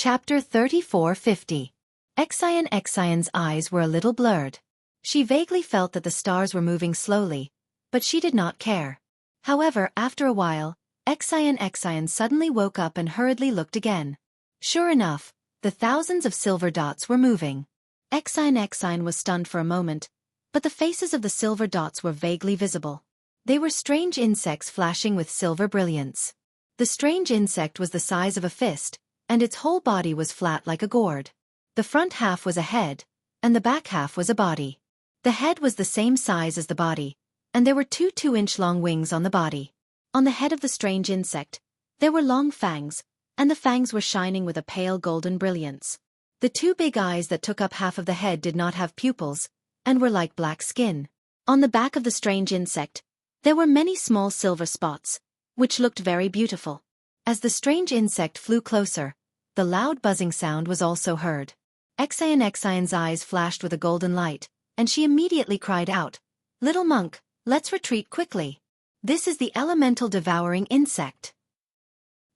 Chapter 3450. Xueqi's eyes were a little blurred. She vaguely felt that the stars were moving slowly, but she did not care. However, after a while, Xueqi suddenly woke up and hurriedly looked again. Sure enough, the thousands of silver dots were moving. Xueqi was stunned for a moment, but the faces of the silver dots were vaguely visible. They were strange insects flashing with silver brilliance. The strange insect was the size of a fist, and its whole body was flat like a gourd. The front half was a head, and the back half was a body. The head was the same size as the body, and there were two 2-inch-long wings on the body. On the head of the strange insect, there were long fangs, and the fangs were shining with a pale golden brilliance. The two big eyes that took up half of the head did not have pupils, and were like black skin. On the back of the strange insect, there were many small silver spots, which looked very beautiful. As the strange insect flew closer, the loud buzzing sound was also heard. Xueqi's eyes flashed with a golden light, and she immediately cried out, "Little monk, let's retreat quickly. This is the elemental devouring insect."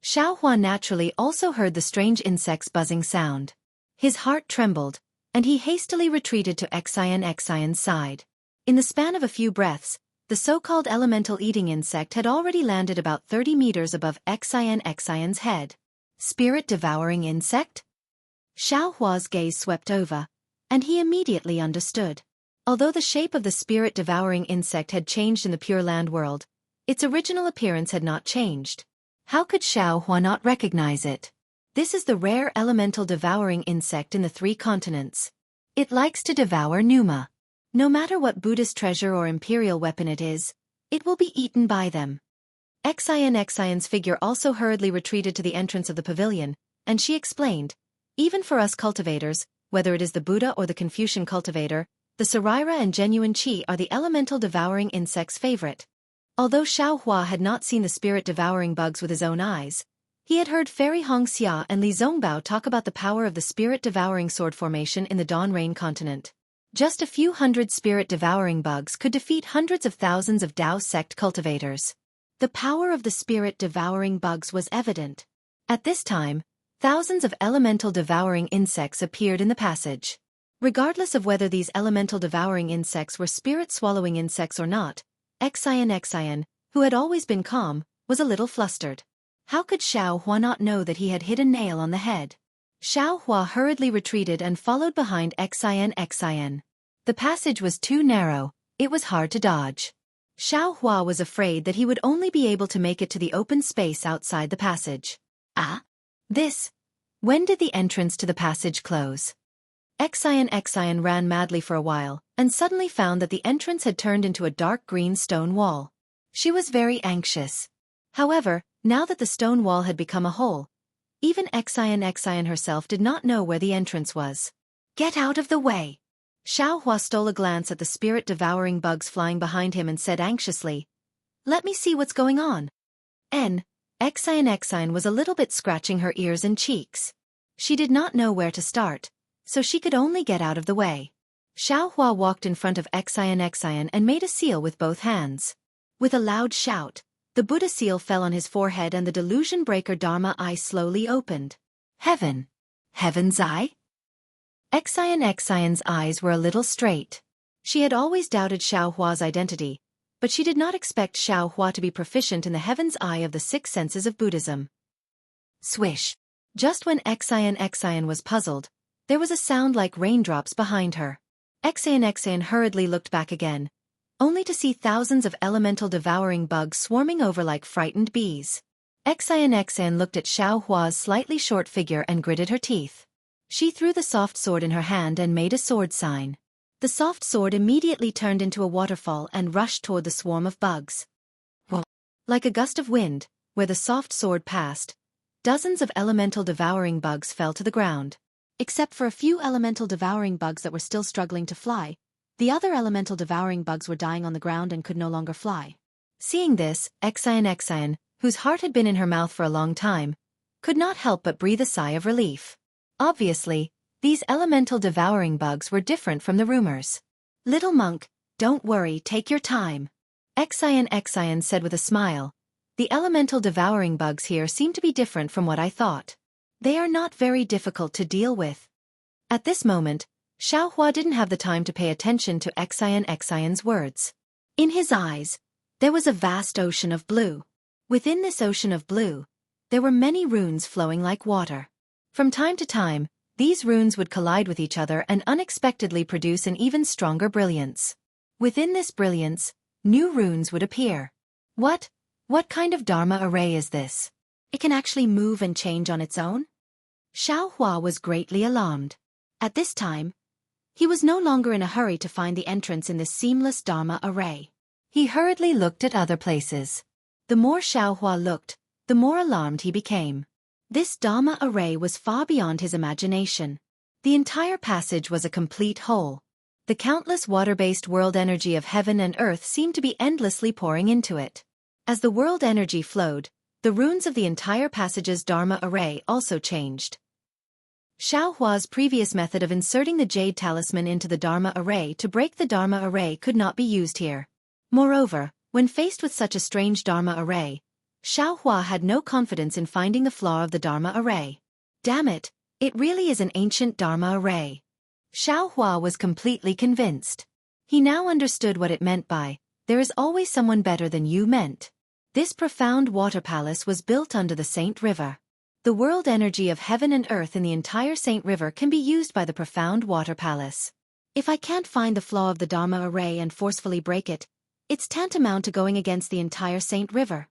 Xueqi naturally also heard the strange insect's buzzing sound. His heart trembled, and he hastily retreated to Xueqi's side. In the span of a few breaths, the so-called elemental eating insect had already landed about 30 meters above Xueqi's head. Spirit-devouring insect? Xueqi's gaze swept over, and he immediately understood. Although the shape of the spirit-devouring insect had changed in the Pure Land world, its original appearance had not changed. How could Xueqi not recognize it? This is the rare elemental devouring insect in the 3 continents. It likes to devour Numa. No matter what Buddhist treasure or imperial weapon it is, it will be eaten by them. Xueqi's figure also hurriedly retreated to the entrance of the pavilion, and she explained, "Even for us cultivators, whether it is the Buddha or the Confucian cultivator, the Saraira and genuine Qi are the elemental devouring insect's favorite." Although Xueqi had not seen the spirit-devouring bugs with his own eyes, he had heard Fairy Hongxia and Li Zongbao talk about the power of the spirit-devouring sword formation in the Dawn Rain continent. Just a few hundred spirit-devouring bugs could defeat hundreds of thousands of Dao sect cultivators. The power of the spirit-devouring bugs was evident. At this time, thousands of elemental devouring insects appeared in the passage. Regardless of whether these elemental devouring insects were spirit-swallowing insects or not, Xueqi, who had always been calm, was a little flustered. How could Xueqi not know that he had hit a nail on the head? Xueqi hurriedly retreated and followed behind Xueqi. The passage was too narrow, it was hard to dodge. Xueqi was afraid that he would only be able to make it to the open space outside the passage. When did the entrance to the passage close? Xueqi ran madly for a while, and suddenly found that the entrance had turned into a dark green stone wall. She was very anxious. However, now that the stone wall had become a hole, even Xueqi herself did not know where the entrance was. "Get out of the way!" Xueqi stole a glance at the spirit-devouring bugs flying behind him and said anxiously, "Let me see what's going on." Xueqi was a little bit scratching her ears and cheeks. She did not know where to start, so she could only get out of the way. Xueqi walked in front of Xueqi and made a seal with both hands. With a loud shout, the Buddha seal fell on his forehead and the delusion breaker Dharma eye slowly opened. Heaven. Heaven's eye? Xueqi's eyes were a little straight. She had always doubted Xueqi's identity, but she did not expect Xueqi to be proficient in the heaven's eye of the 6 senses of Buddhism. Swish. Just when Xueqi was puzzled, there was a sound like raindrops behind her. Xueqi hurriedly looked back again, only to see thousands of elemental devouring bugs swarming over like frightened bees. Xueqi looked at Xueqi's slightly short figure and gritted her teeth. She threw the soft sword in her hand and made a sword sign. The soft sword immediately turned into a waterfall and rushed toward the swarm of bugs. Whoa! Like a gust of wind, where the soft sword passed, dozens of elemental devouring bugs fell to the ground. Except for a few elemental devouring bugs that were still struggling to fly, the other elemental devouring bugs were dying on the ground and could no longer fly. Seeing this, Xueqi, whose heart had been in her mouth for a long time, could not help but breathe a sigh of relief. Obviously, these elemental devouring bugs were different from the rumors. "Little monk, don't worry, take your time," Xueqi said with a smile. "The elemental devouring bugs here seem to be different from what I thought. They are not very difficult to deal with. At this moment, Xueqi didn't have the time to pay attention to Xian's words. In his eyes, there was a vast ocean of blue. Within this ocean of blue, there were many runes flowing like water. From time to time, these runes would collide with each other and unexpectedly produce an even stronger brilliance. Within this brilliance, new runes would appear. What kind of Dharma array is this? It can actually move and change on its own? Xueqi was greatly alarmed. At this time, he was no longer in a hurry to find the entrance in this seamless Dharma array. He hurriedly looked at other places. The more Xueqi looked, the more alarmed he became. This Dharma array was far beyond his imagination. The entire passage was a complete whole. The countless water-based world energy of heaven and earth seemed to be endlessly pouring into it. As the world energy flowed, the runes of the entire passage's Dharma array also changed. Xueqi's previous method of inserting the jade talisman into the Dharma array to break the Dharma array could not be used here. Moreover, when faced with such a strange Dharma array, Xueqi had no confidence in finding the flaw of the Dharma array. Damn it, it really is an ancient Dharma array. Xueqi was completely convinced. He now understood what it meant by, "There is always someone better than you" meant. This profound water palace was built under the Saint River. The world energy of heaven and earth in the entire Saint River can be used by the profound water palace. If I can't find the flaw of the Dharma array and forcefully break it, it's tantamount to going against the entire Saint River.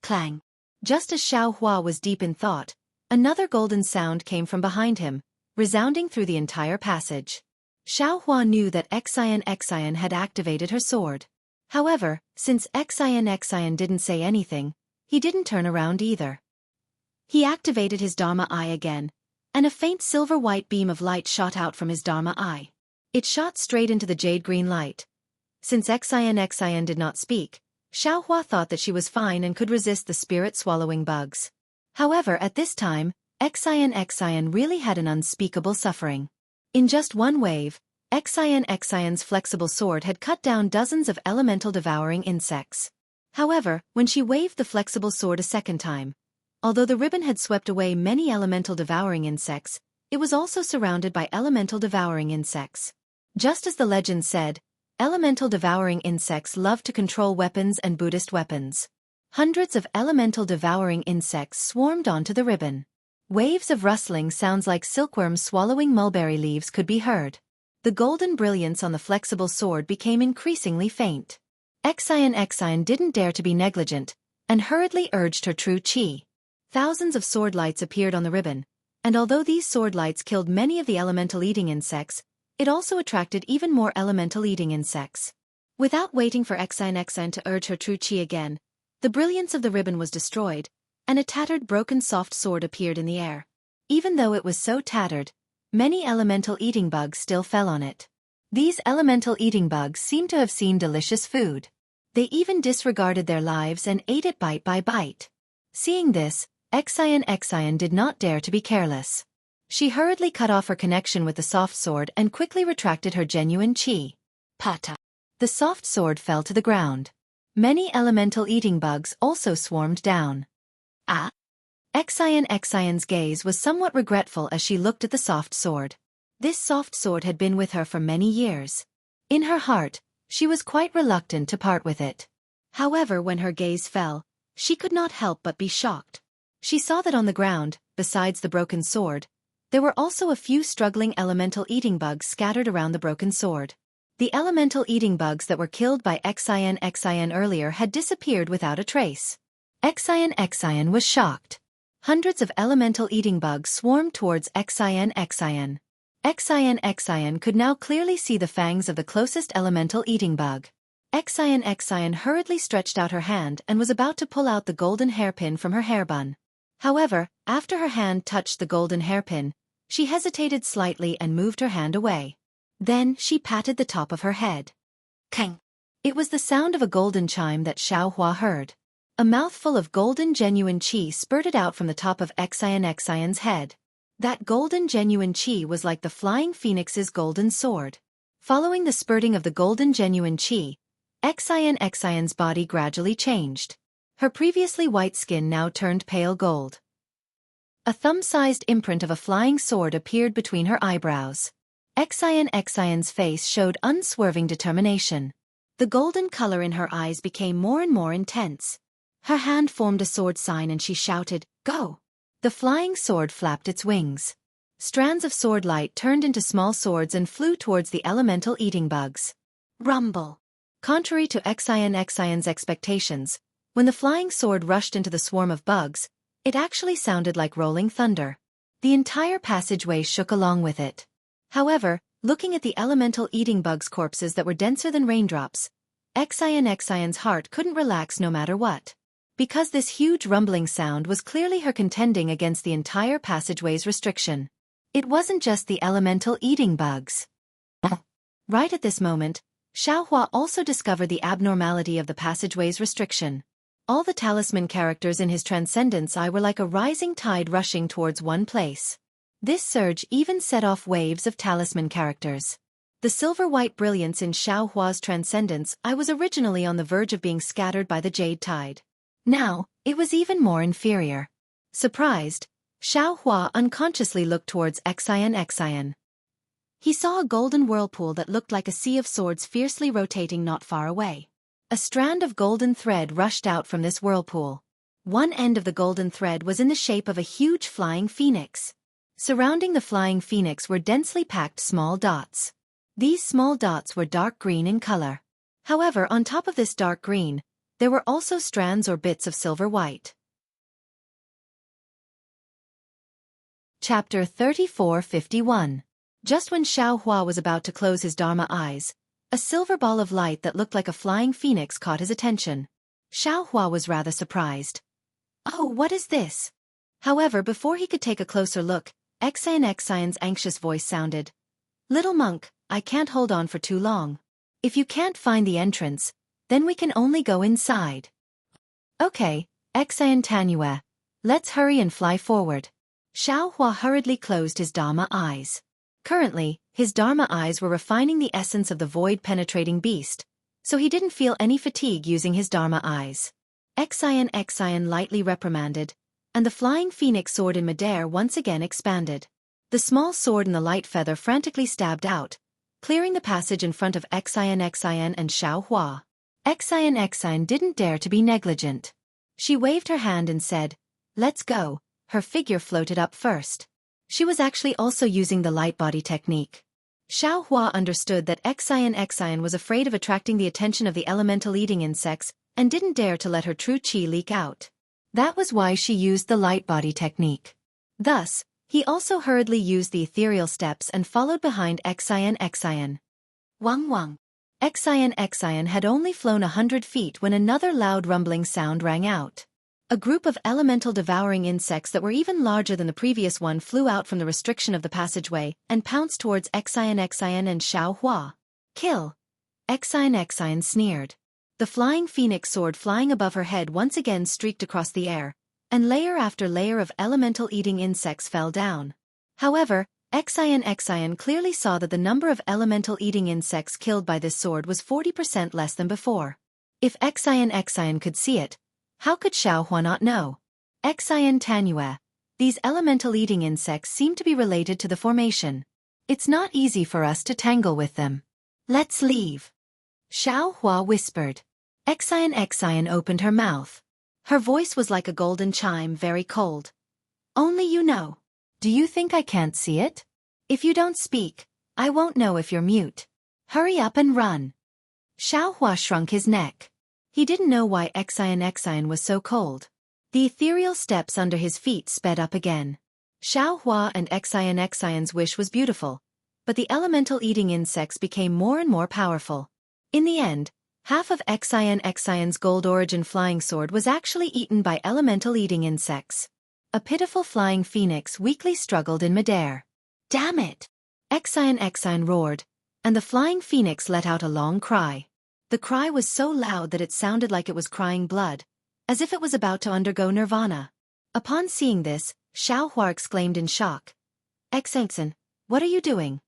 Clang. Just as Xueqi was deep in thought, another golden sound came from behind him, resounding through the entire passage. Xueqi knew that Xian had activated her sword. However, since Xian didn't say anything, he didn't turn around either. He activated his Dharma eye again, and a faint silver-white beam of light shot out from his Dharma eye. It shot straight into the jade-green light. Since Xian did not speak, Xueqi thought that she was fine and could resist the spirit-swallowing bugs. However, at this time, Xian really had an unspeakable suffering. In just one wave, Xian's flexible sword had cut down dozens of elemental devouring insects. However, when she waved the flexible sword a second time, although the ribbon had swept away many elemental devouring insects, it was also surrounded by elemental devouring insects. Just as the legend said, elemental devouring insects love to control weapons and Buddhist weapons. Hundreds of elemental devouring insects swarmed onto the ribbon. Waves of rustling sounds like silkworms swallowing mulberry leaves could be heard. The golden brilliance on the flexible sword became increasingly faint. Xian didn't dare to be negligent, and hurriedly urged her true chi. Thousands of sword lights appeared on the ribbon, and although these sword lights killed many of the elemental eating insects, it also attracted even more elemental eating insects. Without waiting for Xian to urge her true chi again, the brilliance of the ribbon was destroyed, and a tattered broken soft sword appeared in the air. Even though it was so tattered, many elemental eating bugs still fell on it. These elemental eating bugs seemed to have seen delicious food. They even disregarded their lives and ate it bite by bite. Seeing this, Xian did not dare to be careless. She hurriedly cut off her connection with the soft sword and quickly retracted her genuine chi. Pata. The soft sword fell to the ground. Many elemental eating bugs also swarmed down. Ah! Xian's gaze was somewhat regretful as she looked at the soft sword. This soft sword had been with her for many years. In her heart, she was quite reluctant to part with it. However, when her gaze fell, she could not help but be shocked. She saw that on the ground, besides the broken sword, there were also a few struggling elemental eating bugs scattered around the broken sword. The elemental eating bugs that were killed by Xian earlier had disappeared without a trace. Xian was shocked. Hundreds of elemental eating bugs swarmed towards Xian. Xian could now clearly see the fangs of the closest elemental eating bug. Xian hurriedly stretched out her hand and was about to pull out the golden hairpin from her hairbun. However, after her hand touched the golden hairpin, she hesitated slightly and moved her hand away. Then she patted the top of her head. Kang! It was the sound of a golden chime that Xueqi heard. A mouthful of golden genuine chi spurted out from the top of Xian's head. That golden genuine chi was like the flying phoenix's golden sword. Following the spurting of the golden genuine chi, Xian's body gradually changed. Her previously white skin now turned pale gold. A thumb-sized imprint of a flying sword appeared between her eyebrows. Xian's face showed unswerving determination. The golden color in her eyes became more and more intense. Her hand formed a sword sign and she shouted, "Go!" The flying sword flapped its wings. Strands of sword light turned into small swords and flew towards the elemental eating bugs. Rumble! Contrary to Xian's expectations, when the flying sword rushed into the swarm of bugs, it actually sounded like rolling thunder. The entire passageway shook along with it. However, looking at the elemental eating bugs' corpses that were denser than raindrops, Xian's heart couldn't relax no matter what. Because this huge rumbling sound was clearly her contending against the entire passageway's restriction. It wasn't just the elemental eating bugs. Right at this moment, Xueqi also discovered the abnormality of the passageway's restriction. All the talisman characters in his Transcendence Eye were like a rising tide rushing towards one place. This surge even set off waves of talisman characters. The silver-white brilliance in Xueqi's Transcendence Eye was originally on the verge of being scattered by the jade tide. Now, it was even more inferior. Surprised, Xueqi unconsciously looked towards Xian. He saw a golden whirlpool that looked like a sea of swords fiercely rotating not far away. A strand of golden thread rushed out from this whirlpool. One end of the golden thread was in the shape of a huge flying phoenix. Surrounding the flying phoenix were densely packed small dots. These small dots were dark green in color. However, on top of this dark green, there were also strands or bits of silver white. Chapter 3451. Just when Xueqi was about to close his Dharma eyes, a silver ball of light that looked like a flying phoenix caught his attention. Xueqi was rather surprised. "Oh, what is this?" However, before he could take a closer look, Xian's anxious voice sounded. "Little monk, I can't hold on for too long. If you can't find the entrance, then we can only go inside." "Okay, Xian, let's hurry and fly forward." Xueqi hurriedly closed his Dharma eyes. Currently, his Dharma eyes were refining the essence of the void-penetrating beast, so he didn't feel any fatigue using his Dharma eyes. Xian lightly reprimanded, and the flying phoenix sword in midair once again expanded. The small sword in the light feather frantically stabbed out, clearing the passage in front of Xian and Xueqi. Xian didn't dare to be negligent. She waved her hand and said, "Let's go." Her figure floated up first. She was actually also using the light body technique. Xueqi understood that Xian was afraid of attracting the attention of the elemental eating insects and didn't dare to let her true qi leak out. That was why she used the light body technique. Thus, he also hurriedly used the ethereal steps and followed behind Xian. Wang. Xian had only flown 100 feet when another loud rumbling sound rang out. A group of elemental devouring insects that were even larger than the previous one flew out from the restriction of the passageway and pounced towards Xian and Xueqi. "Kill!" Xian sneered. The flying phoenix sword flying above her head once again streaked across the air, and layer after layer of elemental eating insects fell down. However, Xian clearly saw that the number of elemental eating insects killed by this sword was 40% less than before. If Xian could see it, how could Xueqi not know? Xian, these elemental eating insects seem to be related to the formation. It's not easy for us to tangle with them. Let's leave. Xueqi whispered. Xian opened her mouth. Her voice was like a golden chime, very cold. "Only you know. Do you think I can't see it? If you don't speak, I won't know if you're mute. Hurry up and run." Xueqi shrunk his neck. He didn't know why Xian was so cold. The ethereal steps under his feet sped up again. Xueqi and Xian's wish was beautiful, but the elemental eating insects became more and more powerful. In the end, half of Xian's gold origin flying sword was actually eaten by elemental eating insects. A pitiful flying phoenix weakly struggled in midair. "Damn it!" Xian roared, and the flying phoenix let out a long cry. The cry was so loud that it sounded like it was crying blood, as if it was about to undergo nirvana. Upon seeing this, Xueqi exclaimed in shock. "Xian, what are you doing?"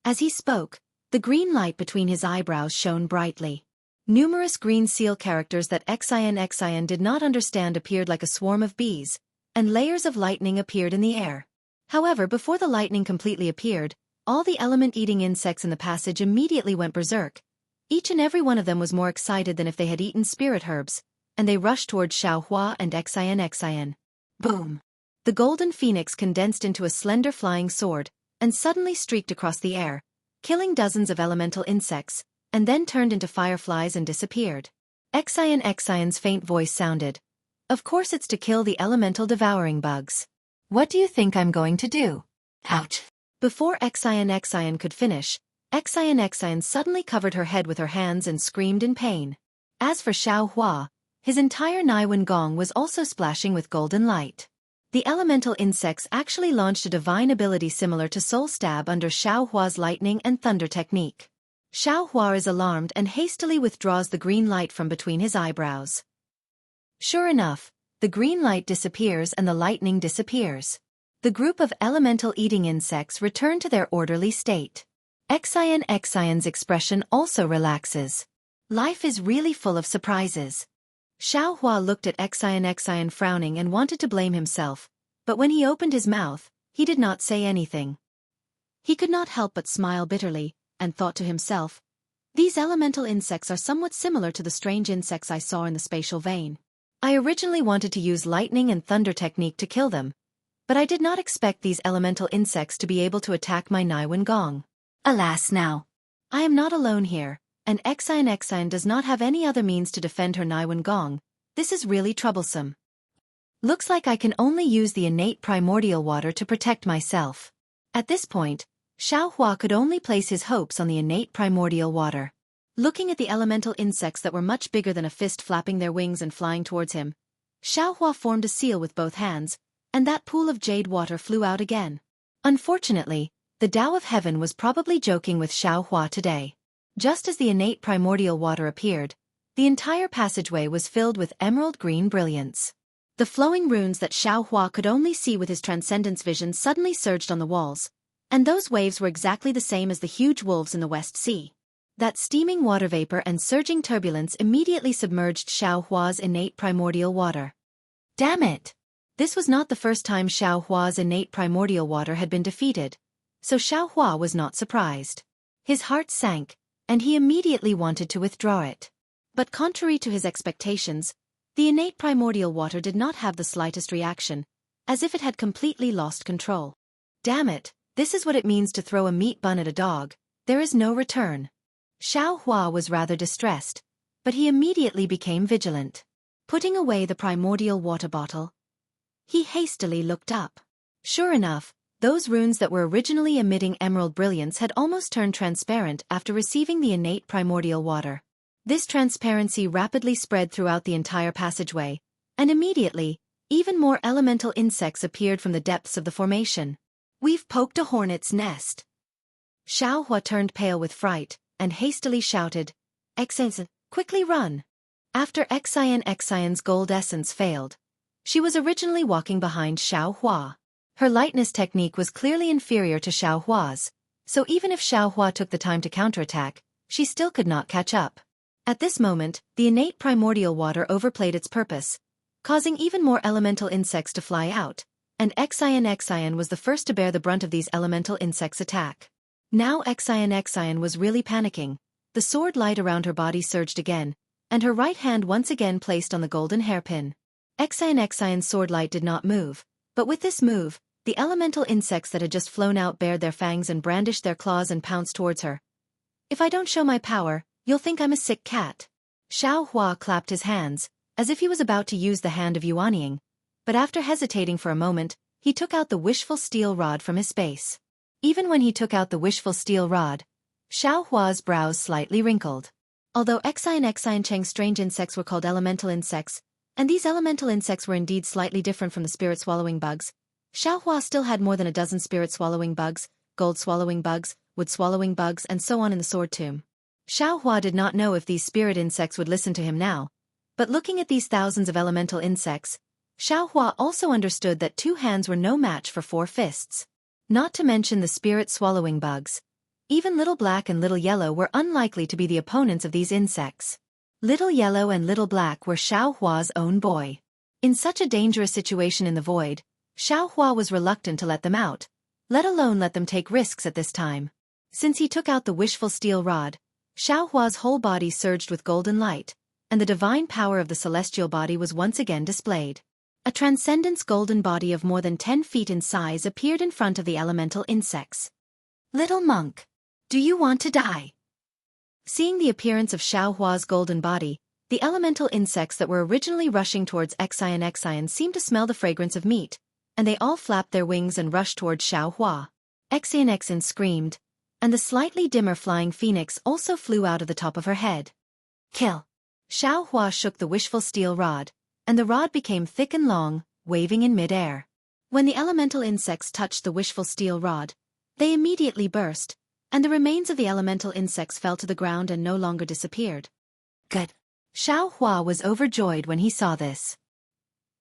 As he spoke, the green light between his eyebrows shone brightly. Numerous green seal characters that Xian did not understand appeared like a swarm of bees, and layers of lightning appeared in the air. However, before the lightning completely appeared, all the element-eating insects in the passage immediately went berserk. Each and every one of them was more excited than if they had eaten spirit herbs, and they rushed towards Xueqi and Xueqi. Boom! The golden phoenix condensed into a slender flying sword, and suddenly streaked across the air, killing dozens of elemental insects, and then turned into fireflies and disappeared. Xueqi's faint voice sounded. Of course it's to kill the elemental devouring bugs. What do you think I'm going to do? Ouch! Before Xueqi could finish, Xueqi suddenly covered her head with her hands and screamed in pain. As for Xueqi, his entire Naiwen Gong was also splashing with golden light. The elemental insects actually launched a divine ability similar to Soul Stab under Xueqi's lightning and thunder technique. Xueqi is alarmed and hastily withdraws the green light from between his eyebrows. Sure enough, the green light disappears and the lightning disappears. The group of elemental eating insects return to their orderly state. Xueqi's expression also relaxes. Life is really full of surprises. Xueqi looked at Xueqi frowning and wanted to blame himself, but when he opened his mouth, he did not say anything. He could not help but smile bitterly, and thought to himself, these elemental insects are somewhat similar to the strange insects I saw in the spatial vein. I originally wanted to use lightning and thunder technique to kill them, but I did not expect these elemental insects to be able to attack my Naiwen Gong. Alas now! I am not alone here, and Xueqi does not have any other means to defend her Naiwen Gong. This is really troublesome. Looks like I can only use the innate primordial water to protect myself. At this point, Xueqi could only place his hopes on the innate primordial water. Looking at the elemental insects that were much bigger than a fist flapping their wings and flying towards him, Xueqi formed a seal with both hands, and that pool of jade water flew out again. Unfortunately, the Tao of Heaven was probably joking with Xueqi today. Just as the innate primordial water appeared, the entire passageway was filled with emerald green brilliance. The flowing runes that Xueqi could only see with his transcendence vision suddenly surged on the walls, and those waves were exactly the same as the huge wolves in the West Sea. That steaming water vapor and surging turbulence immediately submerged Xueqi's innate primordial water. Damn it! This was not the first time Xueqi's innate primordial water had been defeated, so Xueqi was not surprised. His heart sank, and he immediately wanted to withdraw it. But contrary to his expectations, the innate primordial water did not have the slightest reaction, as if it had completely lost control. Damn it, this is what it means to throw a meat bun at a dog, there is no return. Xueqi was rather distressed, but he immediately became vigilant. Putting away the primordial water bottle, he hastily looked up. Sure enough, those runes that were originally emitting emerald brilliance had almost turned transparent after receiving the innate primordial water. This transparency rapidly spread throughout the entire passageway, and immediately, even more elemental insects appeared from the depths of the formation. We've poked a hornet's nest. Xueqi turned pale with fright, and hastily shouted, Xueqi, quickly run! After Xueqi's gold essence failed, she was originally walking behind Xueqi. Her lightness technique was clearly inferior to Xueqi's, so even if Xueqi took the time to counterattack, she still could not catch up. At this moment, the innate primordial water overplayed its purpose, causing even more elemental insects to fly out, and Xueqi was the first to bear the brunt of these elemental insects' attack. Now Xueqi was really panicking. The sword light around her body surged again, and her right hand once again placed on the golden hairpin. Xueqi's sword light did not move, but with this move, the elemental insects that had just flown out bared their fangs and brandished their claws and pounced towards her. If I don't show my power, you'll think I'm a sick cat. Xueqi clapped his hands, as if he was about to use the hand of Yuanying, but after hesitating for a moment, he took out the wishful steel rod from his space. Even when he took out the wishful steel rod, Xueqi's brows slightly wrinkled. Although Xueqi's strange insects were called elemental insects, and these elemental insects were indeed slightly different from the spirit-swallowing bugs, Xueqi still had more than a dozen spirit-swallowing bugs, gold-swallowing bugs, wood-swallowing bugs, and so on in the sword tomb. Xueqi did not know if these spirit insects would listen to him now, but looking at these thousands of elemental insects, Xueqi also understood that 2 hands were no match for 4 fists. Not to mention the spirit-swallowing bugs. Even Little Black and Little Yellow were unlikely to be the opponents of these insects. Little Yellow and Little Black were Xueqi's own boy. In such a dangerous situation in the void, Xiaohua was reluctant to let them out, let alone let them take risks at this time. Since he took out the wishful steel rod, Xiaohua's whole body surged with golden light, and the divine power of the celestial body was once again displayed. A transcendence golden body of more than 10 feet in size appeared in front of the elemental insects. Little monk, do you want to die? Seeing the appearance of Xiaohua's golden body, the elemental insects that were originally rushing towards Xueqi seemed to smell the fragrance of meat, and they all flapped their wings and rushed towards Xiaohua. Xueqi screamed, and the slightly dimmer flying phoenix also flew out of the top of her head. Kill! Xiaohua shook the wishful steel rod, and the rod became thick and long, waving in mid-air. When the elemental insects touched the wishful steel rod, they immediately burst, and the remains of the elemental insects fell to the ground and no longer disappeared. Good! Xiaohua was overjoyed when he saw this.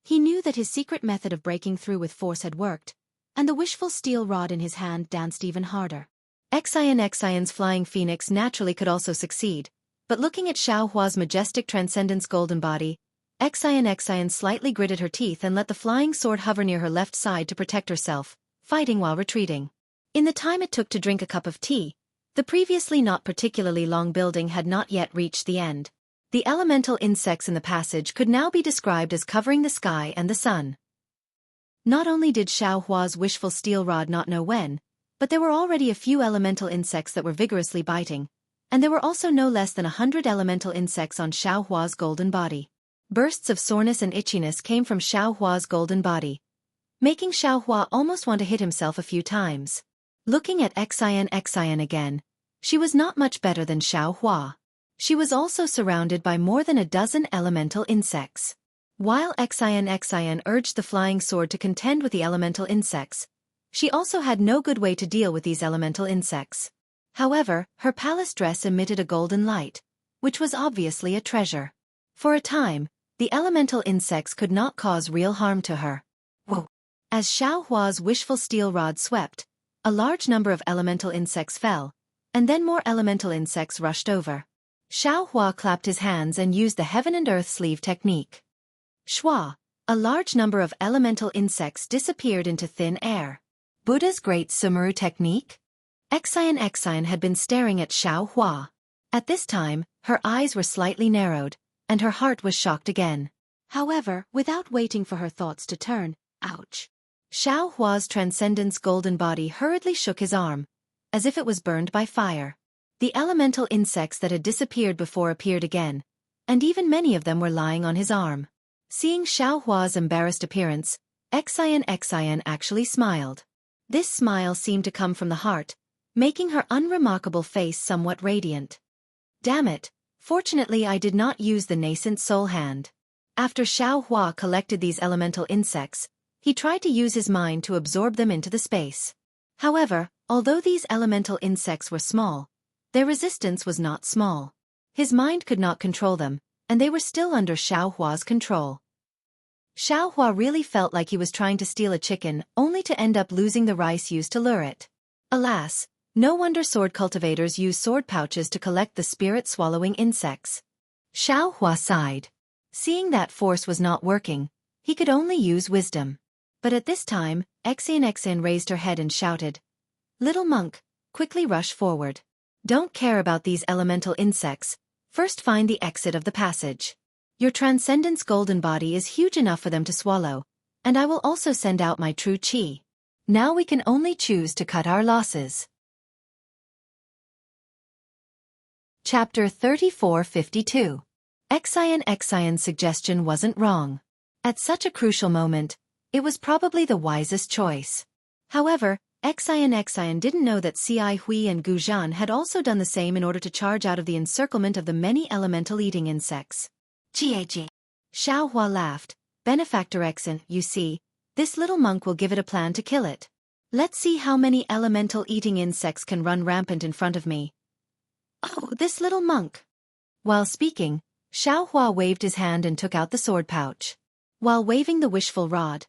He knew that his secret method of breaking through with force had worked, and the wishful steel rod in his hand danced even harder. Xueqi's flying phoenix naturally could also succeed, but looking at Xiaohua's majestic transcendence golden body, Xueqi slightly gritted her teeth and let the flying sword hover near her left side to protect herself, fighting while retreating. In the time it took to drink a cup of tea, the previously not particularly long building had not yet reached the end. The elemental insects in the passage could now be described as covering the sky and the sun. Not only did Xiaohua's wishful steel rod not know when, but there were already a few elemental insects that were vigorously biting, and there were also no less than 100 elemental insects on Xiaohua's golden body. Bursts of soreness and itchiness came from Xiaohua's golden body, making Xiaohua almost want to hit himself a few times. Looking at Xueqi again, she was not much better than Xiaohua. She was also surrounded by more than a dozen elemental insects. While Xueqi urged the flying sword to contend with the elemental insects, she also had no good way to deal with these elemental insects. However, her palace dress emitted a golden light, which was obviously a treasure. For a time, the elemental insects could not cause real harm to her. Whoa! As Xiaohua's wishful steel rod swept, a large number of elemental insects fell, and then more elemental insects rushed over. Xiaohua clapped his hands and used the heaven and earth sleeve technique. Shua! A large number of elemental insects disappeared into thin air. Buddha's great Sumuru technique? Xueqi had been staring at Xiaohua. At this time, her eyes were slightly narrowed, and her heart was shocked again. However, without waiting for her thoughts to turn, ouch! Xiaohua's transcendence golden body hurriedly shook his arm, as if it was burned by fire. The elemental insects that had disappeared before appeared again, and even many of them were lying on his arm. Seeing Xiaohua's embarrassed appearance, Xueqi actually smiled. This smile seemed to come from the heart, making her unremarkable face somewhat radiant. Damn it, fortunately I did not use the nascent soul hand. After Xiaohua collected these elemental insects, he tried to use his mind to absorb them into the space. However, although these elemental insects were small, their resistance was not small. His mind could not control them, and they were still under Xiaohua's control. Xiaohua really felt like he was trying to steal a chicken, only to end up losing the rice used to lure it. Alas, no wonder sword cultivators use sword pouches to collect the spirit-swallowing insects. Xiaohua sighed. Seeing that force was not working, he could only use wisdom. But at this time, Xueqi raised her head and shouted, "Little monk, quickly rush forward. Don't care about these elemental insects, first find the exit of the passage. Your transcendence golden body is huge enough for them to swallow, and I will also send out my true qi. Now we can only choose to cut our losses." Chapter 3452. Xueqi's suggestion wasn't wrong. At such a crucial moment, it was probably the wisest choice. However, Xueqi didn't know that Cai Hui and Gu Zhan had also done the same in order to charge out of the encirclement of the many elemental-eating insects. Gag. Xiaohua laughed. Benefactor Xen, you see, this little monk will give it a plan to kill it. Let's see how many elemental-eating insects can run rampant in front of me. Oh, this little monk. While speaking, Xiaohua waved his hand and took out the sword pouch. While waving the wishful rod,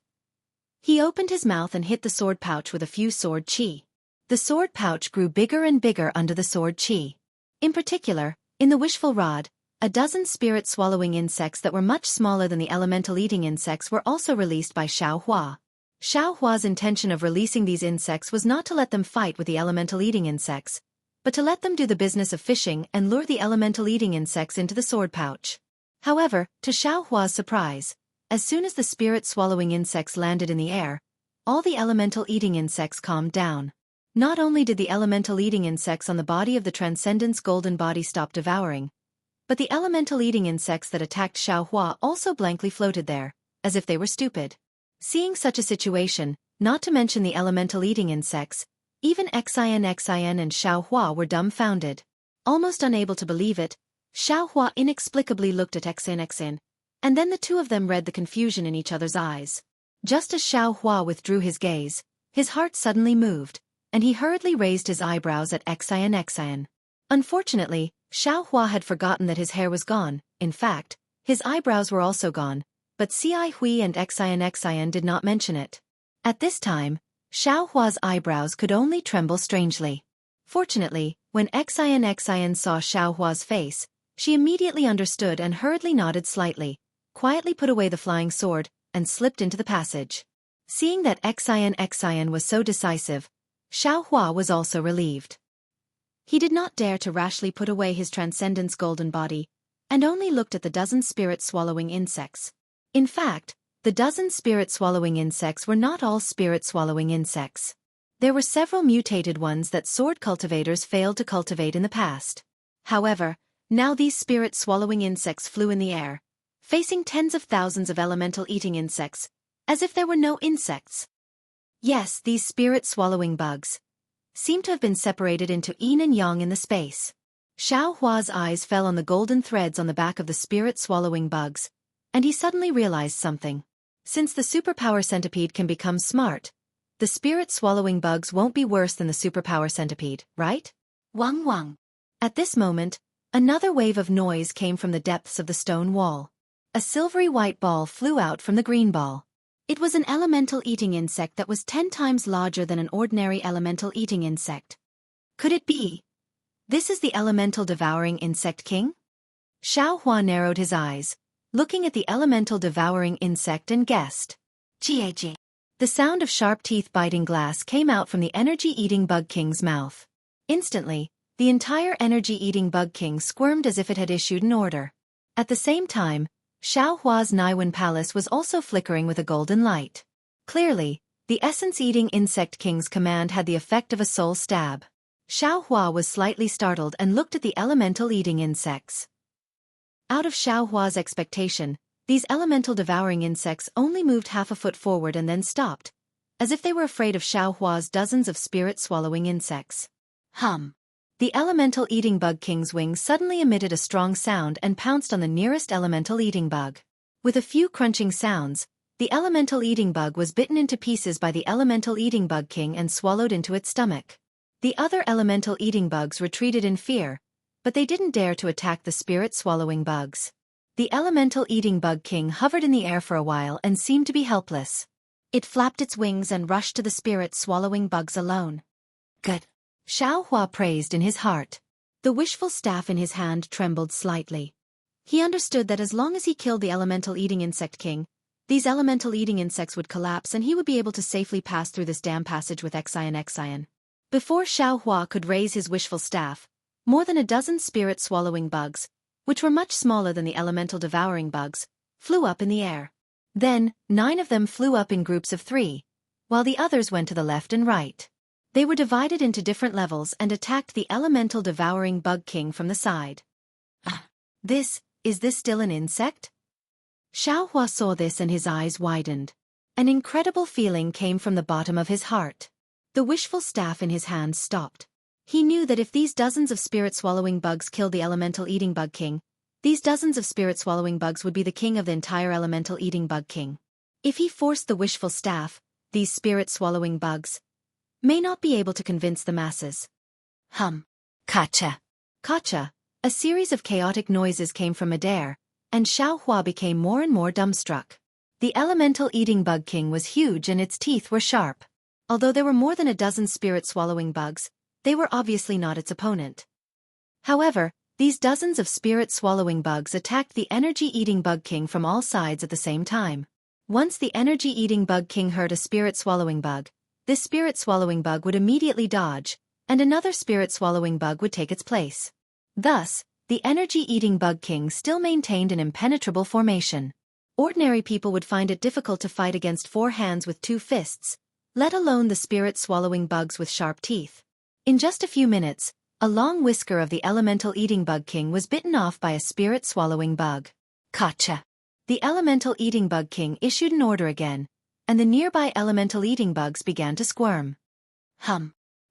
he opened his mouth and hit the sword pouch with a few sword qi. The sword pouch grew bigger and bigger under the sword qi. In particular, in the wishful rod, A dozen spirit-swallowing insects that were much smaller than the elemental-eating insects were also released by Xueqi. Xueqi's intention of releasing these insects was not to let them fight with the elemental-eating insects, but to let them do the business of fishing and lure the elemental-eating insects into the sword pouch. However, to Xueqi's surprise, as soon as the spirit-swallowing insects landed in the air, all the elemental-eating insects calmed down. Not only did the elemental-eating insects on the body of the Transcendence Golden Body stop devouring, but the elemental-eating insects that attacked Xueqi also blankly floated there, as if they were stupid. Seeing such a situation, not to mention the elemental-eating insects, even Xian and Xueqi were dumbfounded. Almost unable to believe it, Xueqi inexplicably looked at Xian, and then the two of them read the confusion in each other's eyes. Just as Xueqi withdrew his gaze, his heart suddenly moved, and he hurriedly raised his eyebrows at Xian. Unfortunately, Xueqi had forgotten that his hair was gone. In fact, his eyebrows were also gone, but Hui and Xian did not mention it. At this time, Xueqi's eyebrows could only tremble strangely. Fortunately, when Xian saw Xueqi's face, she immediately understood and hurriedly nodded slightly, quietly put away the flying sword, and slipped into the passage. Seeing that Xian was so decisive, Xueqi was also relieved. He did not dare to rashly put away his Transcendence Golden Body, and only looked at the dozen spirit-swallowing insects. In fact, the dozen spirit-swallowing insects were not all spirit-swallowing insects. There were several mutated ones that sword cultivators failed to cultivate in the past. However, now these spirit-swallowing insects flew in the air, facing tens of thousands of elemental-eating insects, as if there were no insects. Yes, these spirit-swallowing bugs seemed to have been separated into yin and yang in the space. Xueqi's eyes fell on the golden threads on the back of the spirit-swallowing bugs, and he suddenly realized something. Since the superpower centipede can become smart, the spirit-swallowing bugs won't be worse than the superpower centipede, right? Wang wang. At this moment, another wave of noise came from the depths of the stone wall. A silvery white ball flew out from the green ball. It was an elemental-eating insect that was 10 times larger than an ordinary elemental-eating insect. Could it be? This is the elemental-devouring insect king? Xueqi narrowed his eyes, looking at the elemental-devouring insect and guessed. Gag. The sound of sharp teeth biting glass came out from the energy-eating bug king's mouth. Instantly, the entire energy-eating bug king squirmed as if it had issued an order. At the same time, Xueqi's Naiwan palace was also flickering with a golden light. Clearly, the essence-eating insect king's command had the effect of a soul stab. Xueqi was slightly startled and looked at the elemental-eating insects. Out of Xueqi's expectation, these elemental-devouring insects only moved half a foot forward and then stopped, as if they were afraid of Xueqi's dozens of spirit-swallowing insects. Hum. The elemental-eating bug king's wings suddenly emitted a strong sound and pounced on the nearest elemental-eating bug. With a few crunching sounds, the elemental-eating bug was bitten into pieces by the elemental-eating bug king and swallowed into its stomach. The other elemental-eating bugs retreated in fear, but they didn't dare to attack the spirit-swallowing bugs. The elemental-eating bug king hovered in the air for a while and seemed to be helpless. It flapped its wings and rushed to the spirit-swallowing bugs alone. Good. Xueqi praised in his heart. The wishful staff in his hand trembled slightly. He understood that as long as he killed the elemental-eating insect king, these elemental-eating insects would collapse and he would be able to safely pass through this damn passage with Xian. Before Xueqi could raise his wishful staff, more than a dozen spirit-swallowing bugs, which were much smaller than the elemental-devouring bugs, flew up in the air. Then, 9 of them flew up in groups of 3, while the others went to the left and right. They were divided into different levels and attacked the elemental-devouring bug king from the side. Is this still an insect? Xueqi saw this and his eyes widened. An incredible feeling came from the bottom of his heart. The wishful staff in his hand stopped. He knew that if these dozens of spirit-swallowing bugs killed the elemental-eating bug king, these dozens of spirit-swallowing bugs would be the king of the entire elemental-eating bug king. If he forced the wishful staff, these spirit-swallowing bugs may not be able to convince the masses. Hum. Kacha. Kacha. A series of chaotic noises came from midair, and Xueqi became more and more dumbstruck. The elemental-eating bug king was huge and its teeth were sharp. Although there were more than a dozen spirit-swallowing bugs, they were obviously not its opponent. However, These dozens of spirit-swallowing bugs attacked the energy-eating bug king from all sides at the same time. Once the energy-eating bug king heard a spirit-swallowing bug, this spirit-swallowing bug would immediately dodge, and another spirit-swallowing bug would take its place. Thus, the energy-eating bug king still maintained an impenetrable formation. Ordinary people would find it difficult to fight against 4 hands with 2 fists, let alone the spirit-swallowing bugs with sharp teeth. In just a few minutes, a long whisker of the elemental-eating bug king was bitten off by a spirit-swallowing bug. Gotcha! The elemental-eating bug king issued an order again, and the nearby elemental-eating bugs began to squirm.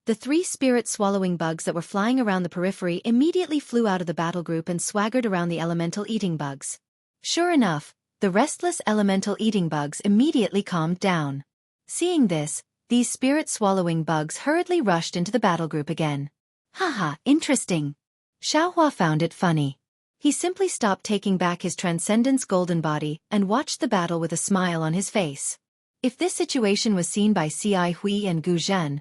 The 3 spirit-swallowing bugs that were flying around the periphery immediately flew out of the battle group and swaggered around the elemental-eating bugs. Sure enough, the restless elemental-eating bugs immediately calmed down. Seeing this, these spirit-swallowing bugs hurriedly rushed into the battle group again. Haha, interesting. Xueqi found it funny. He simply stopped taking back his Transcendence golden body and watched the battle with a smile on his face. If this situation was seen by Xueqi and Gu Zhen,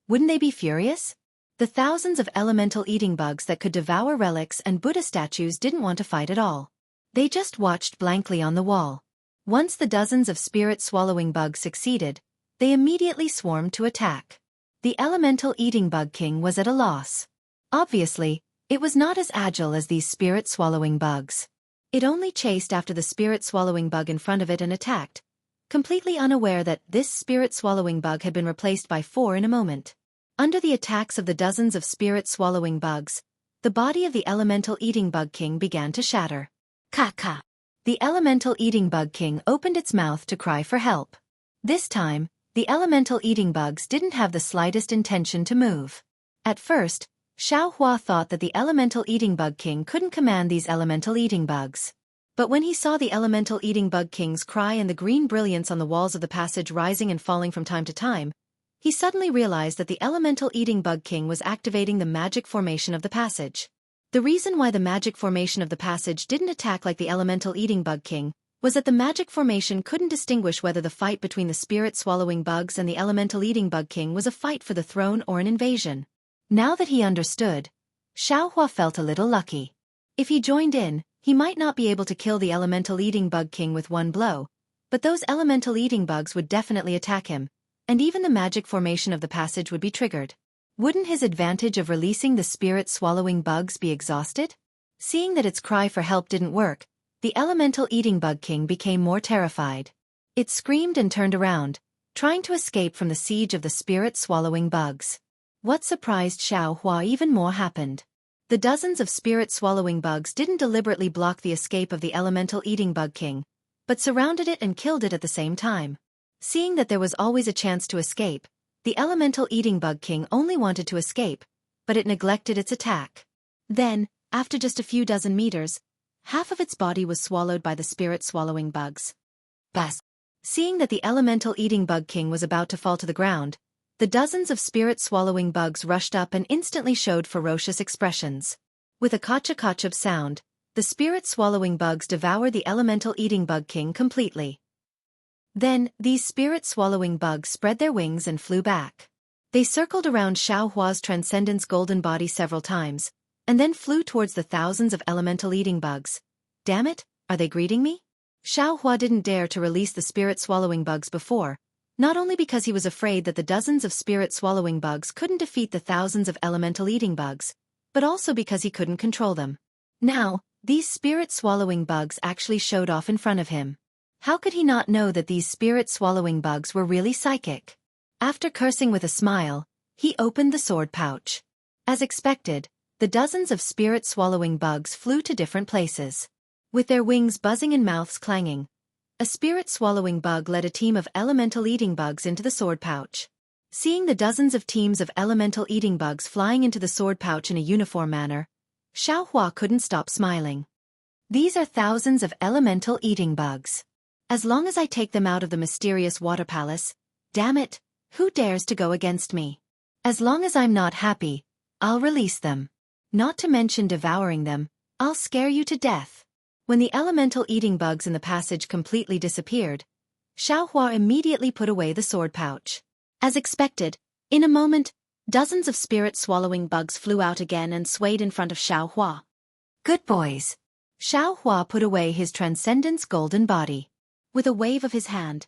wouldn't they be furious? The thousands of elemental-eating bugs that could devour relics and Buddha statues didn't want to fight at all. They just watched blankly on the wall. Once the dozens of spirit-swallowing bugs succeeded, they immediately swarmed to attack. The elemental-eating bug king was at a loss. Obviously, it was not as agile as these spirit-swallowing bugs. It only chased after the spirit-swallowing bug in front of it and attacked, completely unaware that this spirit-swallowing bug had been replaced by 4 in a moment. Under the attacks of the dozens of spirit-swallowing bugs, the body of the elemental-eating bug king began to shatter. Ka-ka! The elemental-eating bug king opened its mouth to cry for help. This time, the elemental-eating bugs didn't have the slightest intention to move. At first, Xueqi thought that the elemental-eating bug king couldn't command these elemental-eating bugs. But when he saw the elemental-eating bug king's cry and the green brilliance on the walls of the passage rising and falling from time to time, he suddenly realized that the elemental-eating bug king was activating the magic formation of the passage. The reason why the magic formation of the passage didn't attack like the elemental-eating bug king was that the magic formation couldn't distinguish whether the fight between the spirit-swallowing bugs and the elemental-eating bug king was a fight for the throne or an invasion. Now that he understood, Xueqi felt a little lucky. If he joined in, he might not be able to kill the elemental-eating bug king with one blow, but those elemental-eating bugs would definitely attack him, and even the magic formation of the passage would be triggered. Wouldn't his advantage of releasing the spirit-swallowing bugs be exhausted? Seeing that its cry for help didn't work, the elemental-eating bug king became more terrified. It screamed and turned around, trying to escape from the siege of the spirit-swallowing bugs. What surprised Xueqi even more happened. The dozens of spirit-swallowing bugs didn't deliberately block the escape of the elemental-eating bug king, but surrounded it and killed it at the same time. Seeing that there was always a chance to escape, the elemental-eating bug king only wanted to escape, but it neglected its attack. Then, after just a few dozen meters, half of its body was swallowed by the spirit-swallowing bugs. Bas! Seeing that the elemental-eating bug king was about to fall to the ground, the dozens of spirit-swallowing bugs rushed up and instantly showed ferocious expressions. With a kacha-kacha sound, the spirit-swallowing bugs devoured the elemental-eating bug king completely. Then, these spirit-swallowing bugs spread their wings and flew back. They circled around Xueqi's Transcendence golden body several times, and then flew towards the thousands of elemental-eating bugs. Damn it, are they greeting me? Xueqi didn't dare to release the spirit-swallowing bugs before, not only because he was afraid that the dozens of spirit-swallowing bugs couldn't defeat the thousands of elemental-eating bugs, but also because he couldn't control them. Now, these spirit-swallowing bugs actually showed off in front of him. How could he not know that these spirit-swallowing bugs were really psychic? After cursing with a smile, he opened the sword pouch. As expected, the dozens of spirit-swallowing bugs flew to different places. With their wings buzzing and mouths clanging, a spirit-swallowing bug led a team of elemental-eating bugs into the sword pouch. Seeing the dozens of teams of elemental-eating bugs flying into the sword pouch in a uniform manner, Xueqi couldn't stop smiling. These are thousands of elemental-eating bugs. As long as I take them out of the mysterious water palace, damn it, who dares to go against me? As long as I'm not happy, I'll release them. Not to mention devouring them, I'll scare you to death. When the elemental-eating bugs in the passage completely disappeared, Xueqi immediately put away the sword pouch. As expected, in a moment, dozens of spirit-swallowing bugs flew out again and swayed in front of Xueqi. Good boys. Xiao Hua put away his transcendence golden body. With a wave of his hand,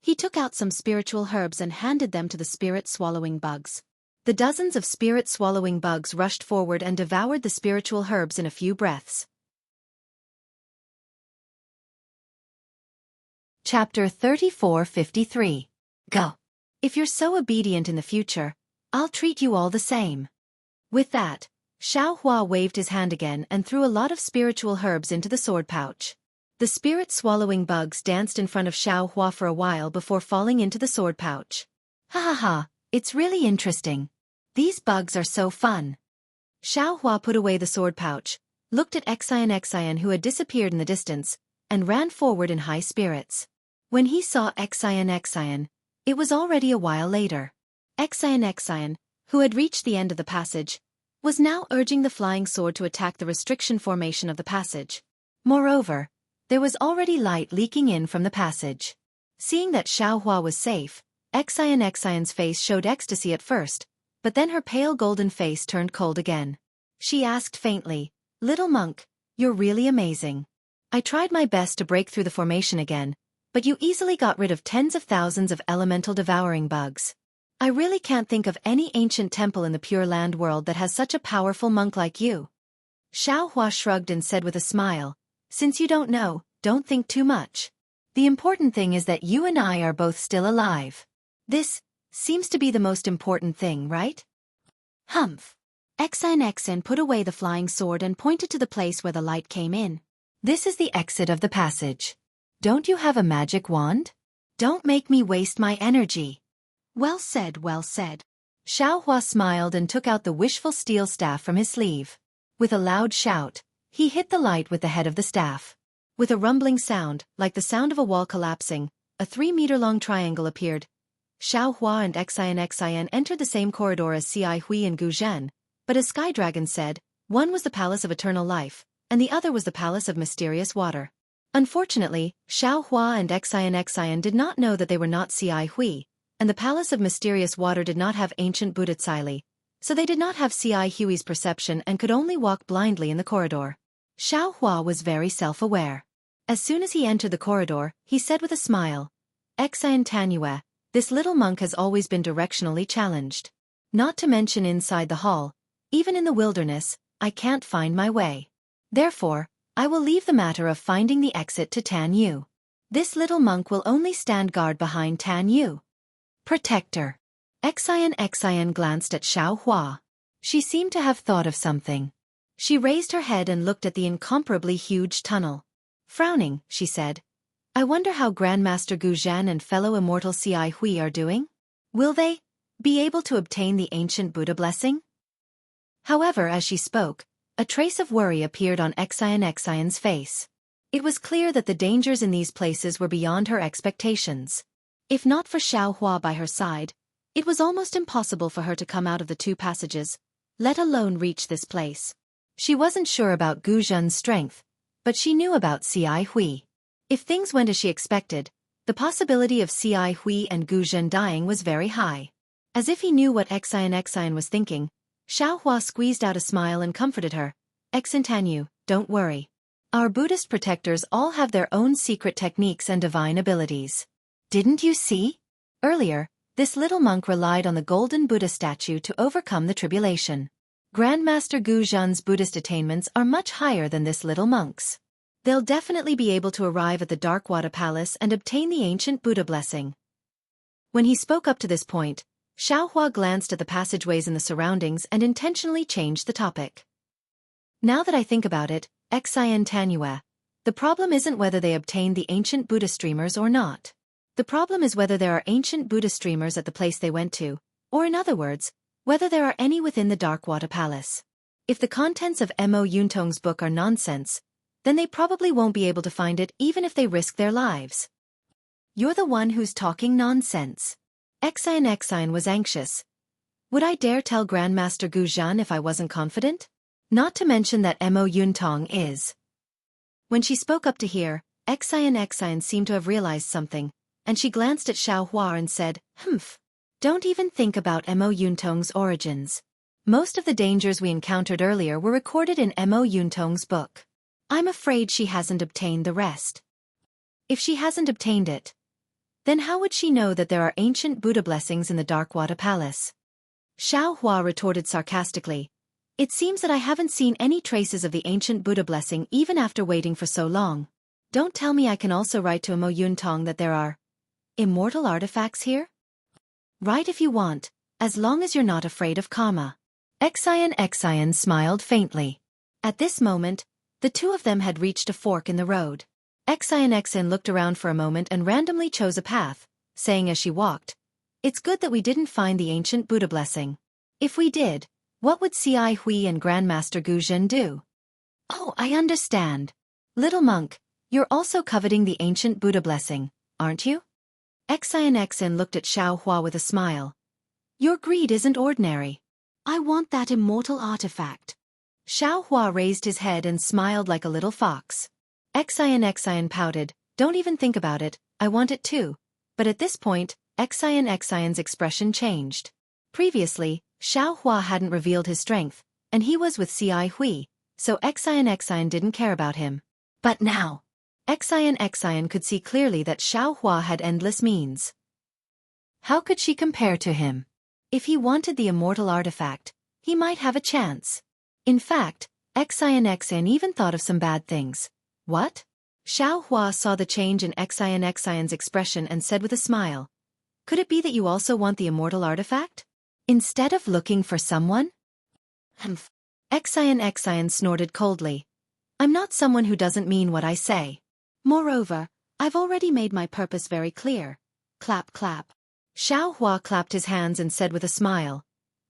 he took out some spiritual herbs and handed them to the spirit-swallowing bugs. The dozens of spirit-swallowing bugs rushed forward and devoured the spiritual herbs in a few breaths. Chapter 3453. Go. If you're so obedient in the future, I'll treat you all the same. With that, Xiao Hua waved his hand again and threw a lot of spiritual herbs into the sword pouch. The spirit-swallowing bugs danced in front of Xiao Hua for a while before falling into the sword pouch. Ha ha ha, it's really interesting. These bugs are so fun. Xiao Hua put away the sword pouch, looked at Xueqi who had disappeared in the distance, and ran forward in high spirits. When he saw Xueqi, it was already a while later. Xueqi, who had reached the end of the passage, was now urging the flying sword to attack the restriction formation of the passage. Moreover, there was already light leaking in from the passage. Seeing that Xiao Hua was safe, Xueqi's face showed ecstasy at first, but then her pale golden face turned cold again. She asked faintly, "Little monk, you're really amazing. I tried my best to break through the formation again, but you easily got rid of tens of thousands of elemental devouring bugs. I really can't think of any ancient temple in the Pure Land world that has such a powerful monk like you." Xiao Hua shrugged and said with a smile, "Since you don't know, don't think too much. The important thing is that you and I are both still alive. This seems to be the most important thing, right?" Humph. Xueqi put away the flying sword and pointed to the place where the light came in. "This is the exit of the passage. Don't you have a magic wand? Don't make me waste my energy." Well said, well said. Xiao Hua smiled and took out the wishful steel staff from his sleeve. With a loud shout, he hit the light with the head of the staff. With a rumbling sound, like the sound of a wall collapsing, a 3-meter-long triangle appeared. Xiao Hua and Xueqi entered the same corridor as Cai Hui and Gu Zhen, but as Sky Dragon said, one was the Palace of Eternal Life, and the other was the Palace of Mysterious Water. Unfortunately, Xiao Hua and Xueqi did not know that they were not Cai Hui, and the Palace of Mysterious Water did not have ancient Buddha Tsili, so they did not have Cai Hui's perception and could only walk blindly in the corridor. Xiao Hua was very self-aware. As soon as he entered the corridor, he said with a smile, "Xuan, this little monk has always been directionally challenged. Not to mention inside the hall, even in the wilderness, I can't find my way. Therefore, I will leave the matter of finding the exit to Tan Yu. This little monk will only stand guard behind Tan Yu. Protector." Xuan glanced at Xiao Hua. She seemed to have thought of something. She raised her head and looked at the incomparably huge tunnel. Frowning, she said, "I wonder how Grandmaster Gu Zhen and fellow immortal Cai Hui are doing? Will they be able to obtain the ancient Buddha blessing?" However, as she spoke, a trace of worry appeared on Xuan's face. It was clear that the dangers in these places were beyond her expectations. If not for Xiao Hua by her side, it was almost impossible for her to come out of the 2 passages, let alone reach this place. She wasn't sure about Gu Zhen's strength, but she knew about Cai Hui. If things went as she expected, the possibility of Cai Hui and Gu Zhen dying was very high. As if he knew what Xuan was thinking, Xiao Hua squeezed out a smile and comforted her. "Xuan, don't worry. Our Buddhist protectors all have their own secret techniques and divine abilities. Didn't you see? Earlier, this little monk relied on the golden Buddha statue to overcome the tribulation. Grandmaster Gu Zhen's Buddhist attainments are much higher than this little monk's. They'll definitely be able to arrive at the Darkwater Palace and obtain the ancient Buddha blessing." When he spoke up to this point, Xiao Hua glanced at the passageways in the surroundings and intentionally changed the topic. "Now that I think about it, Xuan, the problem isn't whether they obtained the ancient Buddha streamers or not. The problem is whether there are ancient Buddha streamers at the place they went to, or in other words, whether there are any within the Darkwater Palace. If the contents of Mo Yuntong's book are nonsense, then they probably won't be able to find it even if they risk their lives." "You're the one who's talking nonsense." Xuan was anxious. "Would I dare tell Grandmaster Gu Zhen if I wasn't confident? Not to mention that Mo Yuntong is." When she spoke up to hear, Xuan seemed to have realized something, and she glanced at Xiao Hua and said, "Humph. Don't even think about Mo Yuntong's origins. Most of the dangers we encountered earlier were recorded in Mo Yuntong's book. I'm afraid she hasn't obtained the rest. If she hasn't obtained it, then how would she know that there are ancient Buddha blessings in the Darkwater Palace? Xiao Hua retorted sarcastically. It seems that I haven't seen any traces of the ancient Buddha blessing even after waiting for so long. Don't tell me I can also write to Mo Yuntong that there are immortal artifacts here? Write if you want, as long as you're not afraid of karma. Xian smiled faintly. At this moment, the two of them had reached a fork in the road. Xian looked around for a moment and randomly chose a path, saying as she walked, "It's good that we didn't find the ancient Buddha blessing. If we did, what would Cai Hui and Grandmaster Gu Zhen do?" "Oh, I understand. Little monk, you're also coveting the ancient Buddha blessing, aren't you?" Xian looked at Xiao Hua with a smile. "Your greed isn't ordinary. I want that immortal artifact." Xiao Hua raised his head and smiled like a little fox. Xian pouted, "Don't even think about it, I want it too." But at this point, Xian's expression changed. Previously, Xiao Hua hadn't revealed his strength, and he was with Cai Hui, so Xian didn't care about him. But now, Xian could see clearly that Xiao Hua had endless means. How could she compare to him? If he wanted the immortal artifact, he might have a chance. In fact, Xian even thought of some bad things. "What?" Xiao Hua saw the change in Xian's expression and said with a smile, "Could it be that you also want the immortal artifact? Instead of looking for someone?" "Humph." Xian snorted coldly. "I'm not someone who doesn't mean what I say. Moreover, I've already made my purpose very clear." Clap clap. Xiao Hua clapped his hands and said with a smile,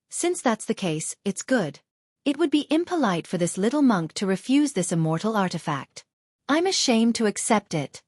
"Since that's the case, it's good. It would be impolite for this little monk to refuse this immortal artifact. I'm ashamed to accept it."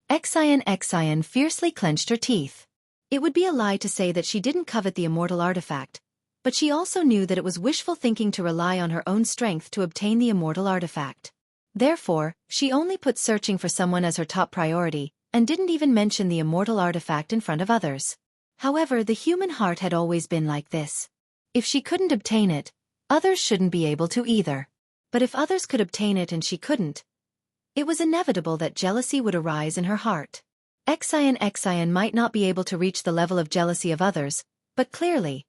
Xian fiercely clenched her teeth. It would be a lie to say that she didn't covet the immortal artifact, but she also knew that it was wishful thinking to rely on her own strength to obtain the immortal artifact. Therefore, she only put searching for someone as her top priority, and didn't even mention the immortal artifact in front of others. However, the human heart had always been like this. If she couldn't obtain it, others shouldn't be able to either. But if others could obtain it and she couldn't, it was inevitable that jealousy would arise in her heart. Xian might not be able to reach the level of jealousy of others, but clearly,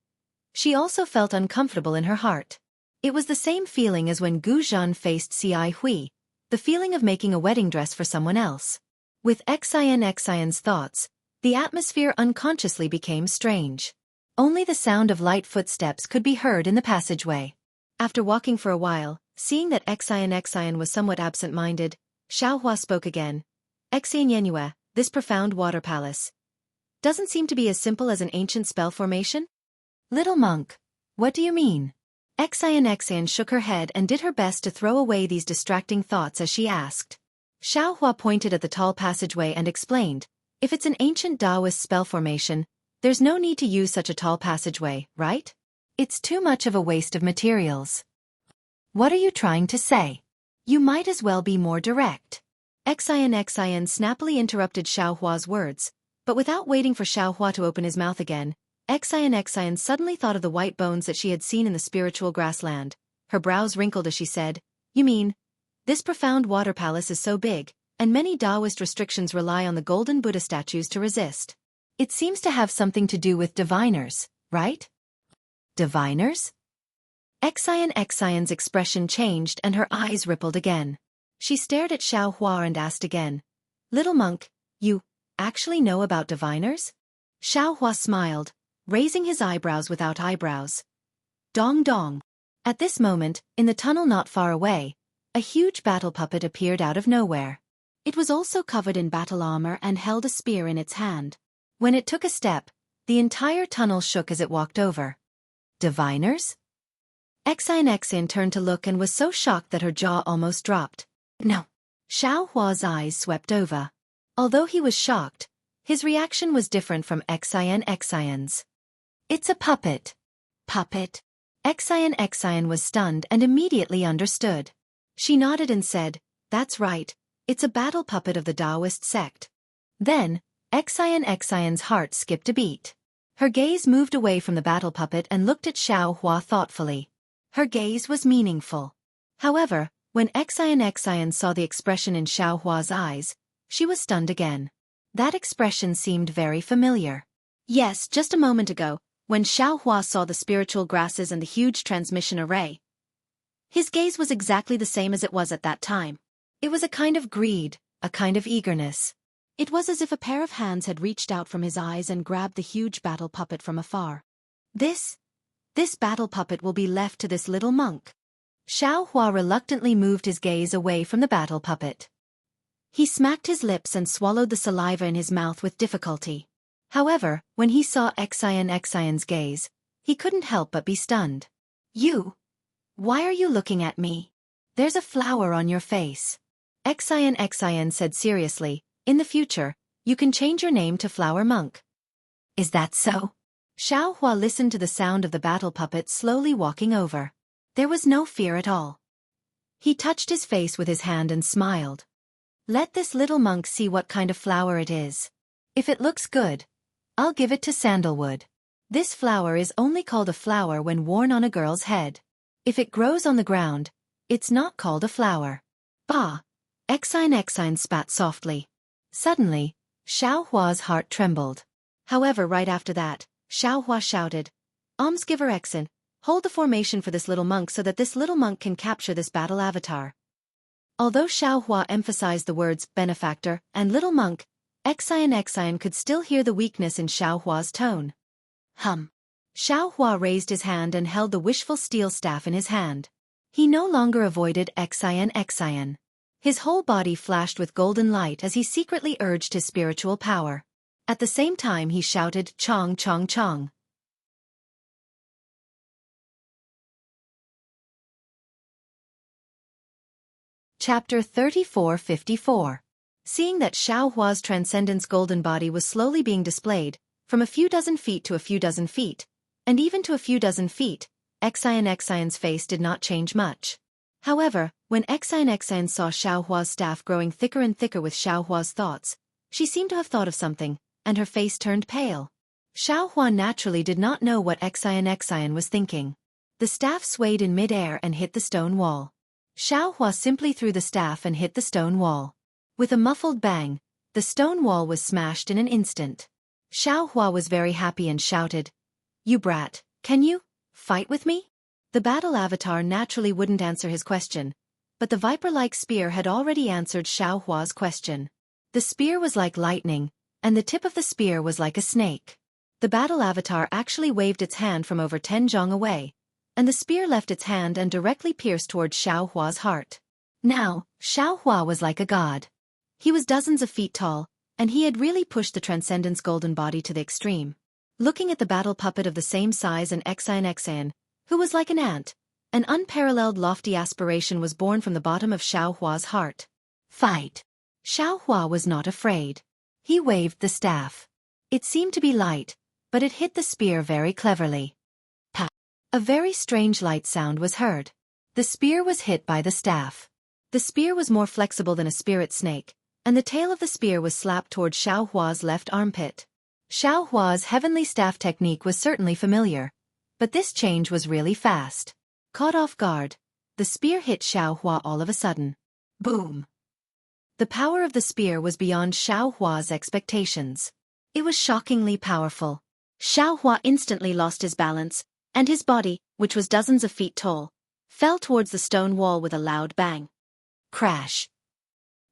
she also felt uncomfortable in her heart. It was the same feeling as when Gu Zhen faced Cai Hui, the feeling of making a wedding dress for someone else. With Xian's thoughts, the atmosphere unconsciously became strange. Only the sound of light footsteps could be heard in the passageway. After walking for a while, seeing that Xian was somewhat absent-minded, Xiao Hua spoke again. "Xian, this profound water palace doesn't seem to be as simple as an ancient spell formation?" "Little monk, what do you mean?" Xian shook her head and did her best to throw away these distracting thoughts as she asked. Xiao Hua pointed at the tall passageway and explained, "If it's an ancient Taoist spell formation, there's no need to use such a tall passageway, right? It's too much of a waste of materials." "What are you trying to say? You might as well be more direct." Xian snappily interrupted Xiao Hua's words, but without waiting for Xiao Hua to open his mouth again, Xian suddenly thought of the white bones that she had seen in the spiritual grassland. Her brows wrinkled as she said, "You mean, this profound water palace is so big, and many Taoist restrictions rely on the golden Buddha statues to resist. It seems to have something to do with diviners, right?" "Diviners?" Xian's expression changed and her eyes rippled again. She stared at Xiao Hua and asked again, "Little monk, you actually know about diviners?" Xiao Hua smiled, raising his eyebrows without eyebrows. Dong dong. At this moment, in the tunnel not far away, a huge battle puppet appeared out of nowhere. It was also covered in battle armor and held a spear in its hand. When it took a step, the entire tunnel shook as it walked over. "Diviners?" Xian turned to look and was so shocked that her jaw almost dropped. "No." Xiao Hua's eyes swept over. Although he was shocked, his reaction was different from Xian's. "It's a puppet." "Puppet?" Xian was stunned and immediately understood. She nodded and said, "That's right, it's a battle puppet of the Taoist sect." Then, Xian's heart skipped a beat. Her gaze moved away from the battle puppet and looked at Xueqi thoughtfully. Her gaze was meaningful. However, when Xueqi saw the expression in Xueqi's eyes, she was stunned again. That expression seemed very familiar. Yes, just a moment ago, when Xueqi saw the spiritual grasses and the huge transmission array. His gaze was exactly the same as it was at that time. It was a kind of greed, a kind of eagerness. It was as if a pair of hands had reached out from his eyes and grabbed the huge battle puppet from afar. This battle puppet will be left to this little monk. Xueqi reluctantly moved his gaze away from the battle puppet. He smacked his lips and swallowed the saliva in his mouth with difficulty. However, when he saw Xueqi's gaze, he couldn't help but be stunned. You? Why are you looking at me? There's a flower on your face. Xueqi said seriously, in the future, you can change your name to Flower Monk. Is that so? Xueqi listened to the sound of the battle puppet slowly walking over. There was no fear at all. He touched his face with his hand and smiled. Let this little monk see what kind of flower it is. If it looks good, I'll give it to Sandalwood. This flower is only called a flower when worn on a girl's head. If it grows on the ground, it's not called a flower. Bah! Xueqi spat softly. Suddenly, Xueqi's heart trembled. However, right after that, Xueqi shouted, Almsgiver Exin, hold the formation for this little monk so that this little monk can capture this battle avatar. Although Xueqi emphasized the words benefactor and little monk, Xueqi could still hear the weakness in Xueqi's tone. Xueqi raised his hand and held the wishful steel staff in his hand. He no longer avoided Xueqi. His whole body flashed with golden light as he secretly urged his spiritual power. At the same time he shouted, Chong Chong Chong. Chapter 3454. Seeing that Xueqi's transcendence golden body was slowly being displayed, from a few dozen feet to a few dozen feet, and even to a few dozen feet, Xueqi's face did not change much. However, when Xueqi saw Xueqi's staff growing thicker and thicker with Xueqi's thoughts, she seemed to have thought of something, and her face turned pale. Xueqi naturally did not know what Xueqi was thinking. The staff swayed in mid-air and hit the stone wall. Xueqi simply threw the staff and hit the stone wall. With a muffled bang, the stone wall was smashed in an instant. Xueqi was very happy and shouted, You brat, can you fight with me? The battle avatar naturally wouldn't answer his question, but the viper-like spear had already answered Xueqi's question. The spear was like lightning, and the tip of the spear was like a snake. The battle avatar actually waved its hand from over 10 zhong away, and the spear left its hand and directly pierced towards Xueqi's heart. Now, Xueqi was like a god. He was dozens of feet tall, and he had really pushed the Transcendence golden body to the extreme. Looking at the battle puppet of the same size and Xueqi, who was like an ant, an unparalleled lofty aspiration was born from the bottom of Xueqi's heart. Fight! Xueqi was not afraid. He waved the staff. It seemed to be light, but it hit the spear very cleverly. Pa! A very strange light sound was heard. The spear was hit by the staff. The spear was more flexible than a spirit snake, and the tail of the spear was slapped toward Xueqi's left armpit. Xueqi's heavenly staff technique was certainly familiar, but this change was really fast. Caught off guard, the spear hit Xueqi all of a sudden. Boom! The power of the spear was beyond Xueqi's expectations. It was shockingly powerful. Xueqi instantly lost his balance, and his body, which was dozens of feet tall, fell towards the stone wall with a loud bang. Crash!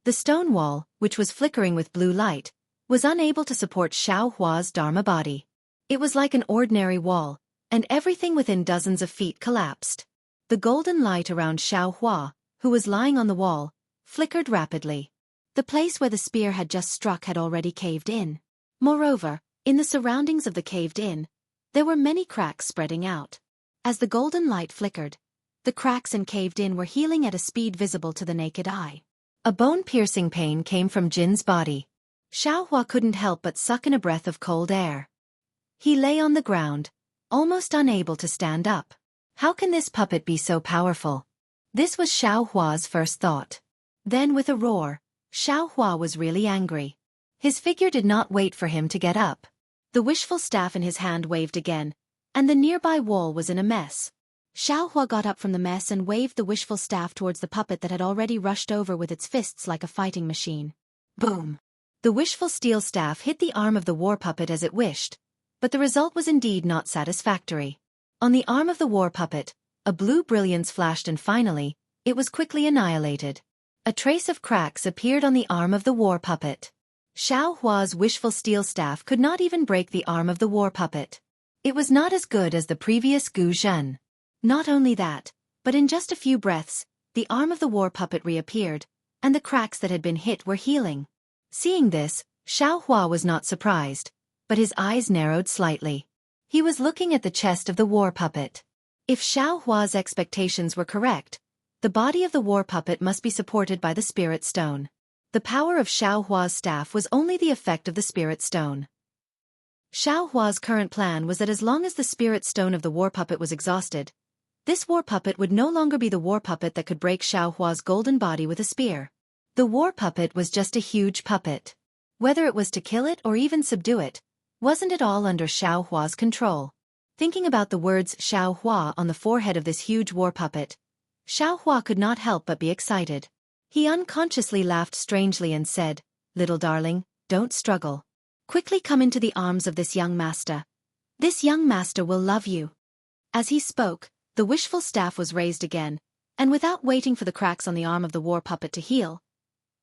The stone wall, which was flickering with blue light, was unable to support Xueqi's Dharma body. It was like an ordinary wall, and everything within dozens of feet collapsed. The golden light around Xueqi, who was lying on the wall, flickered rapidly. The place where the spear had just struck had already caved in. Moreover, in the surroundings of the caved in, there were many cracks spreading out. As the golden light flickered, the cracks and caved in were healing at a speed visible to the naked eye. A bone-piercing pain came from Jin's body. Xueqi couldn't help but suck in a breath of cold air. He lay on the ground, almost unable to stand up. How can this puppet be so powerful? This was Xueqi's first thought. Then with a roar, Xueqi was really angry. His figure did not wait for him to get up. The wishful staff in his hand waved again, and the nearby wall was in a mess. Xiaohua got up from the mess and waved the wishful staff towards the puppet that had already rushed over with its fists like a fighting machine. Boom! The wishful steel staff hit the arm of the war puppet as it wished, but the result was indeed not satisfactory. On the arm of the war puppet, a blue brilliance flashed and finally, it was quickly annihilated. A trace of cracks appeared on the arm of the war puppet. Xiaohua's wishful steel staff could not even break the arm of the war puppet. It was not as good as the previous Gu Zhen. Not only that, but in just a few breaths, the arm of the war puppet reappeared, and the cracks that had been hit were healing. Seeing this, Xiaohua was not surprised, but his eyes narrowed slightly. He was looking at the chest of the war puppet. If Xiaohua's expectations were correct, the body of the war puppet must be supported by the spirit stone. The power of Xiaohua's staff was only the effect of the spirit stone. Xiaohua's current plan was that as long as the spirit stone of the war puppet was exhausted, this war puppet would no longer be the war puppet that could break Xiaohua's golden body with a spear. The war puppet was just a huge puppet. Whether it was to kill it or even subdue it, wasn't it all under Xiaohua's control? Thinking about the words Xiaohua on the forehead of this huge war puppet, Xiaohua could not help but be excited. He unconsciously laughed strangely and said, "Little darling, don't struggle. Quickly come into the arms of this young master. This young master will love you." As he spoke, the wishful staff was raised again, and without waiting for the cracks on the arm of the war puppet to heal,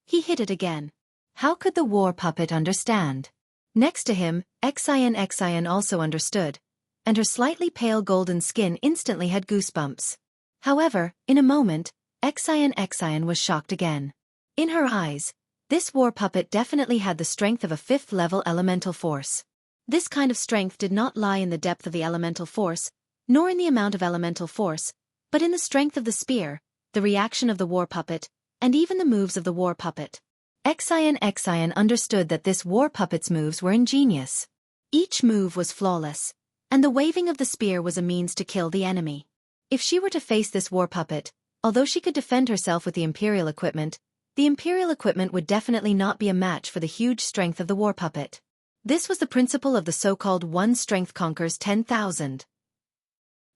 he hit it again. How could the war puppet understand? Next to him, Xian also understood, and her slightly pale golden skin instantly had goosebumps. However, in a moment, Xian was shocked again. In her eyes, this war puppet definitely had the strength of a 5th-level elemental force. This kind of strength did not lie in the depth of the elemental force, nor in the amount of elemental force, but in the strength of the spear, the reaction of the war puppet, and even the moves of the war puppet. Xian understood that this war puppet's moves were ingenious. Each move was flawless, and the waving of the spear was a means to kill the enemy. If she were to face this war puppet, although she could defend herself with the Imperial equipment, the Imperial equipment would definitely not be a match for the huge strength of the war puppet. This was the principle of the so-called one strength conquers 10,000.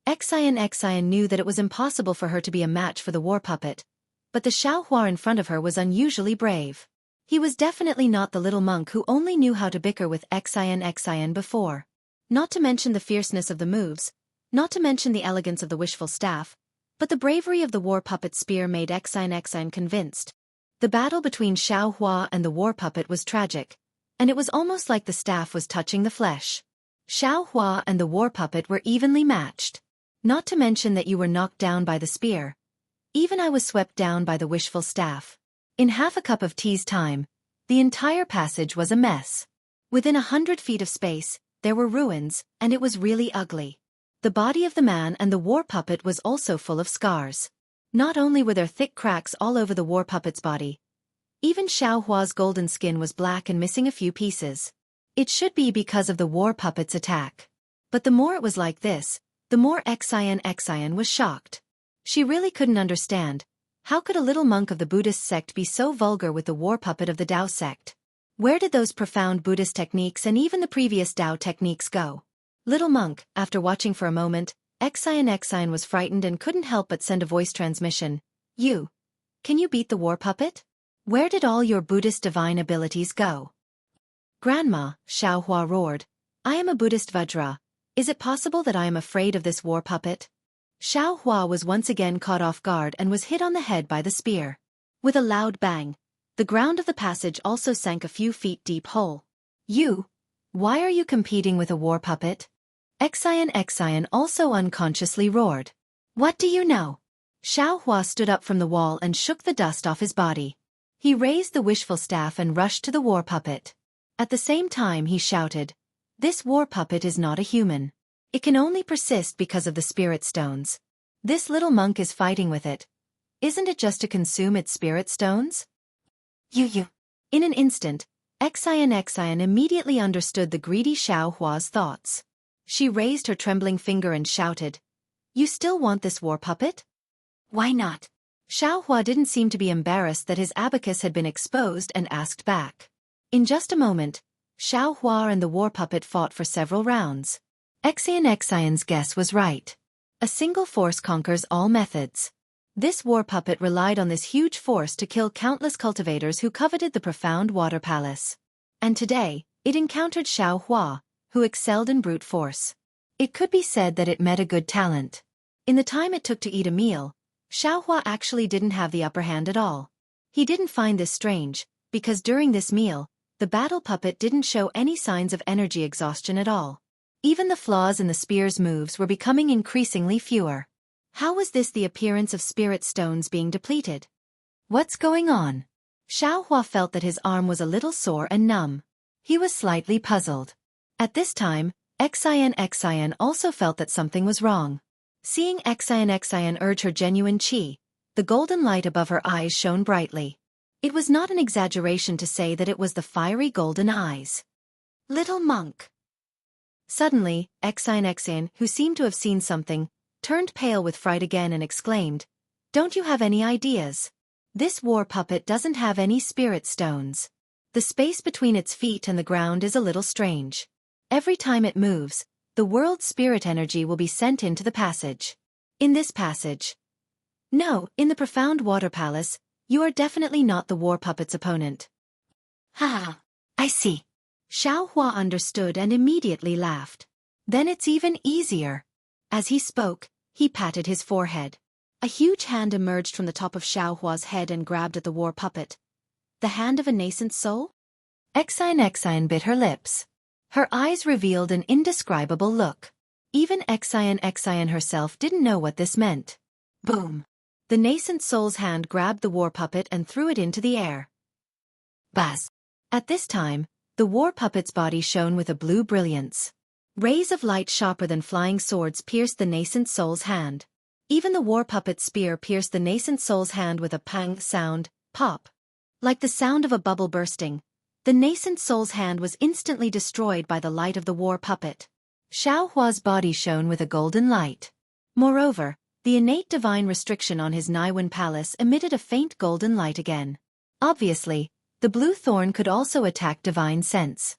Xian knew that it was impossible for her to be a match for the war puppet, but the Xiaohua in front of her was unusually brave. He was definitely not the little monk who only knew how to bicker with Xian before. Not to mention the fierceness of the moves, not to mention the elegance of the wishful staff, but the bravery of the war puppet's spear made Xian convinced. The battle between Xiaohua and the war puppet was tragic, and it was almost like the staff was touching the flesh. Xiaohua and the war puppet were evenly matched. Not to mention that you were knocked down by the spear. Even I was swept down by the wishful staff. In half a cup of tea's time, the entire passage was a mess. Within 100 feet of space, there were ruins, and it was really ugly. The body of the man and the war puppet was also full of scars. Not only were there thick cracks all over the war puppet's body, even Xiaohua's golden skin was black and missing a few pieces. It should be because of the war puppet's attack. But the more it was like this, the more Xian was shocked. She really couldn't understand. How could a little monk of the Buddhist sect be so vulgar with the war puppet of the Tao sect? Where did those profound Buddhist techniques and even the previous Tao techniques go? Little monk, after watching for a moment, Xian was frightened and couldn't help but send a voice transmission. Can you beat the war puppet? Where did all your Buddhist divine abilities go? Grandma, Xiaohua roared. I am a Buddhist Vajra. Is it possible that I am afraid of this war puppet? Xiaohua was once again caught off guard and was hit on the head by the spear. With a loud bang, the ground of the passage also sank a few feet deep hole. Why are you competing with a war puppet? Xian also unconsciously roared. What do you know? Xiaohua stood up from the wall and shook the dust off his body. He raised the wishful staff and rushed to the war puppet. At the same time he shouted, "This war puppet is not a human. It can only persist because of the spirit stones. This little monk is fighting with it. Isn't it just to consume its spirit stones?" In an instant, Xian immediately understood the greedy Xiaohua's thoughts. She raised her trembling finger and shouted, "You still want this war puppet? Why not?" Xiaohua didn't seem to be embarrassed that his abacus had been exposed and asked back. In just a moment, Xiao Hua and the war puppet fought for several rounds. Xian's guess was right. A single force conquers all methods. This war puppet relied on this huge force to kill countless cultivators who coveted the profound water palace. And today, it encountered Xiao Hua, who excelled in brute force. It could be said that it met a good talent. In the time it took to eat a meal, Xiao Hua actually didn't have the upper hand at all. He didn't find this strange, because during this meal, the battle puppet didn't show any signs of energy exhaustion at all. Even the flaws in the spear's moves were becoming increasingly fewer. How was this the appearance of spirit stones being depleted? What's going on? Xiao Hua felt that his arm was a little sore and numb. He was slightly puzzled. At this time, Xian also felt that something was wrong. Seeing Xian urge her genuine qi, the golden light above her eyes shone brightly. It was not an exaggeration to say that it was the fiery golden eyes. Little monk. Suddenly, Xian, who seemed to have seen something, turned pale with fright again and exclaimed, "Don't you have any ideas? This war puppet doesn't have any spirit stones. The space between its feet and the ground is a little strange. Every time it moves, the world's spirit energy will be sent into the passage. In this passage. No, in the profound water palace, you are definitely not the war puppet's opponent." "Ha! I see." Xiao Hua understood and immediately laughed. "Then it's even easier." As he spoke, he patted his forehead. A huge hand emerged from the top of Xiao Hua's head and grabbed at the war puppet. The hand of a nascent soul? Xian bit her lips. Her eyes revealed an indescribable look. Even Xian herself didn't know what this meant. Boom! The nascent soul's hand grabbed the war puppet and threw it into the air. Buzz! At this time, the war puppet's body shone with a blue brilliance. Rays of light sharper than flying swords pierced the nascent soul's hand. Even the war puppet's spear pierced the nascent soul's hand with a pang sound, pop. Like the sound of a bubble bursting, the nascent soul's hand was instantly destroyed by the light of the war puppet. Xiao Hua's body shone with a golden light. Moreover, the innate divine restriction on his Naiwen palace emitted a faint golden light again. Obviously, the blue thorn could also attack divine sense.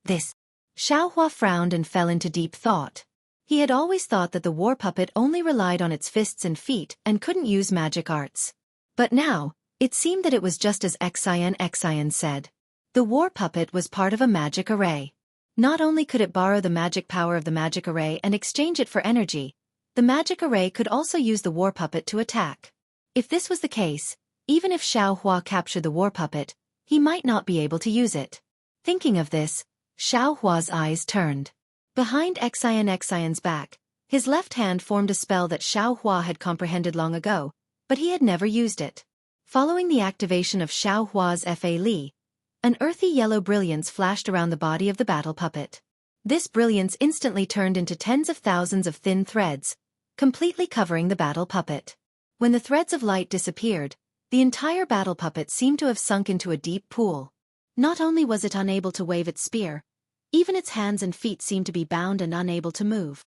This. Xiao Hua frowned and fell into deep thought. He had always thought that the war puppet only relied on its fists and feet and couldn't use magic arts. But now, it seemed that it was just as Xian said. The war puppet was part of a magic array. Not only could it borrow the magic power of the magic array and exchange it for energy, the magic array could also use the war puppet to attack. If this was the case, even if Xiao Hua captured the war puppet, he might not be able to use it. Thinking of this, Xiao Hua's eyes turned. Behind Xian's back, his left hand formed a spell that Xiao Hua had comprehended long ago, but he had never used it. Following the activation of Xiao Hua's Fa Li, an earthy yellow brilliance flashed around the body of the battle puppet. This brilliance instantly turned into tens of thousands of thin threads, completely covering the battle puppet. When the threads of light disappeared, the entire battle puppet seemed to have sunk into a deep pool. Not only was it unable to wave its spear, even its hands and feet seemed to be bound and unable to move.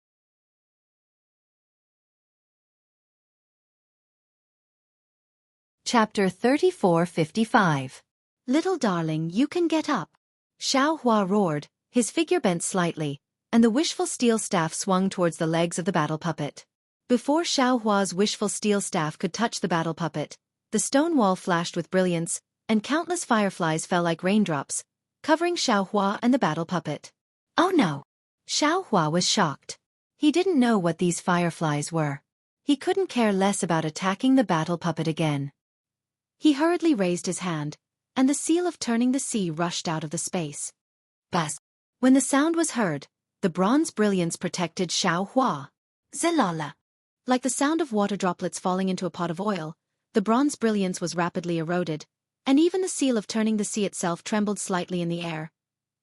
Chapter 34:55. Little darling, you can get up. Xiao Hua roared, his figure bent slightly, and the wishful steel staff swung towards the legs of the battle puppet. Before Xiao Hua's wishful steel staff could touch the battle puppet, the stone wall flashed with brilliance, and countless fireflies fell like raindrops, covering Xiao Hua and the battle puppet. Oh no! Xiao Hua was shocked. He didn't know what these fireflies were. He couldn't care less about attacking the battle puppet again. He hurriedly raised his hand, and the seal of turning the sea rushed out of the space. Buzz! When the sound was heard, the bronze brilliance protected Xiao Hua. Zilala! Like the sound of water droplets falling into a pot of oil, the bronze brilliance was rapidly eroded, and even the seal of turning the sea itself trembled slightly in the air.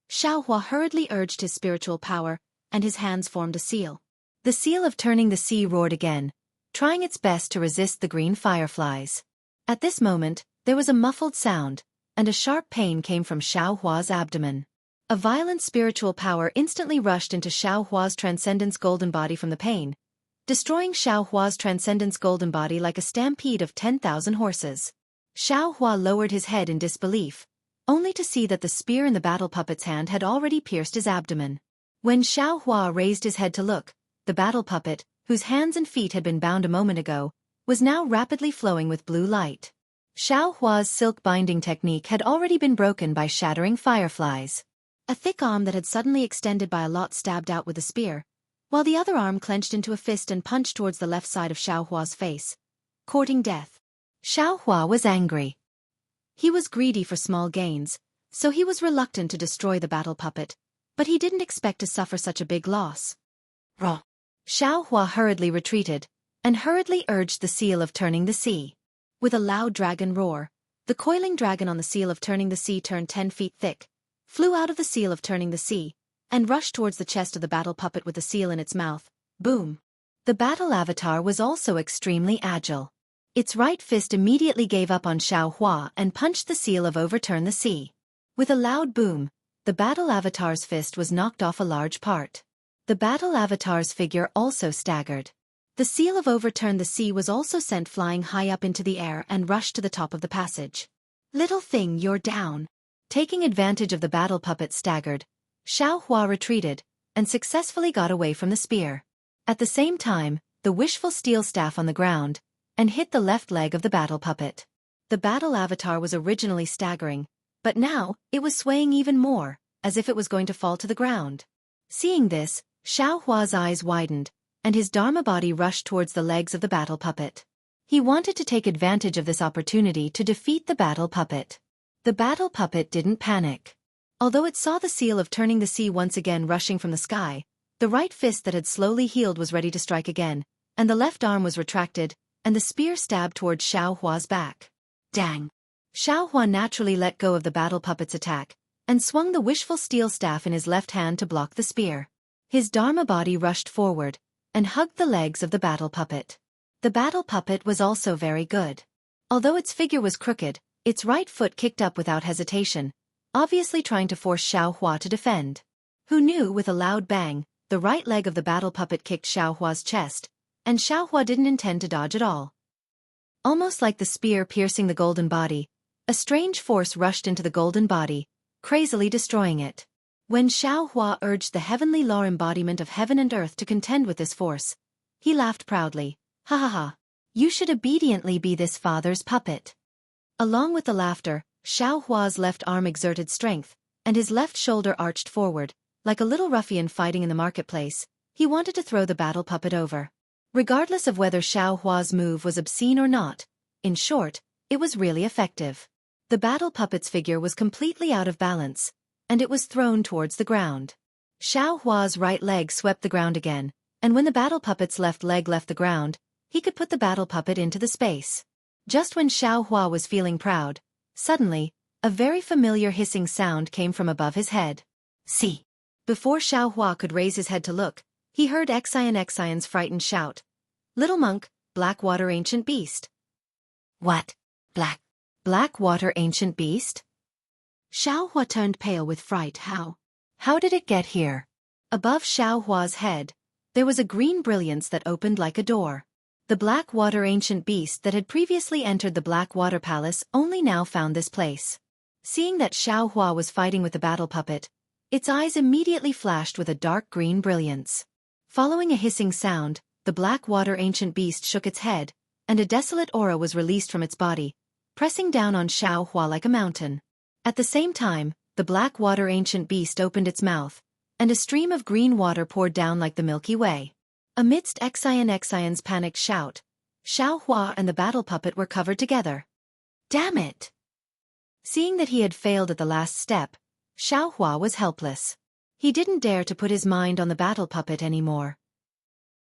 Xiao Hua hurriedly urged his spiritual power, and his hands formed a seal. The seal of turning the sea roared again, trying its best to resist the green fireflies. At this moment, there was a muffled sound, and a sharp pain came from Xiao Hua's abdomen. A violent spiritual power instantly rushed into Xiao Hua's transcendence golden body from the pain, destroying Xiao Hua's transcendence golden body like a stampede of 10,000 horses. Xiao Hua lowered his head in disbelief, only to see that the spear in the battle puppet's hand had already pierced his abdomen. When Xueqi raised his head to look, the battle puppet, whose hands and feet had been bound a moment ago, was now rapidly flowing with blue light. Xueqi's silk binding technique had already been broken by shattering fireflies. A thick arm that had suddenly extended by a lot stabbed out with a spear, while the other arm clenched into a fist and punched towards the left side of Xueqi's face, courting death. Xueqi was angry. He was greedy for small gains, so he was reluctant to destroy the battle puppet, but he didn't expect to suffer such a big loss. Raw. Xueqi hurriedly retreated, and hurriedly urged the seal of turning the sea. With a loud dragon roar, the coiling dragon on the seal of turning the sea turned 10 feet thick, flew out of the seal of turning the sea, and rushed towards the chest of the battle puppet with the seal in its mouth. Boom! The battle avatar was also extremely agile. Its right fist immediately gave up on Xueqi and punched the seal of overturn the sea. With a loud boom, the battle avatar's fist was knocked off a large part. The battle avatar's figure also staggered. The seal of overturn the sea was also sent flying high up into the air and rushed to the top of the passage. Little thing, you're down. Taking advantage of the battle puppet staggered, Xueqi retreated, and successfully got away from the spear. At the same time, the wishful steel staff on the ground, and hit the left leg of the battle puppet. The battle avatar was originally staggering, but now, it was swaying even more, as if it was going to fall to the ground. Seeing this, Xueqi's eyes widened, and his Dharma body rushed towards the legs of the battle puppet. He wanted to take advantage of this opportunity to defeat the battle puppet. The battle puppet didn't panic. Although it saw the seal of turning the sea once again rushing from the sky, the right fist that had slowly healed was ready to strike again, and the left arm was retracted, and the spear stabbed towards Xueqi's back. Dang! Xueqi naturally let go of the battle puppet's attack, and swung the wishful steel staff in his left hand to block the spear. His Dharma body rushed forward, and hugged the legs of the battle puppet. The battle puppet was also very good. Although its figure was crooked, its right foot kicked up without hesitation, obviously trying to force Xueqi to defend. Who knew? With a loud bang, the right leg of the battle puppet kicked Xueqi's chest, and Xueqi didn't intend to dodge at all. Almost like the spear piercing the golden body, a strange force rushed into the golden body, crazily destroying it. When Xueqi urged the heavenly law embodiment of heaven and earth to contend with this force, he laughed proudly. Ha ha ha! You should obediently be this father's puppet. Along with the laughter, Xueqi's left arm exerted strength, and his left shoulder arched forward, like a little ruffian fighting in the marketplace. He wanted to throw the battle puppet over. Regardless of whether Xueqi's move was obscene or not, in short, it was really effective. The battle puppet's figure was completely out of balance, and it was thrown towards the ground. Xueqi's right leg swept the ground again, and when the battle puppet's left leg left the ground, he could put the battle puppet into the space. Just when Xueqi was feeling proud, suddenly, a very familiar hissing sound came from above his head. See! Before Xueqi could raise his head to look, he heard Xian's frightened shout. Little monk, Blackwater ancient beast. What? Blackwater ancient beast? Xueqi turned pale with fright. How did it get here? Above Xueqi's head, there was a green brilliance that opened like a door. The Blackwater ancient beast that had previously entered the Blackwater Palace only now found this place. Seeing that Xueqi was fighting with the battle puppet, its eyes immediately flashed with a dark green brilliance. Following a hissing sound, the Blackwater ancient beast shook its head, and a desolate aura was released from its body, pressing down on Xueqi like a mountain. At the same time, the Blackwater ancient beast opened its mouth, and a stream of green water poured down like the Milky Way. Amidst Xian's panicked shout, Xueqi and the battle puppet were covered together. Damn it! Seeing that he had failed at the last step, Xueqi was helpless. He didn't dare to put his mind on the battle puppet anymore.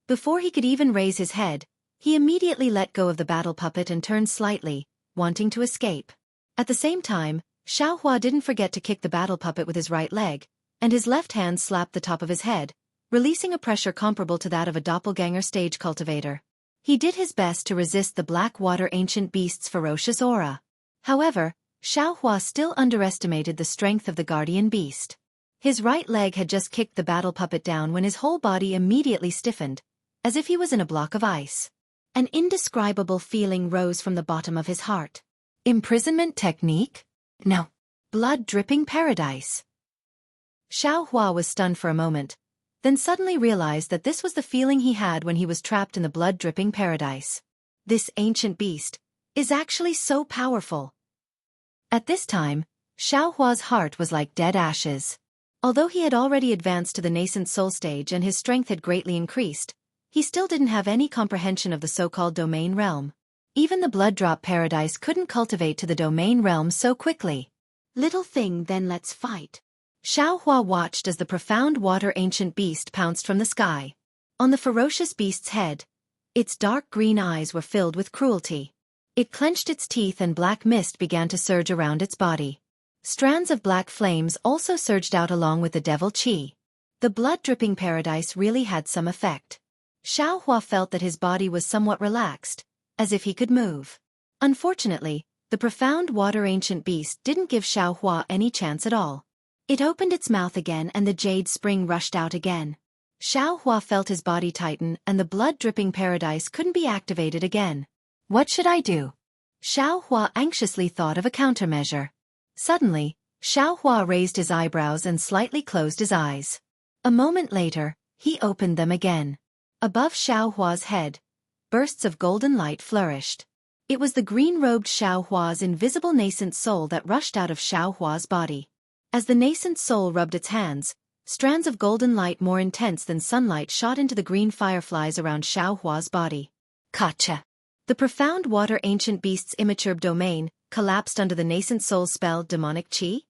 Before he could even raise his head, he immediately let go of the battle puppet and turned slightly, wanting to escape. At the same time, Xueqi didn't forget to kick the battle puppet with his right leg, and his left hand slapped the top of his head, releasing a pressure comparable to that of a doppelganger stage cultivator. He did his best to resist the Blackwater ancient beast's ferocious aura. However, Xueqi still underestimated the strength of the guardian beast. His right leg had just kicked the battle puppet down when his whole body immediately stiffened, as if he was in a block of ice. An indescribable feeling rose from the bottom of his heart. Imprisonment technique? No. Blood-dripping paradise. Xiao Hua was stunned for a moment, then suddenly realized that this was the feeling he had when he was trapped in the blood-dripping paradise. This ancient beast is actually so powerful. At this time, Xiao Hua's heart was like dead ashes. Although he had already advanced to the nascent soul stage and his strength had greatly increased, he still didn't have any comprehension of the so-called domain realm. Even the blood-drop paradise couldn't cultivate to the domain realm so quickly. Little thing, then let's fight. Xiao Hua watched as the profound water ancient beast pounced from the sky. On the ferocious beast's head, its dark green eyes were filled with cruelty. It clenched its teeth and black mist began to surge around its body. Strands of black flames also surged out along with the devil chi. The blood-dripping paradise really had some effect. Xiao Hua felt that his body was somewhat relaxed, as if he could move. Unfortunately, the profound water ancient beast didn't give Xiao Hua any chance at all. It opened its mouth again and the jade spring rushed out again. Xiao Hua felt his body tighten and the blood-dripping paradise couldn't be activated again. What should I do? Xiao Hua anxiously thought of a countermeasure. Suddenly, Xiao Hua raised his eyebrows and slightly closed his eyes. A moment later, he opened them again. Above Xiao Hua's head, bursts of golden light flourished. It was the green-robed Xiao Hua's invisible nascent soul that rushed out of Xiao Hua's body. As the nascent soul rubbed its hands, strands of golden light more intense than sunlight shot into the green fireflies around Xiao Hua's body. Gotcha! The profound water ancient beast's immature domain collapsed under the nascent soul's spell demonic chi.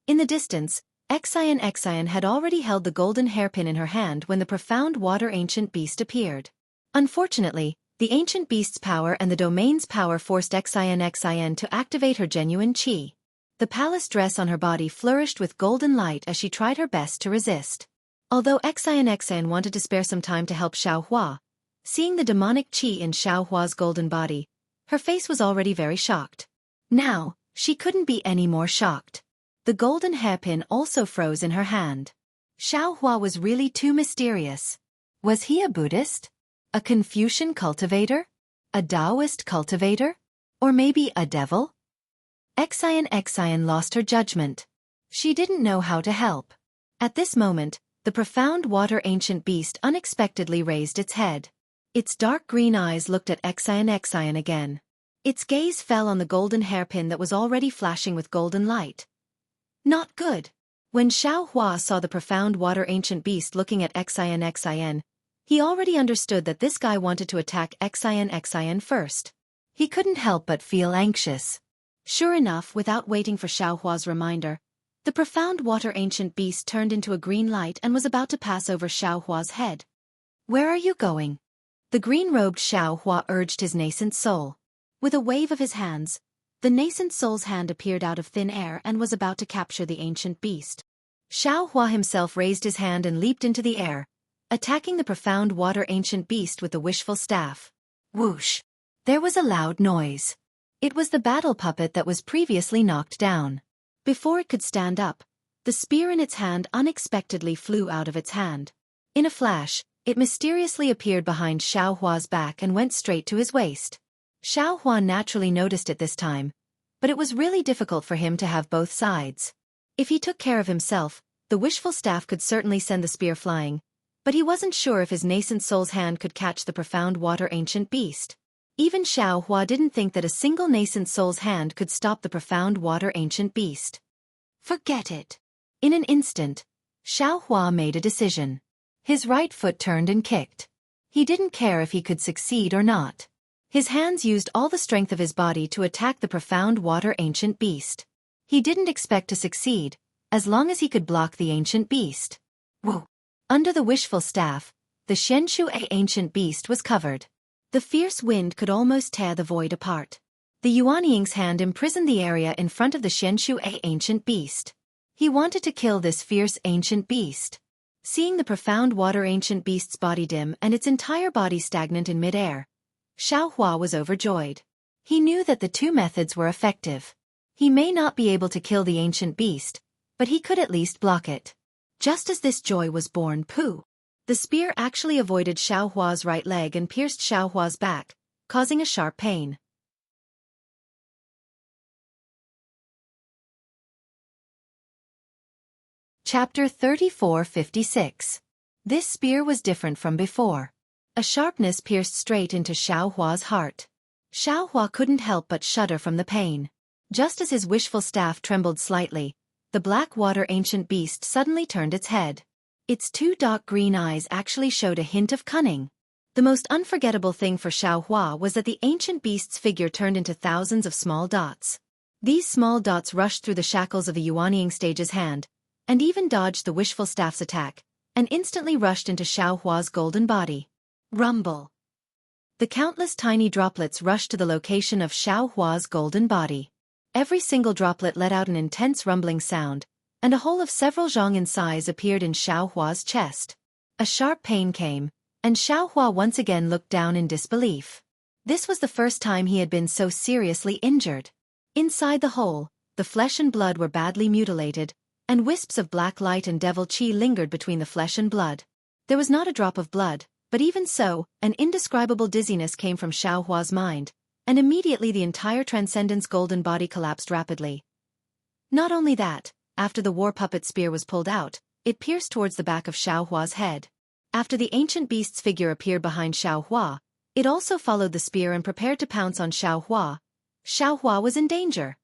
In the distance, Xueqi had already held the golden hairpin in her hand when the profound water ancient beast appeared. Unfortunately, the ancient beast's power and the domain's power forced Xueqi to activate her genuine chi. The palace dress on her body flourished with golden light as she tried her best to resist. Although Xueqi wanted to spare some time to help Xiao Hua, seeing the demonic chi in Xiao Hua's golden body, her face was already very shocked. Now, she couldn't be any more shocked. The golden hairpin also froze in her hand. Xiao Hua was really too mysterious. Was he a Buddhist? A Confucian cultivator? A Taoist cultivator? Or maybe a devil? Xueqi lost her judgment. She didn't know how to help. At this moment, the profound water ancient beast unexpectedly raised its head. Its dark green eyes looked at Xueqi again. Its gaze fell on the golden hairpin that was already flashing with golden light. Not good. When Xiao Hua saw the profound water ancient beast looking at Xueqi, he already understood that this guy wanted to attack Xueqi first. He couldn't help but feel anxious. Sure enough, without waiting for Xiao Hua's reminder, the profound water ancient beast turned into a green light and was about to pass over Xiao Hua's head. Where are you going? The green-robed Xiao Hua urged his nascent soul. With a wave of his hands, the nascent soul's hand appeared out of thin air and was about to capture the ancient beast. Xiao Hua himself raised his hand and leaped into the air, attacking the profound water ancient beast with the wishful staff. Whoosh! There was a loud noise. It was the battle puppet that was previously knocked down. Before it could stand up, the spear in its hand unexpectedly flew out of its hand. In a flash, it mysteriously appeared behind Xiao Hua's back and went straight to his waist. Xiao Hua naturally noticed it this time, but it was really difficult for him to have both sides. If he took care of himself, the wishful staff could certainly send the spear flying, but he wasn't sure if his nascent soul's hand could catch the profound water ancient beast. Even Xiao Hua didn't think that a single nascent soul's hand could stop the profound water ancient beast. Forget it. In an instant, Xiao Hua made a decision. His right foot turned and kicked. He didn't care if he could succeed or not. His hands used all the strength of his body to attack the profound water ancient beast. He didn't expect to succeed, as long as he could block the ancient beast. Whoa! Under the wishful staff, the Xueqi ancient beast was covered. The fierce wind could almost tear the void apart. The Yuanying's hand imprisoned the area in front of the Xueqi ancient beast. He wanted to kill this fierce ancient beast. Seeing the profound water ancient beast's body dim and its entire body stagnant in midair, Xiao Hua was overjoyed. He knew that the two methods were effective. He may not be able to kill the ancient beast, but he could at least block it. Just as this joy was born, the spear actually avoided Xiao Hua's right leg and pierced Xiao Hua's back, causing a sharp pain. Chapter 3456. This spear was different from before. A sharpness pierced straight into Xueqi's heart. Xueqi couldn't help but shudder from the pain. Just as his wishful staff trembled slightly, the black water ancient beast suddenly turned its head. Its two dark green eyes actually showed a hint of cunning. The most unforgettable thing for Xueqi was that the ancient beast's figure turned into thousands of small dots. These small dots rushed through the shackles of the Yuanying stage's hand, and even dodged the wishful staff's attack, and instantly rushed into Xueqi's golden body. Rumble. The countless tiny droplets rushed to the location of Xueqi's golden body. Every single droplet let out an intense rumbling sound, and a hole of several zhong in size appeared in Xueqi's chest. A sharp pain came, and Xueqi once again looked down in disbelief. This was the first time he had been so seriously injured. Inside the hole, the flesh and blood were badly mutilated, and wisps of black light and devil chi lingered between the flesh and blood. There was not a drop of blood, but even so, an indescribable dizziness came from Xueqi's mind, and immediately the entire Transcendence golden body collapsed rapidly. Not only that, after the war puppet spear was pulled out, it pierced towards the back of Xueqi's head. After the ancient beast's figure appeared behind Xueqi, it also followed the spear and prepared to pounce on Xueqi. Xueqi was in danger.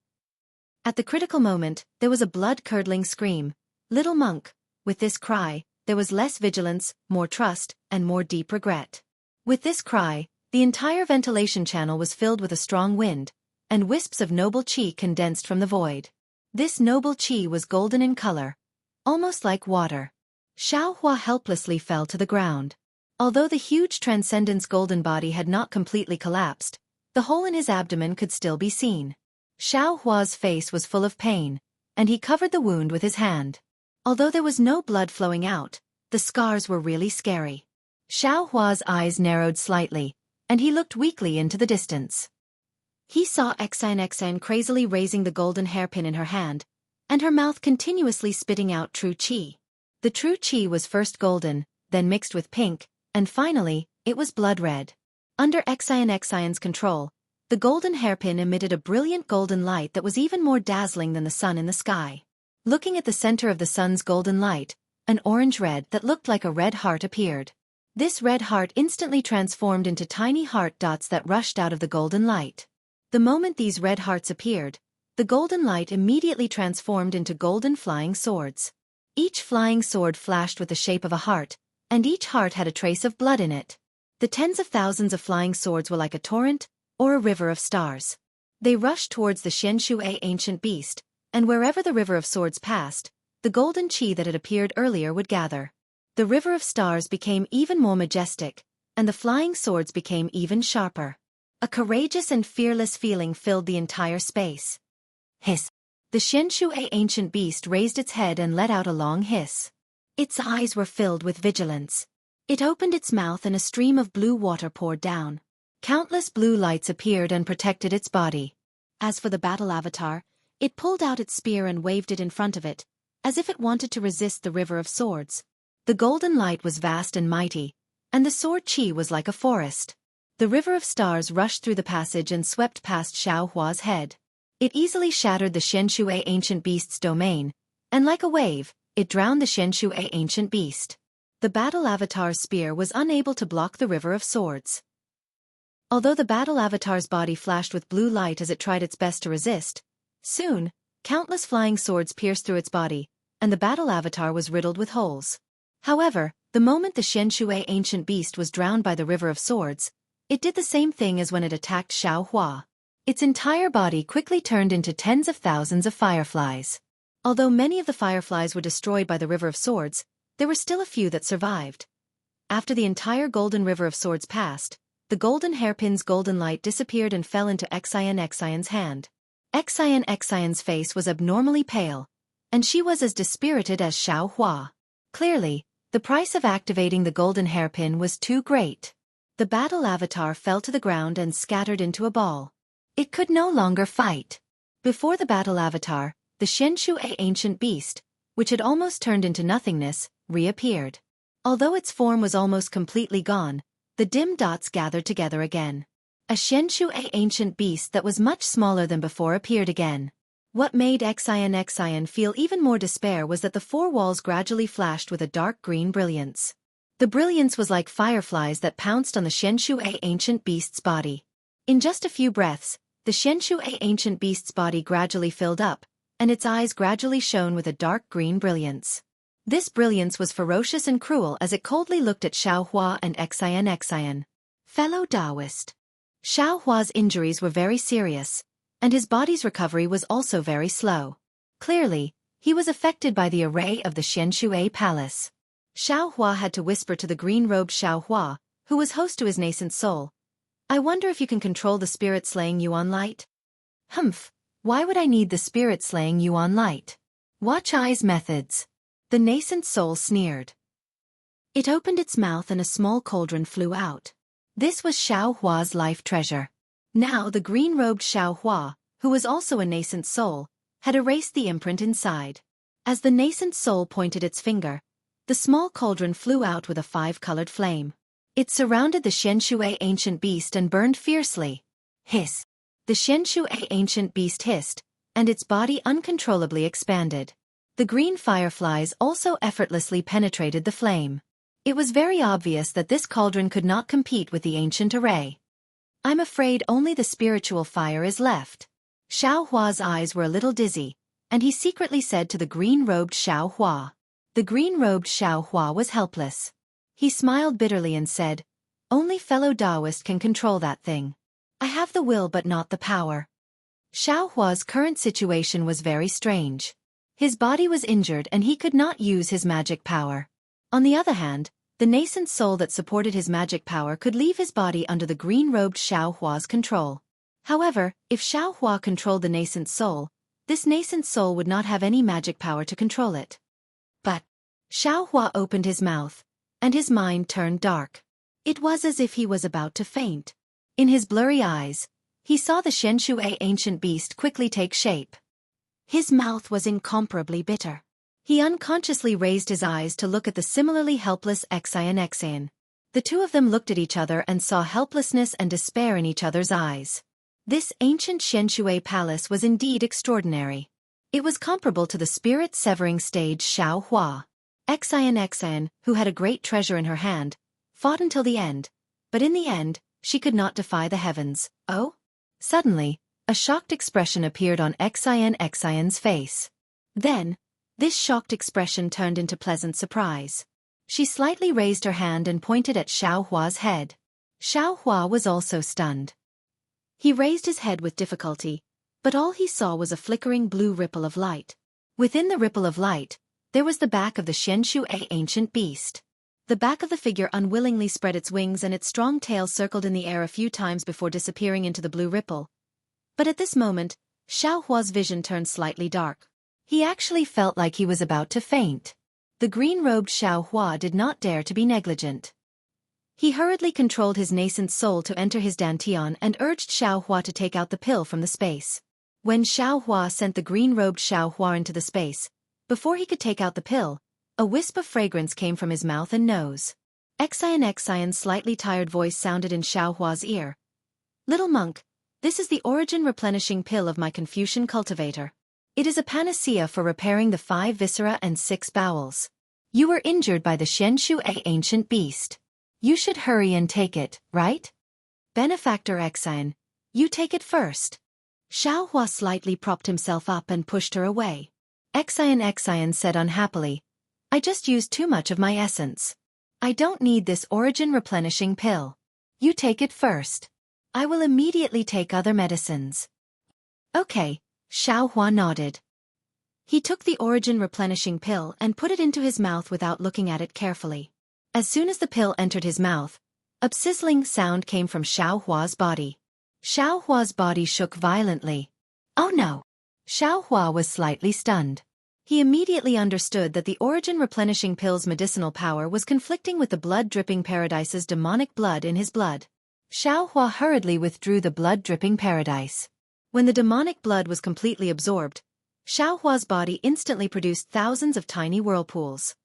At the critical moment, there was a blood-curdling scream. Little monk. With this cry, there was less vigilance, more trust, and more deep regret. With this cry, the entire ventilation channel was filled with a strong wind, and wisps of noble qi condensed from the void. This noble qi was golden in color, almost like water. Xueqi helplessly fell to the ground. Although the huge Transcendence golden body had not completely collapsed, the hole in his abdomen could still be seen. Xueqi's face was full of pain, and he covered the wound with his hand. Although there was no blood flowing out, the scars were really scary. Xueqi's eyes narrowed slightly, and he looked weakly into the distance. He saw Xueqi crazily raising the golden hairpin in her hand, and her mouth continuously spitting out true qi. The true qi was first golden, then mixed with pink, and finally, it was blood red. Under Xueqi's control, the golden hairpin emitted a brilliant golden light that was even more dazzling than the sun in the sky. Looking at the center of the sun's golden light, an orange red that looked like a red heart appeared. This red heart instantly transformed into tiny heart dots that rushed out of the golden light. The moment these red hearts appeared, the golden light immediately transformed into golden flying swords. Each flying sword flashed with the shape of a heart, and each heart had a trace of blood in it. The tens of thousands of flying swords were like a torrent, or a river of stars. They rushed towards the Xueqi ancient beast, and wherever the river of swords passed, the golden qi that had appeared earlier would gather. The river of stars became even more majestic, and the flying swords became even sharper. A courageous and fearless feeling filled the entire space. Hiss. The Xueqi ancient beast raised its head and let out a long hiss. Its eyes were filled with vigilance. It opened its mouth and a stream of blue water poured down. Countless blue lights appeared and protected its body. As for the battle avatar, it pulled out its spear and waved it in front of it, as if it wanted to resist the river of swords. The golden light was vast and mighty, and the sword qi was like a forest. The river of stars rushed through the passage and swept past Xueqi's head. It easily shattered the Xueqi ancient beast's domain, and like a wave, it drowned the Xueqi ancient beast. The battle avatar's spear was unable to block the river of swords. Although the battle avatar's body flashed with blue light as it tried its best to resist, soon, countless flying swords pierced through its body, and the battle avatar was riddled with holes. However, the moment the Xueqi ancient beast was drowned by the river of swords, it did the same thing as when it attacked Xueqi. Its entire body quickly turned into tens of thousands of fireflies. Although many of the fireflies were destroyed by the river of swords, there were still a few that survived. After the entire golden river of swords passed, the golden hairpin's golden light disappeared and fell into Xueqi's hand. Xueqi's face was abnormally pale, and she was as dispirited as Xueqi. Clearly, the price of activating the golden hairpin was too great. The battle avatar fell to the ground and scattered into a ball. It could no longer fight. Before the battle avatar, the Xueqi ancient beast, which had almost turned into nothingness, reappeared. Although its form was almost completely gone, the dim dots gathered together again. A Xueqi ancient beast that was much smaller than before appeared again. What made Xueqi feel even more despair was that the four walls gradually flashed with a dark green brilliance. The brilliance was like fireflies that pounced on the Xueqi ancient beast's body. In just a few breaths, the Xueqi ancient beast's body gradually filled up, and its eyes gradually shone with a dark green brilliance. This brilliance was ferocious and cruel as it coldly looked at Xuehua and Xueqi. Fellow Taoist. Xuehua's injuries were very serious, and his body's recovery was also very slow. Clearly, he was affected by the array of the Xueqi Palace. Xuehua had to whisper to the green-robed Xuehua, who was host to his nascent soul, "I wonder if you can control the spirit-slaying Yuan light?" "Humph, why would I need the spirit-slaying Yuan light? Watch Ai's methods." The nascent soul sneered. It opened its mouth and a small cauldron flew out. This was Xuehua's life treasure. Now the green-robed Xuehua, who was also a nascent soul, had erased the imprint inside. As the nascent soul pointed its finger, the small cauldron flew out with a five-colored flame. It surrounded the Xueqi ancient beast and burned fiercely. Hiss! The Xueqi ancient beast hissed, and its body uncontrollably expanded. The green fireflies also effortlessly penetrated the flame. It was very obvious that this cauldron could not compete with the ancient array. "I'm afraid only the spiritual fire is left." Xuehua's eyes were a little dizzy, and he secretly said to the green-robed Xuehua. The green-robed Xuehua was helpless. He smiled bitterly and said, "Only fellow Taoist can control that thing. I have the will but not the power." Xuehua's current situation was very strange. His body was injured and he could not use his magic power. On the other hand, the nascent soul that supported his magic power could leave his body under the green-robed Xuehua's control. However, if Xuehua controlled the nascent soul, this nascent soul would not have any magic power to control it. But Xuehua opened his mouth, and his mind turned dark. It was as if he was about to faint. In his blurry eyes, he saw the Xueqi ancient beast quickly take shape. His mouth was incomparably bitter. He unconsciously raised his eyes to look at the similarly helpless Xueqi. The two of them looked at each other and saw helplessness and despair in each other's eyes. This ancient Xueqi palace was indeed extraordinary. It was comparable to the spirit-severing stage Xuehua. Xueqi, who had a great treasure in her hand, fought until the end, but in the end, she could not defy the heavens. Oh? Suddenly, a shocked expression appeared on Xueqi's face. Then, this shocked expression turned into pleasant surprise. She slightly raised her hand and pointed at Xuehua's head. Xuehua was also stunned. He raised his head with difficulty, but all he saw was a flickering blue ripple of light. Within the ripple of light, there was the back of the Xueqi ancient beast. The back of the figure unwillingly spread its wings and its strong tail circled in the air a few times before disappearing into the blue ripple. But at this moment, Xuehua's vision turned slightly dark. He actually felt like he was about to faint. The green-robed Xuehua did not dare to be negligent. He hurriedly controlled his nascent soul to enter his dantian and urged Xuehua to take out the pill from the space. When Xuehua sent the green-robed Xuehua into the space, before he could take out the pill, a wisp of fragrance came from his mouth and nose. Xueqi's slightly tired voice sounded in Xuehua's ear. "Little monk, this is the origin replenishing pill of my Confucian cultivator. It is a panacea for repairing the 5 viscera and 6 bowels. You were injured by the Xueqi ancient beast. You should hurry and take it, right? Benefactor Xuan, you take it first." Xuehua slightly propped himself up and pushed her away. Xuan said unhappily, "I just used too much of my essence. I don't need this origin replenishing pill. You take it first. I will immediately take other medicines." "Okay," Xuehua nodded. He took the origin replenishing pill and put it into his mouth without looking at it carefully. As soon as the pill entered his mouth, a sizzling sound came from Xuehua's body. Xuehua's body shook violently. "Oh no!" Xuehua was slightly stunned. He immediately understood that the origin replenishing pill's medicinal power was conflicting with the blood-dripping paradise's demonic blood in his blood. Xuehua hurriedly withdrew the blood-dripping paradise. When the demonic blood was completely absorbed, Xuehua's body instantly produced thousands of tiny whirlpools.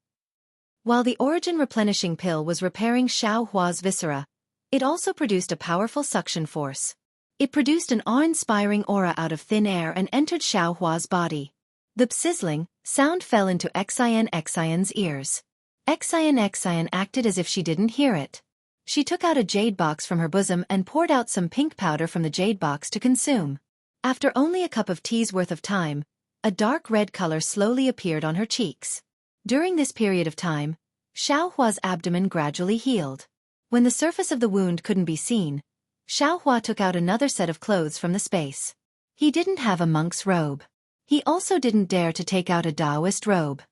While the origin replenishing pill was repairing Xuehua's viscera, it also produced a powerful suction force. It produced an awe-inspiring aura out of thin air and entered Xiaohua's body. The sizzling sound fell into Xian's ears. Xian acted as if she didn't hear it. She took out a jade box from her bosom and poured out some pink powder from the jade box to consume. After only a cup of tea's worth of time, a dark red color slowly appeared on her cheeks. During this period of time, Xiaohua's abdomen gradually healed. When the surface of the wound couldn't be seen, Xiaohua took out another set of clothes from the space. He didn't have a monk's robe. He also didn't dare to take out a Taoist robe.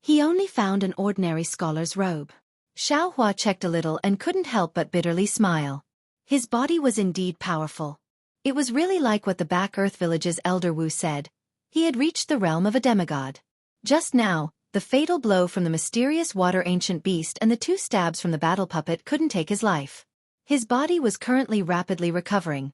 He only found an ordinary scholar's robe. Xiaohua checked a little and couldn't help but bitterly smile. His body was indeed powerful. It was really like what the Back Earth Village's elder Wu said. He had reached the realm of a demigod. Just now, the fatal blow from the mysterious water ancient beast and the 2 stabs from the battle puppet couldn't take his life. His body was currently rapidly recovering,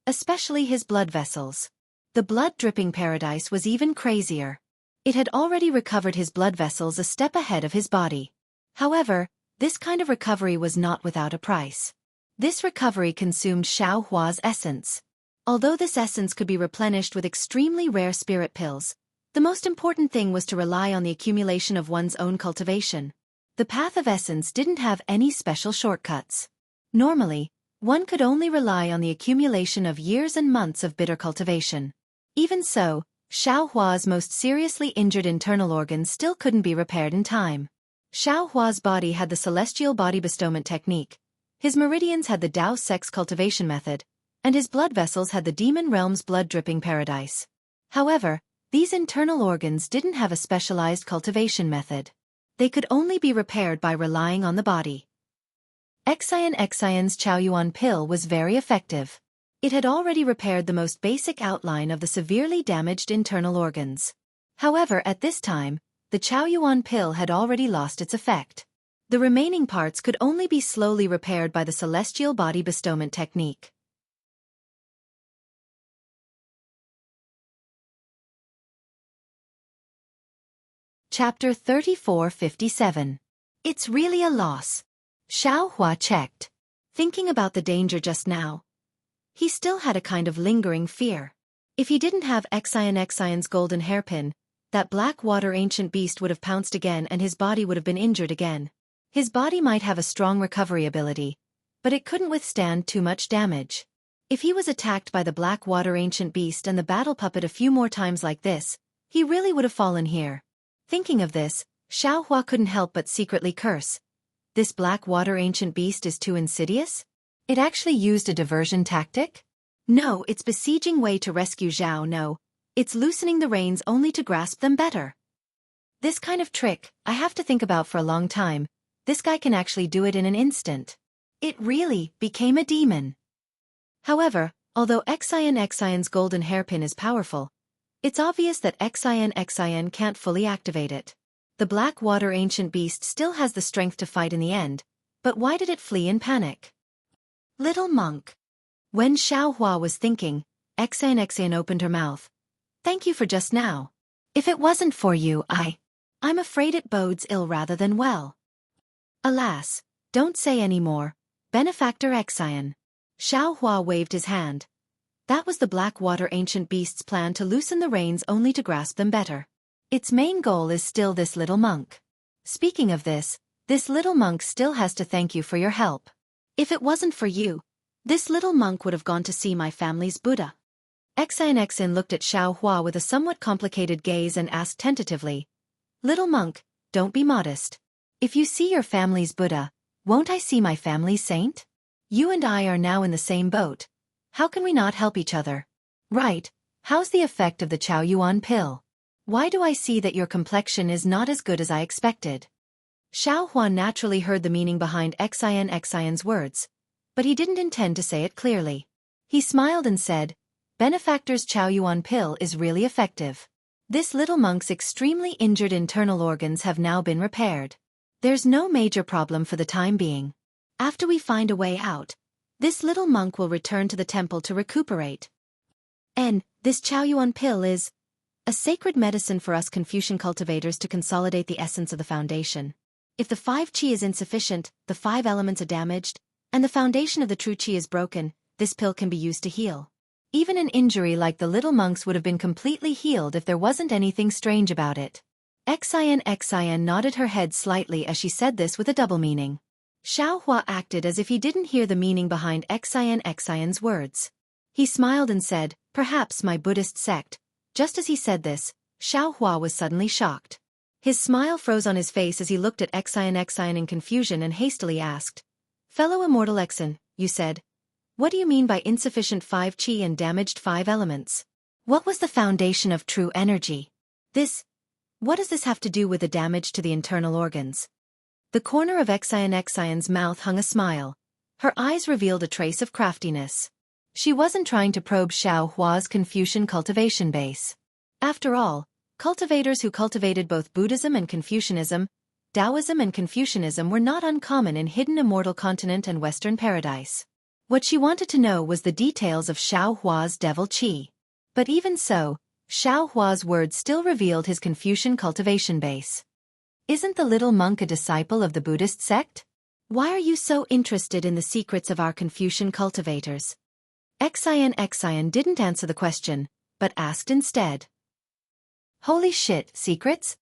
especially his blood vessels. The blood-dripping paradise was even crazier. It had already recovered his blood vessels a step ahead of his body. However, this kind of recovery was not without a price. This recovery consumed Xiaohua's essence. Although this essence could be replenished with extremely rare spirit pills, the most important thing was to rely on the accumulation of one's own cultivation. The path of essence didn't have any special shortcuts. Normally, one could only rely on the accumulation of years and months of bitter cultivation. Even so, Xiaohua's most seriously injured internal organs still couldn't be repaired in time. Xiaohua's body had the celestial body bestowment technique, his meridians had the Tao sex cultivation method, and his blood vessels had the demon realm's blood-dripping paradise. However, these internal organs didn't have a specialized cultivation method. They could only be repaired by relying on the body. Xian's Chaoyuan pill was very effective. It had already repaired the most basic outline of the severely damaged internal organs. However, at this time, the Chaoyuan pill had already lost its effect. The remaining parts could only be slowly repaired by the celestial body bestowment technique. Chapter 3457. It's really a loss. Xiaohua checked. Thinking about the danger just now, he still had a kind of lingering fear. If he didn't have Xian's golden hairpin, that black water ancient beast would have pounced again and his body would have been injured again. His body might have a strong recovery ability, but it couldn't withstand too much damage. If he was attacked by the black water ancient beast and the battle puppet a few more times like this, he really would have fallen here. Thinking of this, Xiaohua couldn't help but secretly curse. This black water ancient beast is too insidious? It actually used a diversion tactic? No, it's besieging way to rescue Zhao. No, it's loosening the reins only to grasp them better. This kind of trick, I have to think about for a long time. This guy can actually do it in an instant. It really became a demon. However, although Xian's golden hairpin is powerful, it's obvious that Xian can't fully activate it. The black water ancient beast still has the strength to fight in the end, but why did it flee in panic? Little monk. When Xiaohua was thinking, Xian opened her mouth. Thank you for just now. If it wasn't for you, I'm afraid it bodes ill rather than well. Alas, don't say any more, Benefactor Xian. Xiaohua waved his hand. That was the black water ancient beast's plan to loosen the reins only to grasp them better. Its main goal is still this little monk. Speaking of this little monk still has to thank you for your help. If it wasn't for you, this little monk would have gone to see my family's Buddha. Xian looked at Xiaohua with a somewhat complicated gaze and asked tentatively, Little monk, don't be modest. If you see your family's Buddha, won't I see my family's saint? You and I are now in the same boat. How can we not help each other? Right, how's the effect of the Chaoyuan pill? Why do I see that your complexion is not as good as I expected? Xiaohua naturally heard the meaning behind Xian's words, but he didn't intend to say it clearly. He smiled and said, Benefactor's Chaoyuan pill is really effective. This little monk's extremely injured internal organs have now been repaired. There's no major problem for the time being. After we find a way out, this little monk will return to the temple to recuperate. And this Chaoyuan pill is a sacred medicine for us Confucian cultivators to consolidate the essence of the foundation. If the 5 qi is insufficient, the 5 elements are damaged, and the foundation of the true qi is broken, this pill can be used to heal. Even an injury like the little monk's would have been completely healed if there wasn't anything strange about it. Xian nodded her head slightly as she said this with a double meaning. Xueqi acted as if he didn't hear the meaning behind Xian's words. He smiled and said, "Perhaps my Buddhist sect." Just as he said this, Xueqi was suddenly shocked. His smile froze on his face as he looked at Xian in confusion and hastily asked, "Fellow immortal Xian, you said, what do you mean by insufficient 5 qi and damaged 5 elements? What was the foundation of true energy? What does this have to do with the damage to the internal organs?" The corner of Xian's mouth hung a smile. Her eyes revealed a trace of craftiness. She wasn't trying to probe Xueqi's Confucian cultivation base. After all, cultivators who cultivated both Buddhism and Confucianism, Taoism and Confucianism were not uncommon in hidden immortal continent and Western paradise. What she wanted to know was the details of Xueqi's devil qi. But even so, Xueqi's words still revealed his Confucian cultivation base. "Isn't the little monk a disciple of the Buddhist sect? Why are you so interested in the secrets of our Confucian cultivators?" Xian didn't answer the question, but asked instead. "Holy shit, secrets?"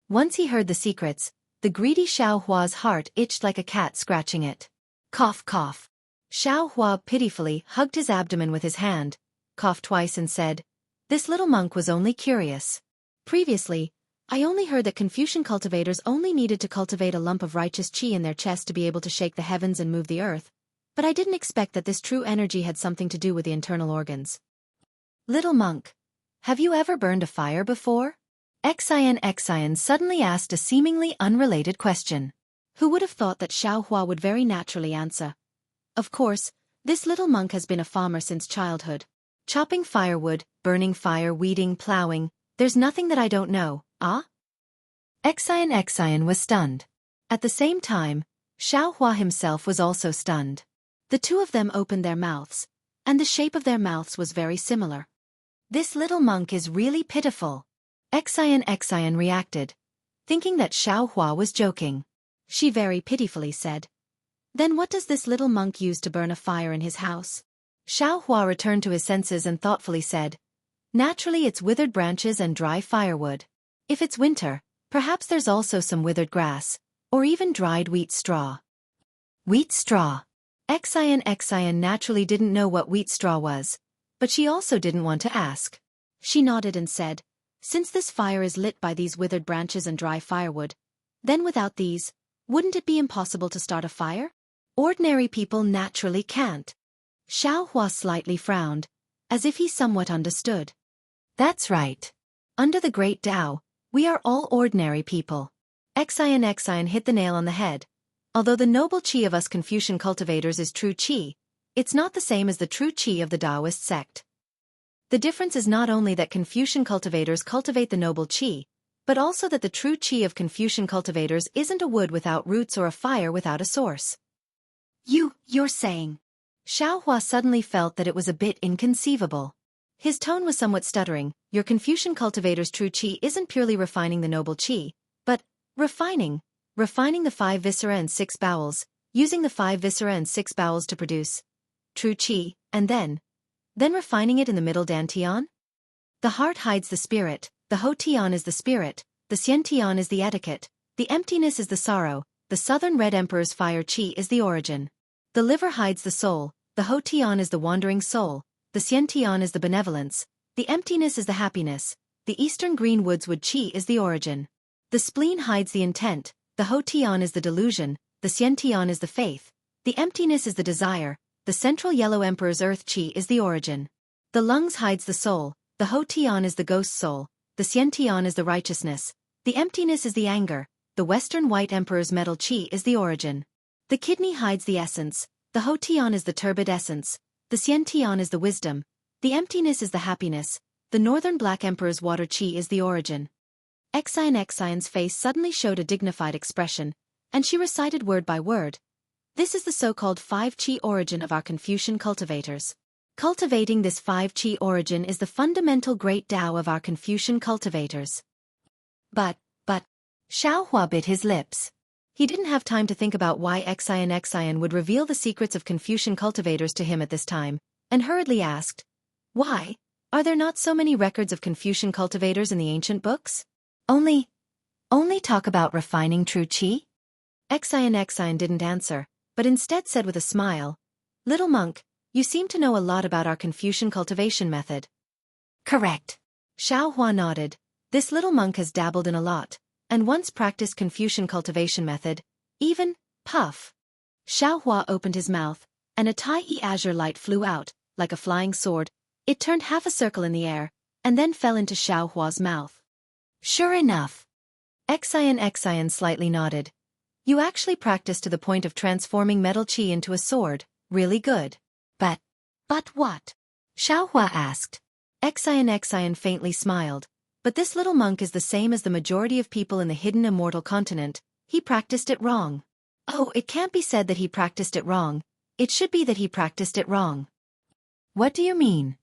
Once he heard the secrets, the greedy Xueqi's heart itched like a cat scratching it. Cough cough. Xueqi pitifully hugged his abdomen with his hand, coughed twice and said, "This little monk was only curious. Previously, I only heard that Confucian cultivators only needed to cultivate a lump of righteous qi in their chest to be able to shake the heavens and move the earth, but I didn't expect that this true energy had something to do with the internal organs. Little monk, have you ever burned a fire before?" Xian suddenly asked a seemingly unrelated question. Who would have thought that Xueqi would very naturally answer? Of course, this little monk has been a farmer since childhood. Chopping firewood, burning fire, weeding, plowing, there's nothing that I don't know, ah? Xian was stunned. At the same time, Xueqi himself was also stunned. The two of them opened their mouths, and the shape of their mouths was very similar. "This little monk is really pitiful." Xian reacted, thinking that Xueqi was joking. She very pitifully said, "Then what does this little monk use to burn a fire in his house?" Xueqi returned to his senses and thoughtfully said, "Naturally it's withered branches and dry firewood. If it's winter, perhaps there's also some withered grass, or even dried wheat straw." Wheat straw. Xian naturally didn't know what wheat straw was, but she also didn't want to ask. She nodded and said, "Since this fire is lit by these withered branches and dry firewood, then without these, wouldn't it be impossible to start a fire? Ordinary people naturally can't." Xueqi slightly frowned, as if he somewhat understood. "That's right. Under the Great Tao, we are all ordinary people." Xian hit the nail on the head. Although the noble qi of us Confucian cultivators is true qi, it's not the same as the true qi of the Taoist sect. The difference is not only that Confucian cultivators cultivate the noble qi, but also that the true qi of Confucian cultivators isn't a wood without roots or a fire without a source. You're saying? Xueqi suddenly felt that it was a bit inconceivable. His tone was somewhat stuttering. Your Confucian cultivator's true qi isn't purely refining the noble qi, but refining the 5 viscera and 6 bowels, using the 5 viscera and 6 bowels to produce true qi, and then refining it in the middle dantian? The heart hides the spirit, the ho tian is the spirit, the xian tian is the etiquette, the emptiness is the sorrow, the southern red emperor's fire qi is the origin. The liver hides the soul, the ho tian is the wandering soul, the xian tian is the benevolence, the emptiness is the happiness, the eastern green woodswood qi is the origin. The spleen hides the intent, the ho tian is the delusion, the xian tian is the faith, the emptiness is the desire, the central yellow emperor's earth qi is the origin. The lungs hides the soul, the ho tian is the ghost soul, the xian tian is the righteousness, the emptiness is the anger, the western white emperor's metal qi is the origin. The kidney hides the essence, the ho tian is the turbid essence, the xian tian is the wisdom, the emptiness is the happiness, the northern black emperor's water qi is the origin. Xian's face suddenly showed a dignified expression, and she recited word by word. This is the so-called 5 qi origin of our Confucian cultivators. Cultivating this 5 qi origin is the fundamental great Tao of our Confucian cultivators. But, Xueqi bit his lips. He didn't have time to think about why Xian would reveal the secrets of Confucian cultivators to him at this time, and hurriedly asked, "Why? Are there not so many records of Confucian cultivators in the ancient books? Only talk about refining true qi?" Xian didn't answer, but instead said with a smile, "Little monk, you seem to know a lot about our Confucian cultivation method." "Correct." Xiaohua nodded. This little monk has dabbled in a lot, and once practiced Confucian cultivation method, even, puff. Xiaohua opened his mouth, and a tiny azure light flew out, like a flying sword. It turned half a circle in the air, and then fell into Xiaohua's mouth. "Sure enough." Xian slightly nodded. "You actually practiced to the point of transforming metal qi into a sword, really good. But what?" Xiaohua asked. Xian faintly smiled. "But this little monk is the same as the majority of people in the hidden immortal continent. He practiced it wrong." "Oh, it can't be said that he practiced it wrong. It should be that he practiced it wrong." "What do you mean?"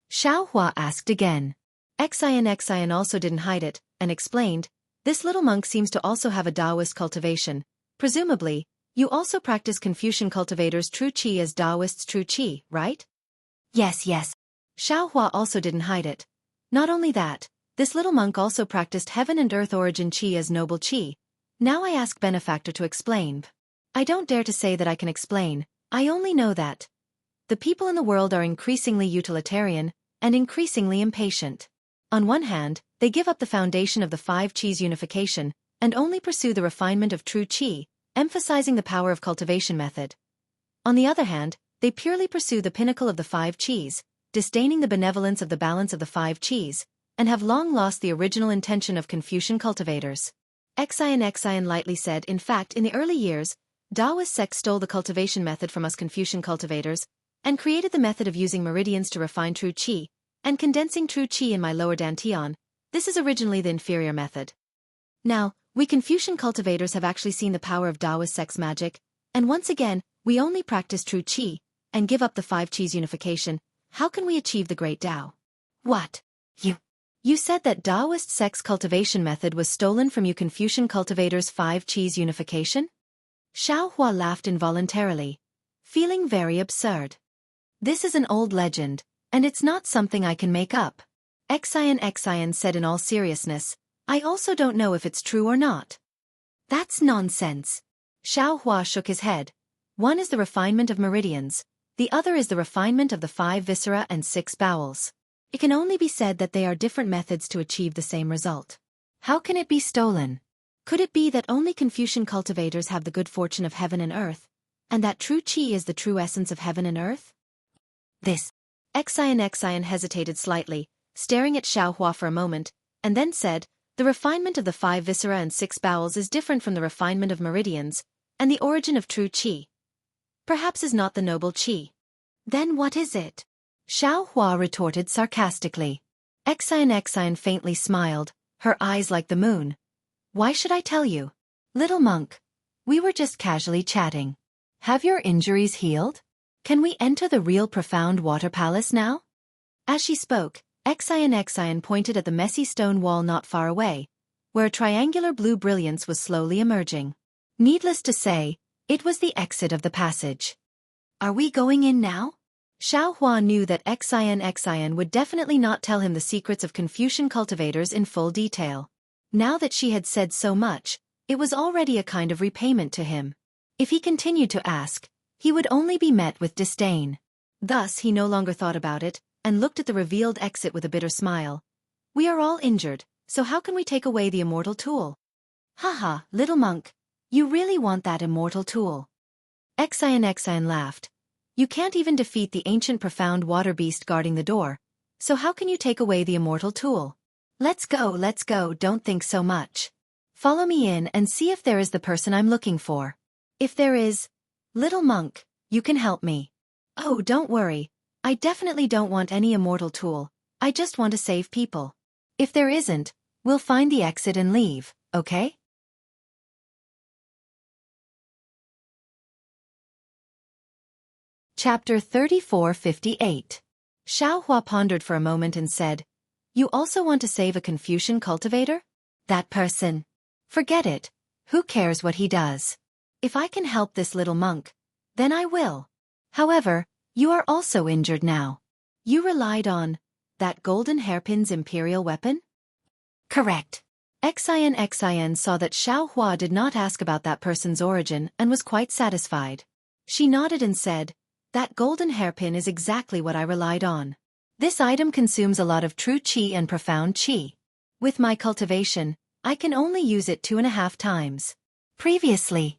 Xiaohua asked again. Xian also didn't hide it, and explained, "This little monk seems to also have a Taoist cultivation. Presumably, you also practice Confucian cultivators' true qi as Taoists' true qi, right?" Yes. Xiaohua also didn't hide it. Not only that, this little monk also practiced heaven and earth origin qi as noble qi. Now I ask benefactor to explain. I don't dare to say that I can explain, I only know that the people in the world are increasingly utilitarian, and increasingly impatient. On one hand, they give up the foundation of the five qis unification, and only pursue the refinement of true qi, emphasizing the power of cultivation method. On the other hand, they purely pursue the pinnacle of the five qis, disdaining the benevolence of the balance of the five qis, and have long lost the original intention of Confucian cultivators. Xian lightly said, "In fact, in the early years, Taoist sects stole the cultivation method from us Confucian cultivators, and created the method of using meridians to refine true qi, and condensing true qi in my lower dantian. This is originally the inferior method. Now, we Confucian cultivators have actually seen the power of Taoist sects magic, and once again, we only practice true qi, and give up the five qis unification. How can we achieve the great Tao?" "What? You said that Taoist sects cultivation method was stolen from you Confucian cultivators' five qis unification?" Xiaohua laughed involuntarily, feeling very absurd. "This is an old legend, and it's not something I can make up." Xian said in all seriousness, "I also don't know if it's true or not." "That's nonsense." Xiaohua shook his head. "One is the refinement of meridians, the other is the refinement of the five viscera and six bowels. It can only be said that they are different methods to achieve the same result. How can it be stolen? Could it be that only Confucian cultivators have the good fortune of heaven and earth, and that true qi is the true essence of heaven and earth?" This. Xian hesitated slightly, staring at Xiaohua for a moment, and then said, "The refinement of the five viscera and six bowels is different from the refinement of meridians, and the origin of true qi perhaps is not the noble qi." "Then what is it?" Xiaohua retorted sarcastically. Xian faintly smiled, her eyes like the moon. "Why should I tell you? Little monk, we were just casually chatting. Have your injuries healed? Can we enter the real profound water palace now?" As she spoke, Xian pointed at the messy stone wall not far away, where a triangular blue brilliance was slowly emerging. Needless to say, it was the exit of the passage. "Are we going in now?" Xiaohua knew that Xian would definitely not tell him the secrets of Confucian cultivators in full detail. Now that she had said so much, it was already a kind of repayment to him. If he continued to ask, he would only be met with disdain. Thus he no longer thought about it, and looked at the revealed exit with a bitter smile. "We are all injured, so how can we take away the immortal tool?" "Haha, little monk, you really want that immortal tool?" Xian laughed. "You can't even defeat the ancient profound water beast guarding the door, so how can you take away the immortal tool? Let's go, don't think so much. Follow me in and see if there is the person I'm looking for. If there is, little monk, you can help me." "Oh, don't worry, I definitely don't want any immortal tool, I just want to save people. If there isn't, we'll find the exit and leave, okay?" Chapter 3458. Xiaohua pondered for a moment and said, "You also want to save a Confucian cultivator? That person? Forget it. Who cares what he does? If I can help this little monk, then I will. However, you are also injured now. You relied on that golden hairpin's imperial weapon? Correct. Xin saw that Xiaohua did not ask about that person's origin and was quite satisfied. She nodded and said, that golden hairpin is exactly what I relied on. This item consumes a lot of true qi and profound qi. With my cultivation, I can only use it 2.5 times. Previously,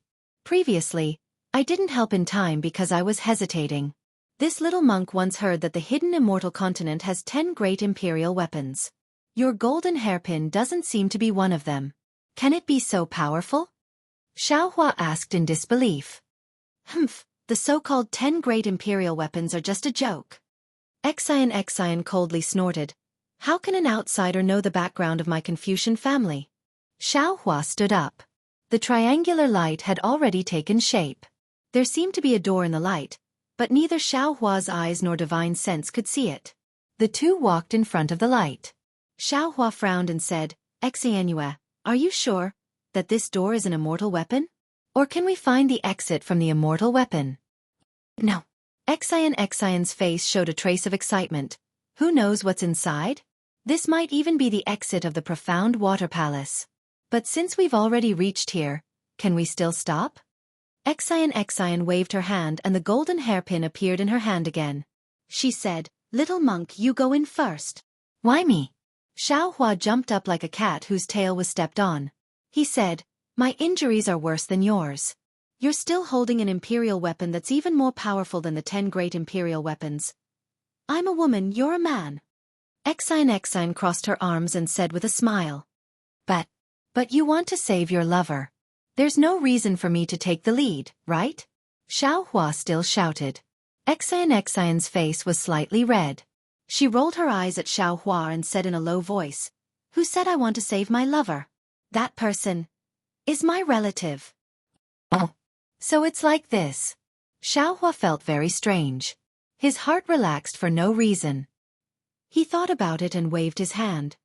I didn't help in time because I was hesitating. This little monk once heard that the hidden immortal continent has 10 great imperial weapons. Your golden hairpin doesn't seem to be one of them. Can it be so powerful? Xiaohua asked in disbelief. Humph, the so-called 10 great imperial weapons are just a joke. Xin coldly snorted. How can an outsider know the background of my Confucian family? Xiaohua stood up. The triangular light had already taken shape. There seemed to be a door in the light, but neither Xiaohua's eyes nor divine sense could see it. The two walked in front of the light. Xiaohua frowned and said, Xianue, are you sure that this door is an immortal weapon? Or can we find the exit from the immortal weapon? No. Xion's face showed a trace of excitement. Who knows what's inside? This might even be the exit of the profound water palace. But since we've already reached here, can we still stop? Xion waved her hand and the golden hairpin appeared in her hand again. She said, Little monk, you go in first. Why me? Xiaohua jumped up like a cat whose tail was stepped on. He said, my injuries are worse than yours. You're still holding an imperial weapon that's even more powerful than the 10 great imperial weapons. I'm a woman, you're a man. Xion crossed her arms and said with a smile. But you want to save your lover. There's no reason for me to take the lead, right? Xiaohua still shouted. Xion's face was slightly red. She rolled her eyes at Xiaohua and said in a low voice, Who said I want to save my lover? That person is my relative. Oh. So it's like this. Xiaohua felt very strange. His heart relaxed for no reason. He thought about it and waved his hand.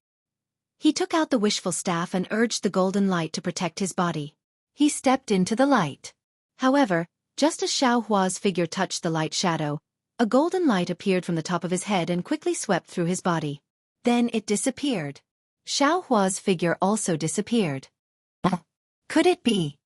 He took out the wishful staff and urged the golden light to protect his body. He stepped into the light. However, just as Xiaohua's figure touched the light shadow, a golden light appeared from the top of his head and quickly swept through his body. Then it disappeared. Xiaohua's figure also disappeared. Could it be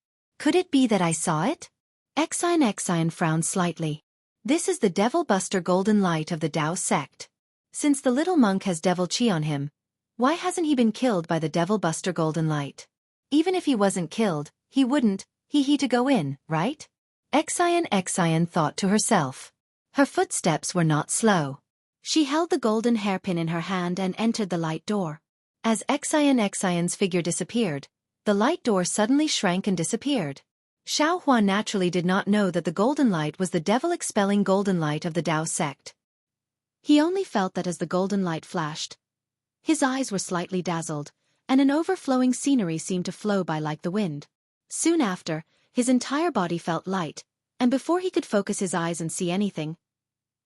that I saw it? Xion frowned slightly. This is the Devil Buster golden light of the Tao sect. Since the little monk has devil chi on him, why hasn't he been killed by the Devil Buster golden light? Even if he wasn't killed, he wouldn't, to go in, right? Xion thought to herself. Her footsteps were not slow. She held the golden hairpin in her hand and entered the light door. As Xion's figure disappeared, the light door suddenly shrank and disappeared. Xiaohua naturally did not know that the golden light was the devil-expelling golden light of the Tao sect. He only felt that as the golden light flashed, his eyes were slightly dazzled, and an overflowing scenery seemed to flow by like the wind. Soon after, his entire body felt light, and before he could focus his eyes and see anything,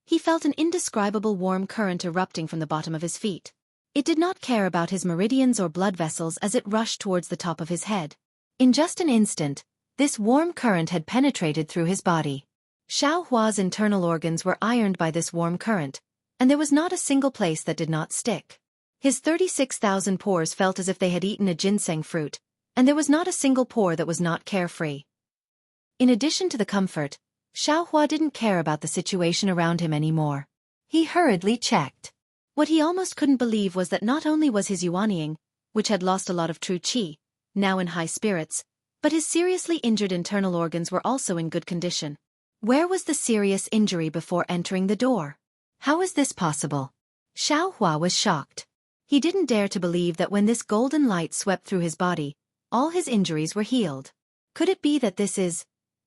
he felt an indescribable warm current erupting from the bottom of his feet. It did not care about his meridians or blood vessels as it rushed towards the top of his head. In just an instant, this warm current had penetrated through his body. Xiaohua's internal organs were ironed by this warm current, and there was not a single place that did not stick. His 36,000 pores felt as if they had eaten a ginseng fruit, and there was not a single pore that was not carefree. In addition to the comfort, Xiaohua didn't care about the situation around him anymore. He hurriedly checked. What he almost couldn't believe was that not only was his Yuanying, which had lost a lot of true qi, now in high spirits, but his seriously injured internal organs were also in good condition. Where was the serious injury before entering the door? How is this possible? Xiaohua was shocked. He didn't dare to believe that when this golden light swept through his body, all his injuries were healed. Could it be that this is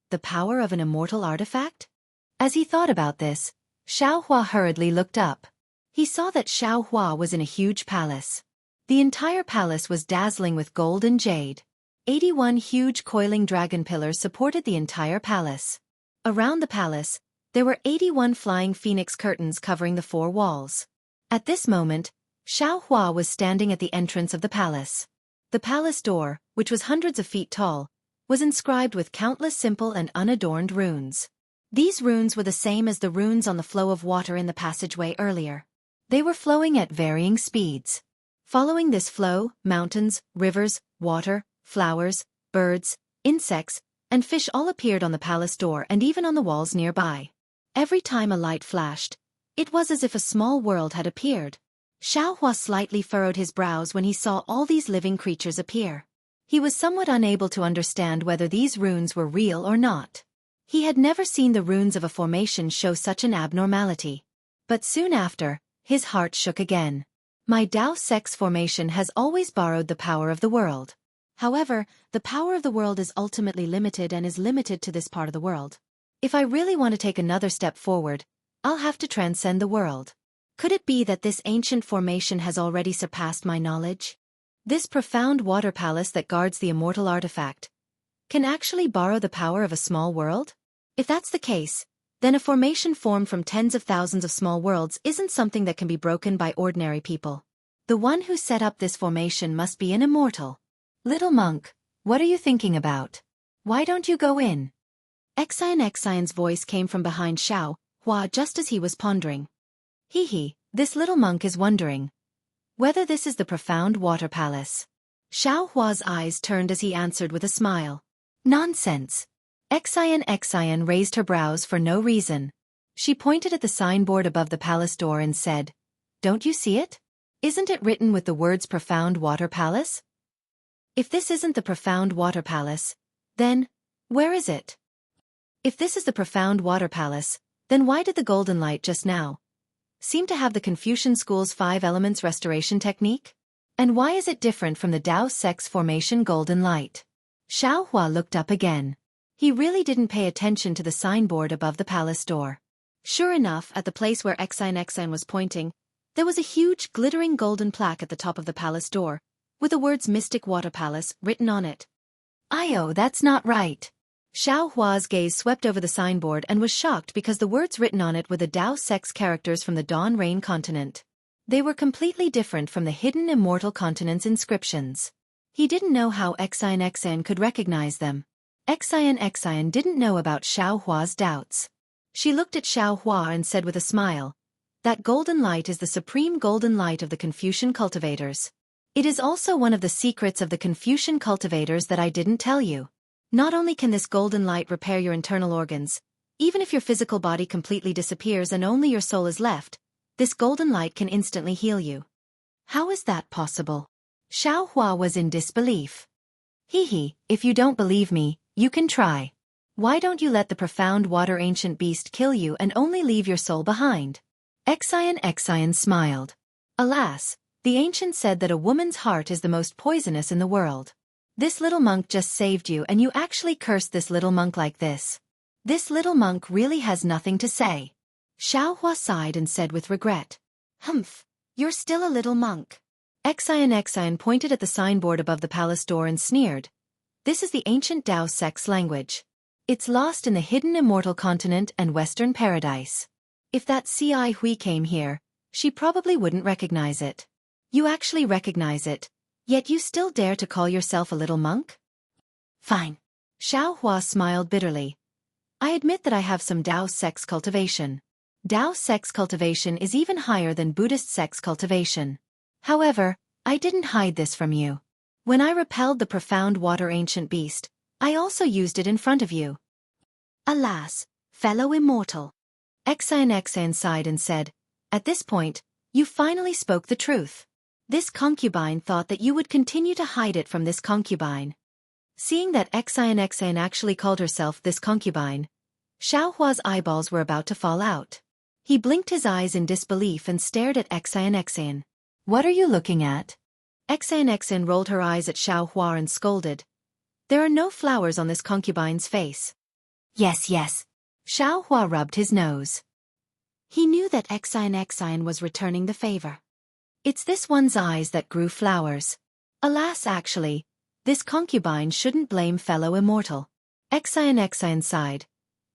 the power of an immortal artifact? As he thought about this, Xiaohua hurriedly looked up. He saw that Xiaohua was in a huge palace. The entire palace was dazzling with gold and jade. 81 huge coiling dragon pillars supported the entire palace. Around the palace, there were 81 flying phoenix curtains covering the 4 walls. At this moment, Xiaohua was standing at the entrance of the palace. The palace door, which was hundreds of feet tall, was inscribed with countless simple and unadorned runes. These runes were the same as the runes on the flow of water in the passageway earlier. They were flowing at varying speeds. Following this flow, mountains, rivers, water, flowers, birds, insects, and fish all appeared on the palace door and even on the walls nearby. Every time a light flashed, it was as if a small world had appeared. Xueqi slightly furrowed his brows when he saw all these living creatures appear. He was somewhat unable to understand whether these runes were real or not. He had never seen the runes of a formation show such an abnormality. But soon after, his heart shook again. My Dao Sex formation has always borrowed the power of the world. However, the power of the world is ultimately limited and is limited to this part of the world. If I really want to take another step forward, I'll have to transcend the world. Could it be that this ancient formation has already surpassed my knowledge? This profound water palace that guards the immortal artifact can actually borrow the power of a small world? If that's the case, then a formation formed from tens of thousands of small worlds isn't something that can be broken by ordinary people. The one who set up this formation must be an immortal. Little monk, what are you thinking about? Why don't you go in? Xian's voice came from behind Xueqi just as he was pondering. This little monk is wondering whether this is the profound water palace. Xueqi's eyes turned as he answered with a smile. Nonsense. Xian raised her brows for no reason. She pointed at the signboard above the palace door and said, "Don't you see it? Isn't it written with the words Profound Water Palace? If this isn't the Profound Water Palace, then, where is it? If this is the Profound Water Palace, then why did the golden light just now seem to have the Confucian school's 5 elements restoration technique? And why is it different from the Dao Sex formation golden light?" Xueqi looked up again. He really didn't pay attention to the signboard above the palace door. Sure enough, at the place where Xian was pointing, there was a huge glittering golden plaque at the top of the palace door, with the words Mystic Water Palace written on it. That's not right. Xueqi's gaze swept over the signboard and was shocked because the words written on it were the Dao Sex characters from the Dawn Rain continent. They were completely different from the hidden immortal continent's inscriptions. He didn't know how Xian could recognize them. Xian didn't know about Xueqi's doubts. She looked at Xueqi and said with a smile, "That golden light is the supreme golden light of the Confucian cultivators. It is also one of the secrets of the Confucian cultivators that I didn't tell you. Not only can this golden light repair your internal organs, even if your physical body completely disappears and only your soul is left, this golden light can instantly heal you." How is that possible? Xueqi was in disbelief. If you don't believe me, you can try. Why don't you let the profound water ancient beast kill you and only leave your soul behind? Xian smiled. Alas, the ancient said that a woman's heart is the most poisonous in the world. This little monk just saved you and you actually cursed this little monk like this. This little monk really has nothing to say. Xueqi sighed and said with regret, "Humph, you're still a little monk." Xian pointed at the signboard above the palace door and sneered. "This is the ancient Dao Sex language. It's lost in the hidden immortal continent and Western paradise. If that Hui came here, she probably wouldn't recognize it. You actually recognize it, yet you still dare to call yourself a little monk? Fine." Xueqi smiled bitterly. "I admit that I have some Dao Sex cultivation. Dao Sex cultivation is even higher than Buddhist sex cultivation. However, I didn't hide this from you. When I repelled the profound water ancient beast, I also used it in front of you. Alas, fellow immortal." Xian sighed and said, "At this point, you finally spoke the truth. This concubine thought that you would continue to hide it from this concubine." Seeing that Xian actually called herself this concubine, Xueqi's eyeballs were about to fall out. He blinked his eyes in disbelief and stared at Xian. "What are you looking at?" Xian rolled her eyes at Xueqi and scolded, "There are no flowers on this concubine's face." Yes. Xueqi rubbed his nose. He knew that Xian was returning the favor. It's this one's eyes that grew flowers. Alas, actually, this concubine shouldn't blame fellow immortal. Xian sighed.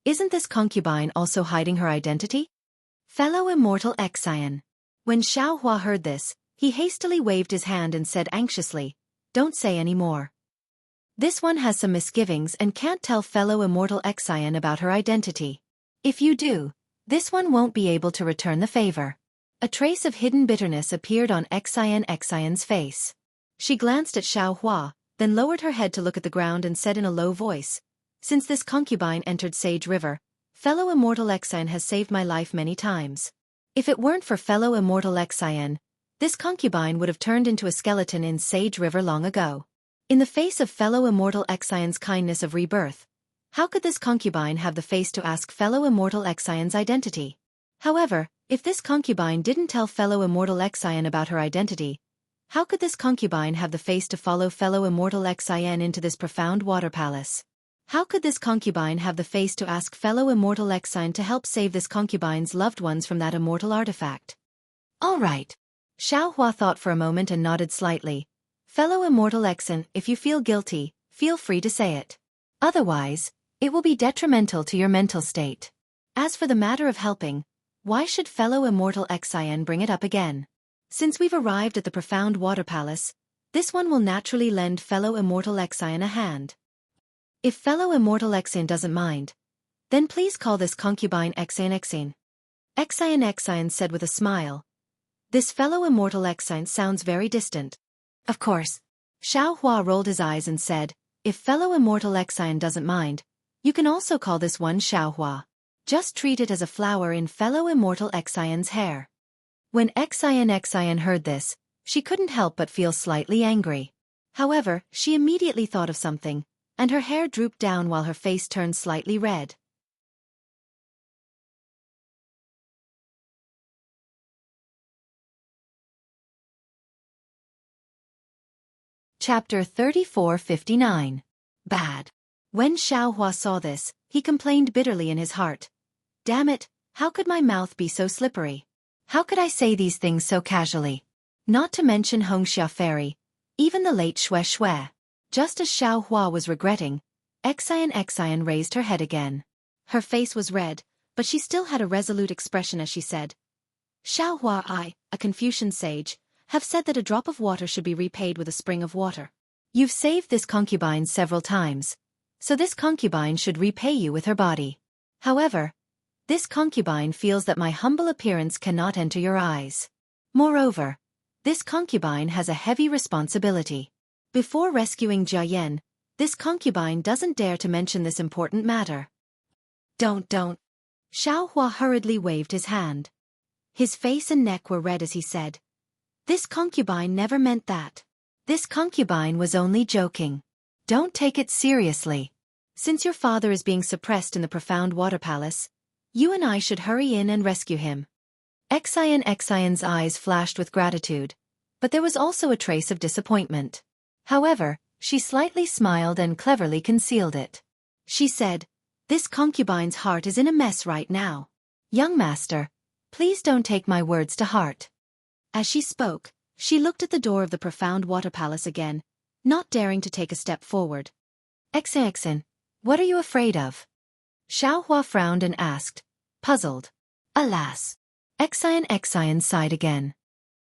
Isn't this concubine also hiding her identity? Fellow immortal Xian. When Xueqi heard this, he hastily waved his hand and said anxiously, "Don't say any more." This one has some misgivings and can't tell fellow immortal Xian about her identity. If you do, this one won't be able to return the favor. A trace of hidden bitterness appeared on Xian's face. She glanced at Xueqi, then lowered her head to look at the ground and said in a low voice, "Since this concubine entered Sage River, fellow immortal Xian has saved my life many times. If it weren't for fellow immortal Xian, this concubine would have turned into a skeleton in Sage River long ago." In the face of fellow immortal Xian's kindness of rebirth, how could this concubine have the face to ask fellow immortal Xian's identity? However, if this concubine didn't tell fellow immortal Xian about her identity, how could this concubine have the face to follow fellow immortal Xian into this profound water palace? How could this concubine have the face to ask fellow immortal Xian to help save this concubine's loved ones from that immortal artifact? All right. Xueqi thought for a moment and nodded slightly. Fellow immortal Xian, if you feel guilty, feel free to say it. Otherwise, it will be detrimental to your mental state. As for the matter of helping, why should fellow immortal Xian bring it up again? Since we've arrived at the profound water palace, this one will naturally lend fellow immortal Xian a hand. If fellow immortal Xian doesn't mind, then please call this concubine Xian. Xian said with a smile. This fellow immortal Xian sounds very distant. Of course. Xueqi rolled his eyes and said, if fellow immortal Xian doesn't mind, you can also call this one Xueqi. Just treat it as a flower in fellow immortal Xian's hair. When Xian heard this, she couldn't help but feel slightly angry. However, she immediately thought of something, and her hair drooped down while her face turned slightly red. Chapter 34:59. Bad. When Xueqi saw this, he complained bitterly in his heart. Damn it, how could my mouth be so slippery? How could I say these things so casually? Not to mention Hongxia Fairy, even the late Xueqi. Just as Xueqi was regretting, Xian raised her head again. Her face was red, but she still had a resolute expression as she said, Xueqi, I, a Confucian sage, have said that a drop of water should be repaid with a spring of water. You've saved this concubine several times, so this concubine should repay you with her body. However, this concubine feels that my humble appearance cannot enter your eyes. Moreover, this concubine has a heavy responsibility. Before rescuing Jiayan, this concubine doesn't dare to mention this important matter. Don't. Xueqi hurriedly waved his hand. His face and neck were red as he said, this concubine never meant that. This concubine was only joking. Don't take it seriously. Since your father is being suppressed in the profound water palace, you and I should hurry in and rescue him. Xian's eyes flashed with gratitude, but there was also a trace of disappointment. However, she slightly smiled and cleverly concealed it. She said, this concubine's heart is in a mess right now. Young master, please don't take my words to heart. As she spoke, she looked at the door of the profound water palace again, not daring to take a step forward. Xian, what are you afraid of? Xueqi frowned and asked, puzzled. Alas. Xian sighed again.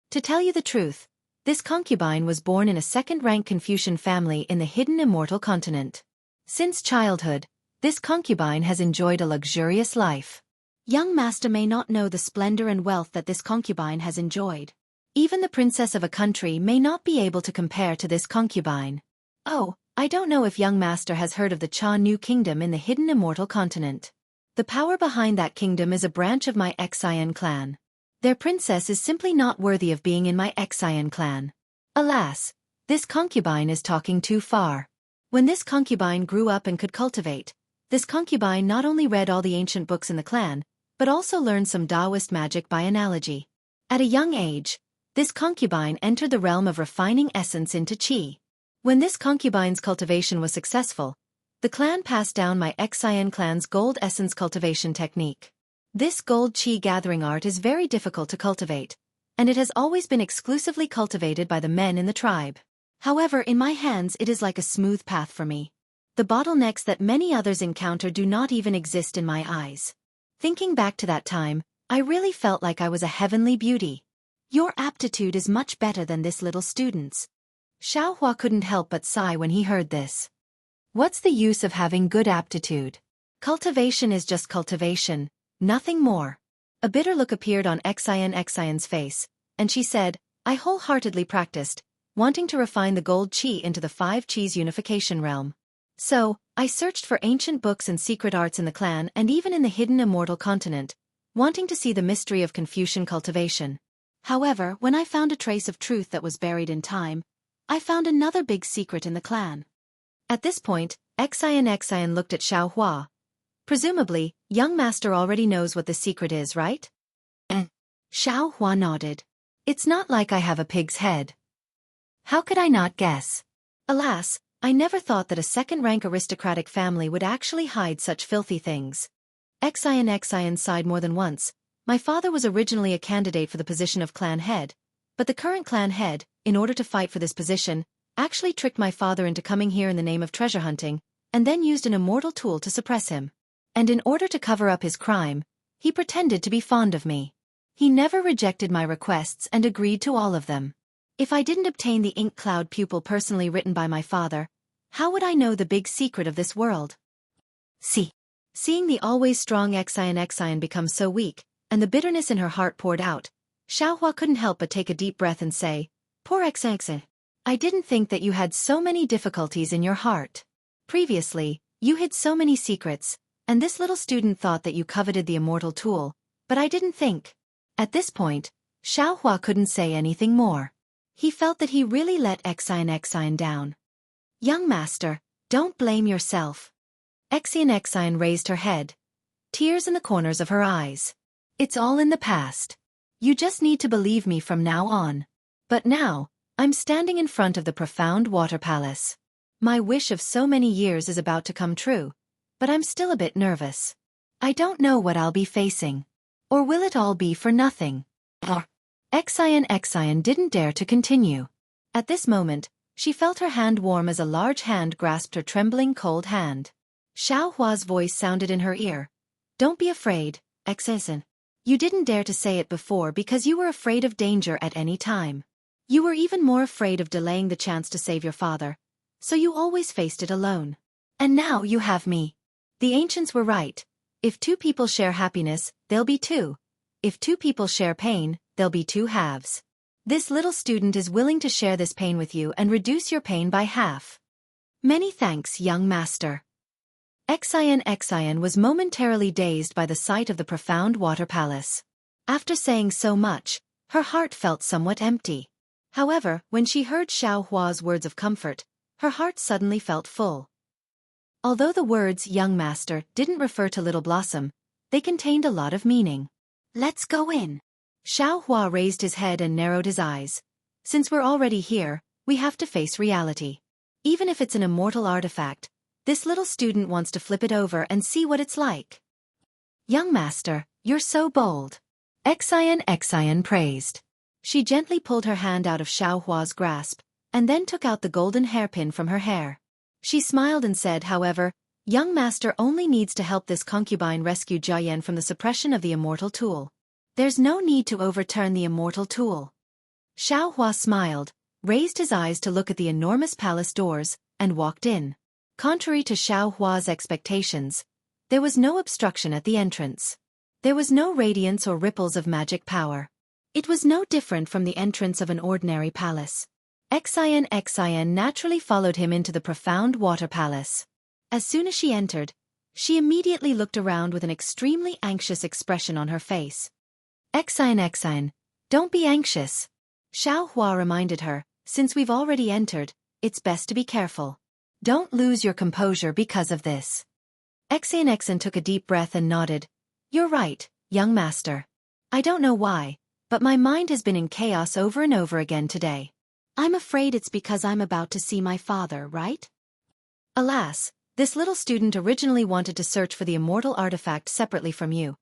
To tell you the truth, this concubine was born in a second-rank Confucian family in the hidden immortal continent. Since childhood, this concubine has enjoyed a luxurious life. Young master may not know the splendor and wealth that this concubine has enjoyed. Even the princess of a country may not be able to compare to this concubine. Oh, I don't know if young master has heard of the Cha Nu kingdom in the hidden immortal continent. The power behind that kingdom is a branch of my Xian clan. Their princess is simply not worthy of being in my Xian clan. Alas, this concubine is talking too far. When this concubine grew up and could cultivate, this concubine not only read all the ancient books in the clan, but also learned some Taoist magic by analogy. At a young age, this concubine entered the realm of refining essence into qi. When this concubine's cultivation was successful, the clan passed down my Xian clan's gold essence cultivation technique. This gold qi gathering art is very difficult to cultivate, and it has always been exclusively cultivated by the men in the tribe. However, in my hands it is like a smooth path for me. The bottlenecks that many others encounter do not even exist in my eyes. Thinking back to that time, I really felt like I was a heavenly beauty. Your aptitude is much better than this little student's. Xueqi couldn't help but sigh when he heard this. What's the use of having good aptitude? Cultivation is just cultivation, nothing more. A bitter look appeared on Xion's face, and she said, I wholeheartedly practiced, wanting to refine the gold qi into the 5 qis unification realm. So, I searched for ancient books and secret arts in the clan and even in the hidden immortal continent, wanting to see the mystery of Confucian cultivation. However, when I found a trace of truth that was buried in time, I found another big secret in the clan. At this point, Xion looked at Xiao Hua. Presumably, young master already knows what the secret is, right? Xiao Hua nodded. It's not like I have a pig's head. How could I not guess? Alas, I never thought that a second-rank aristocratic family would actually hide such filthy things. Xion sighed more than once. My father was originally a candidate for the position of clan head, but the current clan head, in order to fight for this position, actually tricked my father into coming here in the name of treasure hunting, and then used an immortal tool to suppress him. And in order to cover up his crime, he pretended to be fond of me. He never rejected my requests and agreed to all of them. If I didn't obtain the ink cloud pupil personally written by my father, how would I know the big secret of this world? Seeing the always strong Xion become so weak, and the bitterness in her heart poured out, Xiaohua couldn't help but take a deep breath and say, Poor Xion. I didn't think that you had so many difficulties in your heart. Previously, you hid so many secrets, and this little student thought that you coveted the immortal tool, but I didn't think. At this point, Xiaohua couldn't say anything more. He felt that he really let Xion down. Young master, don't blame yourself. Xion raised her head. Tears in the corners of her eyes. It's all in the past. You just need to believe me from now on. But now, I'm standing in front of the profound water palace. My wish of so many years is about to come true, but I'm still a bit nervous. I don't know what I'll be facing. Or will it all be for nothing? Xion didn't dare to continue. At this moment, she felt her hand warm as a large hand grasped her trembling cold hand. Xiao Hua's voice sounded in her ear. Don't be afraid, Xion. You didn't dare to say it before because you were afraid of danger at any time. You were even more afraid of delaying the chance to save your father, so you always faced it alone. And now you have me. The ancients were right. If 2 people share happiness, there'll be 2. If 2 people share pain, there'll be 2 halves. This little student is willing to share this pain with you and reduce your pain by half. Many thanks, young master. Xion was momentarily dazed by the sight of the profound water palace. After saying so much, her heart felt somewhat empty. However, when she heard Xiao Hua's words of comfort, her heart suddenly felt full. Although the words young master didn't refer to Little Blossom, they contained a lot of meaning. Let's go in. Xiao Hua raised his head and narrowed his eyes. Since we're already here, we have to face reality. Even if it's an immortal artifact, this little student wants to flip it over and see what it's like. Young master, you're so bold. Xion praised. She gently pulled her hand out of Xiao Hua's grasp, and then took out the golden hairpin from her hair. She smiled and said, however, young master only needs to help this concubine rescue Jiayan from the suppression of the immortal tool. There's no need to overturn the immortal tool. Xiao Hua smiled, raised his eyes to look at the enormous palace doors, and walked in. Contrary to Xiao Hua's expectations, there was no obstruction at the entrance. There was no radiance or ripples of magic power. It was no different from the entrance of an ordinary palace. Xion naturally followed him into the profound water palace. As soon as she entered, she immediately looked around with an extremely anxious expression on her face. Xion, don't be anxious. Xiao Hua reminded her, since we've already entered, it's best to be careful. Don't lose your composure because of this. Xion took a deep breath and nodded. You're right, young master. I don't know why, but my mind has been in chaos over and over again today. I'm afraid it's because I'm about to see my father, right? Alas, this little student originally wanted to search for the immortal artifact separately from you.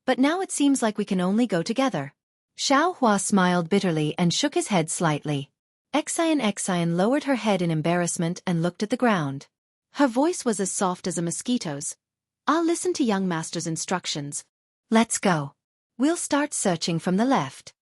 But now it seems like we can only go together. Xiao Hua smiled bitterly and shook his head slightly. Xion lowered her head in embarrassment and looked at the ground. Her voice was as soft as a mosquito's. I'll listen to young master's instructions. Let's go. We'll start searching from the left.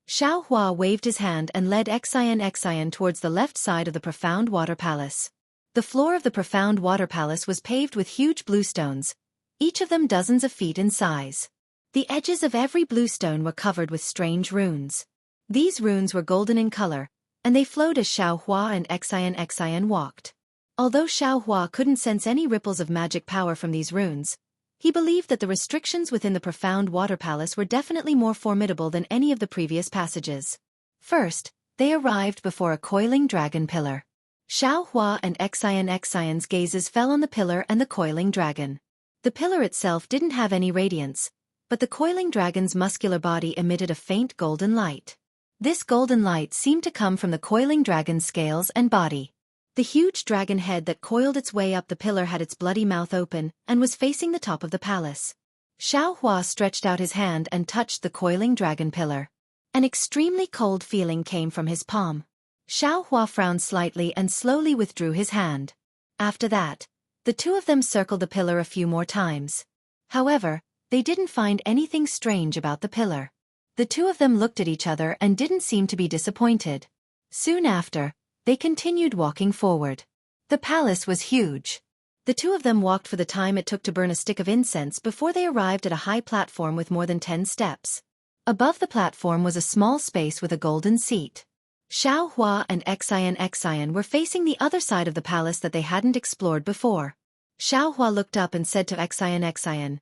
Xiao Hua waved his hand and led Xion towards the left side of the profound water palace. The floor of the profound water palace was paved with huge blue stones, each of them dozens of feet in size. The edges of every blue stone were covered with strange runes. These runes were golden in color, and they flowed as Xueqi and Xueqi walked. Although Xueqi couldn't sense any ripples of magic power from these runes, he believed that the restrictions within the profound water palace were definitely more formidable than any of the previous passages. First, they arrived before a coiling dragon pillar. Xueqi and Xueqi's gazes fell on the pillar and the coiling dragon. The pillar itself didn't have any radiance, but the coiling dragon's muscular body emitted a faint golden light. This golden light seemed to come from the coiling dragon's scales and body. The huge dragon head that coiled its way up the pillar had its bloody mouth open and was facing the top of the palace. Xueqi stretched out his hand and touched the coiling dragon pillar. An extremely cold feeling came from his palm. Xueqi frowned slightly and slowly withdrew his hand. After that, the two of them circled the pillar a few more times. However, they didn't find anything strange about the pillar. The two of them looked at each other and didn't seem to be disappointed. Soon after, they continued walking forward. The palace was huge. The two of them walked for the time it took to burn a stick of incense before they arrived at a high platform with more than 10 steps. Above the platform was a small space with a golden seat. Xueqi and Xueqi were facing the other side of the palace that they hadn't explored before. Xueqi looked up and said to Xueqi,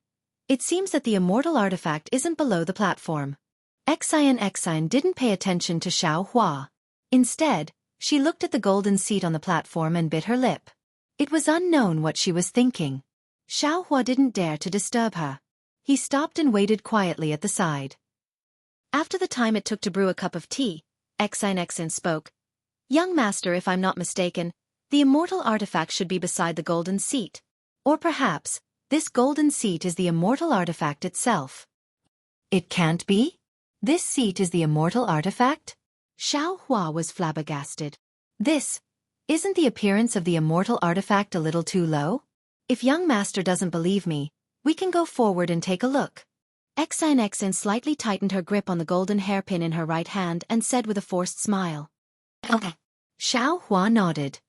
"It seems that the immortal artifact isn't below the platform." Xueqi didn't pay attention to Xueqi. Instead, she looked at the golden seat on the platform and bit her lip. It was unknown what she was thinking. Xueqi didn't dare to disturb her. He stopped and waited quietly at the side. After the time it took to brew a cup of tea, Xueqi spoke. "Young master, if I'm not mistaken, the immortal artifact should be beside the golden seat. Or perhaps, this golden seat is the immortal artifact itself." "It can't be? This seat is the immortal artifact?" Xueqi was flabbergasted. Isn't the appearance of the immortal artifact a little too low? If young master doesn't believe me, we can go forward and take a look." Xueqi slightly tightened her grip on the golden hairpin in her right hand and said with a forced smile. "Okay." Xueqi nodded.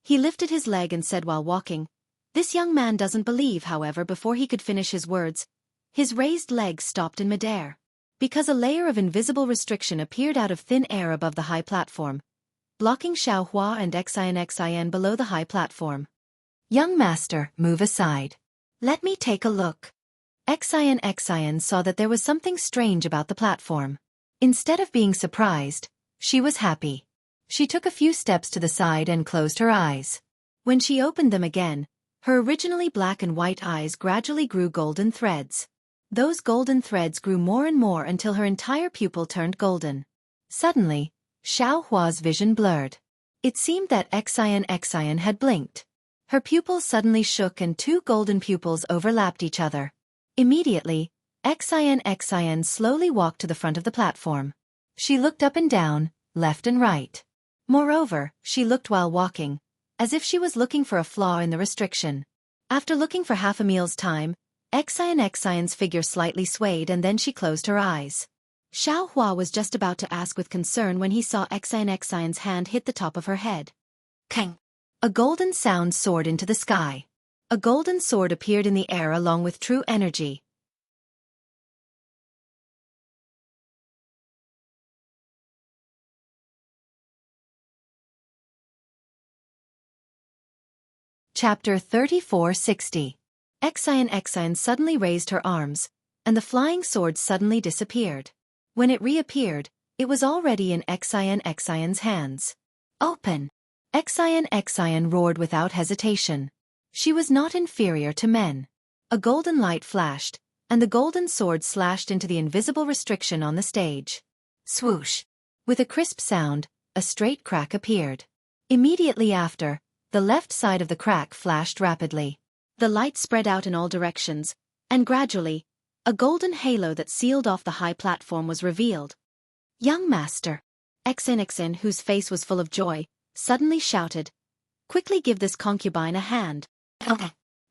He lifted his leg and said while walking, "This young man doesn't believe." However, before he could finish his words, his raised leg stopped in midair. Because a layer of invisible restriction appeared out of thin air above the high platform, blocking Xueqi and Xueqi below the high platform. "Young master, move aside. Let me take a look." Xueqi saw that there was something strange about the platform. Instead of being surprised, she was happy. She took a few steps to the side and closed her eyes. When she opened them again, her originally black and white eyes gradually grew golden threads. Those golden threads grew more and more until her entire pupil turned golden. Suddenly, Xueqi's vision blurred. It seemed that Xueqi had blinked. Her pupils suddenly shook and two golden pupils overlapped each other. Immediately, Xueqi slowly walked to the front of the platform. She looked up and down, left and right. Moreover, she looked while walking, as if she was looking for a flaw in the restriction. After looking for half a meal's time, Xueqi's figure slightly swayed and then she closed her eyes. Xueqi was just about to ask with concern when he saw Xueqi's hand hit the top of her head. Kang! A golden sound soared into the sky. A golden sword appeared in the air along with true energy. Chapter 3460. Xueqi suddenly raised her arms, and the flying sword suddenly disappeared. When it reappeared, it was already in Xueqi's hands. "Open!" Xueqi roared without hesitation. She was not inferior to men. A golden light flashed, and the golden sword slashed into the invisible restriction on the stage. Swoosh! With a crisp sound, a straight crack appeared. Immediately after, the left side of the crack flashed rapidly. The light spread out in all directions, and gradually, a golden halo that sealed off the high platform was revealed. "Young master!" Xueqi, whose face was full of joy, suddenly shouted, "Quickly give this concubine a hand."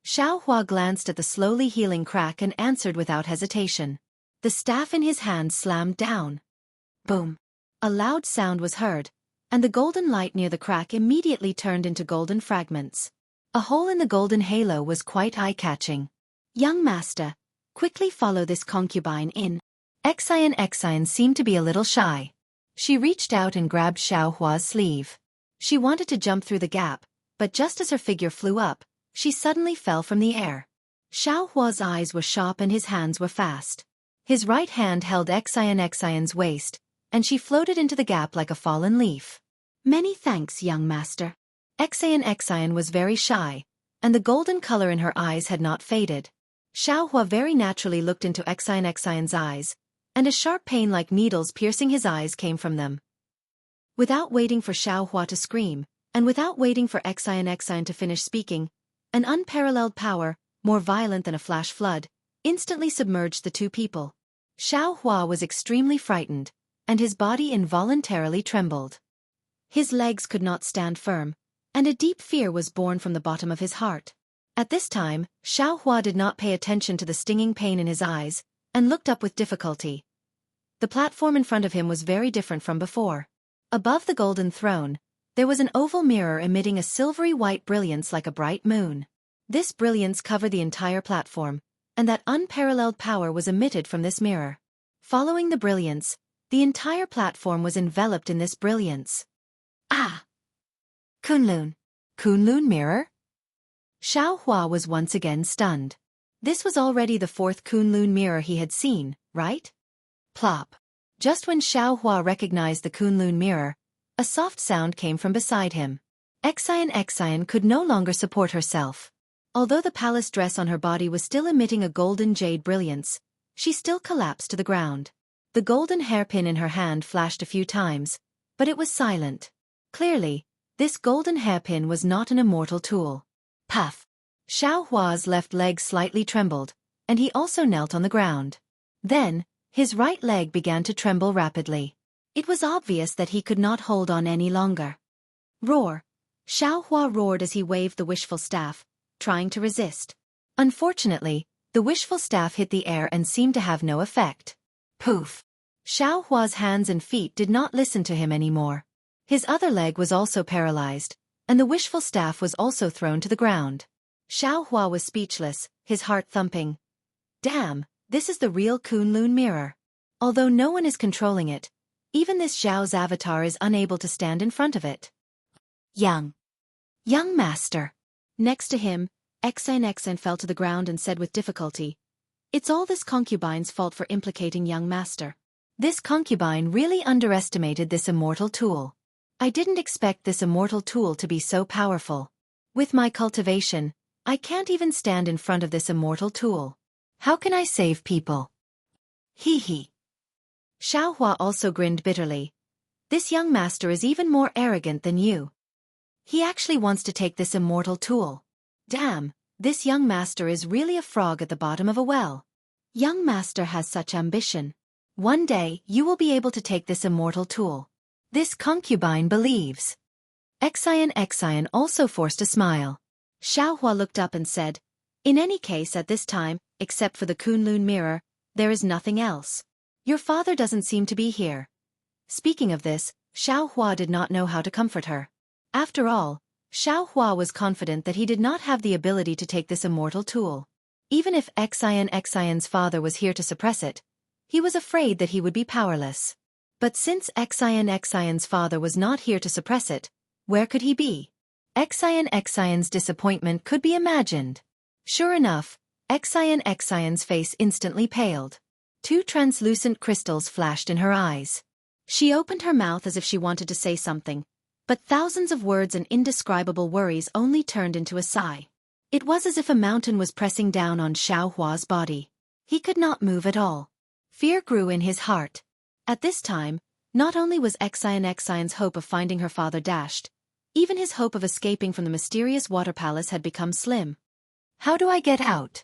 Xueqi glanced at the slowly healing crack and answered without hesitation. The staff in his hand slammed down. Boom! A loud sound was heard, and the golden light near the crack immediately turned into golden fragments. A hole in the golden halo was quite eye-catching. Young master, quickly follow this concubine in. Xueqi seemed to be a little shy. She reached out and grabbed Xueqi's sleeve. She wanted to jump through the gap, but just as her figure flew up, she suddenly fell from the air. Xueqi's eyes were sharp and his hands were fast. His right hand held Xueqi's waist, and she floated into the gap like a fallen leaf. Many thanks, young master. Xueqi was very shy, and the golden color in her eyes had not faded. Xueqi very naturally looked into Xueqi's eyes, and a sharp pain like needles piercing his eyes came from them. Without waiting for Xueqi to scream, and without waiting for Xueqi to finish speaking, an unparalleled power, more violent than a flash flood, instantly submerged the two people. Xueqi was extremely frightened, and his body involuntarily trembled. His legs could not stand firm, and a deep fear was born from the bottom of his heart. At this time, Xueqi did not pay attention to the stinging pain in his eyes, and looked up with difficulty. The platform in front of him was very different from before. Above the golden throne, there was an oval mirror emitting a silvery white brilliance like a bright moon. This brilliance covered the entire platform, and that unparalleled power was emitted from this mirror. Following the brilliance, the entire platform was enveloped in this brilliance. Ah! Kunlun. Kunlun mirror? Xueqi was once again stunned. This was already the fourth Kunlun mirror he had seen, right? Plop. Just when Xueqi recognized the Kunlun mirror, a soft sound came from beside him. Xueqi could no longer support herself. Although the palace dress on her body was still emitting a golden jade brilliance, she still collapsed to the ground. The golden hairpin in her hand flashed a few times, but it was silent. Clearly, this golden hairpin was not an immortal tool. Puff! Xueqi's left leg slightly trembled, and he also knelt on the ground. Then, his right leg began to tremble rapidly. It was obvious that he could not hold on any longer. Roar! Xueqi roared as he waved the wishful staff, trying to resist. Unfortunately, the wishful staff hit the air and seemed to have no effect. Poof! Xueqi's hands and feet did not listen to him anymore. His other leg was also paralyzed, and the wishful staff was also thrown to the ground. Xueqi was speechless, his heart thumping. Damn, this is the real Kunlun mirror. Although no one is controlling it, even this Zhao's avatar is unable to stand in front of it. Young master. Next to him, Xueqi fell to the ground and said with difficulty, "It's all this concubine's fault for implicating young master. This concubine really underestimated this immortal tool. I didn't expect this immortal tool to be so powerful. With my cultivation, I can't even stand in front of this immortal tool. How can I save people?" Hee hee. Xueqi also grinned bitterly. This young master is even more arrogant than you. He actually wants to take this immortal tool. Damn, this young master is really a frog at the bottom of a well. Young master has such ambition. One day you will be able to take this immortal tool. This concubine believes. Xueqi also forced a smile. Xueqi looked up and said, "In any case at this time, except for the Kunlun mirror, there is nothing else. Your father doesn't seem to be here." Speaking of this, Xueqi did not know how to comfort her. After all, Xueqi was confident that he did not have the ability to take this immortal tool. Even if Xueqi's father was here to suppress it, he was afraid that he would be powerless. But since Xueqi's father was not here to suppress it, where could he be? Xueqi's disappointment could be imagined. Sure enough, Xueqi's face instantly paled. Two translucent crystals flashed in her eyes. She opened her mouth as if she wanted to say something, but thousands of words and indescribable worries only turned into a sigh. It was as if a mountain was pressing down on Xueqi's body. He could not move at all. Fear grew in his heart. At this time, not only was Xueqi's hope of finding her father dashed, even his hope of escaping from the mysterious water palace had become slim. How do I get out?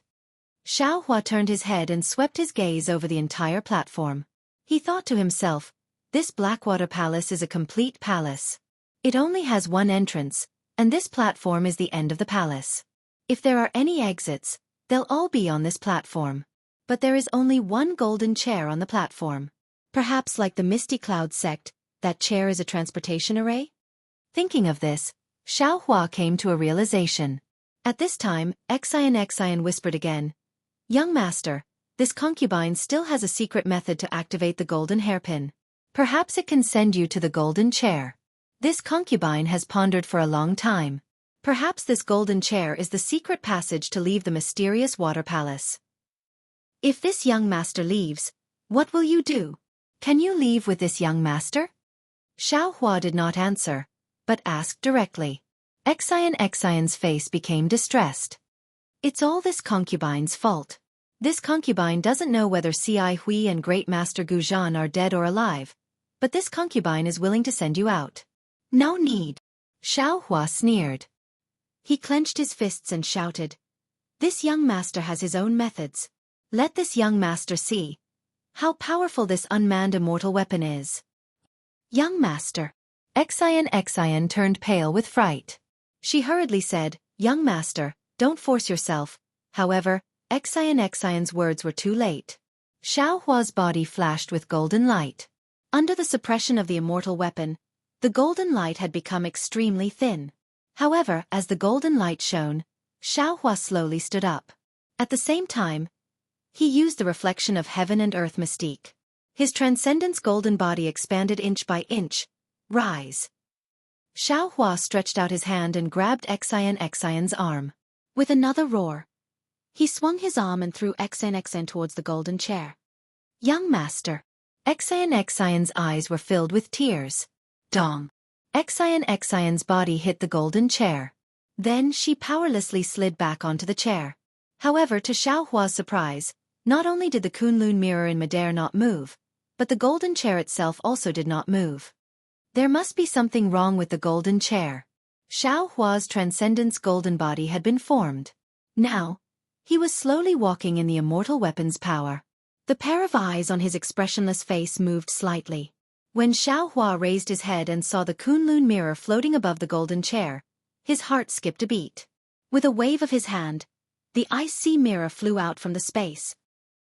Xueqi turned his head and swept his gaze over the entire platform. He thought to himself, this Blackwater Palace is a complete palace. It only has one entrance, and this platform is the end of the palace. If there are any exits, they'll all be on this platform. But there is only one golden chair on the platform. Perhaps like the Misty Cloud sect, that chair is a transportation array? Thinking of this, Xiaohua came to a realization. At this time, Xian whispered again, "Young master, this concubine still has a secret method to activate the golden hairpin. Perhaps it can send you to the golden chair." This concubine has pondered for a long time. Perhaps this golden chair is the secret passage to leave the mysterious water palace. If this young master leaves, what will you do? Can you leave with this young master? Xiaohua did not answer, but asked directly. Xian's face became distressed. It's all this concubine's fault. This concubine doesn't know whether Xueqi and Great Master Guzhan are dead or alive, but this concubine is willing to send you out. No need. Xiaohua sneered. He clenched his fists and shouted, "This young master has his own methods. Let this young master see how powerful this unmanned immortal weapon is." Young master. Xian turned pale with fright. She hurriedly said, "Young master, don't force yourself." However, Xian's words were too late. Xiaohua's body flashed with golden light. Under the suppression of the immortal weapon, the golden light had become extremely thin. However, as the golden light shone, Xiaohua slowly stood up. At the same time, he used the reflection of heaven and earth mystique. His transcendence golden body expanded inch by inch. Rise. Xiaohua stretched out his hand and grabbed Xian's arm. With another roar, he swung his arm and threw Xian towards the golden chair. Young master. Xian's eyes were filled with tears. Dong. Xian's body hit the golden chair. Then she powerlessly slid back onto the chair. However, to Xiaohua's surprise, not only did the Kunlun mirror in midair not move, but the golden chair itself also did not move. There must be something wrong with the golden chair. Xiaohua's transcendence golden body had been formed. Now, he was slowly walking in the immortal weapon's power. The pair of eyes on his expressionless face moved slightly. When Xiaohua raised his head and saw the Kunlun mirror floating above the golden chair, his heart skipped a beat. With a wave of his hand, the icy mirror flew out from the space.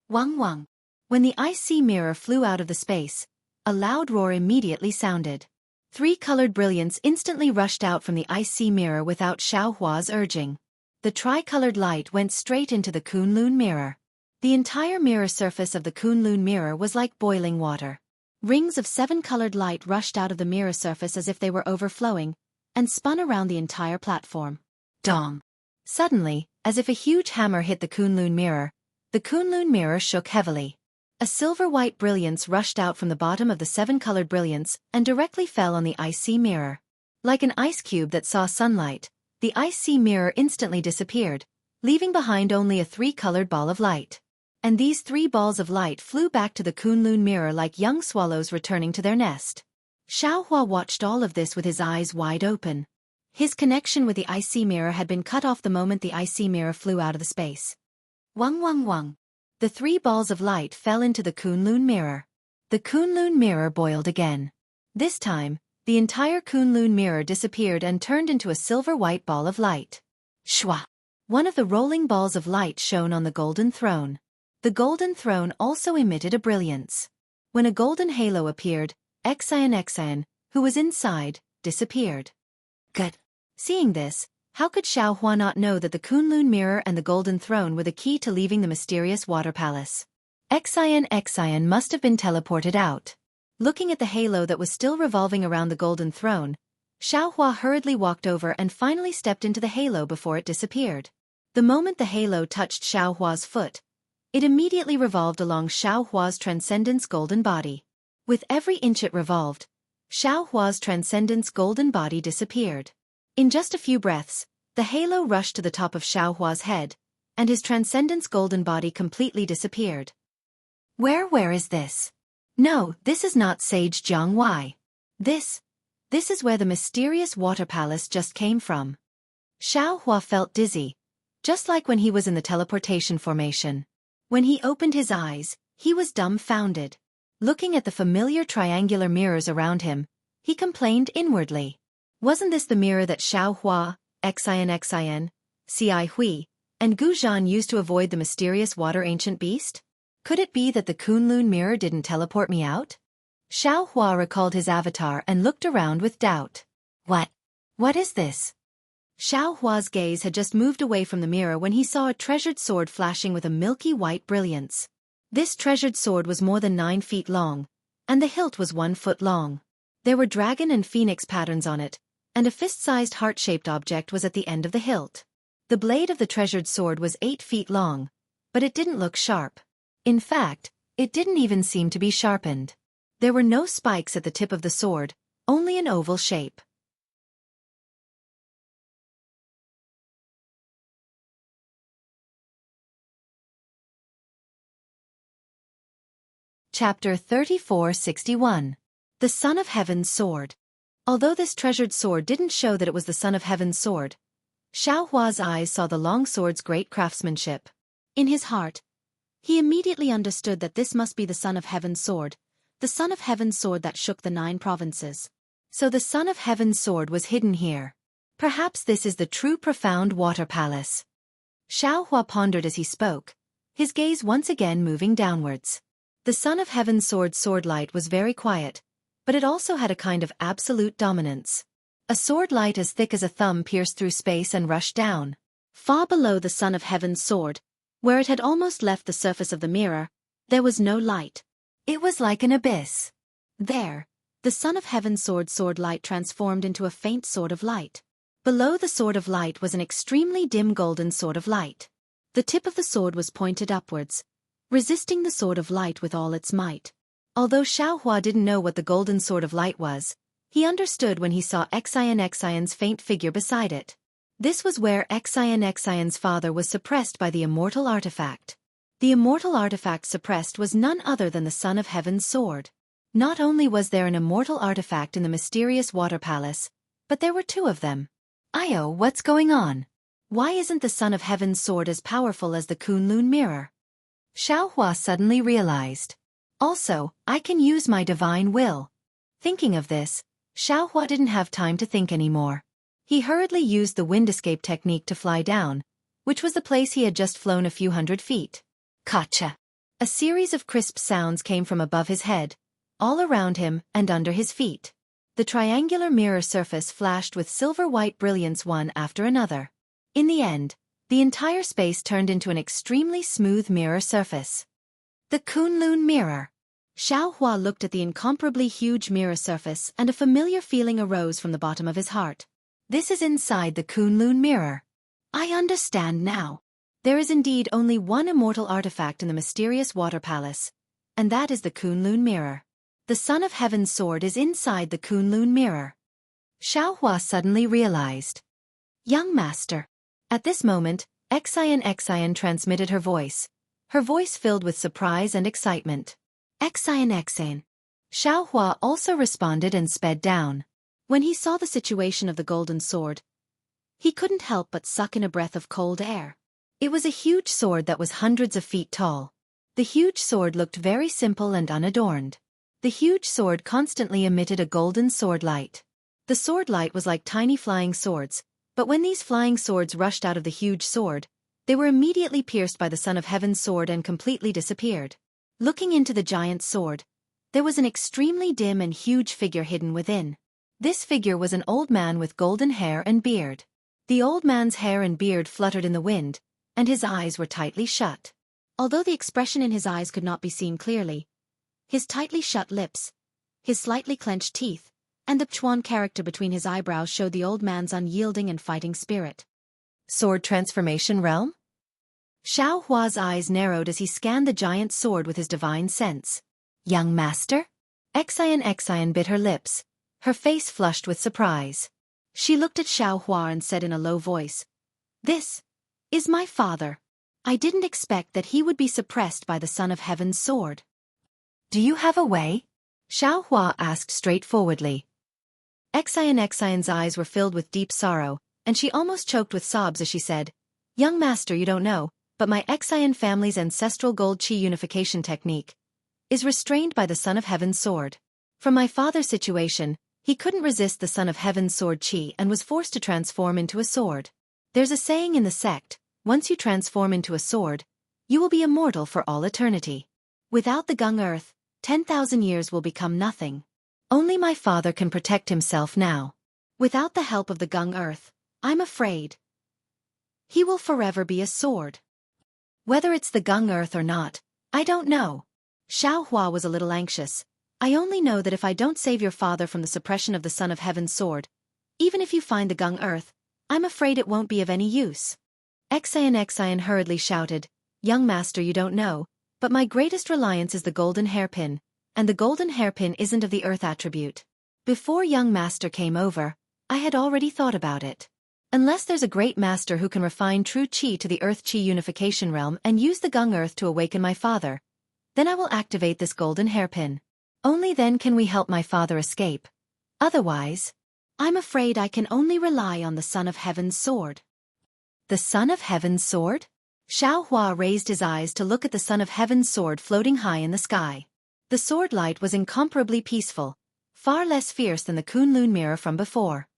Wang wang. When the icy mirror flew out of the space, a loud roar immediately sounded. Three-colored brilliance instantly rushed out from the icy mirror without Xiaohua's urging. The tri-colored light went straight into the Kunlun mirror. The entire mirror surface of the Kunlun mirror was like boiling water. Rings of 7-colored light rushed out of the mirror surface as if they were overflowing, and spun around the entire platform. Dong! Suddenly, as if a huge hammer hit the Kunlun mirror shook heavily. A silver-white brilliance rushed out from the bottom of the 7-colored brilliance and directly fell on the icy mirror. Like an ice cube that saw sunlight, the icy mirror instantly disappeared, leaving behind only a 3-colored ball of light. And these 3 balls of light flew back to the Kunlun mirror like young swallows returning to their nest. Xiaohua watched all of this with his eyes wide open. His connection with the icy mirror had been cut off the moment the icy mirror flew out of the space. Wang wang wang. The 3 balls of light fell into the Kunlun mirror. The Kunlun mirror boiled again. This time, the entire Kunlun mirror disappeared and turned into a silver-white ball of light. Shwa! One of the rolling balls of light shone on the golden throne. The golden throne also emitted a brilliance. When a golden halo appeared, Xian, who was inside, disappeared. Good. Seeing this, how could Xiaohua not know that the Kunlun mirror and the golden throne were the key to leaving the mysterious water palace? Xian must have been teleported out. Looking at the halo that was still revolving around the golden throne, Xiaohua hurriedly walked over and finally stepped into the halo before it disappeared. The moment the halo touched Xiaohua's foot, it immediately revolved along Xiaohua's transcendence golden body. With every inch it revolved, Xiaohua's transcendence golden body disappeared. In just a few breaths, the halo rushed to the top of Xiaohua's head, and his transcendence golden body completely disappeared. Where is this? No, this is not Sage Jiangwei. This is where the mysterious water palace just came from. Xiaohua felt dizzy, just like when he was in the teleportation formation. When he opened his eyes, he was dumbfounded. Looking at the familiar triangular mirrors around him, he complained inwardly. Wasn't this the mirror that Xiaohua, Xian, Xueqi, and Guzhan used to avoid the mysterious water ancient beast? Could it be that the Kunlun mirror didn't teleport me out? Xiao Hua recalled his avatar and looked around with doubt. What? What is this? Xiao Hua's gaze had just moved away from the mirror when he saw a treasured sword flashing with a milky white brilliance. This treasured sword was more than 9 feet long, and the hilt was 1 foot long. There were dragon and phoenix patterns on it, and a fist-sized heart-shaped object was at the end of the hilt. The blade of the treasured sword was 8 feet long, but it didn't look sharp. In fact, it didn't even seem to be sharpened. There were no spikes at the tip of the sword, only an oval shape. Chapter 3461. The Son of Heaven's Sword. Although this treasured sword didn't show that it was the Son of Heaven's sword, Xiao Hua's eyes saw the long sword's great craftsmanship. In his heart, he immediately understood that this must be the Son of Heaven's sword, the Son of Heaven's sword that shook the 9 provinces. So the Son of Heaven's sword was hidden here. Perhaps this is the true profound water palace. Xiao Hua pondered as he spoke, his gaze once again moving downwards. The Son of Heaven's sword light was very quiet, but it also had a kind of absolute dominance. A sword light as thick as a thumb pierced through space and rushed down. Far below the Son of Heaven's sword, where it had almost left the surface of the mirror, there was no light. It was like an abyss. There, the Son of Heaven's sword light transformed into a faint sword of light. Below the sword of light was an extremely dim golden sword of light. The tip of the sword was pointed upwards, resisting the sword of light with all its might. Although Xiao Hua didn't know what the golden sword of light was, he understood when he saw Xueqi's faint figure beside it. This was where Xueqi's father was suppressed by the immortal artifact. The immortal artifact suppressed was none other than the Son of Heaven's sword. Not only was there an immortal artifact in the mysterious water palace, but there were 2 of them. What's going on? Why isn't the Son of Heaven's sword as powerful as the Kunlun mirror? Xiao Hua suddenly realized. Also, I can use my divine will. Thinking of this, Xiao Hua didn't have time to think anymore. He hurriedly used the wind escape technique to fly down, which was the place he had just flown a few hundred feet. Kacha! A series of crisp sounds came from above his head, all around him and under his feet. The triangular mirror surface flashed with silver-white brilliance one after another. In the end, the entire space turned into an extremely smooth mirror surface. The Kunlun mirror. Xiao Hua looked at the incomparably huge mirror surface and a familiar feeling arose from the bottom of his heart. This is inside the Kunlun mirror. I understand now. There is indeed only one immortal artifact in the mysterious water palace, and that is the Kunlun mirror. The Son of Heaven's sword is inside the Kunlun mirror. Xiao Hua suddenly realized. Young master. At this moment, Xueqi transmitted her voice filled with surprise and excitement. Xueqi. Xiao Hua also responded and sped down. When he saw the situation of the golden sword, he couldn't help but suck in a breath of cold air. It was a huge sword that was hundreds of feet tall. The huge sword looked very simple and unadorned. The huge sword constantly emitted a golden sword light. The sword light was like tiny flying swords, but when these flying swords rushed out of the huge sword, they were immediately pierced by the Son of Heaven's sword and completely disappeared. Looking into the giant sword, there was an extremely dim and huge figure hidden within. This figure was an old man with golden hair and beard. The old man's hair and beard fluttered in the wind, and his eyes were tightly shut. Although the expression in his eyes could not be seen clearly, his tightly shut lips, his slightly clenched teeth, and the Chuan character between his eyebrows showed the old man's unyielding and fighting spirit. Sword transformation realm? Xiao Hua's eyes narrowed as he scanned the giant sword with his divine sense. Young master? Xueqi bit her lips, her face flushed with surprise. She looked at Xiao Hua and said in a low voice, "This is my father. I didn't expect that he would be suppressed by the Son of Heaven's sword." Do you have a way? Xiao Hua asked straightforwardly. Xueqi's eyes were filled with deep sorrow, and she almost choked with sobs as she said, "Young master, you don't know, but my Xueqi family's ancestral gold qi unification technique is restrained by the Son of Heaven's sword. From my father's situation, he couldn't resist the Son of Heaven's sword qi and was forced to transform into a sword. There's a saying in the sect, once you transform into a sword, you will be immortal for all eternity. Without the Gung Earth, 10,000 years will become nothing. Only my father can protect himself now. Without the help of the Gung Earth, I'm afraid he will forever be a sword. Whether it's the Gung Earth or not, I don't know. Xiao Hua was a little anxious. I only know that if I don't save your father from the suppression of the Son of Heaven's sword, even if you find the Gung Earth, I'm afraid it won't be of any use. Xian hurriedly shouted, Young master, you don't know, but my greatest reliance is the golden hairpin, and the golden hairpin isn't of the earth attribute. Before young master came over, I had already thought about it. Unless there's a great master who can refine true Qi to the Earth Qi unification realm and use the Gung Earth to awaken my father, then I will activate this golden hairpin. Only then can we help my father escape. Otherwise, I'm afraid I can only rely on the Son of Heaven's sword. The Son of Heaven's sword? Xiao Hua raised his eyes to look at the Son of Heaven's sword floating high in the sky. The sword light was incomparably peaceful, far less fierce than the Kunlun mirror from before.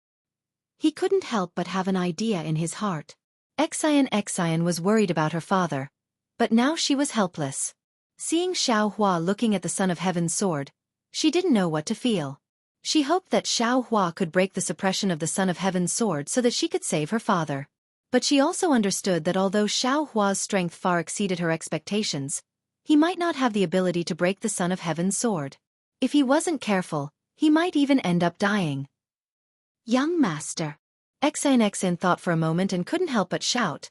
He couldn't help but have an idea in his heart. Xian was worried about her father, but now she was helpless. Seeing Xiao Hua looking at the Son of Heaven's sword, she didn't know what to feel. She hoped that Xiao Hua could break the suppression of the Son of Heaven's sword so that she could save her father. But she also understood that although Xiao Hua's strength far exceeded her expectations, he might not have the ability to break the Son of Heaven's sword. If he wasn't careful, he might even end up dying. Young master. Xian thought for a moment and couldn't help but shout.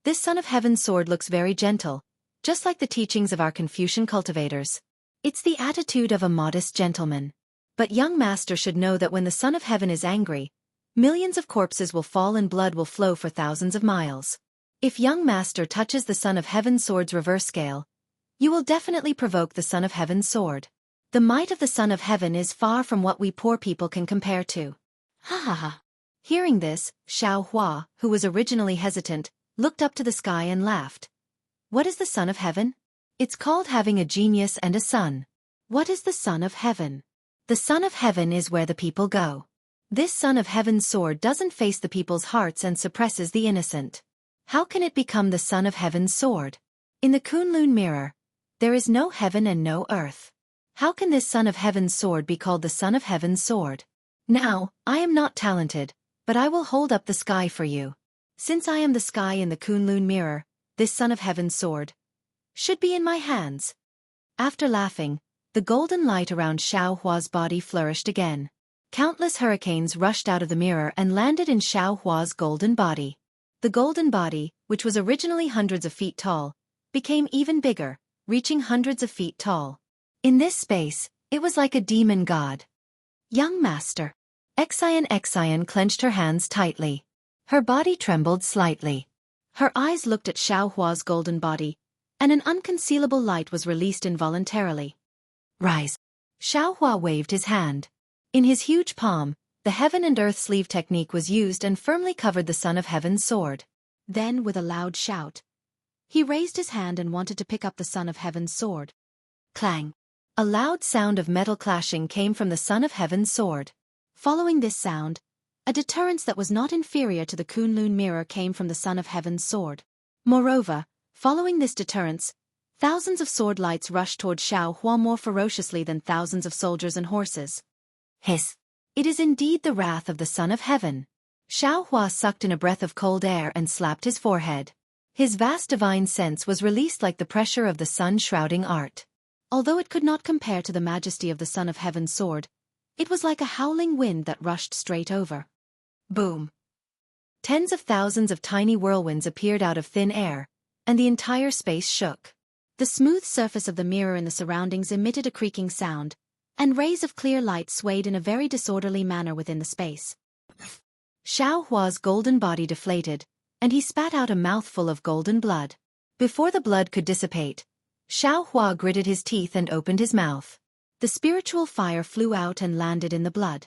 This Son of Heaven's sword looks very gentle, just like the teachings of our Confucian cultivators. It's the attitude of a modest gentleman. But young master should know that when the Son of Heaven is angry, millions of corpses will fall and blood will flow for thousands of miles. If young master touches the Son of Heaven's sword's reverse scale, you will definitely provoke the Son of Heaven's sword. The might of the Son of Heaven is far from what we poor people can compare to. Ha ha ha. Hearing this, Xiao Hua, who was originally hesitant, looked up to the sky and laughed. What is the Son of Heaven? It's called having a genius and a son. What is the Son of Heaven? The Son of Heaven is where the people go. This Son of Heaven's sword doesn't face the people's hearts and suppresses the innocent. How can it become the Son of Heaven's sword? In the Kunlun mirror, there is no heaven and no earth. How can this Son of Heaven's sword be called the Son of Heaven's sword? Now, I am not talented, but I will hold up the sky for you. Since I am the sky in the Kunlun mirror, this Son of Heaven's sword should be in my hands. After laughing, the golden light around Xiao Hua's body flourished again. Countless hurricanes rushed out of the mirror and landed in Xiao Hua's golden body. The golden body, which was originally hundreds of feet tall, became even bigger, reaching hundreds of feet tall. In this space, it was like a demon god. Young master. Xian clenched her hands tightly. Her body trembled slightly. Her eyes looked at Xiao Hua's golden body, and an unconcealable light was released involuntarily. Rise. Xiao Hua waved his hand. In his huge palm, the heaven and earth sleeve technique was used and firmly covered the Son of Heaven's sword. Then, with a loud shout, he raised his hand and wanted to pick up the Son of Heaven's sword. Clang. A loud sound of metal clashing came from the Son of Heaven's sword. Following this sound, a deterrence that was not inferior to the Kunlun mirror came from the Son of Heaven's sword. Moreover, following this deterrence, thousands of sword lights rushed toward Xiao Hua more ferociously than thousands of soldiers and horses. Hiss! It is indeed the wrath of the Son of Heaven. Xiao Hua sucked in a breath of cold air and slapped his forehead. His vast divine sense was released like the pressure of the sun-shrouding art. Although it could not compare to the majesty of the Son of Heaven's sword, it was like a howling wind that rushed straight over. Boom! Tens of thousands of tiny whirlwinds appeared out of thin air, and the entire space shook. The smooth surface of the mirror in the surroundings emitted a creaking sound, and rays of clear light swayed in a very disorderly manner within the space. Xiao Hua's golden body deflated, and he spat out a mouthful of golden blood. Before the blood could dissipate, Xiao Hua gritted his teeth and opened his mouth. The spiritual fire flew out and landed in the blood.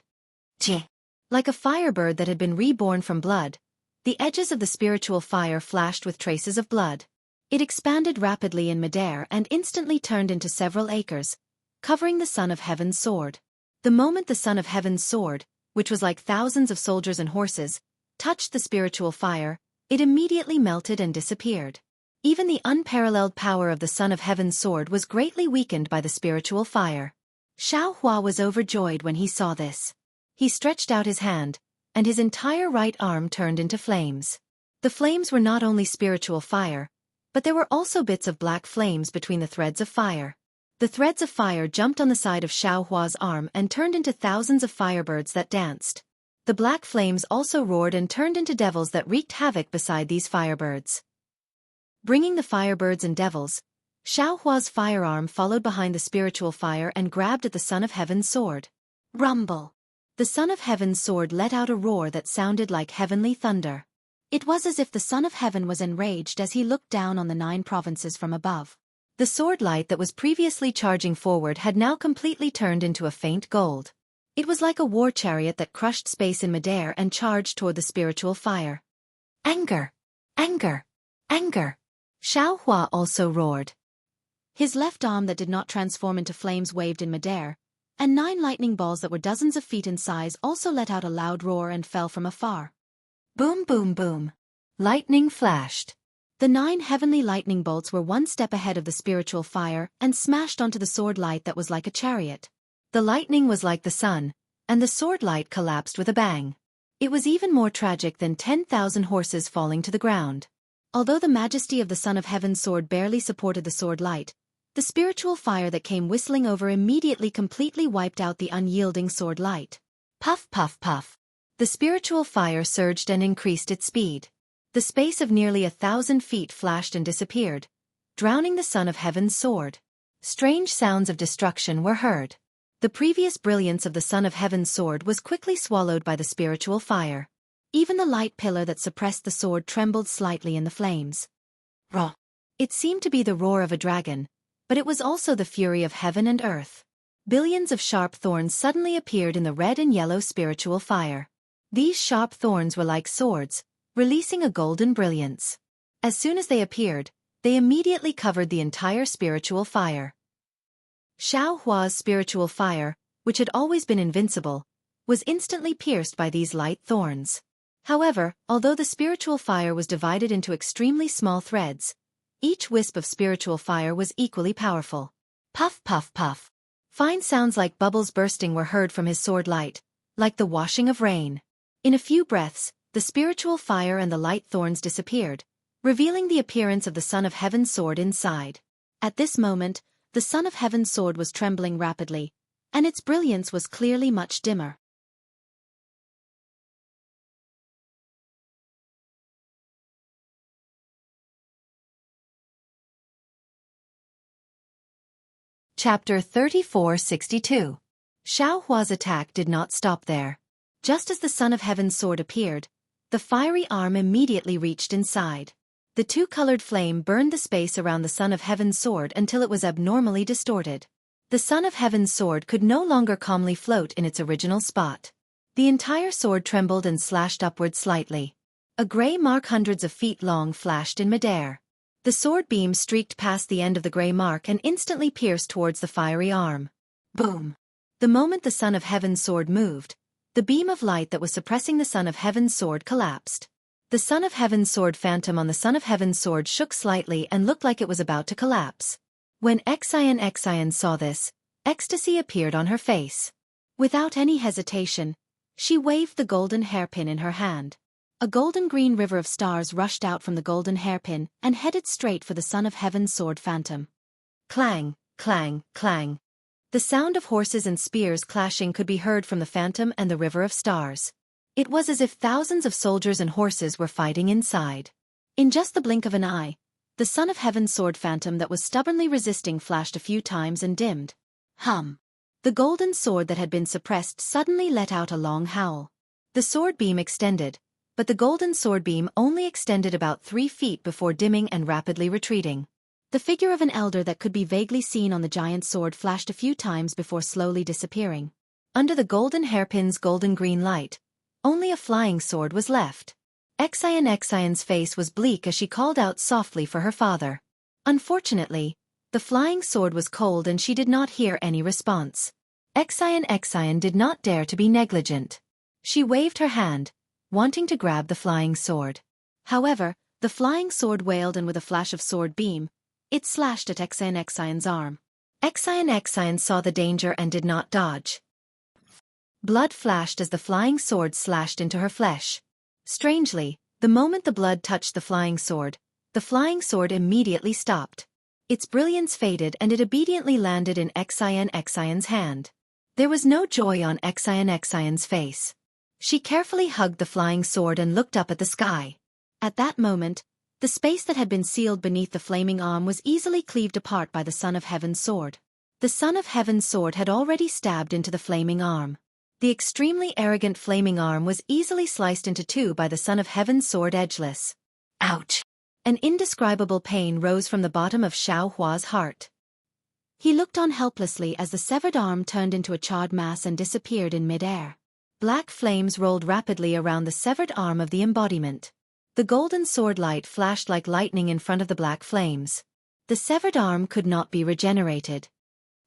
Tch! Like a firebird that had been reborn from blood, the edges of the spiritual fire flashed with traces of blood. It expanded rapidly in midair and instantly turned into several acres, covering the Son of Heaven's sword. The moment the Son of Heaven's sword, which was like thousands of soldiers and horses, touched the spiritual fire, it immediately melted and disappeared. Even the unparalleled power of the Son of Heaven's sword was greatly weakened by the spiritual fire. Xueqi was overjoyed when he saw this. He stretched out his hand, and his entire right arm turned into flames. The flames were not only spiritual fire, but there were also bits of black flames between the threads of fire. The threads of fire jumped on the side of Xueqi's arm and turned into thousands of firebirds that danced. The black flames also roared and turned into devils that wreaked havoc beside these firebirds. Bringing the firebirds and devils, Xueqi's firearm followed behind the spiritual fire and grabbed at the Son of Heaven's sword. Rumble! The Son of Heaven's sword let out a roar that sounded like heavenly thunder. It was as if the Son of Heaven was enraged as he looked down on the 9 provinces from above. The sword light that was previously charging forward had now completely turned into a faint gold. It was like a war chariot that crushed space in midair and charged toward the spiritual fire. Anger! Anger! Anger! Xueqi also roared. His left arm that did not transform into flames waved in midair, and 9 lightning balls that were dozens of feet in size also let out a loud roar and fell from afar. Boom, boom, boom. Lightning flashed. The 9 heavenly lightning bolts were one step ahead of the spiritual fire and smashed onto the sword light that was like a chariot. The lightning was like the sun, and the sword light collapsed with a bang. It was even more tragic than 10,000 horses falling to the ground. Although the majesty of the Son of Heaven's sword barely supported the sword light, the spiritual fire that came whistling over immediately completely wiped out the unyielding sword light. Puff, puff, puff. The spiritual fire surged and increased its speed. The space of nearly 1,000 feet flashed and disappeared, drowning the Son of Heaven's sword. Strange sounds of destruction were heard. The previous brilliance of the Son of Heaven's sword was quickly swallowed by the spiritual fire. Even the light pillar that suppressed the sword trembled slightly in the flames. Roar! It seemed to be the roar of a dragon, but it was also the fury of heaven and earth. Billions of sharp thorns suddenly appeared in the red and yellow spiritual fire. These sharp thorns were like swords, releasing a golden brilliance. As soon as they appeared, they immediately covered the entire spiritual fire. Xueqi's spiritual fire, which had always been invincible, was instantly pierced by these light thorns. However, although the spiritual fire was divided into extremely small threads, each wisp of spiritual fire was equally powerful. Puff, puff, puff. Fine sounds like bubbles bursting were heard from his sword light, like the washing of rain. In a few breaths, the spiritual fire and the light thorns disappeared, revealing the appearance of the Son of Heaven's sword inside. At this moment, the Son of Heaven's sword was trembling rapidly, and its brilliance was clearly much dimmer. Chapter 3462. Xueqi's attack did not stop there. Just as the Son of Heaven's sword appeared, the fiery arm immediately reached inside. The 2-colored flame burned the space around the Son of Heaven's sword until it was abnormally distorted. The Son of Heaven's sword could no longer calmly float in its original spot. The entire sword trembled and slashed upward slightly. A gray mark hundreds of feet long flashed in midair. The sword beam streaked past the end of the gray mark and instantly pierced towards the fiery arm. Boom! The moment the Son of Heaven's sword moved, the beam of light that was suppressing the Son of Heaven's sword collapsed. The Son of Heaven's sword phantom on the Son of Heaven's sword shook slightly and looked like it was about to collapse. When Xueqi saw this, ecstasy appeared on her face. Without any hesitation, she waved the golden hairpin in her hand. A golden-green river of stars rushed out from the golden hairpin and headed straight for the Son of Heaven's sword phantom. Clang, clang, clang. The sound of horses and spears clashing could be heard from the phantom and the river of stars. It was as if thousands of soldiers and horses were fighting inside. In just the blink of an eye, the Son of Heaven's sword phantom that was stubbornly resisting flashed a few times and dimmed. Hum! The golden sword that had been suppressed suddenly let out a long howl. The sword beam extended, but the golden sword beam only extended about 3 feet before dimming and rapidly retreating. The figure of an elder that could be vaguely seen on the giant sword flashed a few times before slowly disappearing. Under the golden hairpin's golden-green light, only a flying sword was left. Xueqi's face was bleak as she called out softly for her father. Unfortunately, the flying sword was cold and she did not hear any response. Xueqi did not dare to be negligent. She waved her hand, wanting to grab the flying sword. However, The flying sword wailed, and with a flash of sword beam, it slashed at Xueqi's arm. Xueqi saw the danger and did not dodge. Blood flashed as the flying sword slashed into her flesh. Strangely, the moment the blood touched the flying sword immediately stopped. Its brilliance faded and it obediently landed in Xueqi's hand. There was no joy on Xueqi's face. She carefully hugged the flying sword and looked up at the sky. At that moment, the space that had been sealed beneath the flaming arm was easily cleaved apart by the Son of Heaven's sword. The Son of Heaven's sword had already stabbed into the flaming arm. The extremely arrogant flaming arm was easily sliced into two by the Son of Heaven's sword edgeless. Ouch! An indescribable pain rose from the bottom of Xueqi's heart. He looked on helplessly as the severed arm turned into a charred mass and disappeared in mid-air. Black flames rolled rapidly around the severed arm of the embodiment. The golden sword light flashed like lightning in front of the black flames. The severed arm could not be regenerated.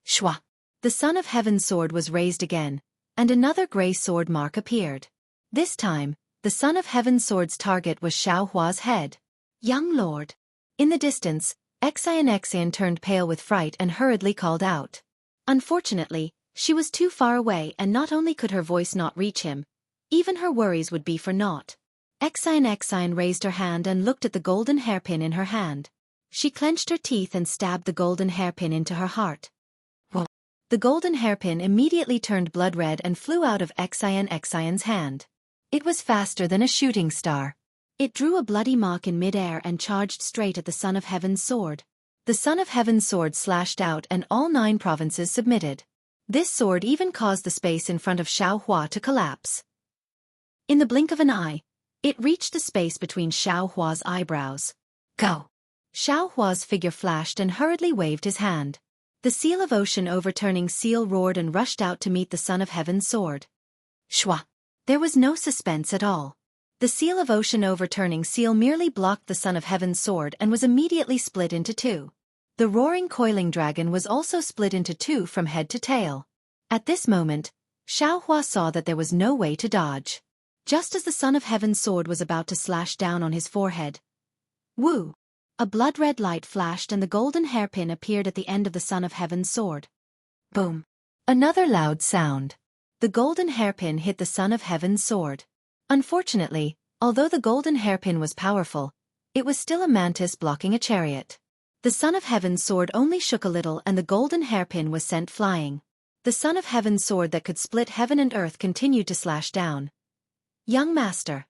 Shwa! The Son of Heaven's sword was raised again, and another grey sword mark appeared. This time, the Son of Heaven's sword's target was Xueqi's head. Young lord. In the distance, Xueqi turned pale with fright and hurriedly called out. Unfortunately, she was too far away, and not only could her voice not reach him, even her worries would be for naught. Xueqi raised her hand and looked at the golden hairpin in her hand. She clenched her teeth and stabbed the golden hairpin into her heart. Whoa! The golden hairpin immediately turned blood red and flew out of Xueqi's hand. It was faster than a shooting star. It drew a bloody mark in mid-air and charged straight at the Son of Heaven's sword. The Son of Heaven's sword slashed out and all 9 provinces submitted. This sword even caused the space in front of Xueqi to collapse. In the blink of an eye, it reached the space between Xueqi's eyebrows. Go! Xueqi's figure flashed and hurriedly waved his hand. The seal of ocean overturning seal roared and rushed out to meet the Son of Heaven's sword. Shwa! There was no suspense at all. The seal of ocean overturning seal merely blocked the Son of Heaven's sword and was immediately split into 2. The roaring coiling dragon was also split into 2 from head to tail. At this moment, Xueqi saw that there was no way to dodge. Just as the Son of Heaven's sword was about to slash down on his forehead, woo! A blood-red light flashed and the golden hairpin appeared at the end of the Son of Heaven's sword. Boom! Another loud sound. The golden hairpin hit the Son of Heaven's sword. Unfortunately, although the golden hairpin was powerful, it was still a mantis blocking a chariot. The Son of Heaven's sword only shook a little and the golden hairpin was sent flying. The Son of Heaven's sword that could split heaven and earth continued to slash down. Young master.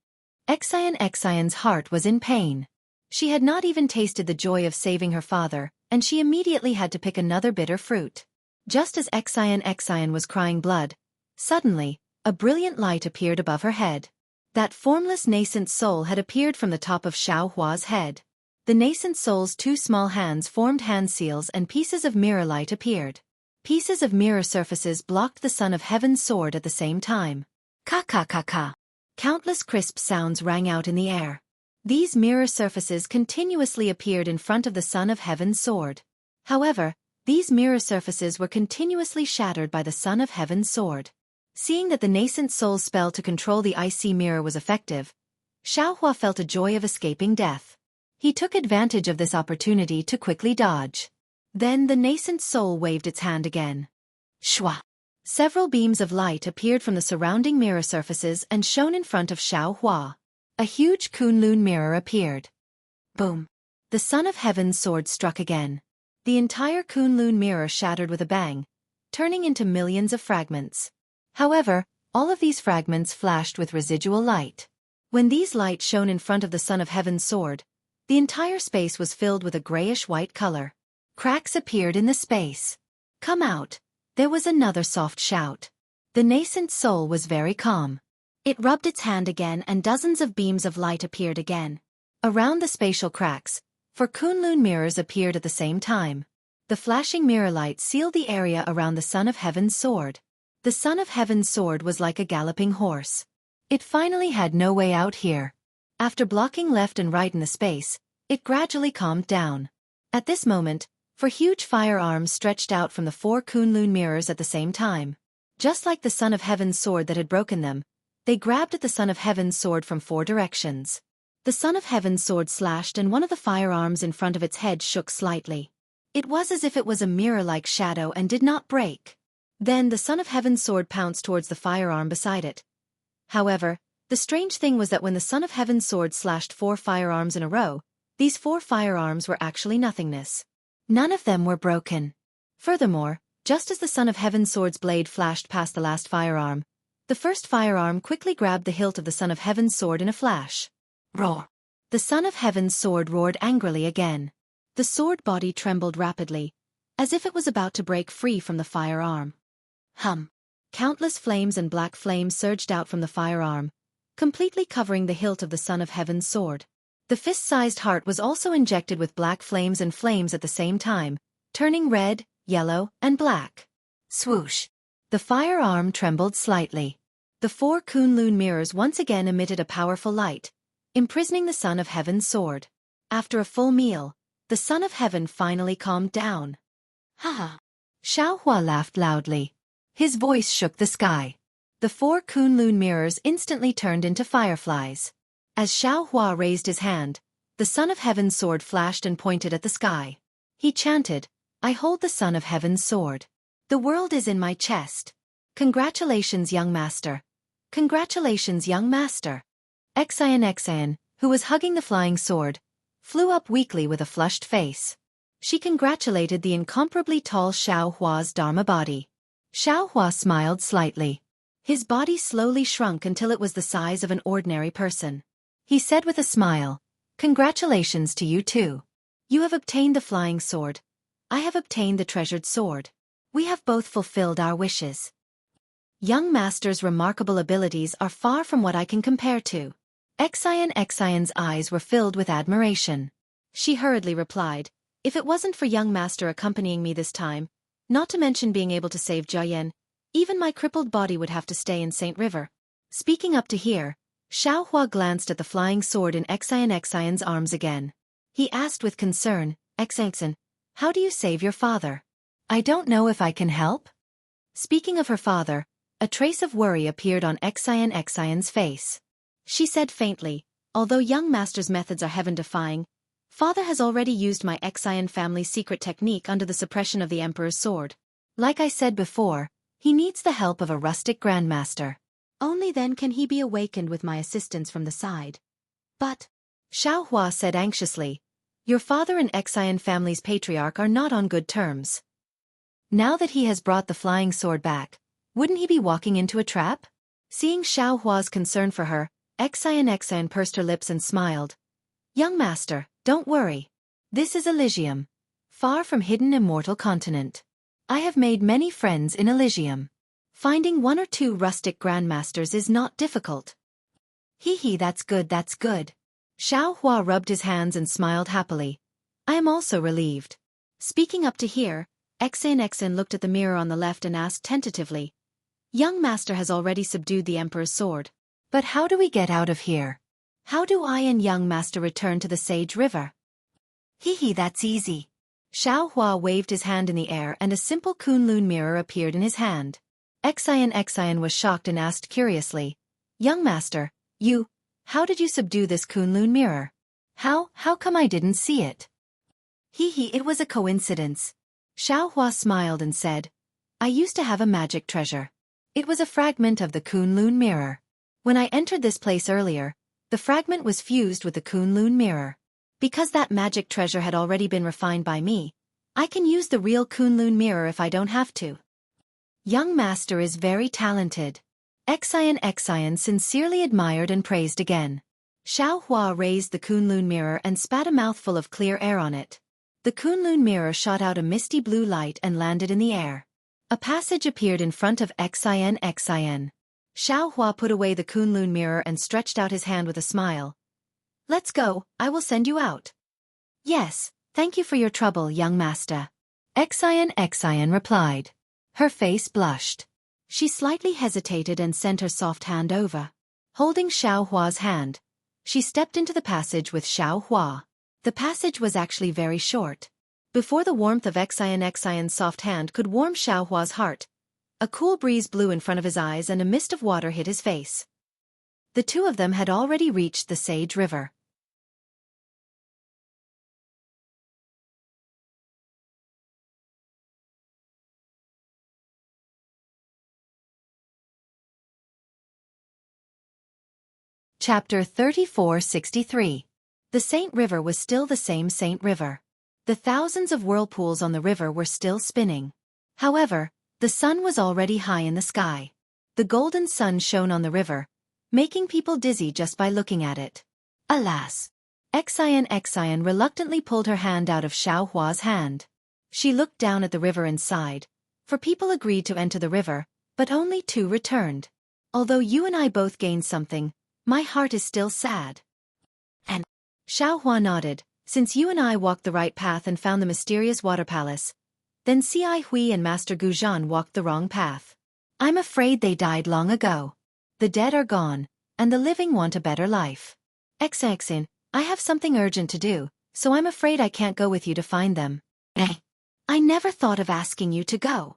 Xueqi's heart was in pain. She had not even tasted the joy of saving her father, and she immediately had to pick another bitter fruit. Just as Xueqi was crying blood, suddenly, a brilliant light appeared above her head. That formless nascent soul had appeared from the top of Xueqi's head. The nascent soul's 2 small hands formed hand seals and pieces of mirror light appeared. Pieces of mirror surfaces blocked the Son of Heaven's sword at the same time. Ka-ka-ka-ka. Countless crisp sounds rang out in the air. These mirror surfaces continuously appeared in front of the Son of Heaven's sword. However, these mirror surfaces were continuously shattered by the Son of Heaven's sword. Seeing that the nascent soul's spell to control the icy mirror was effective, Xueqi felt a joy of escaping death. He took advantage of this opportunity to quickly dodge. Then the nascent soul waved its hand again. Shwa! Several beams of light appeared from the surrounding mirror surfaces and shone in front of Xueqi. A huge Kunlun mirror appeared. Boom! The Son of Heaven's sword struck again. The entire Kunlun mirror shattered with a bang, turning into millions of fragments. However, all of these fragments flashed with residual light. When these lights shone in front of the Son of Heaven's sword, the entire space was filled with a grayish-white color. Cracks appeared in the space. Come out! There was another soft shout. The nascent soul was very calm. It rubbed its hand again and dozens of beams of light appeared again. Around the spatial cracks, 4 Kunlun mirrors appeared at the same time. The flashing mirror light sealed the area around the Son of Heaven's sword. The Son of Heaven's sword was like a galloping horse. It finally had no way out here. After blocking left and right in the space, it gradually calmed down. At this moment, 4 huge firearms stretched out from the 4 Kunlun mirrors at the same time. Just like the Son of Heaven's sword that had broken them, they grabbed at the Son of Heaven's sword from 4 directions. The Son of Heaven's sword slashed and one of the firearms in front of its head shook slightly. It was as if it was a mirror-like shadow and did not break. Then the Son of Heaven's sword pounced towards the firearm beside it. However, the strange thing was that when the Son of Heaven's sword slashed 4 firearms in a row, these 4 firearms were actually nothingness. None of them were broken. Furthermore, just as the Son of Heaven's sword's blade flashed past the last firearm, the first firearm quickly grabbed the hilt of the Son of Heaven's sword in a flash. Roar! The Son of Heaven's sword roared angrily again. The sword body trembled rapidly, as if it was about to break free from the firearm. Hum! Countless flames and black flames surged out from the firearm, completely covering the hilt of the Son of Heaven's sword. The fist-sized heart was also injected with black flames and flames at the same time, turning red, yellow, and black. Swoosh! The firearm trembled slightly. The 4 Kunlun mirrors once again emitted a powerful light, imprisoning the Son of Heaven's sword. After a full meal, the Son of Heaven finally calmed down. Haha! Xiaohua laughed loudly. His voice shook the sky. The 4 Kunlun mirrors instantly turned into fireflies. As Xiaohua raised his hand, the Son of Heaven's sword flashed and pointed at the sky. He chanted, "I hold the Son of Heaven's sword. The world is in my chest. Congratulations, young master. Congratulations, young master." Xian, who was hugging the flying sword, flew up weakly with a flushed face. She congratulated the incomparably tall Xiaohua's Dharma body. Xiaohua smiled slightly. His body slowly shrunk until it was the size of an ordinary person. He said with a smile, "Congratulations to you too. You have obtained the flying sword. I have obtained the treasured sword. We have both fulfilled our wishes. Young master's remarkable abilities are far from what I can compare to." Xian's eyes were filled with admiration. She hurriedly replied, "If it wasn't for young master accompanying me this time, not to mention being able to save Jiayan, even my crippled body would have to stay in Saint River." Speaking up to here, Xiaohua glanced at the flying sword in Xian's arms again. He asked with concern, "Xian, how do you save your father? I don't know if I can help." Speaking of her father, a trace of worry appeared on Xian's face. She said faintly, "Although young master's methods are heaven-defying, father has already used my Xian family's secret technique under the suppression of the Emperor's sword. Like I said before, he needs the help of a rustic grandmaster. Only then can he be awakened with my assistance from the side." "But," Xiaohua said anxiously, "your father and Xian family's patriarch are not on good terms. Now that he has brought the flying sword back, wouldn't he be walking into a trap?" Seeing Xiaohua's concern for her, Xian pursed her lips and smiled. "Young master, don't worry. This is Elysium, far from hidden immortal continent. I have made many friends in Elysium. Finding 1 or 2 rustic grandmasters is not difficult." "Hee, that's good, that's good." Xiaohua rubbed his hands and smiled happily. "I am also relieved." Speaking up to here, Xian looked at the mirror on the left and asked tentatively, "Young master has already subdued the Emperor's sword. But how do we get out of here? How do I and young master return to the Sage River?" "Hee, that's easy." Xiaohua waved his hand in the air and a simple Kunlun mirror appeared in his hand. Xian was shocked and asked curiously, "Young master, how did you subdue this Kunlun mirror? How come I didn't see it?" "Hee, it was a coincidence." Xiaohua smiled and said, "I used to have a magic treasure. It was a fragment of the Kunlun mirror. When I entered this place earlier, the fragment was fused with the Kunlun mirror. Because that magic treasure had already been refined by me, I can use the real Kunlun mirror if I don't have to." Young master is very talented. Xian sincerely admired and praised again. Xiaohua raised the Kunlun mirror and spat a mouthful of clear air on it. The Kunlun mirror shot out a misty blue light and landed in the air. A passage appeared in front of Xian. Xiaohua put away the Kunlun mirror and stretched out his hand with a smile. "Let's go, I will send you out." "Yes, thank you for your trouble, young master." Xian replied. Her face blushed. She slightly hesitated and sent her soft hand over. Holding Xiaohua's hand, she stepped into the passage with Xiaohua. The passage was actually very short. Before the warmth of Xian's soft hand could warm Xiaohua's heart, a cool breeze blew in front of his eyes and a mist of water hit his face. The two of them had already reached the Sage River. Chapter 3463. The Saint River was still the same Saint River. The thousands of whirlpools on the river were still spinning. However, the sun was already high in the sky. The golden sun shone on the river, making people dizzy just by looking at it. Alas! Xueqi reluctantly pulled her hand out of Xueqi's hand. She looked down at the river and sighed, for people agreed to enter the river, but only 2 returned. Although you and I both gained something, my heart is still sad. And Xueqi nodded, since you and I walked the right path and found the mysterious water palace, then Cai Hui and Master Guzhan walked the wrong path. I'm afraid they died long ago. The dead are gone, and the living want a better life. Xueqi, I have something urgent to do, so I'm afraid I can't go with you to find them. I never thought of asking you to go.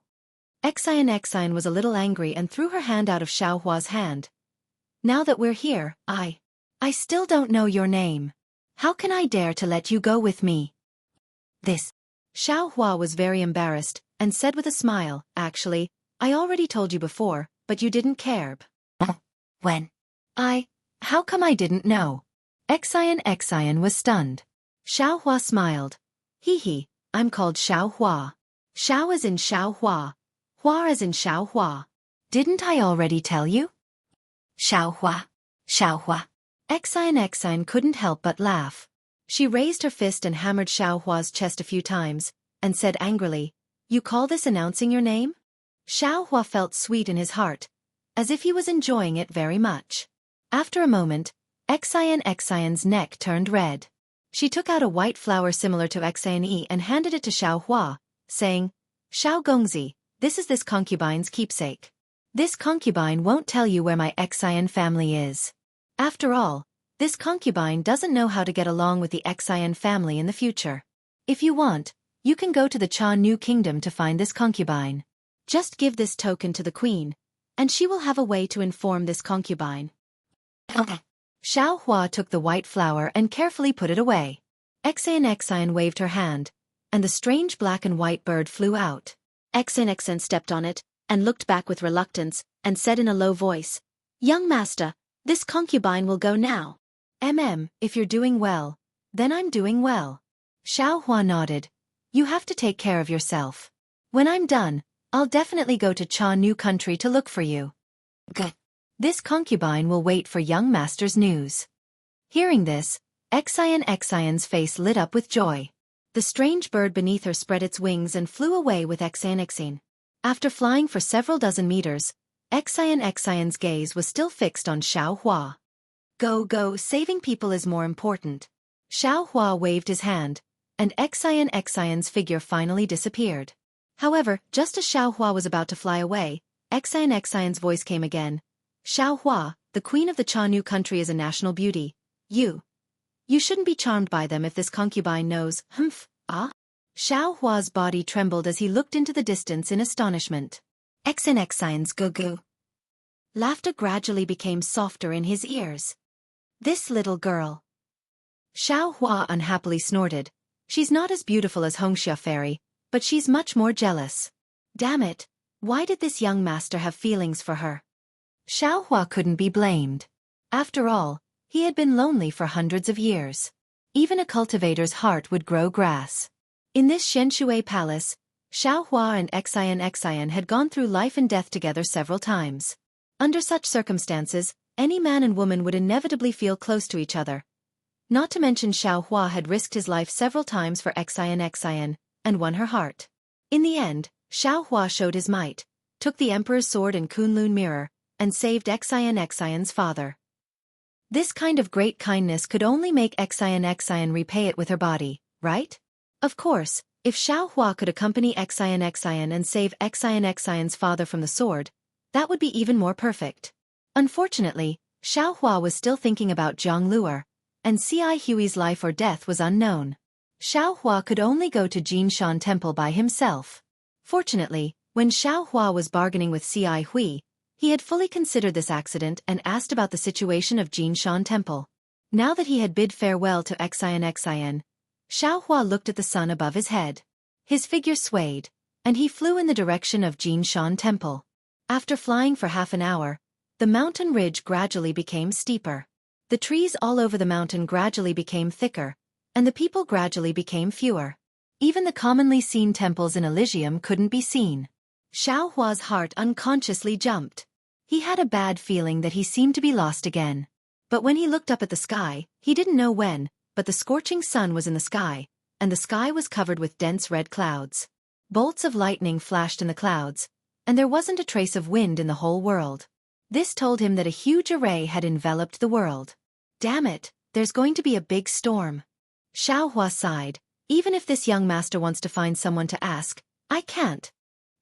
Xueqi was a little angry and threw her hand out of Xueqi's hand. Now that we're here, I still don't know your name. How can I dare to let you go with me? This. Xueqi was very embarrassed, and said with a smile, actually, I already told you before, but you didn't care. When? How come I didn't know? Xueqi was stunned. Xueqi smiled. Hee, I'm called Xueqi. Xiao as in Xueqi. Hua as in Xueqi. Didn't I already tell you? Xueqi. Xueqi couldn't help but laugh. She raised her fist and hammered Xueqi's chest a few times, and said angrily, You call this announcing your name? Xueqi felt sweet in his heart, as if he was enjoying it very much. After a moment, Xueqi's neck turned red. She took out a white flower similar to Xueqi and handed it to Xueqi, saying, Xiao Gongzi, this is this concubine's keepsake. This concubine won't tell you where my Xueqi family is. After all, this concubine doesn't know how to get along with the Xueqi family in the future. If you want, you can go to the Cha New Kingdom to find this concubine. Just give this token to the queen, and she will have a way to inform this concubine. Xueqi took the white flower and carefully put it away. Xueqi waved her hand, and the strange black and white bird flew out. Xueqi stepped on it, and looked back with reluctance, and said in a low voice, Young master, this concubine will go now. If you're doing well, then I'm doing well. Xueqi nodded. You have to take care of yourself. When I'm done, I'll definitely go to Cha New Country to look for you. Good. This concubine will wait for young master's news. Hearing this, Xueqi's face lit up with joy. The strange bird beneath her spread its wings and flew away with Xueqi. After flying for several dozen meters, Xueqi's gaze was still fixed on Xueqi. Go, saving people is more important. Xueqi waved his hand, and Xueqi's figure finally disappeared. However, just as Xueqi was about to fly away, Xueqi's voice came again. Xueqi, the queen of the Cha New Country is a national beauty. You shouldn't be charmed by them if this concubine knows. Xueqi's body trembled as he looked into the distance in astonishment. Xueqi's goo-goo. Laughter gradually became softer in his ears. This little girl. Xueqi unhappily snorted. She's not as beautiful as Hongxia Fairy, but she's much more jealous. Damn it, why did this young master have feelings for her? Xueqi couldn't be blamed. After all, he had been lonely for hundreds of years. Even a cultivator's heart would grow grass. In this Xueqi palace, Xueqi and Xueqi had gone through life and death together several times. Under such circumstances, any man and woman would inevitably feel close to each other. Not to mention Xueqi had risked his life several times for Xueqi, and won her heart. In the end, Xueqi showed his might, took the emperor's sword and Kunlun mirror, and saved Xueqi's father. This kind of great kindness could only make Xueqi repay it with her body, right? Of course, if Xueqi could accompany Xueqi and save Xueqi's father from the sword, that would be even more perfect. Unfortunately, Xueqi was still thinking about Zhongluer, and Cai Hui's life or death was unknown. Xueqi could only go to Jinshan Temple by himself. Fortunately, when Xueqi was bargaining with Cai Hui, he had fully considered this accident and asked about the situation of Jinshan Temple. Now that he had bid farewell to Xueqi, Xueqi looked at the sun above his head. His figure swayed, and he flew in the direction of Jinshan Temple. After flying for half an hour, the mountain ridge gradually became steeper. The trees all over the mountain gradually became thicker, and the people gradually became fewer. Even the commonly seen temples in Elysium couldn't be seen. Xiao Hua's heart unconsciously jumped. He had a bad feeling that he seemed to be lost again. But when he looked up at the sky, he didn't know when, but the scorching sun was in the sky, and the sky was covered with dense red clouds. Bolts of lightning flashed in the clouds, and there wasn't a trace of wind in the whole world. This told him that a huge array had enveloped the world. Damn it, there's going to be a big storm. Xiao Hua sighed. Even if this young master wants to find someone to ask, I can't.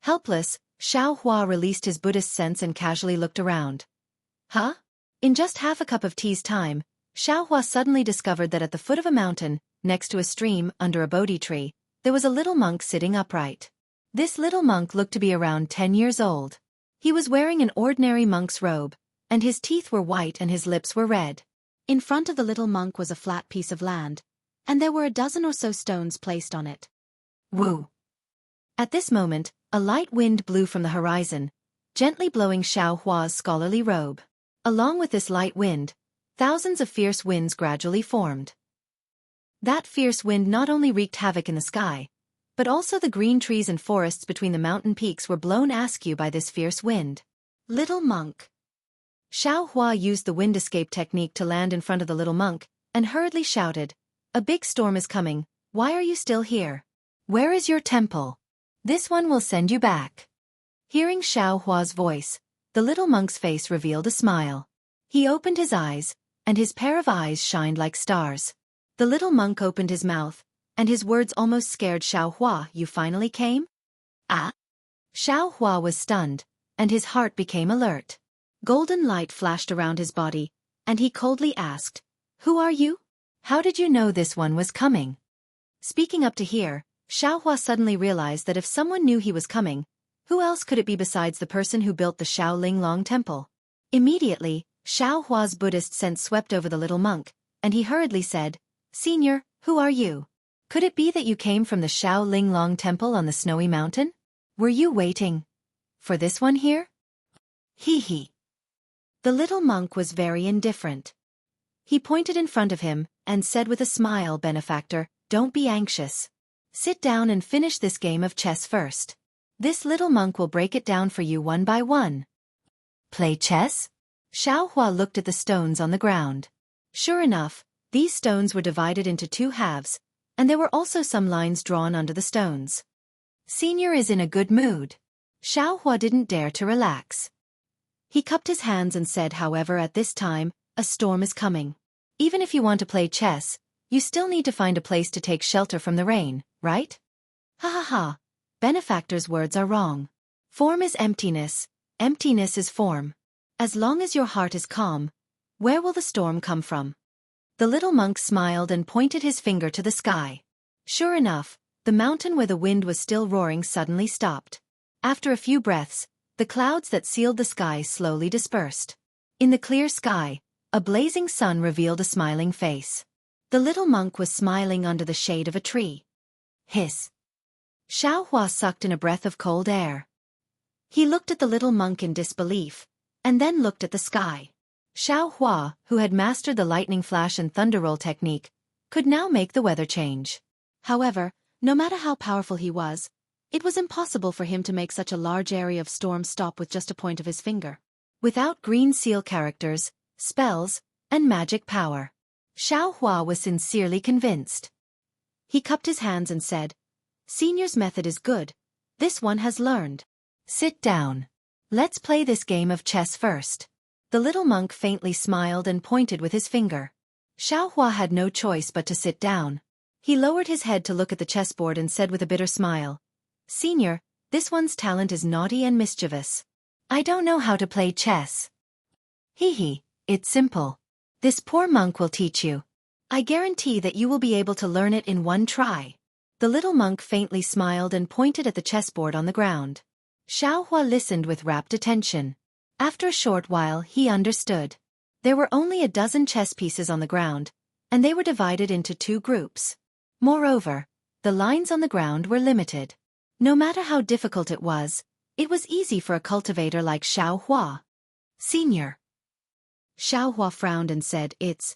Helpless, Xiao Hua released his Buddhist sense and casually looked around. Huh? In just half a cup of tea's time, Xiao Hua suddenly discovered that at the foot of a mountain, next to a stream, under a Bodhi tree, there was a little monk sitting upright. This little monk looked to be around 10 years old. He was wearing an ordinary monk's robe, and his teeth were white and his lips were red. In front of the little monk was a flat piece of land, and there were a dozen or so stones placed on it. Woo! At this moment, a light wind blew from the horizon, gently blowing Xiao Hua's scholarly robe. Along with this light wind, thousands of fierce winds gradually formed. That fierce wind not only wreaked havoc in the sky, but also the green trees and forests between the mountain peaks were blown askew by this fierce wind. Little monk. Xiao Hua used the wind escape technique to land in front of the little monk, and hurriedly shouted, "A big storm is coming, why are you still here? Where is your temple? This one will send you back." Hearing Xiao Hua's voice, the little monk's face revealed a smile. He opened his eyes, and his pair of eyes shined like stars. The little monk opened his mouth, and his words almost scared Xiao Hua. "You finally came?" "Ah?" Xiao Hua was stunned, and his heart became alert. Golden light flashed around his body, and he coldly asked, "Who are you? How did you know this one was coming?" Speaking up to hear, Xiao Hua suddenly realized that if someone knew he was coming, who else could it be besides the person who built the Shaolin Long Temple? Immediately, Xiao Hua's Buddhist sense swept over the little monk, and he hurriedly said, "Senior, who are you? Could it be that you came from the Shaolin Long Temple on the snowy mountain? Were you waiting for this one here?" Hee hee. The little monk was very indifferent. He pointed in front of him, and said with a smile, "Benefactor, don't be anxious. Sit down and finish this game of chess first. This little monk will break it down for you one by one." Play chess? Xiao Hua looked at the stones on the ground. Sure enough, these stones were divided into two halves, and there were also some lines drawn under the stones. Senior is in a good mood. Xiao Hua didn't dare to relax. He cupped his hands and said, "However, at this time, a storm is coming. Even if you want to play chess, you still need to find a place to take shelter from the rain, right?" Ha ha ha. Benefactor's words are wrong. Form is emptiness, emptiness is form. As long as your heart is calm, where will the storm come from? The little monk smiled and pointed his finger to the sky. Sure enough, the mountain where the wind was still roaring suddenly stopped. After a few breaths, the clouds that sealed the sky slowly dispersed. In the clear sky, a blazing sun revealed a smiling face. The little monk was smiling under the shade of a tree. Hiss. Xiao Hua sucked in a breath of cold air. He looked at the little monk in disbelief, and then looked at the sky. Xiao Hua, who had mastered the lightning flash and thunder roll technique, could now make the weather change. However, no matter how powerful he was, it was impossible for him to make such a large area of storm stop with just a point of his finger. Without green seal characters, spells, and magic power. Xiao Hua was sincerely convinced. He cupped his hands and said, "Senior's method is good. This one has learned. Sit down. Let's play this game of chess first." The little monk faintly smiled and pointed with his finger. Xiao Hua had no choice but to sit down. He lowered his head to look at the chessboard and said with a bitter smile, "Senior, this one's talent is naughty and mischievous. I don't know how to play chess." Hee hee, it's simple. This poor monk will teach you. I guarantee that you will be able to learn it in one try. The little monk faintly smiled and pointed at the chessboard on the ground. Xiao Hua listened with rapt attention. After a short while he understood. There were only a dozen chess pieces on the ground, and they were divided into two groups. Moreover, the lines on the ground were limited. No matter how difficult it was easy for a cultivator like Xiao Hua. "Senior, Xiaohua frowned and said, It's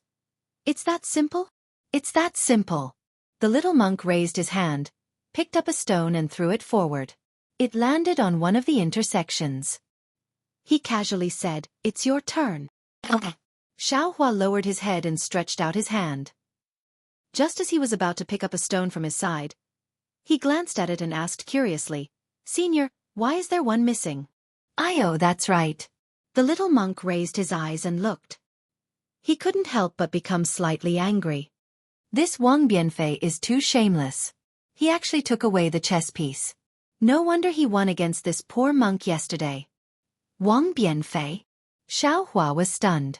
that simple? It's that simple. The little monk raised his hand, picked up a stone and threw it forward. It landed on one of the intersections. He casually said, It's your turn. Xiaohua lowered his head and stretched out his hand. Just as he was about to pick up a stone from his side, he glanced at it and asked curiously, Senior, why is there one missing? Oh, that's right. The little monk raised his eyes and looked. He couldn't help but become slightly angry. This Wang Bianfei is too shameless. He actually took away the chess piece. No wonder he won against this poor monk yesterday. Wang Bianfei? Xiaohua was stunned.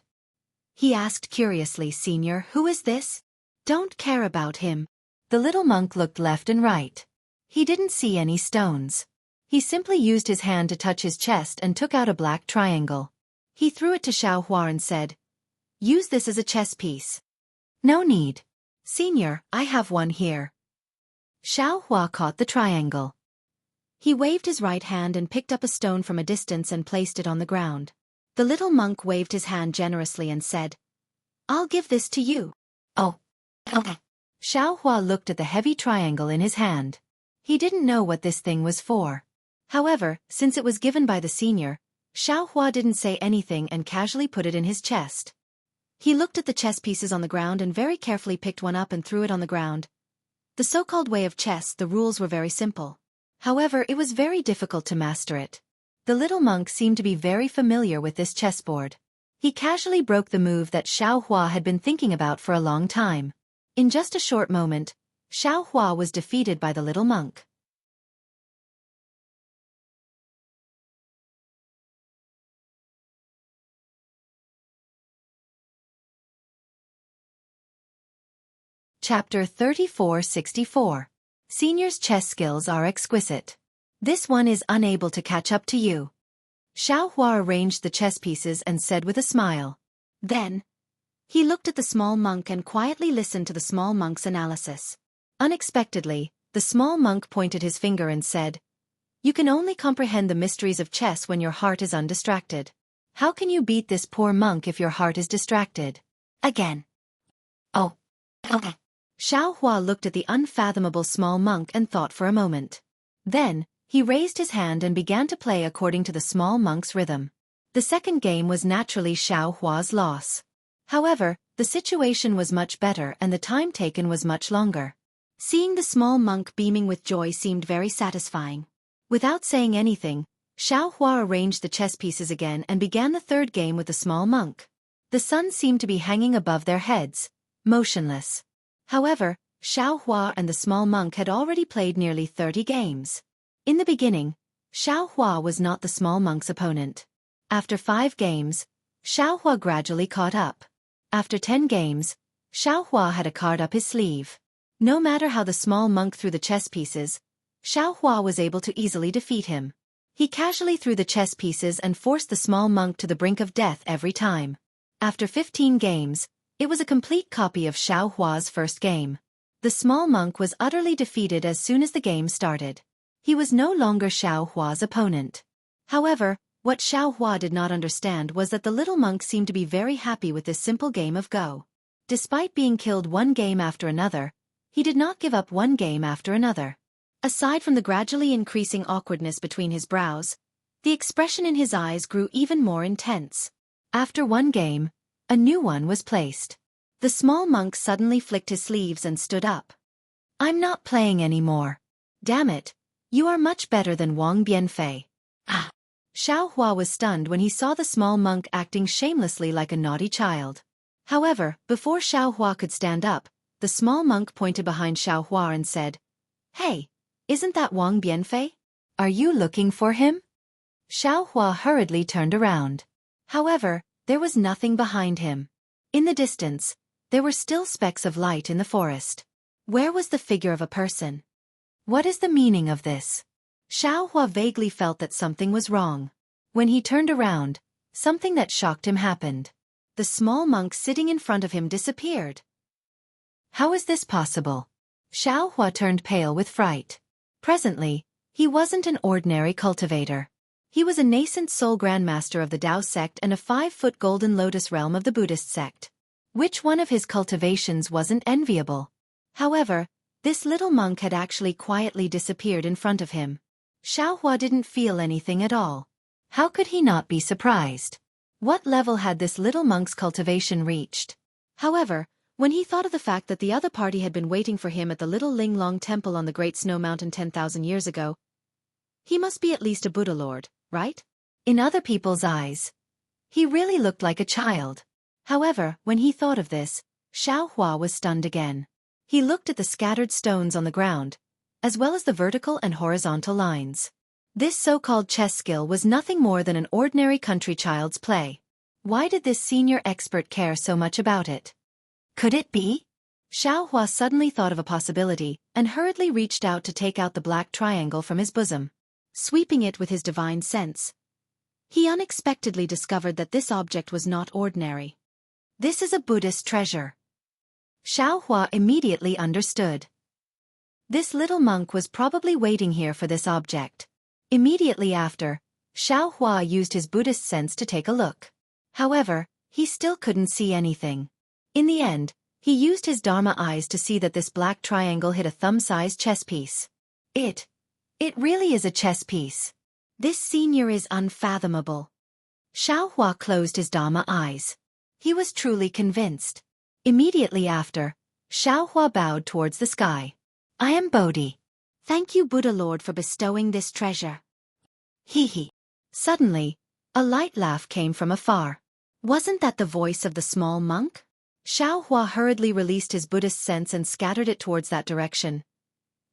He asked curiously, Senior, who is this? Don't care about him. The little monk looked left and right. He didn't see any stones. He simply used his hand to touch his chest and took out a black triangle. He threw it to Xiaohua and said, Use this as a chess piece. No need. Senior, I have one here. Xiaohua caught the triangle. He waved his right hand and picked up a stone from a distance and placed it on the ground. The little monk waved his hand generously and said, I'll give this to you. Oh. Xiaohua looked at the heavy triangle in his hand. He didn't know what this thing was for. However, since it was given by the senior, Xiaohua didn't say anything and casually put it in his chest. He looked at the chess pieces on the ground and very carefully picked one up and threw it on the ground. The so-called way of chess, the rules were very simple. However, it was very difficult to master it. The little monk seemed to be very familiar with this chessboard. He casually broke the move that Xiaohua had been thinking about for a long time. In just a short moment, Xiaohua was defeated by the little monk. Chapter 3464. Senior's chess skills are exquisite. This one is unable to catch up to you. Xiaohua arranged the chess pieces and said with a smile. Then, he looked at the small monk and quietly listened to the small monk's analysis. Unexpectedly, the small monk pointed his finger and said, You can only comprehend the mysteries of chess when your heart is undistracted. How can you beat this poor monk if your heart is distracted? Again. Oh. Okay. Xiaohua looked at the unfathomable small monk and thought for a moment. Then, he raised his hand and began to play according to the small monk's rhythm. The second game was naturally Xiaohua's loss. However, the situation was much better and the time taken was much longer. Seeing the small monk beaming with joy seemed very satisfying. Without saying anything, Xiaohua arranged the chess pieces again and began the third game with the small monk. The sun seemed to be hanging above their heads, motionless. However, Xiaohua and the small monk had already played nearly 30 games. In the beginning, Xiaohua was not the small monk's opponent. After 5 games, Xiaohua gradually caught up. After 10 games, Xiaohua had a card up his sleeve. No matter how the small monk threw the chess pieces, Xiaohua was able to easily defeat him. He casually threw the chess pieces and forced the small monk to the brink of death every time. After 15 games, it was a complete copy of Xiaohua's first game. The small monk was utterly defeated as soon as the game started. He was no longer Xiaohua's opponent. However, what Xiaohua did not understand was that the little monk seemed to be very happy with this simple game of Go. Despite being killed one game after another, he did not give up one game after another. Aside from the gradually increasing awkwardness between his brows, the expression in his eyes grew even more intense. After one game, a new one was placed. The small monk suddenly flicked his sleeves and stood up. I'm not playing anymore. Damn it, you are much better than Wang Bianfei. Ah! Xiaohua was stunned when he saw the small monk acting shamelessly like a naughty child. However, before Xiaohua could stand up, the small monk pointed behind Xiaohua and said, Hey, isn't that Wang Bianfei? Are you looking for him? Xiaohua hurriedly turned around. However, there was nothing behind him. In the distance, there were still specks of light in the forest. Where was the figure of a person? What is the meaning of this? Xiaohua vaguely felt that something was wrong. When he turned around, something that shocked him happened. The small monk sitting in front of him disappeared. How is this possible? Xiaohua turned pale with fright. Presently, he wasn't an ordinary cultivator. He was a nascent sole grandmaster of the Tao sect and a 5-foot golden lotus realm of the Buddhist sect. Which one of his cultivations wasn't enviable? However, this little monk had actually quietly disappeared in front of him. Xiaohua didn't feel anything at all. How could he not be surprised? What level had this little monk's cultivation reached? However, when he thought of the fact that the other party had been waiting for him at the little Linglong temple on the Great Snow Mountain 10,000 years ago, he must be at least a Buddha lord, right? In other people's eyes, he really looked like a child. However, when he thought of this, Xiaohua was stunned again. He looked at the scattered stones on the ground, as well as the vertical and horizontal lines. This so-called chess skill was nothing more than an ordinary country child's play. Why did this senior expert care so much about it? Could it be? Xiaohua suddenly thought of a possibility, and hurriedly reached out to take out the black triangle from his bosom. Sweeping it with his divine sense, he unexpectedly discovered that this object was not ordinary. This is a Buddhist treasure. Xiaohua immediately understood. This little monk was probably waiting here for this object. Immediately after, Xiaohua used his Buddhist sense to take a look. However, he still couldn't see anything. In the end, he used his Dharma eyes to see that this black triangle hit a thumb-sized chess piece. It really is a chess piece. This senior is unfathomable. Xiaohua closed his Dharma eyes. He was truly convinced. Immediately after, Xiaohua bowed towards the sky. I am Bodhi. Thank you, Buddha Lord, for bestowing this treasure. Hee. Suddenly, a light laugh came from afar. Wasn't that the voice of the small monk? Xiaohua hurriedly released his Buddhist sense and scattered it towards that direction.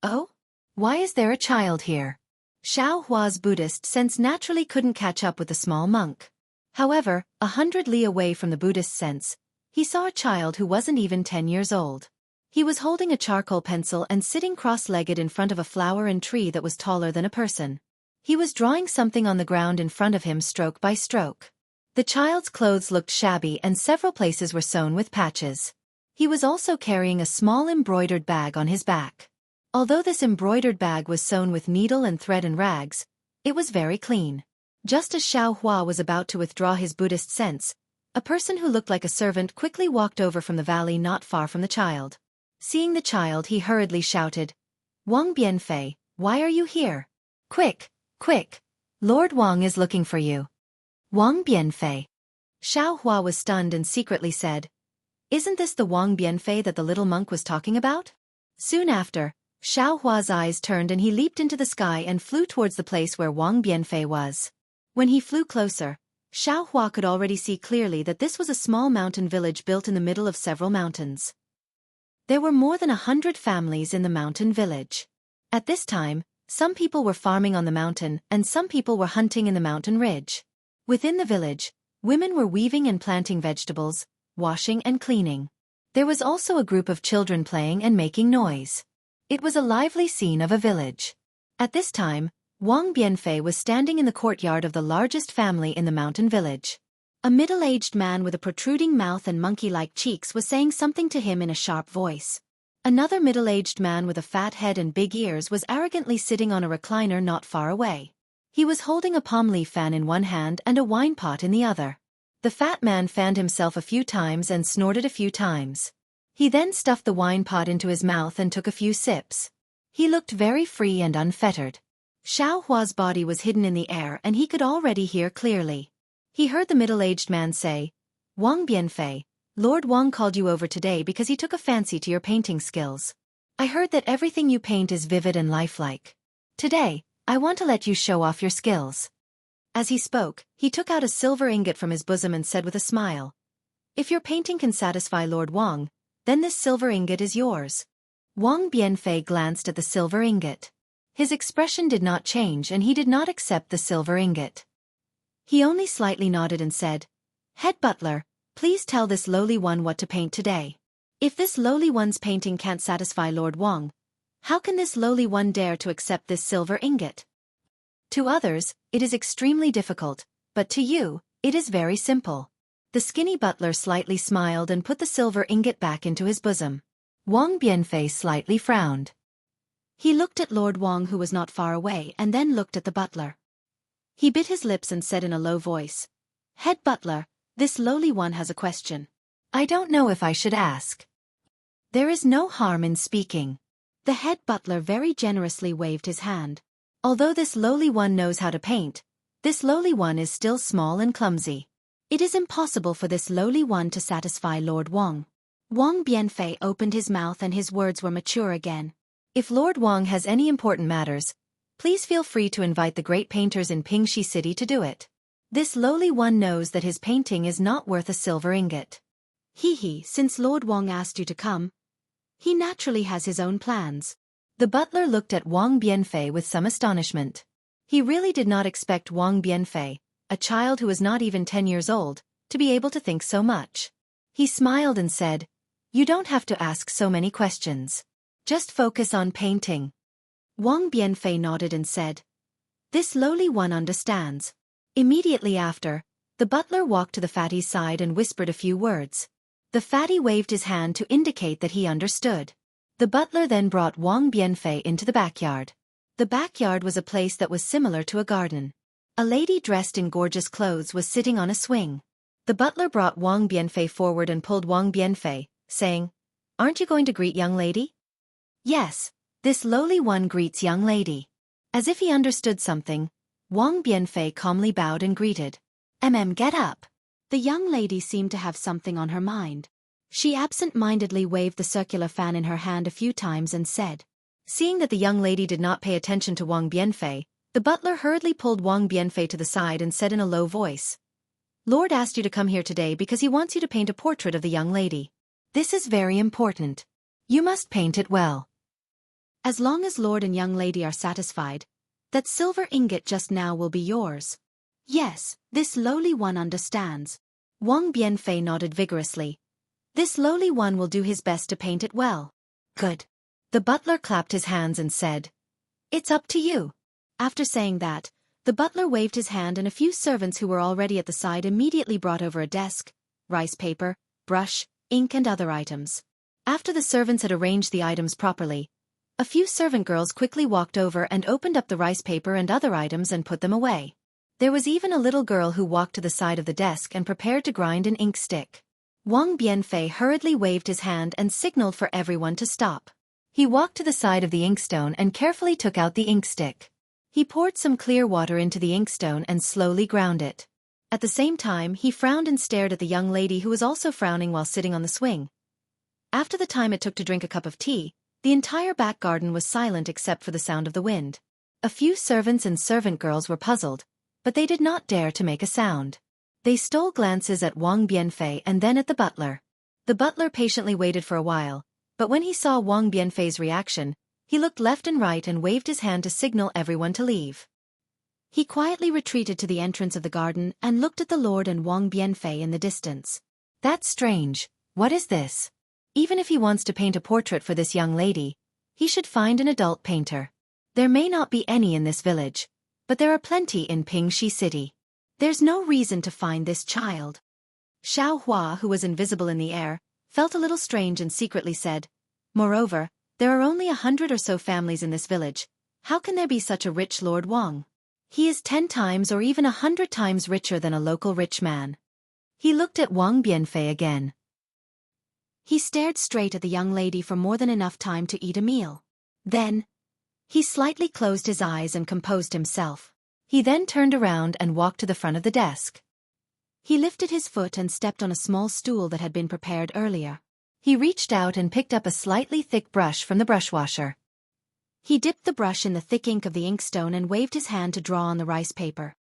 Oh? Why is there a child here? Xiaohua's Buddhist sense naturally couldn't catch up with the small monk. However, 100 li away from the Buddhist sense, he saw a child who wasn't even 10 years old. He was holding a charcoal pencil and sitting cross-legged in front of a flower and tree that was taller than a person. He was drawing something on the ground in front of him stroke by stroke. The child's clothes looked shabby and several places were sewn with patches. He was also carrying a small embroidered bag on his back. Although this embroidered bag was sewn with needle and thread and rags, it was very clean. Just as Xiaohua was about to withdraw his Buddhist sense, a person who looked like a servant quickly walked over from the valley not far from the child. Seeing the child, he hurriedly shouted, Wang Bianfei, why are you here? Quick, quick! Lord Wang is looking for you. Wang Bianfei. Xiaohua was stunned and secretly said, Isn't this the Wang Bianfei that the little monk was talking about? Soon after, Xiaohua's eyes turned and he leaped into the sky and flew towards the place where Wang Bianfei was. When he flew closer, Xiaohua could already see clearly that this was a small mountain village built in the middle of several mountains. There were more than 100 families in the mountain village. At this time, some people were farming on the mountain and some people were hunting in the mountain ridge. Within the village, women were weaving and planting vegetables, washing and cleaning. There was also a group of children playing and making noise. It was a lively scene of a village. At this time, Wang Bianfei was standing in the courtyard of the largest family in the mountain village. A middle-aged man with a protruding mouth and monkey-like cheeks was saying something to him in a sharp voice. Another middle-aged man with a fat head and big ears was arrogantly sitting on a recliner not far away. He was holding a palm leaf fan in one hand and a wine pot in the other. The fat man fanned himself a few times and snorted a few times. He then stuffed the wine pot into his mouth and took a few sips. He looked very free and unfettered. Xiaohua's body was hidden in the air and he could already hear clearly. He heard the middle-aged man say, Wang Bianfei, Lord Wang called you over today because he took a fancy to your painting skills. I heard that everything you paint is vivid and lifelike. Today, I want to let you show off your skills. As he spoke, he took out a silver ingot from his bosom and said with a smile, If your painting can satisfy Lord Wang, then this silver ingot is yours. Wang Bianfei glanced at the silver ingot. His expression did not change and he did not accept the silver ingot. He only slightly nodded and said, Head butler, please tell this lowly one what to paint today. If this lowly one's painting can't satisfy Lord Wang, how can this lowly one dare to accept this silver ingot? To others, it is extremely difficult, but to you, it is very simple. The skinny butler slightly smiled and put the silver ingot back into his bosom. Wang Bianfei slightly frowned. He looked at Lord Wang who was not far away and then looked at the butler. He bit his lips and said in a low voice, "Head butler, this lowly one has a question. I don't know if I should ask." "There is no harm in speaking." The head butler very generously waved his hand. "Although this lowly one knows how to paint, this lowly one is still small and clumsy. It is impossible for this lowly one to satisfy Lord Wang." Wang Bianfei opened his mouth and his words were mature again. "If Lord Wang has any important matters, please feel free to invite the great painters in Pingxi City to do it. This lowly one knows that his painting is not worth a silver ingot." Since Lord Wang asked you to come, he naturally has his own plans." The butler looked at Wang Bianfei with some astonishment. He really did not expect Wang Bianfei, a child who was not even 10 years old, to be able to think so much. He smiled and said, "You don't have to ask so many questions. Just focus on painting." Wang Bianfei nodded and said, "This lowly one understands." Immediately after, the butler walked to the fatty's side and whispered a few words. The fatty waved his hand to indicate that he understood. The butler then brought Wang Bianfei into the backyard. The backyard was a place that was similar to a garden. A lady dressed in gorgeous clothes was sitting on a swing. The butler brought Wang Bianfei forward and pulled Wang Bianfei, saying, "Aren't you going to greet young lady?" "Yes, this lowly one greets young lady." As if he understood something, Wang Bianfei calmly bowed and greeted. Get up." The young lady seemed to have something on her mind. She absent-mindedly waved the circular fan in her hand a few times and said. Seeing that the young lady did not pay attention to Wang Bianfei, the butler hurriedly pulled Wang Bianfei to the side and said in a low voice, "Lord asked you to come here today because he wants you to paint a portrait of the young lady. This is very important. You must paint it well. As long as Lord and young lady are satisfied, that silver ingot just now will be yours." "Yes, this lowly one understands." Wang Bianfei nodded vigorously. "This lowly one will do his best to paint it well." "Good." The butler clapped his hands and said, "It's up to you." After saying that, the butler waved his hand and a few servants who were already at the side immediately brought over a desk, rice paper, brush, ink and other items. After the servants had arranged the items properly, a few servant girls quickly walked over and opened up the rice paper and other items and put them away. There was even a little girl who walked to the side of the desk and prepared to grind an ink stick. Wang Bianfei hurriedly waved his hand and signaled for everyone to stop. He walked to the side of the inkstone and carefully took out the ink stick. He poured some clear water into the inkstone and slowly ground it. At the same time, he frowned and stared at the young lady who was also frowning while sitting on the swing. After the time it took to drink a cup of tea, the entire back garden was silent except for the sound of the wind. A few servants and servant girls were puzzled, but they did not dare to make a sound. They stole glances at Wang Bianfei and then at the butler. The butler patiently waited for a while, but when he saw Wang Bianfei's reaction, he looked left and right and waved his hand to signal everyone to leave. He quietly retreated to the entrance of the garden and looked at the Lord and Wang Bianfei in the distance. "That's strange. What is this? Even if he wants to paint a portrait for this young lady, he should find an adult painter. There may not be any in this village, but there are plenty in Pingxi City. There's no reason to find this child." Xiaohua, who was invisible in the air, felt a little strange and secretly said, "Moreover, there are only 100 or so families in this village. How can there be such a rich Lord Wang? He is 10 times or even 100 times richer than a local rich man." He looked at Wang Bianfei again. He stared straight at the young lady for more than enough time to eat a meal. Then, he slightly closed his eyes and composed himself. He then turned around and walked to the front of the desk. He lifted his foot and stepped on a small stool that had been prepared earlier. He reached out and picked up a slightly thick brush from the brush washer. He dipped the brush in the thick ink of the inkstone and waved his hand to draw on the rice paper.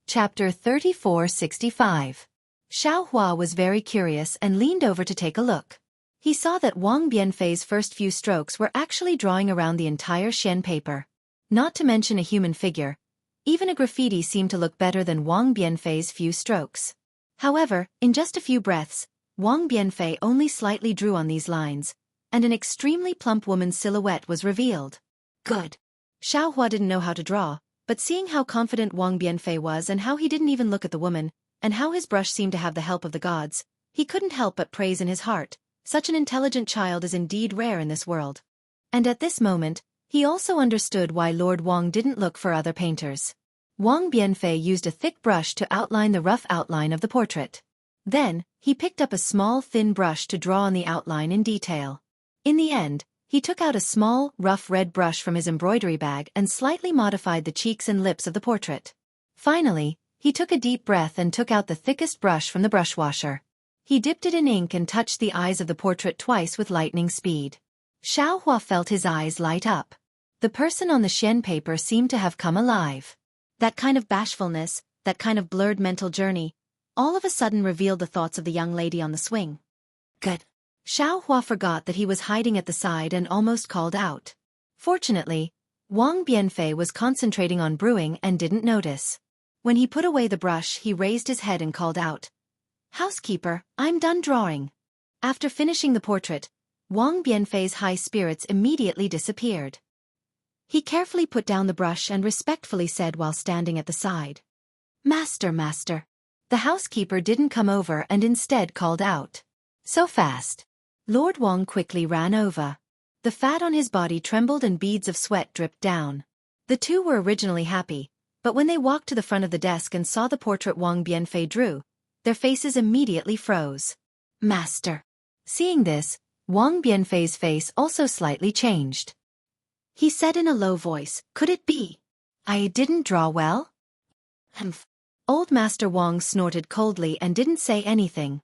Chapter 3465. Xiaohua was very curious and leaned over to take a look. He saw that Wang Bianfei's first few strokes were actually drawing around the entire Xian paper. Not to mention a human figure, even a graffiti seemed to look better than Wang Bianfei's few strokes. However, in just a few breaths, Wang Bianfei only slightly drew on these lines, and an extremely plump woman's silhouette was revealed. Good. Xiaohua didn't know how to draw, but seeing how confident Wang Bianfei was and how he didn't even look at the woman, and how his brush seemed to have the help of the gods, he couldn't help but praise in his heart. Such an intelligent child is indeed rare in this world. And at this moment, he also understood why Lord Wang didn't look for other painters. Wang Bianfei used a thick brush to outline the rough outline of the portrait. Then, he picked up a small thin brush to draw on the outline in detail. In the end, he took out a small, rough red brush from his embroidery bag and slightly modified the cheeks and lips of the portrait. Finally, he took a deep breath and took out the thickest brush from the brush washer. He dipped it in ink and touched the eyes of the portrait twice with lightning speed. Xiao Hua felt his eyes light up. The person on the Xian paper seemed to have come alive. That kind of bashfulness, that kind of blurred mental journey, all of a sudden revealed the thoughts of the young lady on the swing. Good. Xiao Hua forgot that he was hiding at the side and almost called out. Fortunately, Wang Bianfei was concentrating on brewing and didn't notice. When he put away the brush, he raised his head and called out, "Housekeeper, I'm done drawing." After finishing the portrait, Wang Bianfei's high spirits immediately disappeared. He carefully put down the brush and respectfully said while standing at the side, "Master, master." The housekeeper didn't come over and instead called out, "So fast." Lord Wang quickly ran over. The fat on his body trembled and beads of sweat dripped down. The two were originally happy, but when they walked to the front of the desk and saw the portrait Wang Bianfei drew, their faces immediately froze. "Master." Seeing this, Wang Bianfei's face also slightly changed. He said in a low voice, "Could it be I didn't draw well?" "Humph." Old Master Wang snorted coldly and didn't say anything.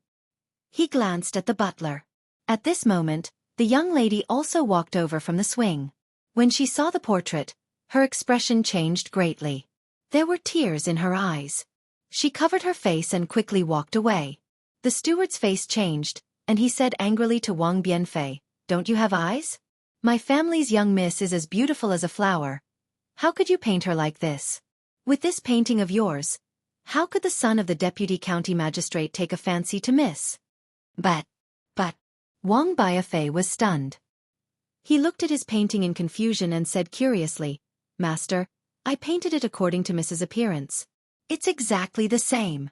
He glanced at the butler. At this moment, the young lady also walked over from the swing. When she saw the portrait, her expression changed greatly. There were tears in her eyes. She covered her face and quickly walked away. The steward's face changed, and he said angrily to Wang Bianfei, "Don't you have eyes? My family's young miss is as beautiful as a flower. How could you paint her like this? With this painting of yours, how could the son of the deputy county magistrate take a fancy to miss?" But, Wang Bianfei was stunned. He looked at his painting in confusion and said curiously, "Master, I painted it according to Mrs. Appearance. It's exactly the same."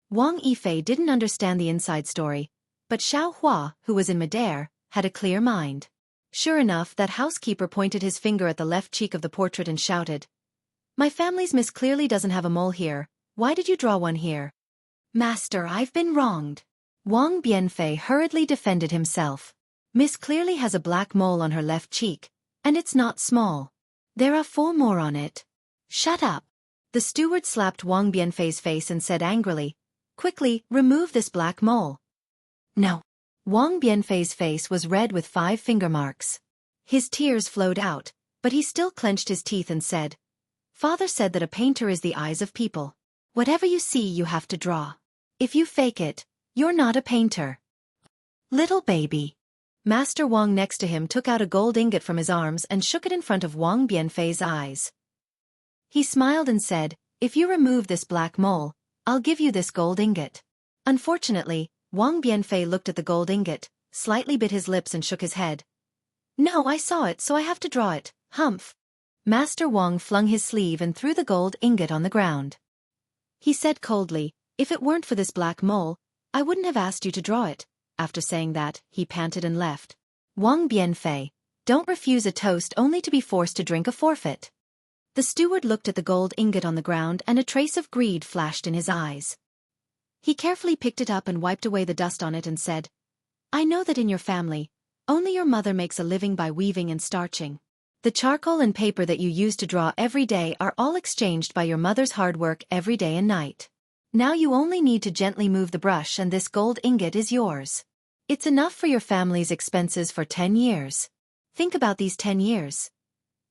Wang Yifei didn't understand the inside story, but Xiao Hua, who was in midair, had a clear mind. Sure enough, that housekeeper pointed his finger at the left cheek of the portrait and shouted, "My family's miss clearly doesn't have a mole here. Why did you draw one here?" "Master, I've been wronged." Wang Bianfei hurriedly defended himself. "Miss clearly has a black mole on her left cheek, and it's not small. There are 4 more on it." "Shut up." The steward slapped Wang Bianfei's face and said angrily, "Quickly, remove this black mole." "No." Wang Bianfei's face was red with 5 finger marks. His tears flowed out, but he still clenched his teeth and said, "Father said that a painter is the eyes of people. Whatever you see you have to draw. If you fake it, you're not a painter." "Little baby." Master Wang next to him took out a gold ingot from his arms and shook it in front of Wang Bianfei's eyes. He smiled and said, "If you remove this black mole, I'll give you this gold ingot." Unfortunately, Wang Bianfei looked at the gold ingot, slightly bit his lips and shook his head. "No, I saw it, so I have to draw it, humph." Master Wang flung his sleeve and threw the gold ingot on the ground. He said coldly, "If it weren't for this black mole, I wouldn't have asked you to draw it." After saying that, he panted and left. "Wang Bianfei, don't refuse a toast only to be forced to drink a forfeit." The steward looked at the gold ingot on the ground and a trace of greed flashed in his eyes. He carefully picked it up and wiped away the dust on it and said, "I know that in your family, only your mother makes a living by weaving and starching. The charcoal and paper that you use to draw every day are all exchanged by your mother's hard work every day and night. Now you only need to gently move the brush and this gold ingot is yours. It's enough for your family's expenses for 10 years. Think about these 10 years.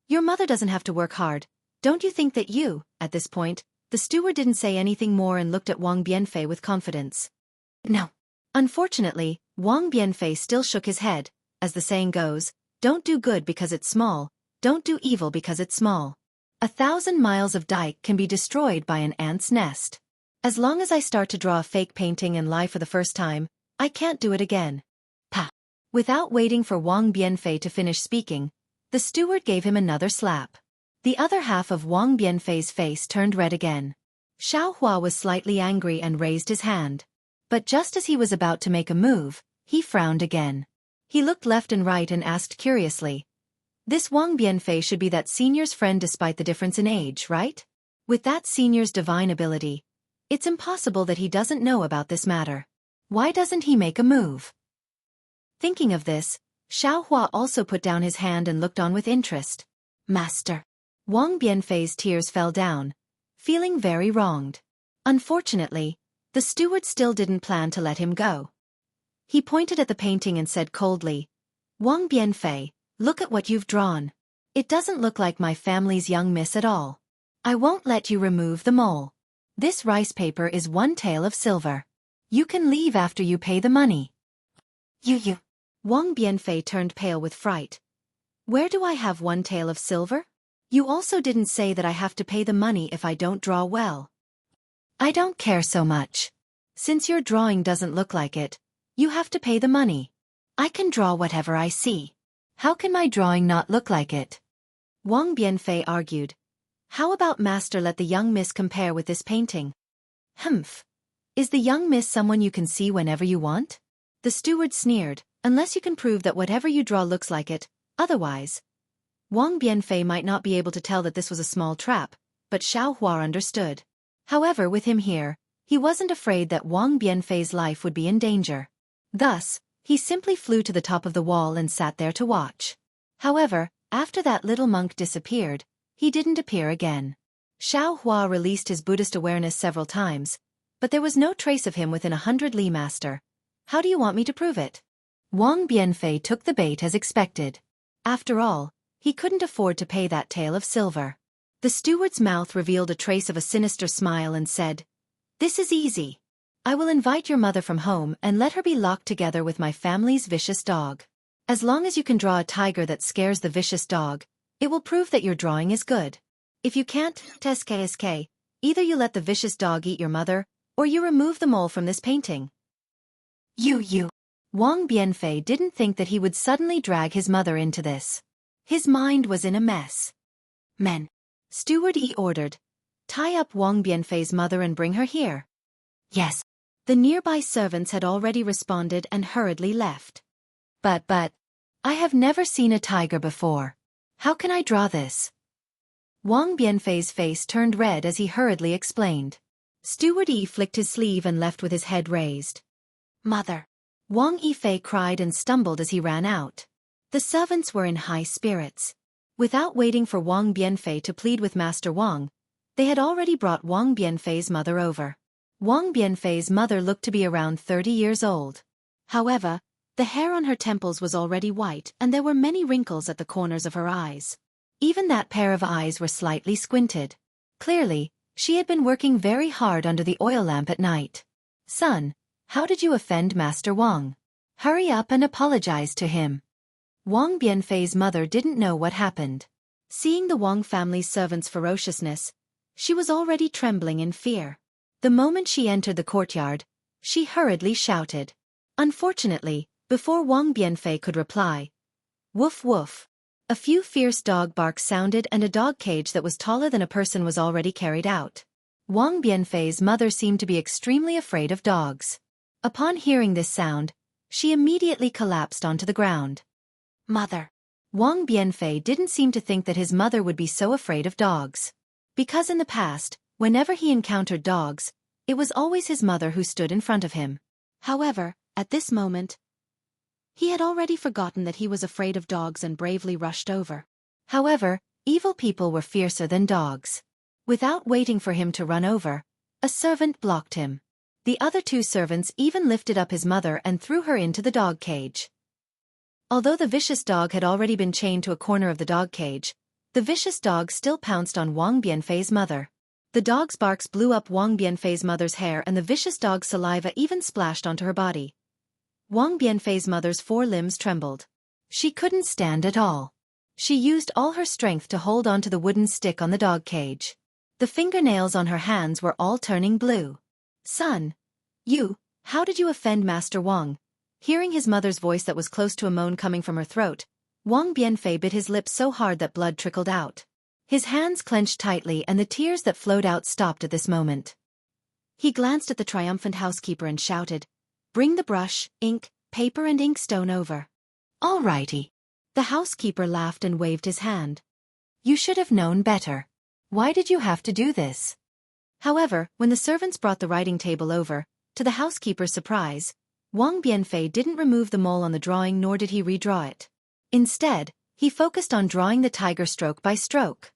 Your mother doesn't have to work hard. Don't you think that you..." At this point, the steward didn't say anything more and looked at Wang Bianfei with confidence. "No." Unfortunately, Wang Bianfei still shook his head. As the saying goes, don't do good because it's small, don't do evil because it's small. 1,000 miles of dike can be destroyed by an ant's nest. As long as I start to draw a fake painting and lie for the first time, I can't do it again. Pa. Without waiting for Wang Bianfei to finish speaking, the steward gave him another slap. The other half of Wang Bianfei's face turned red again. Xiao Hua was slightly angry and raised his hand. But just as he was about to make a move, he frowned again. He looked left and right and asked curiously, "This Wang Bianfei should be that senior's friend despite the difference in age, right? With that senior's divine ability, it's impossible that he doesn't know about this matter. Why doesn't he make a move?" Thinking of this, Xiao Hua also put down his hand and looked on with interest. "Master." Wang Bianfei's tears fell down, feeling very wronged. Unfortunately, the steward still didn't plan to let him go. He pointed at the painting and said coldly, "Wang Bianfei, look at what you've drawn. It doesn't look like my family's young miss at all. I won't let you remove the mole. This rice paper is 1 tael of silver. You can leave after you pay the money." You. Wang Bianfei turned pale with fright. "Where do I have 1 tael of silver? You also didn't say that I have to pay the money if I don't draw well." "I don't care so much. Since your drawing doesn't look like it, you have to pay the money. I can draw whatever I see. How can my drawing not look like it?" Wang Bianfei argued. "How about master let the young miss compare with this painting?" "Humph. Is the young miss someone you can see whenever you want?" The steward sneered, "Unless you can prove that whatever you draw looks like it, otherwise." Wang Bianfei might not be able to tell that this was a small trap, but Xiao Hua understood. However, with him here, he wasn't afraid that Wang Bianfei's life would be in danger. Thus, he simply flew to the top of the wall and sat there to watch. However, after that little monk disappeared, he didn't appear again. Xiao Hua released his Buddhist awareness several times, but there was no trace of him within 100 li. "Master, how do you want me to prove it?" Wang Bianfei took the bait as expected. After all, he couldn't afford to pay that tael of silver. The steward's mouth revealed a trace of a sinister smile and said, "This is easy. I will invite your mother from home and let her be locked together with my family's vicious dog. As long as you can draw a tiger that scares the vicious dog, it will prove that your drawing is good. If you can't, TSK, either you let the vicious dog eat your mother, or you remove the mole from this painting." You. Wang Bianfei didn't think that he would suddenly drag his mother into this. His mind was in a mess. "Men," Steward Yi ordered, "tie up Wang Bianfei's mother and bring her here." "Yes." The nearby servants had already responded and hurriedly left. But, I have never seen a tiger before. How can I draw this?" Wang Bianfei's face turned red as he hurriedly explained. Steward Yi flicked his sleeve and left with his head raised. "Mother!" Wang Yifei cried and stumbled as he ran out. The servants were in high spirits. Without waiting for Wang Bianfei to plead with Master Wang, they had already brought Wang Bianfei's mother over. Wang Bianfei's mother looked to be around 30 years old. However, the hair on her temples was already white and there were many wrinkles at the corners of her eyes. Even that pair of eyes were slightly squinted. Clearly, she had been working very hard under the oil lamp at night. "Son, how did you offend Master Wang? Hurry up and apologize to him." Wang Bianfei's mother didn't know what happened. Seeing the Wang family's servants' ferociousness, she was already trembling in fear. The moment she entered the courtyard, she hurriedly shouted. Unfortunately, before Wang Bianfei could reply, "Woof woof." A few fierce dog barks sounded and a dog cage that was taller than a person was already carried out. Wang Bianfei's mother seemed to be extremely afraid of dogs. Upon hearing this sound, she immediately collapsed onto the ground. "Mother." Wang Bianfei didn't seem to think that his mother would be so afraid of dogs. Because in the past, whenever he encountered dogs, it was always his mother who stood in front of him. However, at this moment, he had already forgotten that he was afraid of dogs and bravely rushed over. However, evil people were fiercer than dogs. Without waiting for him to run over, a servant blocked him. The other 2 servants even lifted up his mother and threw her into the dog cage. Although the vicious dog had already been chained to a corner of the dog cage, the vicious dog still pounced on Wang Bianfei's mother. The dog's barks blew up Wang Bianfei's mother's hair and the vicious dog's saliva even splashed onto her body. Wang Bianfei's mother's 4 limbs trembled. She couldn't stand at all. She used all her strength to hold onto the wooden stick on the dog cage. The fingernails on her hands were all turning blue. "Son, how did you offend Master Wang?" Hearing his mother's voice that was close to a moan coming from her throat, Wang Bianfei bit his lips so hard that blood trickled out. His hands clenched tightly and the tears that flowed out stopped at this moment. He glanced at the triumphant housekeeper and shouted, "Bring the brush, ink, paper and inkstone over." "All righty." The housekeeper laughed and waved his hand. "You should have known better. Why did you have to do this?" However, when the servants brought the writing table over, to the housekeeper's surprise, Wang Bianfei didn't remove the mole on the drawing nor did he redraw it. Instead, he focused on drawing the tiger stroke by stroke.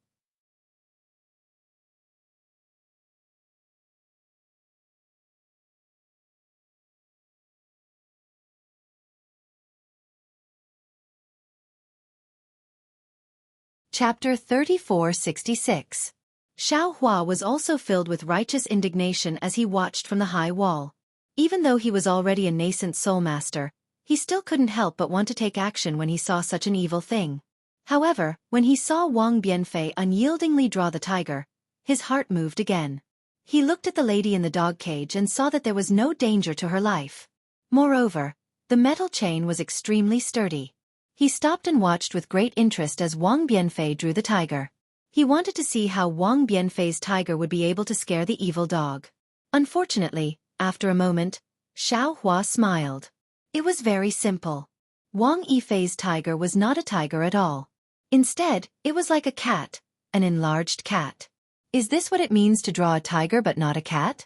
Chapter 3466. Xiao Hua was also filled with righteous indignation as he watched from the high wall. Even though he was already a nascent soul master, he still couldn't help but want to take action when he saw such an evil thing. However, when he saw Wang Bianfei unyieldingly draw the tiger, his heart moved again. He looked at the lady in the dog cage and saw that there was no danger to her life. Moreover, the metal chain was extremely sturdy. He stopped and watched with great interest as Wang Bianfei drew the tiger. He wanted to see how Wang Bianfei's tiger would be able to scare the evil dog. Unfortunately, after a moment, Xiao Hua smiled. It was very simple. Wang Yifei's tiger was not a tiger at all. Instead, it was like a cat, an enlarged cat. Is this what it means to draw a tiger but not a cat?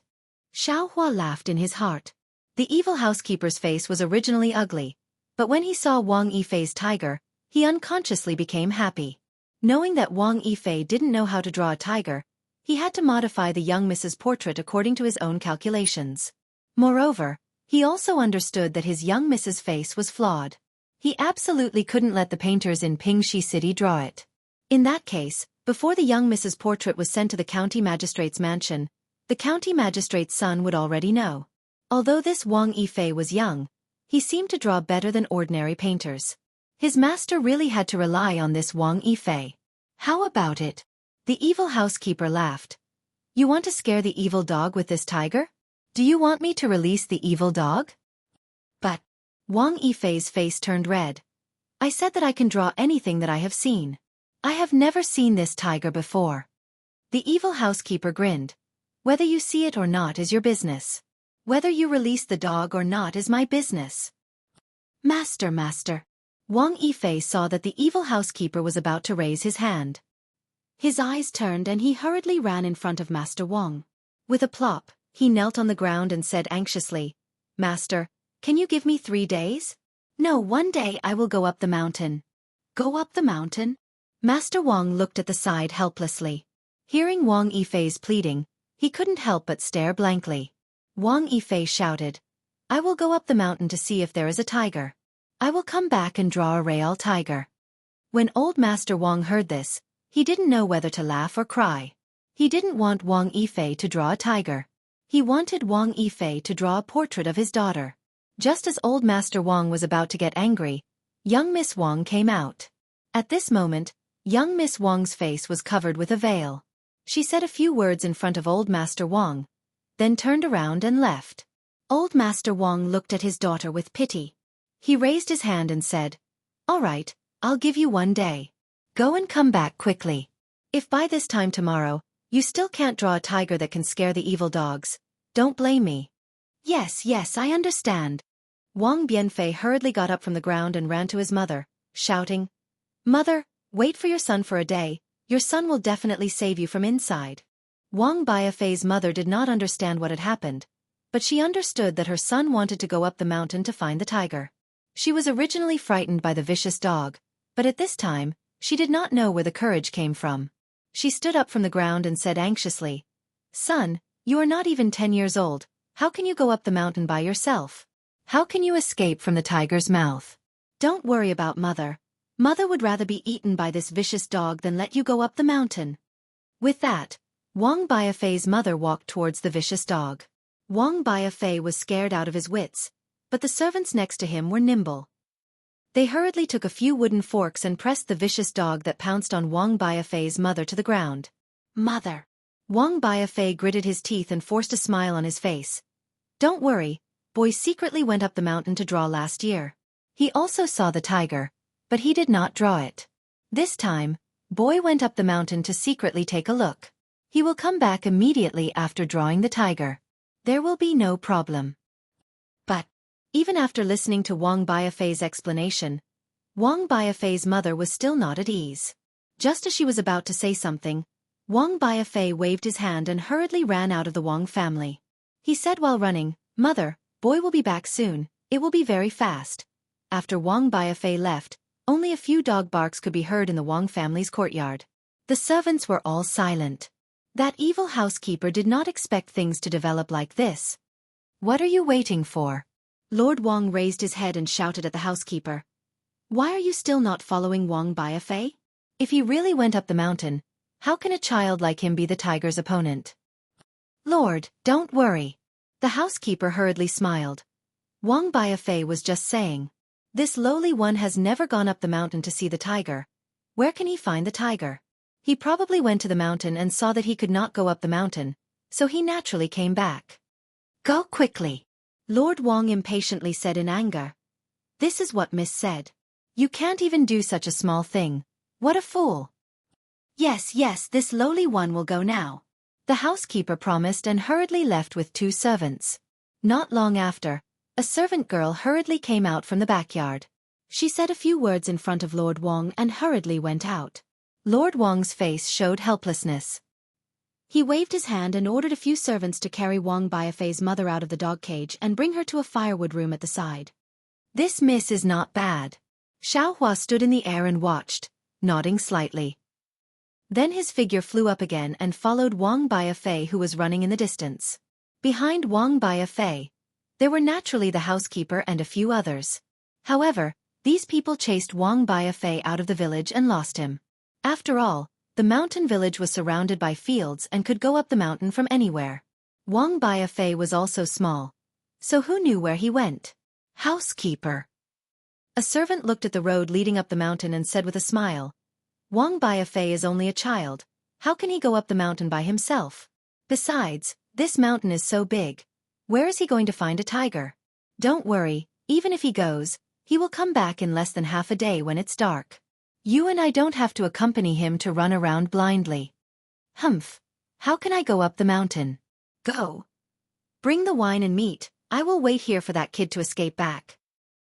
Xiao Hua laughed in his heart. The evil housekeeper's face was originally ugly, but when he saw Wang Yifei's tiger, he unconsciously became happy. Knowing that Wang Yifei didn't know how to draw a tiger, he had to modify the young Mrs. portrait according to his own calculations. Moreover, he also understood that his young Mrs. face was flawed. He absolutely couldn't let the painters in Pingxi City draw it. In that case, before the young Mrs. portrait was sent to the county magistrate's mansion, the county magistrate's son would already know. Although this Wang Yifei was young, he seemed to draw better than ordinary painters. His master really had to rely on this Wang Yifei. How about it? The evil housekeeper laughed. You want to scare the evil dog with this tiger? Do you want me to release the evil dog? But Wang Yifei's face turned red. I said that I can draw anything that I have seen. I have never seen this tiger before. The evil housekeeper grinned. Whether you see it or not is your business. Whether you release the dog or not is my business. Master. Wang Yifei saw that the evil housekeeper was about to raise his hand. His eyes turned and he hurriedly ran in front of Master Wang. With a plop, he knelt on the ground and said anxiously, Master, can you give me 3 days? No, 1 day I will go up the mountain. Go up the mountain? Master Wang looked at the side helplessly. Hearing Wang Yifei's pleading, he couldn't help but stare blankly. Wang Yifei shouted, I will go up the mountain to see if there is a tiger. I will come back and draw a real tiger. When old Master Wang heard this, he didn't know whether to laugh or cry. He didn't want Wang Yifei to draw a tiger. He wanted Wang Yifei to draw a portrait of his daughter. Just as old Master Wang was about to get angry, young Miss Wang came out. At this moment, young Miss Wang's face was covered with a veil. She said a few words in front of old Master Wang, then turned around and left. Old Master Wang looked at his daughter with pity. He raised his hand and said, All right, I'll give you 1 day. Go and come back quickly. If by this time tomorrow, you still can't draw a tiger that can scare the evil dogs, don't blame me. Yes, I understand. Wang Bianfei hurriedly got up from the ground and ran to his mother, shouting, Mother, wait for your son for a day, your son will definitely save you from inside. Wang Bianfei's mother did not understand what had happened, but she understood that her son wanted to go up the mountain to find the tiger. She was originally frightened by the vicious dog, but at this time, she did not know where the courage came from. She stood up from the ground and said anxiously, Son, you are not even 10 years old, how can you go up the mountain by yourself? How can you escape from the tiger's mouth? Don't worry about Mother. Mother would rather be eaten by this vicious dog than let you go up the mountain. With that, Wang Bianfei's mother walked towards the vicious dog. Wang Bianfei was scared out of his wits, but the servants next to him were nimble. They hurriedly took a few wooden forks and pressed the vicious dog that pounced on Wang Bianfei's mother to the ground. Mother! Wang Bianfei gritted his teeth and forced a smile on his face. Don't worry, boy secretly went up the mountain to draw last year. He also saw the tiger, but he did not draw it. This time, Boy went up the mountain to secretly take a look. He will come back immediately after drawing the tiger. There will be no problem. But, even after listening to Wang Biafei's explanation, Wang Biafei's mother was still not at ease. Just as she was about to say something, Wang Biafei waved his hand and hurriedly ran out of the Wang family. He said while running, "Mother, boy will be back soon, it will be very fast." After Wang Biafei left, only a few dog barks could be heard in the Wang family's courtyard. The servants were all silent. That evil housekeeper did not expect things to develop like this. "What are you waiting for?" Lord Wang raised his head and shouted at the housekeeper. "Why are you still not following Wang Biafei? If he really went up the mountain, how can a child like him be the tiger's opponent?" "Lord, don't worry." The housekeeper hurriedly smiled. Wang Biafei was just saying, "This lowly one has never gone up the mountain to see the tiger. Where can he find the tiger? He probably went to the mountain and saw that he could not go up the mountain, so he naturally came back." "Go quickly," Lord Wang impatiently said in anger. "This is what Miss said. You can't even do such a small thing. What a fool." Yes, this lowly one will go now," the housekeeper promised and hurriedly left with 2 servants. Not long after, a servant girl hurriedly came out from the backyard. She said a few words in front of Lord Wang and hurriedly went out. Lord Wang's face showed helplessness. He waved his hand and ordered a few servants to carry Wang Biafei's mother out of the dog cage and bring her to a firewood room at the side. "This miss is not bad." Xueqi stood in the air and watched, nodding slightly. Then his figure flew up again and followed Wang Biafei, who was running in the distance. Behind Wang Biafei, there were naturally the housekeeper and a few others. However, these people chased Wang Biafei out of the village and lost him. After all, the mountain village was surrounded by fields and could go up the mountain from anywhere. Wang Biafei was also small, so who knew where he went? "Housekeeper." A servant looked at the road leading up the mountain and said with a smile, "Wang Biafei is only a child. How can he go up the mountain by himself? Besides, this mountain is so big. Where is he going to find a tiger? Don't worry, even if he goes, he will come back in less than half a day when it's dark. You and I don't have to accompany him to run around blindly." "Humph. How can I go up the mountain?" "Go. Bring the wine and meat, I will wait here for that kid to escape back."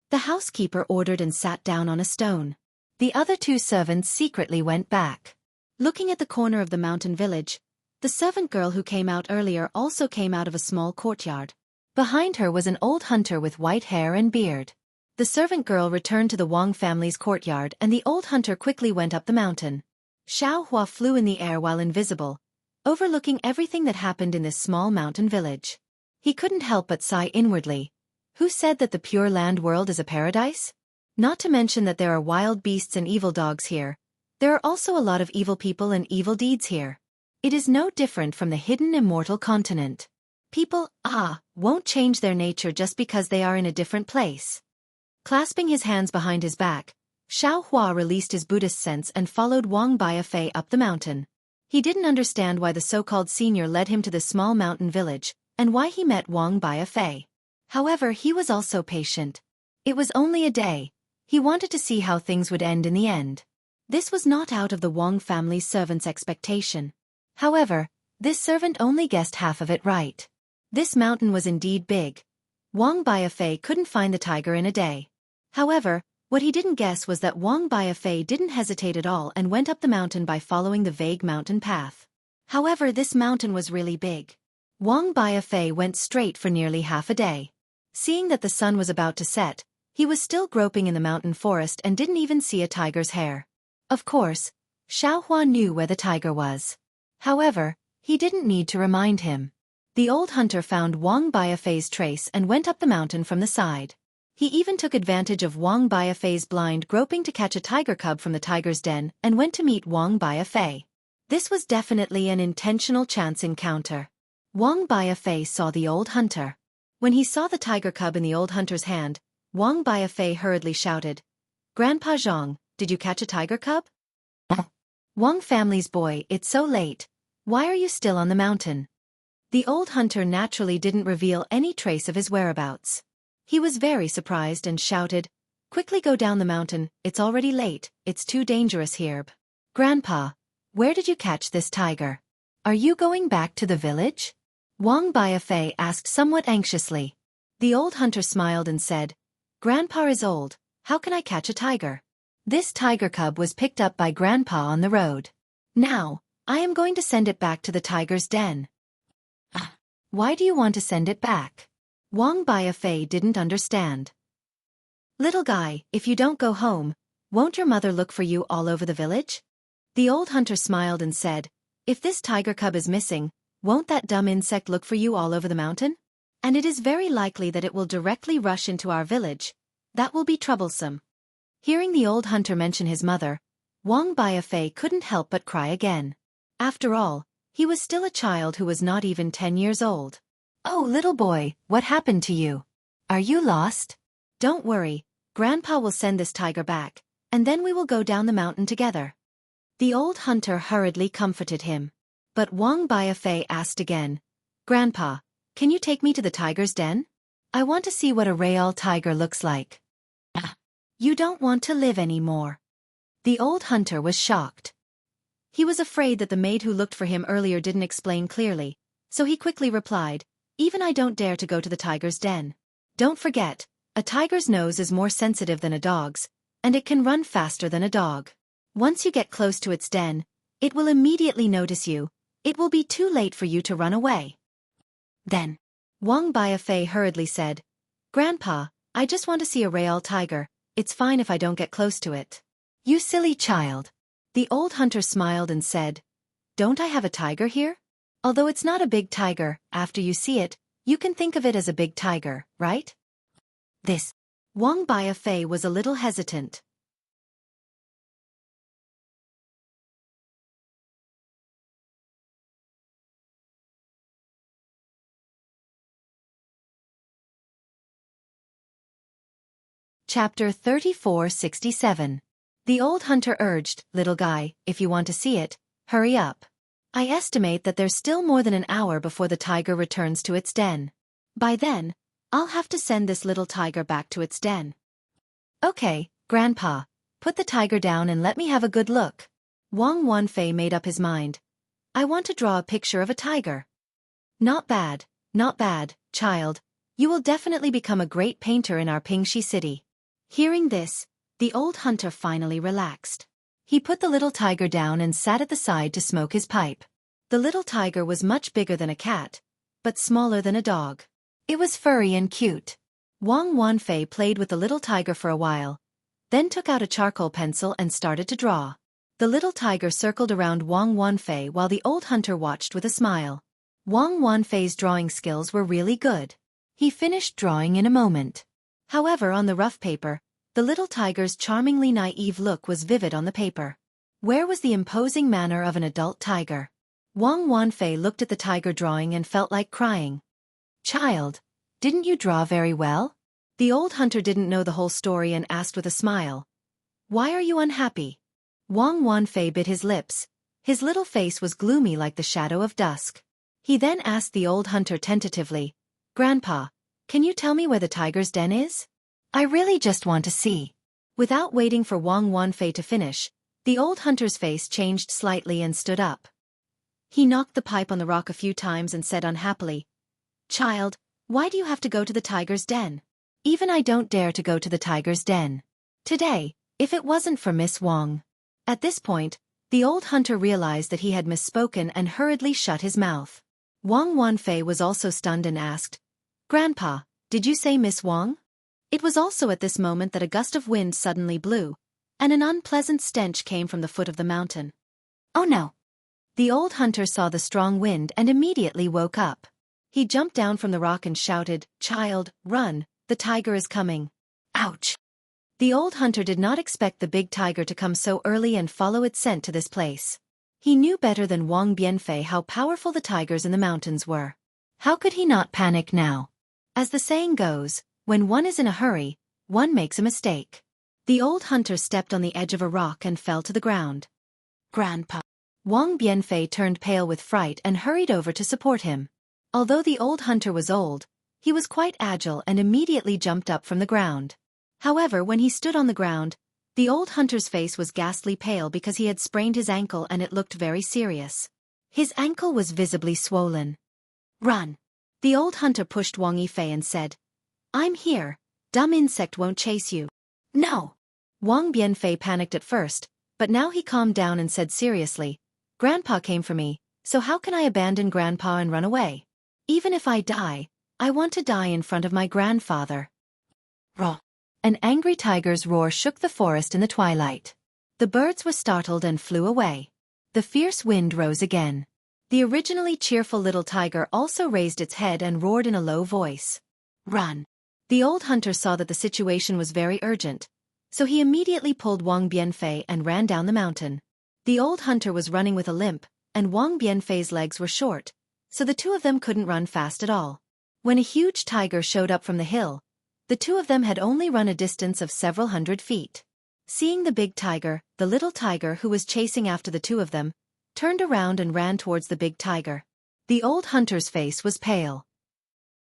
The housekeeper ordered and sat down on a stone. The other 2 servants secretly went back. Looking at the corner of the mountain village, the servant girl who came out earlier also came out of a small courtyard. Behind her was an old hunter with white hair and beard. The servant girl returned to the Wang family's courtyard and the old hunter quickly went up the mountain. Xueqi flew in the air while invisible, overlooking everything that happened in this small mountain village. He couldn't help but sigh inwardly. Who said that the Pure Land world is a paradise? Not to mention that there are wild beasts and evil dogs here. There are also a lot of evil people and evil deeds here. It is no different from the hidden immortal continent. People, won't change their nature just because they are in a different place. Clasping his hands behind his back, Xueqi released his Buddhist sense and followed Wang Biafei up the mountain. He didn't understand why the so-called senior led him to this small mountain village, and why he met Wang Biafei. However, he was also patient. It was only a day. He wanted to see how things would end in the end. This was not out of the Wang family's servant's expectation. However, this servant only guessed half of it right. This mountain was indeed big. Wang Biafei couldn't find the tiger in a day. However, what he didn't guess was that Wang Biafei didn't hesitate at all and went up the mountain by following the vague mountain path. However, this mountain was really big. Wang Biafei went straight for nearly half a day. Seeing that the sun was about to set, he was still groping in the mountain forest and didn't even see a tiger's hair. Of course, Xueqi knew where the tiger was. However, he didn't need to remind him. The old hunter found Wang Biafei's trace and went up the mountain from the side. He even took advantage of Wang Biafei's blind groping to catch a tiger cub from the tiger's den and went to meet Wang Biafei. This was definitely an intentional chance encounter. Wang Biafei saw the old hunter. When he saw the tiger cub in the old hunter's hand, Wang Biafei hurriedly shouted, "Grandpa Zhang, did you catch a tiger cub?" "Wang family's boy, it's so late. Why are you still on the mountain?" The old hunter naturally didn't reveal any trace of his whereabouts. He was very surprised and shouted, "Quickly go down the mountain, it's already late, it's too dangerous here." Grandpa, where did you catch this tiger? Are you going back to the village? Wang Biafei asked somewhat anxiously. The old hunter smiled and said, Grandpa is old, how can I catch a tiger? This tiger cub was picked up by Grandpa on the road. Now, I am going to send it back to the tiger's den. Why do you want to send it back? Wang Biafei didn't understand. Little guy, if you don't go home, won't your mother look for you all over the village? The old hunter smiled and said, if this tiger cub is missing, won't that dumb insect look for you all over the mountain? And it is very likely that it will directly rush into our village. That will be troublesome. Hearing the old hunter mention his mother, Wang Biafei couldn't help but cry again. After all, he was still a child who was not even 10 years old. Oh, little boy, what happened to you? Are you lost? Don't worry, Grandpa will send this tiger back, and then we will go down the mountain together. The old hunter hurriedly comforted him. But Wang Biafei asked again, Grandpa, can you take me to the tiger's den? I want to see what a real tiger looks like. You don't want to live anymore. The old hunter was shocked. He was afraid that the maid who looked for him earlier didn't explain clearly, so he quickly replied, even I don't dare to go to the tiger's den. Don't forget, a tiger's nose is more sensitive than a dog's, and it can run faster than a dog. Once you get close to its den, it will immediately notice you. It will be too late for you to run away. Then, Wang Biafei hurriedly said, Grandpa, I just want to see a real tiger. It's fine if I don't get close to it. You silly child. The old hunter smiled and said, don't I have a tiger here? Although it's not a big tiger, after you see it, you can think of it as a big tiger, right? Wang Biafei was a little hesitant. Chapter 3467. The old hunter urged, little guy, if you want to see it, hurry up. I estimate that there's still more than an hour before the tiger returns to its den. By then, I'll have to send this little tiger back to its den. Okay, Grandpa, put the tiger down and let me have a good look. Wang Wanfei made up his mind. I want to draw a picture of a tiger. Not bad, child. You will definitely become a great painter in our Pingxi city. Hearing this, the old hunter finally relaxed. He put the little tiger down and sat at the side to smoke his pipe. The little tiger was much bigger than a cat, but smaller than a dog. It was furry and cute. Wang Wanfei played with the little tiger for a while, then took out a charcoal pencil and started to draw. The little tiger circled around Wang Wanfei while the old hunter watched with a smile. Wang Wanfei's drawing skills were really good. He finished drawing in a moment. However, on the rough paper, the little tiger's charmingly naive look was vivid on the paper. Where was the imposing manner of an adult tiger? Wang Wanfei looked at the tiger drawing and felt like crying. Child, didn't you draw very well? The old hunter didn't know the whole story and asked with a smile. Why are you unhappy? Wang Wanfei bit his lips. His little face was gloomy like the shadow of dusk. He then asked the old hunter tentatively, Grandpa, can you tell me where the tiger's den is? I really just want to see. Without waiting for Wang Wanfei to finish, the old hunter's face changed slightly and stood up. He knocked the pipe on the rock a few times and said unhappily, Child, why do you have to go to the tiger's den? Even I don't dare to go to the tiger's den. Today, if it wasn't for Miss Wang. At this point, the old hunter realized that he had misspoken and hurriedly shut his mouth. Wang Wanfei was also stunned and asked, Grandpa, did you say Miss Wang? It was also at this moment that a gust of wind suddenly blew, and an unpleasant stench came from the foot of the mountain. Oh no! The old hunter saw the strong wind and immediately woke up. He jumped down from the rock and shouted, Child, run, the tiger is coming. Ouch! The old hunter did not expect the big tiger to come so early and follow its scent to this place. He knew better than Wang Bianfei how powerful the tigers in the mountains were. How could he not panic now? As the saying goes, when one is in a hurry, one makes a mistake. The old hunter stepped on the edge of a rock and fell to the ground. Grandpa! Wang Bianfei turned pale with fright and hurried over to support him. Although the old hunter was old, he was quite agile and immediately jumped up from the ground. However, when he stood on the ground, The old hunter's face was ghastly pale because he had sprained his ankle and it looked very serious. His ankle was visibly swollen. Run! The old hunter pushed Wang Yifei and said, I'm here. Dumb insect won't chase you. No! Wang Bianfei panicked at first, but now he calmed down and said seriously, Grandpa came for me, so how can I abandon Grandpa and run away? Even if I die, I want to die in front of my grandfather. Roar! An angry tiger's roar shook the forest in the twilight. The birds were startled and flew away. The fierce wind rose again. The originally cheerful little tiger also raised its head and roared in a low voice. Run! The old hunter saw that the situation was very urgent, so he immediately pulled Wang Bianfei and ran down the mountain. The old hunter was running with a limp, and Wang Bianfei's legs were short, so the two of them couldn't run fast at all. When a huge tiger showed up from the hill, the two of them had only run a distance of several hundred feet. Seeing the big tiger, the little tiger who was chasing after the two of them, turned around and ran towards the big tiger. The old hunter's face was pale.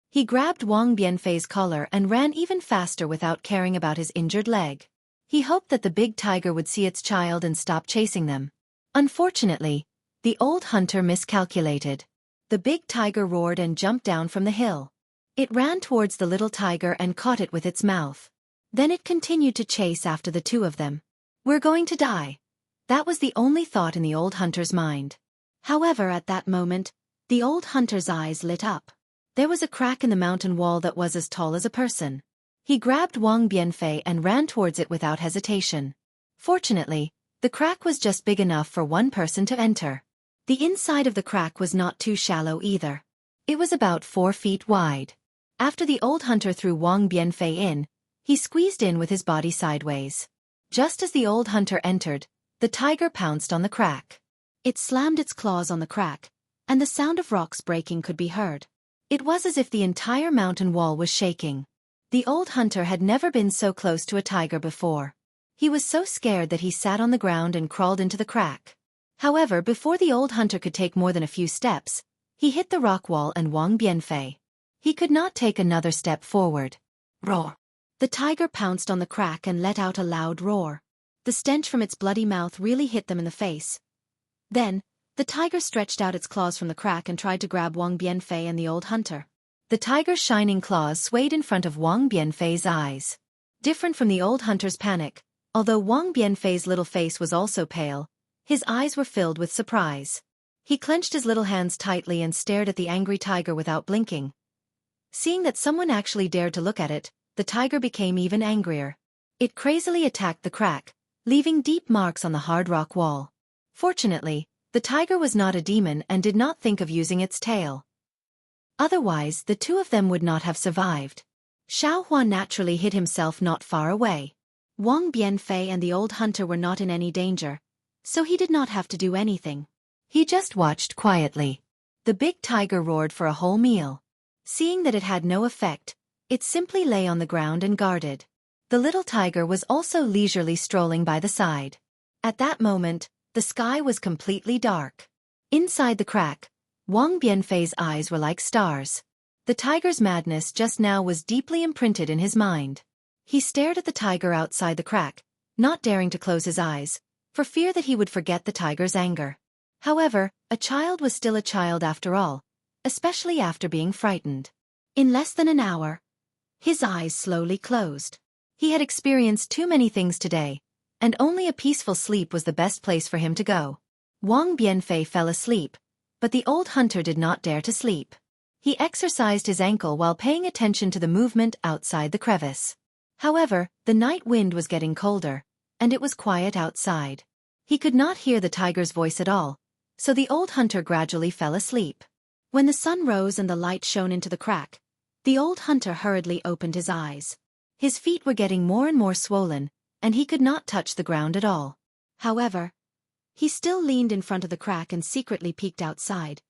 He grabbed Wang Bianfei's collar and ran even faster without caring about his injured leg. He hoped that the big tiger would see its child and stop chasing them. Unfortunately, the old hunter miscalculated. The big tiger roared and jumped down from the hill. It ran towards the little tiger and caught it with its mouth. Then it continued to chase after the two of them. We're going to die. That was the only thought in the old hunter's mind. However, at that moment, the old hunter's eyes lit up. There was a crack in the mountain wall that was as tall as a person. He grabbed Wang Bianfei and ran towards it without hesitation. Fortunately, the crack was just big enough for one person to enter. The inside of the crack was not too shallow either. It was about 4 feet wide. After the old hunter threw Wang Bianfei in, he squeezed in with his body sideways. Just as the old hunter entered, the tiger pounced on the crack. It slammed its claws on the crack, and the sound of rocks breaking could be heard. It was as if the entire mountain wall was shaking. The old hunter had never been so close to a tiger before. He was so scared that he sat on the ground and crawled into the crack. However, before the old hunter could take more than a few steps, he hit the rock wall and Wang Bianfei. He could not take another step forward. Roar! The tiger pounced on the crack and let out a loud roar. The stench from its bloody mouth really hit them in the face. Then, the tiger stretched out its claws from the crack and tried to grab Wang Bianfei and the old hunter. The tiger's shining claws swayed in front of Wang Bianfei's eyes. Different from the old hunter's panic, although Wang Bianfei's little face was also pale, his eyes were filled with surprise. He clenched his little hands tightly and stared at the angry tiger without blinking. Seeing that someone actually dared to look at it, the tiger became even angrier. It crazily attacked the crack, leaving deep marks on the hard rock wall. Fortunately, the tiger was not a demon and did not think of using its tail. Otherwise, the two of them would not have survived. Xiao Hua naturally hid himself not far away. Wang Bianfei and the old hunter were not in any danger, so he did not have to do anything. He just watched quietly. The big tiger roared for a whole meal. Seeing that it had no effect, it simply lay on the ground and guarded. The little tiger was also leisurely strolling by the side. At that moment, the sky was completely dark. Inside the crack, Wang Bianfei's eyes were like stars. The tiger's madness just now was deeply imprinted in his mind. He stared at the tiger outside the crack, not daring to close his eyes, for fear that he would forget the tiger's anger. However, a child was still a child after all, especially after being frightened. In less than an hour, his eyes slowly closed. He had experienced too many things today, and only a peaceful sleep was the best place for him to go. Wang Bianfei fell asleep, but the old hunter did not dare to sleep. He exercised his ankle while paying attention to the movement outside the crevice. However, the night wind was getting colder, and it was quiet outside. He could not hear the tiger's voice at all, so the old hunter gradually fell asleep. When the sun rose and the light shone into the crack, the old hunter hurriedly opened his eyes. His feet were getting more and more swollen, and he could not touch the ground at all. However, he still leaned in front of the crack and secretly peeked outside.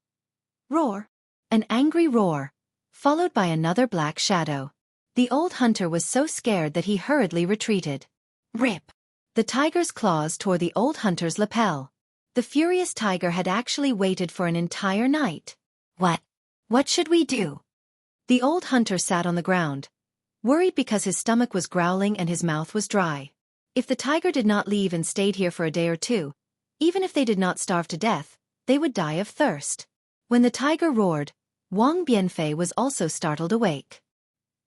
Roar! An angry roar, followed by another black shadow. The old hunter was so scared that he hurriedly retreated. Rip! The tiger's claws tore the old hunter's lapel. The furious tiger had actually waited for an entire night. What should we do? The old hunter sat on the ground, worried because his stomach was growling and his mouth was dry. If the tiger did not leave and stayed here for a day or two, even if they did not starve to death, they would die of thirst. When the tiger roared, Wang Bianfei was also startled awake.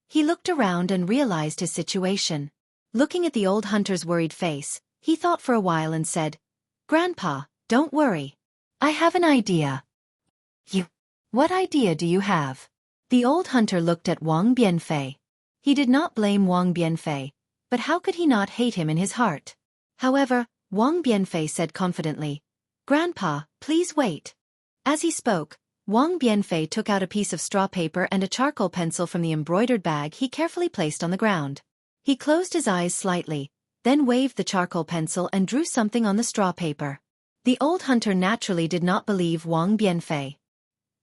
He looked around and realized his situation. Looking at the old hunter's worried face, he thought for a while and said, "Grandpa, don't worry. I have an idea." What idea do you have?" The old hunter looked at Wang Bianfei. He did not blame Wang Bianfei, but how could he not hate him in his heart? However, Wang Bianfei said confidently, "Grandpa, please wait." As he spoke, Wang Bianfei took out a piece of straw paper and a charcoal pencil from the embroidered bag he carefully placed on the ground. He closed his eyes slightly, then waved the charcoal pencil and drew something on the straw paper. The old hunter naturally did not believe Wang Bianfei.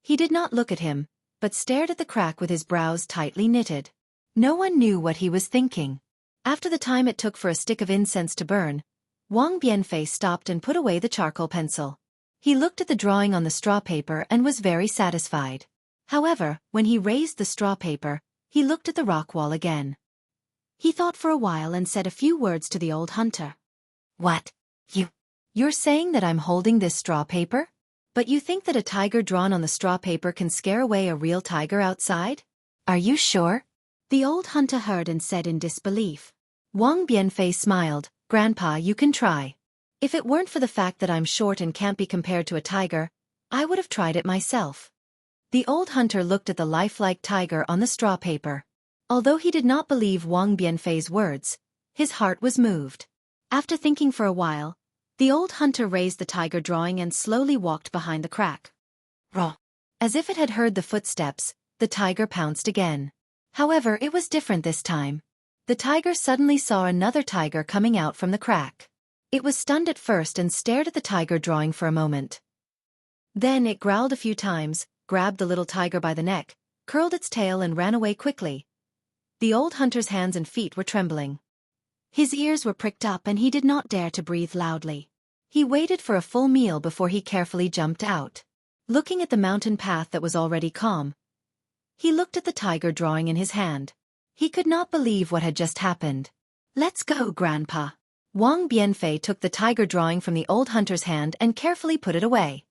He did not look at him, but stared at the crack with his brows tightly knitted. No one knew what he was thinking. After the time it took for a stick of incense to burn, Wang Bianfei stopped and put away the charcoal pencil. He looked at the drawing on the straw paper and was very satisfied. However, when he raised the straw paper, he looked at the rock wall again. He thought for a while and said a few words to the old hunter. "What? You're saying that I'm holding this straw paper? But you think that a tiger drawn on the straw paper can scare away a real tiger outside? Are you sure?" The old hunter heard and said in disbelief. Wang Bianfei smiled, "Grandpa, you can try. If it weren't for the fact that I'm short and can't be compared to a tiger, I would have tried it myself." The old hunter looked at the lifelike tiger on the straw paper. Although he did not believe Wang Bianfei's words, his heart was moved. After thinking for a while, the old hunter raised the tiger drawing and slowly walked behind the crack. Raw. As if it had heard the footsteps, the tiger pounced again. However, it was different this time. The tiger suddenly saw another tiger coming out from the crack. It was stunned at first and stared at the tiger drawing for a moment. Then it growled a few times, grabbed the little tiger by the neck, curled its tail and ran away quickly. The old hunter's hands and feet were trembling. His ears were pricked up and he did not dare to breathe loudly. He waited for a full meal before he carefully jumped out. Looking at the mountain path that was already calm, he looked at the tiger drawing in his hand. He could not believe what had just happened. "Let's go, Grandpa." Wang Bianfei took the tiger drawing from the old hunter's hand and carefully put it away.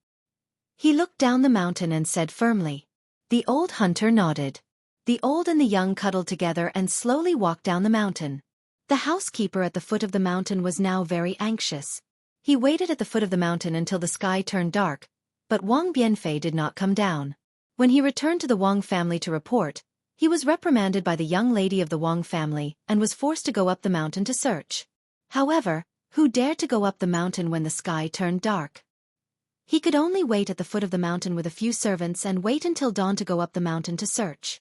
He looked down the mountain and said firmly. The old hunter nodded. The old and the young cuddled together and slowly walked down the mountain. The housekeeper at the foot of the mountain was now very anxious. He waited at the foot of the mountain until the sky turned dark, but Wang Bianfei did not come down. When he returned to the Wang family to report, he was reprimanded by the young lady of the Wang family and was forced to go up the mountain to search. However, who dared to go up the mountain when the sky turned dark? He could only wait at the foot of the mountain with a few servants and wait until dawn to go up the mountain to search.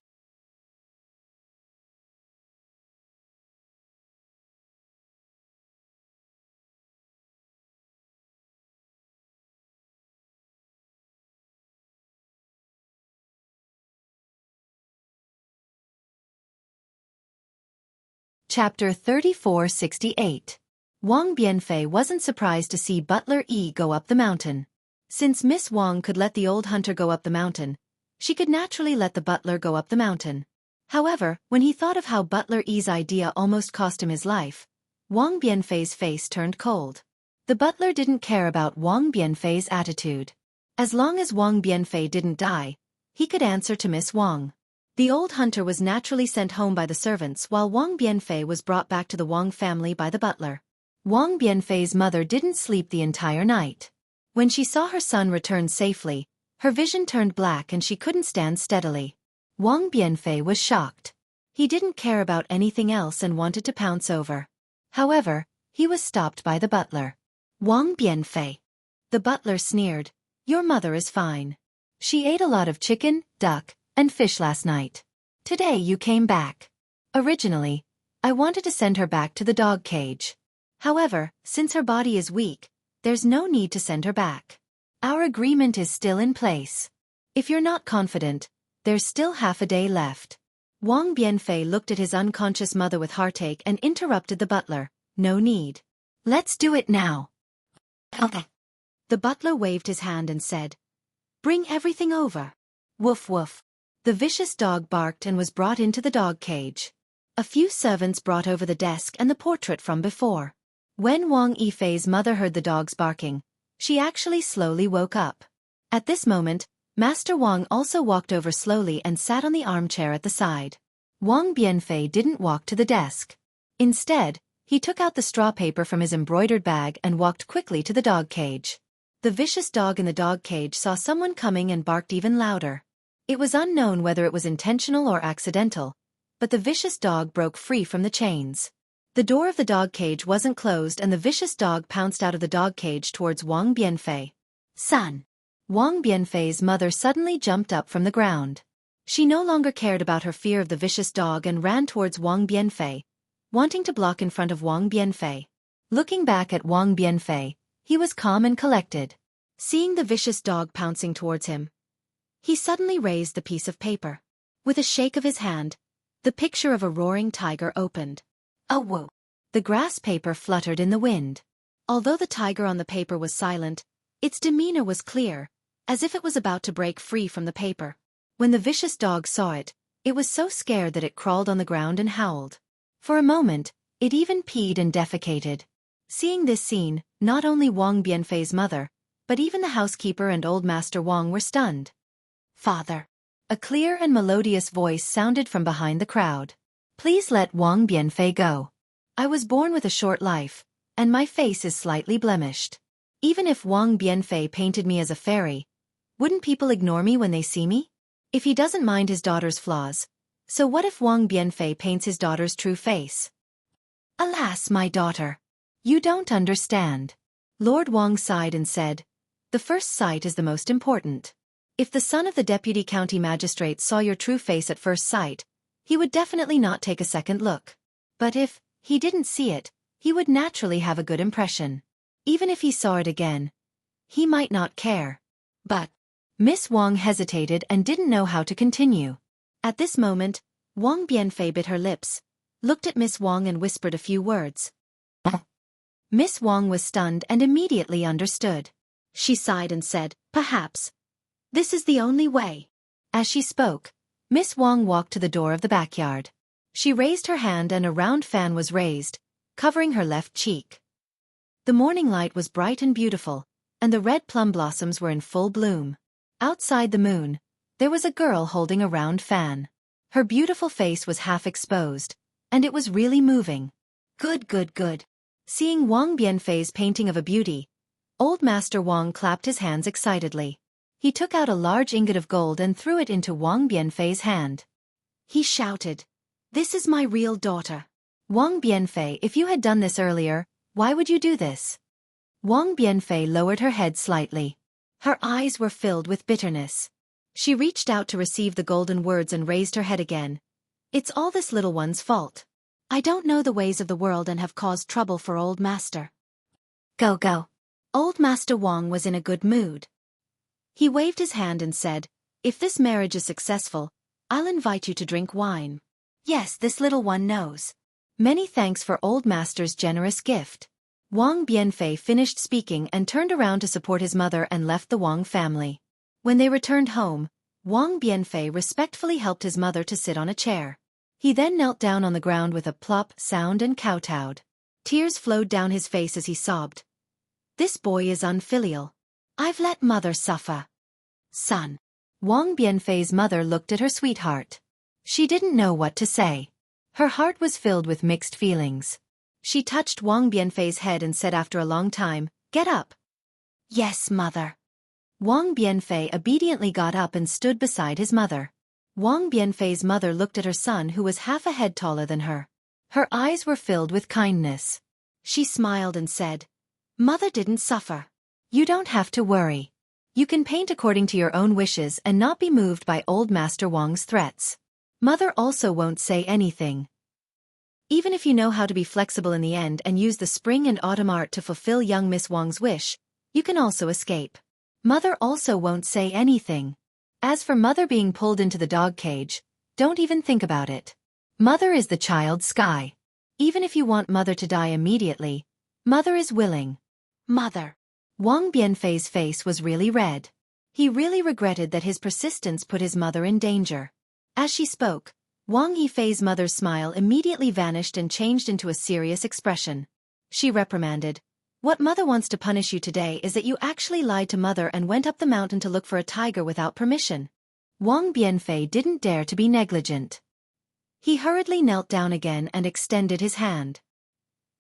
Chapter 3468. Wang Bianfei wasn't surprised to see Butler Yi go up the mountain. Since Miss Wang could let the old hunter go up the mountain, she could naturally let the butler go up the mountain. However, when he thought of how Butler Yi's idea almost cost him his life, Wang Bianfei's face turned cold. The butler didn't care about Wang Bianfei's attitude. As long as Wang Bianfei didn't die, he could answer to Miss Wang. The old hunter was naturally sent home by the servants while Wang Bianfei was brought back to the Wang family by the butler. Wang Bianfei's mother didn't sleep the entire night. When she saw her son return safely, her vision turned black and she couldn't stand steadily. Wang Bianfei was shocked. He didn't care about anything else and wanted to pounce over. However, he was stopped by the butler. "Wang Bianfei." The butler sneered, "Your mother is fine. She ate a lot of chicken, duck, and fish last night. Today you came back. Originally, I wanted to send her back to the dog cage. However, since her body is weak, there's no need to send her back. Our agreement is still in place. If you're not confident, there's still half a day left." Wang Bianfei looked at his unconscious mother with heartache and interrupted the butler. "No need. Let's do it now." Okay. The butler waved his hand and said, "Bring everything over." Woof woof. The vicious dog barked and was brought into the dog cage. A few servants brought over the desk and the portrait from before. When Wang Yifei's mother heard the dogs barking, she actually slowly woke up. At this moment, Master Wang also walked over slowly and sat on the armchair at the side. Wang Bianfei didn't walk to the desk. Instead, he took out the straw paper from his embroidered bag and walked quickly to the dog cage. The vicious dog in the dog cage saw someone coming and barked even louder. It was unknown whether it was intentional or accidental, but the vicious dog broke free from the chains. The door of the dog cage wasn't closed and the vicious dog pounced out of the dog cage towards Wang Bianfei. Son! Wang Bianfei's mother suddenly jumped up from the ground. She no longer cared about her fear of the vicious dog and ran towards Wang Bianfei, wanting to block in front of Wang Bianfei. Looking back at Wang Bianfei, he was calm and collected. Seeing the vicious dog pouncing towards him, he suddenly raised the piece of paper. With a shake of his hand, the picture of a roaring tiger opened. Oh whoa! The grass paper fluttered in the wind. Although the tiger on the paper was silent, its demeanor was clear, as if it was about to break free from the paper. When the vicious dog saw it, it was so scared that it crawled on the ground and howled. For a moment, it even peed and defecated. Seeing this scene, not only Wang Bianfei's mother, but even the housekeeper and old Master Wang were stunned. Father! A clear and melodious voice sounded from behind the crowd. Please let Wang Bianfei go. I was born with a short life, and my face is slightly blemished. Even if Wang Bianfei painted me as a fairy, wouldn't people ignore me when they see me? If he doesn't mind his daughter's flaws, so what if Wang Bianfei paints his daughter's true face? Alas, my daughter! You don't understand. Lord Wang sighed and said, the first sight is the most important. If the son of the deputy county magistrate saw your true face at first sight, he would definitely not take a second look. But if he didn't see it, he would naturally have a good impression. Even if he saw it again, he might not care. But Miss Wang hesitated and didn't know how to continue. At this moment, Wang Bianfei bit her lips, looked at Miss Wang and whispered a few words. Miss Wang was stunned and immediately understood. She sighed and said, perhaps. This is the only way. As she spoke, Miss Wang walked to the door of the backyard. She raised her hand and a round fan was raised, covering her left cheek. The morning light was bright and beautiful, and the red plum blossoms were in full bloom. Outside the moon, there was a girl holding a round fan. Her beautiful face was half exposed, and it was really moving. Good, good, good. Seeing Wang Bianfei's painting of a beauty, old Master Wang clapped his hands excitedly. He took out a large ingot of gold and threw it into Wang Bianfei's hand. He shouted, this is my real daughter. Wang Bianfei, if you had done this earlier, why would you do this? Wang Bianfei lowered her head slightly. Her eyes were filled with bitterness. She reached out to receive the golden words and raised her head again. It's all this little one's fault. I don't know the ways of the world and have caused trouble for old master. Go, go. Old Master Wang was in a good mood. He waved his hand and said, if this marriage is successful, I'll invite you to drink wine. Yes, this little one knows. Many thanks for old master's generous gift. Wang Bianfei finished speaking and turned around to support his mother and left the Wang family. When they returned home, Wang Bianfei respectfully helped his mother to sit on a chair. He then knelt down on the ground with a plop sound and kowtowed. Tears flowed down his face as he sobbed. This boy is unfilial. I've let mother suffer. Son. Wang Bianfei's mother looked at her sweetheart. She didn't know what to say. Her heart was filled with mixed feelings. She touched Wang Bianfei's head and said after a long time, get up. Yes, mother. Wang Bianfei obediently got up and stood beside his mother. Wang Bianfei's mother looked at her son who was half a head taller than her. Her eyes were filled with kindness. She smiled and said, Mother didn't suffer. You don't have to worry. You can paint according to your own wishes and not be moved by old Master Wang's threats. Mother also won't say anything. Even if you know how to be flexible in the end and use the spring and autumn art to fulfill young Miss Wang's wish, you can also escape. Mother also won't say anything. As for Mother being pulled into the dog cage, don't even think about it. Mother is the child's sky. Even if you want Mother to die immediately, Mother is willing. Mother. Wang Bianfei's face was really red. He really regretted that his persistence put his mother in danger. As she spoke, Wang Yifei's mother's smile immediately vanished and changed into a serious expression. she reprimanded. What mother wants to punish you today is that you actually lied to mother and went up the mountain to look for a tiger without permission. Wang Bianfei didn't dare to be negligent. He hurriedly knelt down again and extended his hand.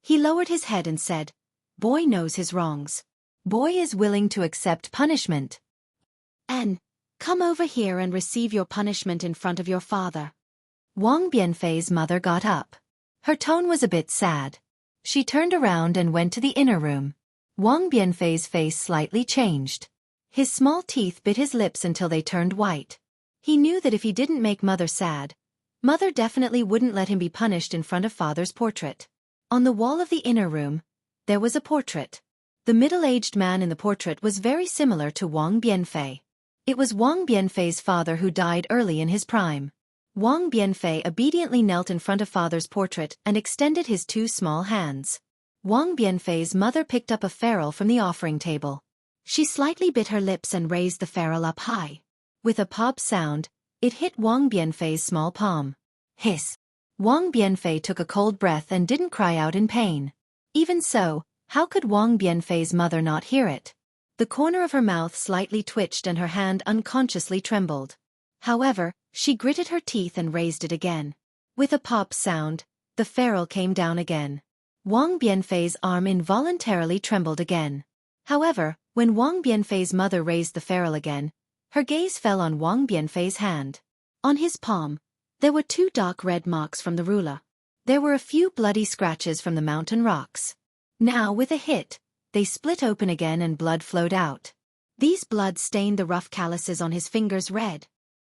He lowered his head and said, Boy knows his wrongs. Boy is willing to accept punishment. And, come over here and receive your punishment in front of your father. Wang Bianfei's mother got up. Her tone was a bit sad. She turned around and went to the inner room. Wang Bianfei's face slightly changed. His small teeth bit his lips until they turned white. He knew that if he didn't make mother sad, mother definitely wouldn't let him be punished in front of father's portrait. On the wall of the inner room, there was a portrait. The middle-aged man in the portrait was very similar to Wang Bianfei. It was Wang Bianfei's father who died early in his prime. Wang Bianfei obediently knelt in front of father's portrait and extended his two small hands. Wang Bianfei's mother picked up a ferule from the offering table. She slightly bit her lips and raised the ferule up high. With a pop sound, it hit Wang Bianfei's small palm. Hiss! Wang Bianfei took a cold breath and didn't cry out in pain. Even so, how could Wang Bianfei's mother not hear it? The corner of her mouth slightly twitched and her hand unconsciously trembled. However, she gritted her teeth and raised it again. With a pop sound, the ferule came down again. Wang Bianfei's arm involuntarily trembled again. However, when Wang Bianfei's mother raised the ferule again, her gaze fell on Wang Bianfei's hand. On his palm, there were two dark red marks from the ruler. There were a few bloody scratches from the mountain rocks. Now, with a hit, they split open again and blood flowed out. These blood stained the rough calluses on his fingers red.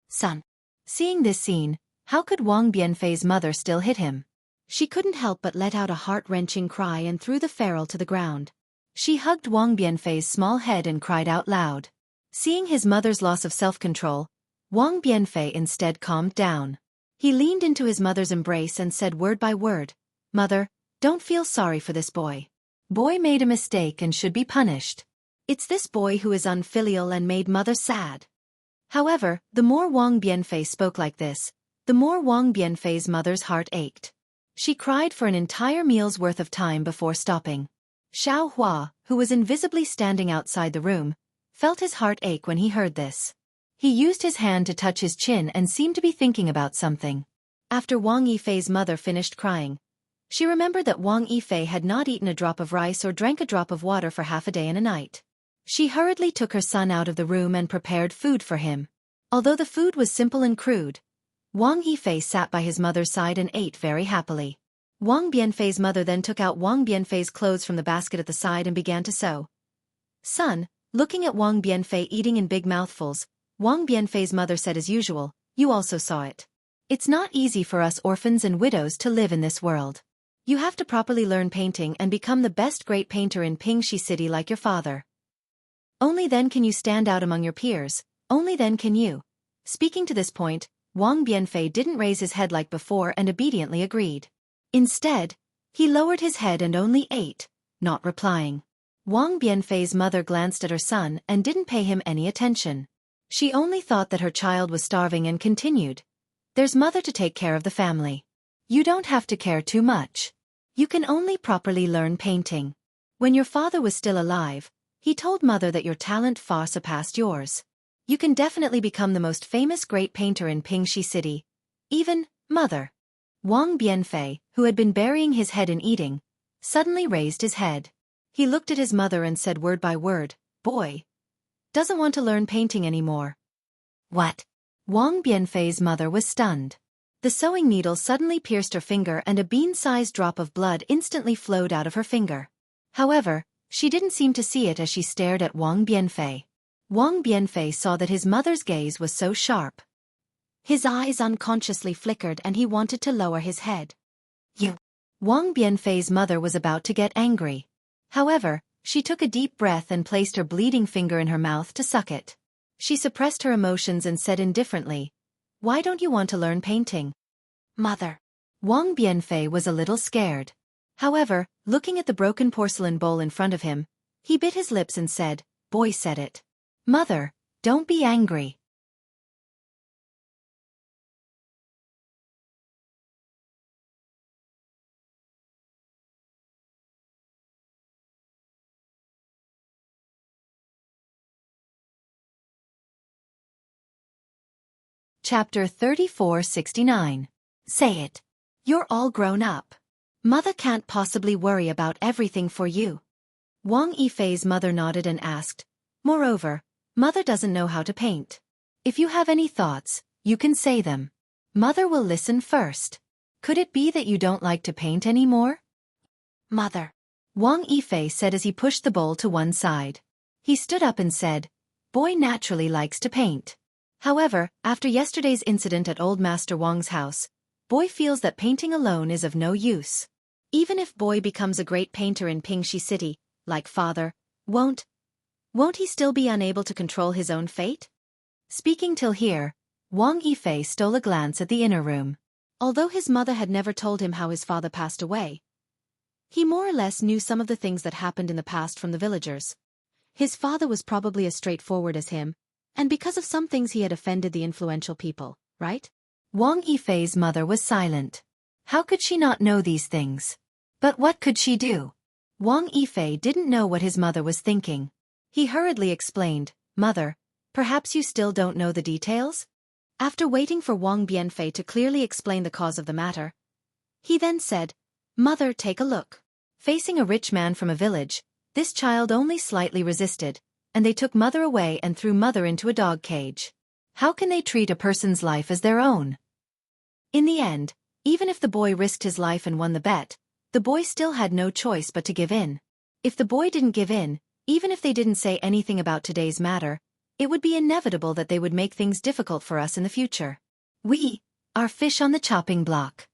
Son. Seeing this scene, how could Wang Bianfei's mother still hit him? She couldn't help but let out a heart-wrenching cry and threw the ferule to the ground. She hugged Wang Bianfei's small head and cried out loud. Seeing his mother's loss of self-control, Wang Bianfei instead calmed down. He leaned into his mother's embrace and said word by word, Mother, don't feel sorry for this boy. Boy made a mistake and should be punished. It's this boy who is unfilial and made mother sad. However, the more Wang Bianfei spoke like this, the more Wang Bianfei's mother's heart ached. She cried for an entire meal's worth of time before stopping. Xiao Hua, who was invisibly standing outside the room, felt his heart ache when he heard this. He used his hand to touch his chin and seemed to be thinking about something. After Wang Yifei's mother finished crying, she remembered that Wang Yifei had not eaten a drop of rice or drank a drop of water for half a day and a night. She hurriedly took her son out of the room and prepared food for him. Although the food was simple and crude, Wang Yifei sat by his mother's side and ate very happily. Wang Bianfei's mother then took out Wang Bianfei's clothes from the basket at the side and began to sew. Son, looking at Wang Bianfei eating in big mouthfuls, Wang Bianfei's mother said as usual, you also saw it. It's not easy for us orphans and widows to live in this world. You have to properly learn painting and become the best great painter in Pingxi City like your father. Only then can you stand out among your peers, only then can you. Speaking to this point, Wang Bianfei didn't raise his head like before and obediently agreed. Instead, he lowered his head and only ate, not replying. Wang Bianfei's mother glanced at her son and didn't pay him any attention. She only thought that her child was starving and continued. There's mother to take care of the family. You don't have to care too much. You can only properly learn painting. When your father was still alive, he told mother that your talent far surpassed yours. You can definitely become the most famous great painter in Pingxi City. Even, mother. Wang Bianfei, who had been burying his head in eating, suddenly raised his head. He looked at his mother and said word by word, boy. Doesn't want to learn painting anymore. What? Wang Bianfei's mother was stunned. The sewing needle suddenly pierced her finger and a bean-sized drop of blood instantly flowed out of her finger. However, she didn't seem to see it as she stared at Wang Bianfei. Wang Bianfei saw that his mother's gaze was so sharp. His eyes unconsciously flickered and he wanted to lower his head. You. Wang Bianfei's mother was about to get angry. However, she took a deep breath and placed her bleeding finger in her mouth to suck it. She suppressed her emotions and said indifferently, why don't you want to learn painting? Mother. Wang Bianfei was a little scared. However, looking at the broken porcelain bowl in front of him, he bit his lips and said, boy said it. Mother, don't be angry. Chapter 3469. Say it. You're all grown up. Mother can't possibly worry about everything for you. Wang Yifei's mother nodded and asked, moreover, mother doesn't know how to paint. If you have any thoughts, you can say them. Mother will listen first. Could it be that you don't like to paint anymore? Mother. Wang Yifei said as he pushed the bowl to one side. He stood up and said, boy naturally likes to paint. However, after yesterday's incident at old Master Wang's house, boy feels that painting alone is of no use. Even if boy becomes a great painter in Pingxi City, like father, won't he still be unable to control his own fate? Speaking till here, Wang Yifei stole a glance at the inner room. Although his mother had never told him how his father passed away, he more or less knew some of the things that happened in the past from the villagers. His father was probably as straightforward as him, and because of some things he had offended the influential people, right? Wang Yifei's mother was silent. How could she not know these things? But what could she do? Wang Yifei didn't know what his mother was thinking. He hurriedly explained, Mother, perhaps you still don't know the details? After waiting for Wang Bianfei to clearly explain the cause of the matter, he then said, Mother, take a look. Facing a rich man from a village, this child only slightly resisted, and they took mother away and threw mother into a dog cage. How can they treat a person's life as their own? In the end, even if the boy risked his life and won the bet, the boy still had no choice but to give in. If the boy didn't give in, even if they didn't say anything about today's matter, it would be inevitable that they would make things difficult for us in the future. We are fish on the chopping block.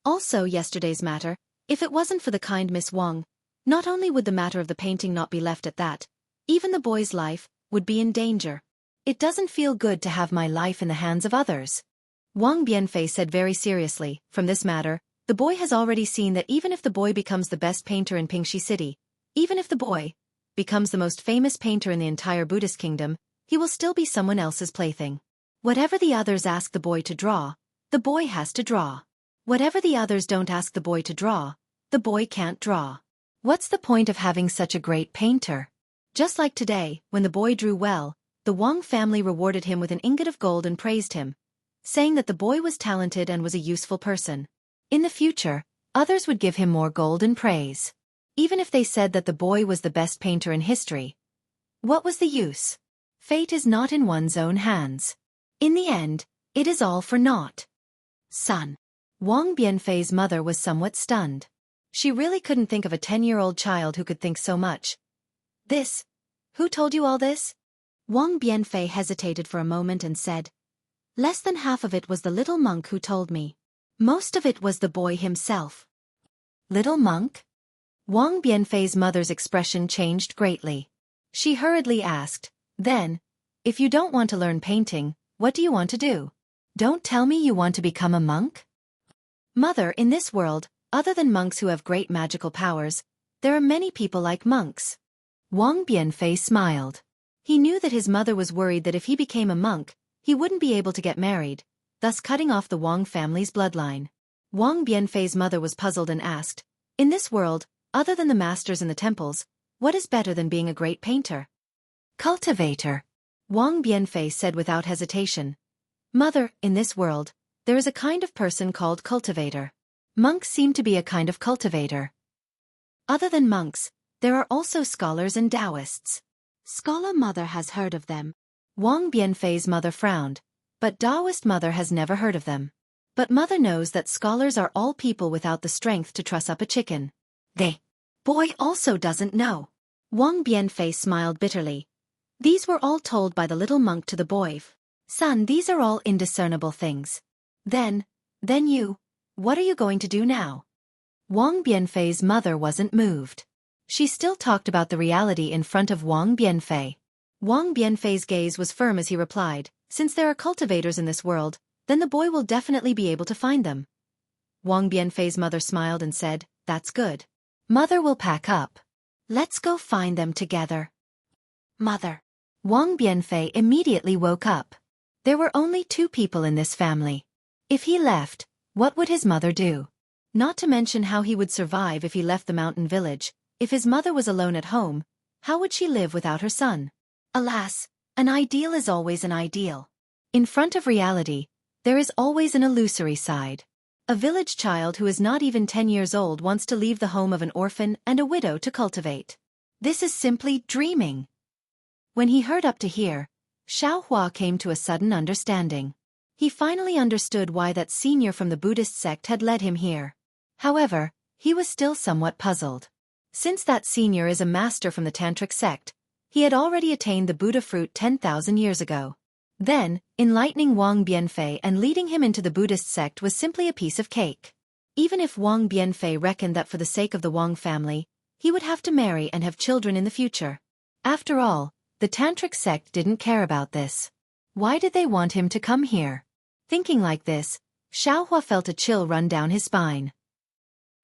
Also yesterday's matter, if it wasn't for the kind Miss Wang, not only would the matter of the painting not be left at that, even the boy's life would be in danger. It doesn't feel good to have my life in the hands of others. Wang Bianfei said very seriously, from this matter, the boy has already seen that even if the boy becomes the best painter in Pingxi City, even if the boy becomes the most famous painter in the entire Buddhist kingdom, he will still be someone else's plaything. Whatever the others ask the boy to draw, the boy has to draw. Whatever the others don't ask the boy to draw, the boy can't draw. What's the point of having such a great painter? Just like today, when the boy drew well, the Wang family rewarded him with an ingot of gold and praised him, saying that the boy was talented and was a useful person. In the future, others would give him more gold and praise. Even if they said that the boy was the best painter in history. What was the use? Fate is not in one's own hands. In the end, it is all for naught. Son. Wang Bianfei's mother was somewhat stunned. She really couldn't think of a 10-year-old child who could think so much. This? Who told you all this? Wang Bianfei hesitated for a moment and said, less than half of it was the little monk who told me. Most of it was the boy himself. Little monk? Wang Bianfei's mother's expression changed greatly. She hurriedly asked, then, if you don't want to learn painting, what do you want to do? Don't tell me you want to become a monk? Mother, in this world, other than monks who have great magical powers, there are many people like monks. Wang Bianfei smiled. He knew that his mother was worried that if he became a monk, he wouldn't be able to get married, thus cutting off the Wang family's bloodline. Wang Bianfei's mother was puzzled and asked, in this world, other than the masters in the temples, what is better than being a great painter? Cultivator. Wang Bianfei said without hesitation. Mother, in this world, there is a kind of person called cultivator. Monks seem to be a kind of cultivator. Other than monks, there are also scholars and Taoists. Scholar mother has heard of them. Wang Bianfei's mother frowned, but Taoist mother has never heard of them. But mother knows that scholars are all people without the strength to truss up a chicken. Boy also doesn't know. Wang Bianfei smiled bitterly. These were all told by the little monk to the boy. Son, these are all indiscernible things. Then you, what are you going to do now? Wang Bianfei's mother wasn't moved. She still talked about the reality in front of Wang Bianfei. Wang Bianfei's gaze was firm as he replied, since there are cultivators in this world, then the boy will definitely be able to find them. Wang Bianfei's mother smiled and said, that's good. Mother will pack up. Let's go find them together. Mother. Wang Bianfei immediately woke up. There were only 2 people in this family. If he left, what would his mother do? Not to mention how he would survive if he left the mountain village. If his mother was alone at home, how would she live without her son? Alas, an ideal is always an ideal. In front of reality, there is always an illusory side. A village child who is not even 10 years old wants to leave the home of an orphan and a widow to cultivate. This is simply dreaming. When he heard up to here, Xueqi came to a sudden understanding. He finally understood why that senior from the Buddhist sect had led him here. However, he was still somewhat puzzled. Since that senior is a master from the Tantric sect, he had already attained the Buddha fruit 10,000 years ago. Then, enlightening Wang Bianfei and leading him into the Buddhist sect was simply a piece of cake. Even if Wang Bianfei reckoned that for the sake of the Wang family, he would have to marry and have children in the future. After all, the Tantric sect didn't care about this. Why did they want him to come here? Thinking like this, Xueqi felt a chill run down his spine.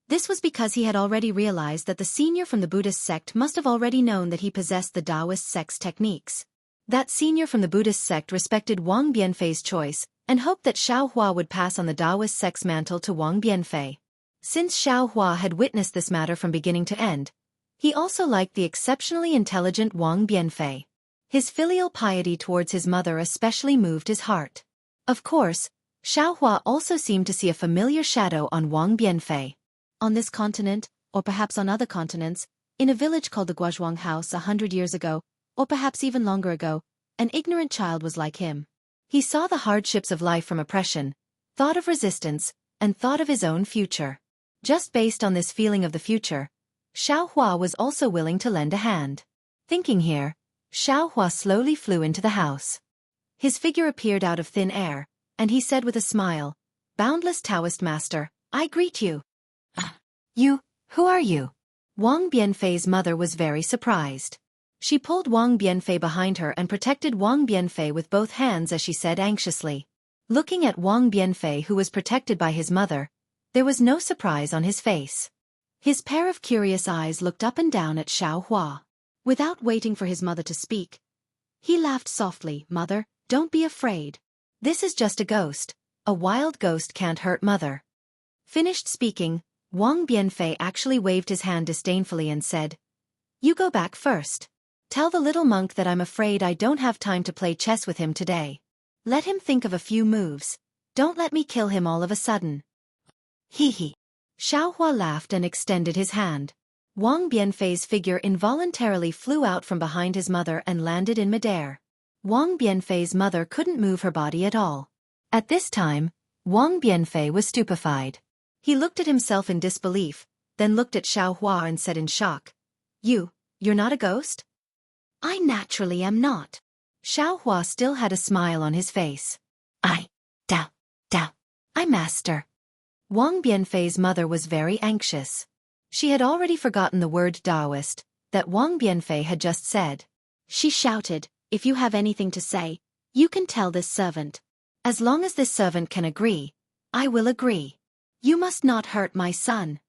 This was because he had already realized that the senior from the Buddhist sect must have already known that he possessed the Taoist sect's techniques. That senior from the Buddhist sect respected Wang Bianfei's choice and hoped that Xueqi would pass on the Taoist sect's mantle to Wang Bianfei. Since Xueqi had witnessed this matter from beginning to end, he also liked the exceptionally intelligent Wang Bianfei. His filial piety towards his mother especially moved his heart. Of course, Xueqi also seemed to see a familiar shadow on Wang Bianfei. On this continent, or perhaps on other continents, in a village called the Guozhuang House 100 years ago, or perhaps even longer ago, an ignorant child was like him. He saw the hardships of life from oppression, thought of resistance, and thought of his own future. Just based on this feeling of the future, Xueqi was also willing to lend a hand. Thinking here, Xueqi slowly flew into the house. His figure appeared out of thin air, and he said with a smile, "Boundless Taoist master, I greet you." Who are you? Wang Bianfei's mother was very surprised. She pulled Wang Bianfei behind her and protected Wang Bianfei with both hands as she said anxiously. Looking at Wang Bianfei who was protected by his mother, there was no surprise on his face. His pair of curious eyes looked up and down at Xueqi. Without waiting for his mother to speak, he laughed softly. "Mother, don't be afraid. This is just a ghost. A wild ghost can't hurt mother." Finished speaking, Wang Bianfei actually waved his hand disdainfully and said, "You go back first. Tell the little monk that I'm afraid I don't have time to play chess with him today. Let him think of a few moves. Don't let me kill him all of a sudden." Hee. Xueqi laughed and extended his hand. Wang Bianfei's figure involuntarily flew out from behind his mother and landed in midair. Wang Bianfei's mother couldn't move her body at all. At this time, Wang Bianfei was stupefied. He looked at himself in disbelief, then looked at Xueqi and said in shock, You're not a ghost?" "I naturally am not." Xueqi still had a smile on his face. "I master." Wang Bianfei's mother was very anxious. She had already forgotten the word Taoist that Wang Bianfei had just said. She shouted, "If you have anything to say, you can tell this servant. As long as this servant can agree, I will agree. You must not hurt my son."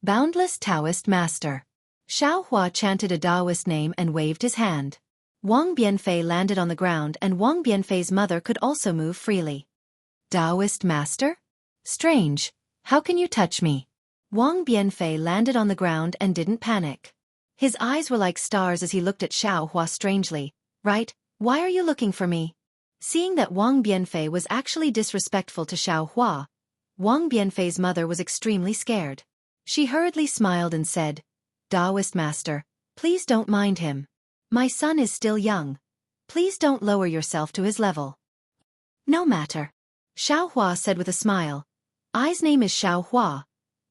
Boundless Taoist master. Xueqi chanted a Taoist name and waved his hand. Wang Bianfei landed on the ground and Wang Bianfei's mother could also move freely. "Taoist master? Strange, how can you touch me?" Wang Bianfei landed on the ground and didn't panic. His eyes were like stars as he looked at Xueqi strangely. "Right, why are you looking for me?" Seeing that Wang Bianfei was actually disrespectful to Xueqi, Wang Bianfei's mother was extremely scared. She hurriedly smiled and said, "Taoist master, please don't mind him. My son is still young. Please don't lower yourself to his level." "No matter," Xueqi said with a smile. "I's name is Xueqi.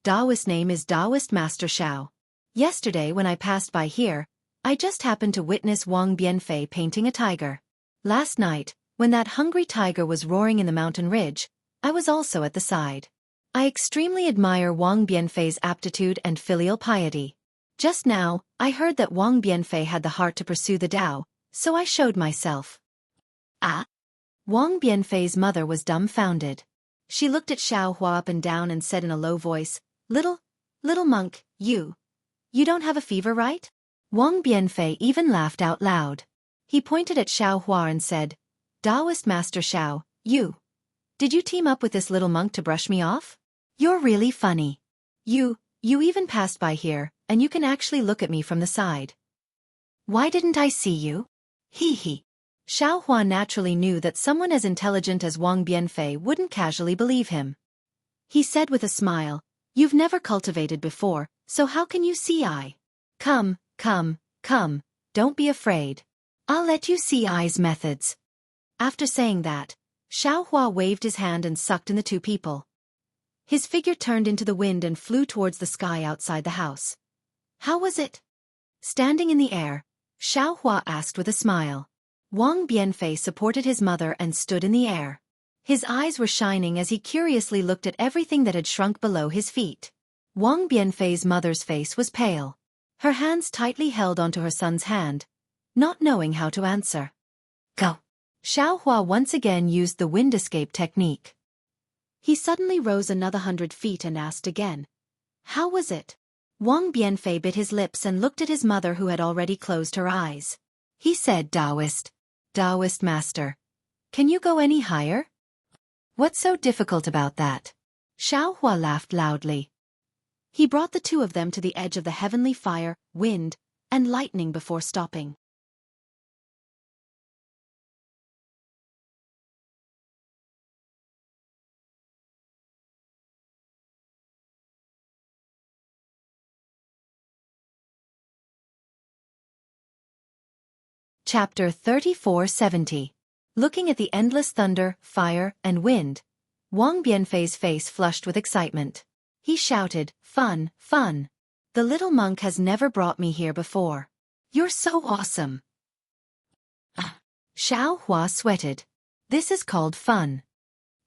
Taoist name is Taoist Master Xiao. Yesterday when I passed by here, I just happened to witness Wang Bianfei painting a tiger. Last night, when that hungry tiger was roaring in the mountain ridge, I was also at the side. I extremely admire Wang Bianfei's aptitude and filial piety. Just now, I heard that Wang Bianfei had the heart to pursue the Tao, so I showed myself." "Ah?" Wang Bianfei's mother was dumbfounded. She looked at Xueqi up and down and said in a low voice, Little monk, you don't have a fever, right?" Wang Bianfei even laughed out loud. He pointed at Xueqi and said, "Taoist Master Xiao, did you team up with this little monk to brush me off? You're really funny. You even passed by here, and you can actually look at me from the side. Why didn't I see you?" Hee. Xiao Hua naturally knew that someone as intelligent as Wang Bianfei wouldn't casually believe him. He said with a smile, "You've never cultivated before, so how can you see I? Come, don't be afraid. I'll let you see I's methods." After saying that, Xiao Hua waved his hand and sucked in the two people. His figure turned into the wind and flew towards the sky outside the house. How was it? Standing in the air, Xiao Hua asked with a smile. Wang Bianfei supported his mother and stood in the air. His eyes were shining as he curiously looked at everything that had shrunk below his feet. Wang Bianfei's mother's face was pale. Her hands tightly held onto her son's hand, not knowing how to answer. Go. Xiao Hua once again used the wind escape technique. He suddenly rose another 100 feet and asked again. How was it? Wang Bianfei bit his lips and looked at his mother who had already closed her eyes. He said, Taoist master. Can you go any higher? What's so difficult about that? Xiao Hua laughed loudly. He brought the two of them to the edge of the heavenly fire, wind, and lightning before stopping. Chapter 3470. Looking at the endless thunder, fire, and wind, Wang Bianfei's face flushed with excitement. He shouted, Fun, fun! The little monk has never brought me here before. You're so awesome! Xiao Hua sweated. This is called fun.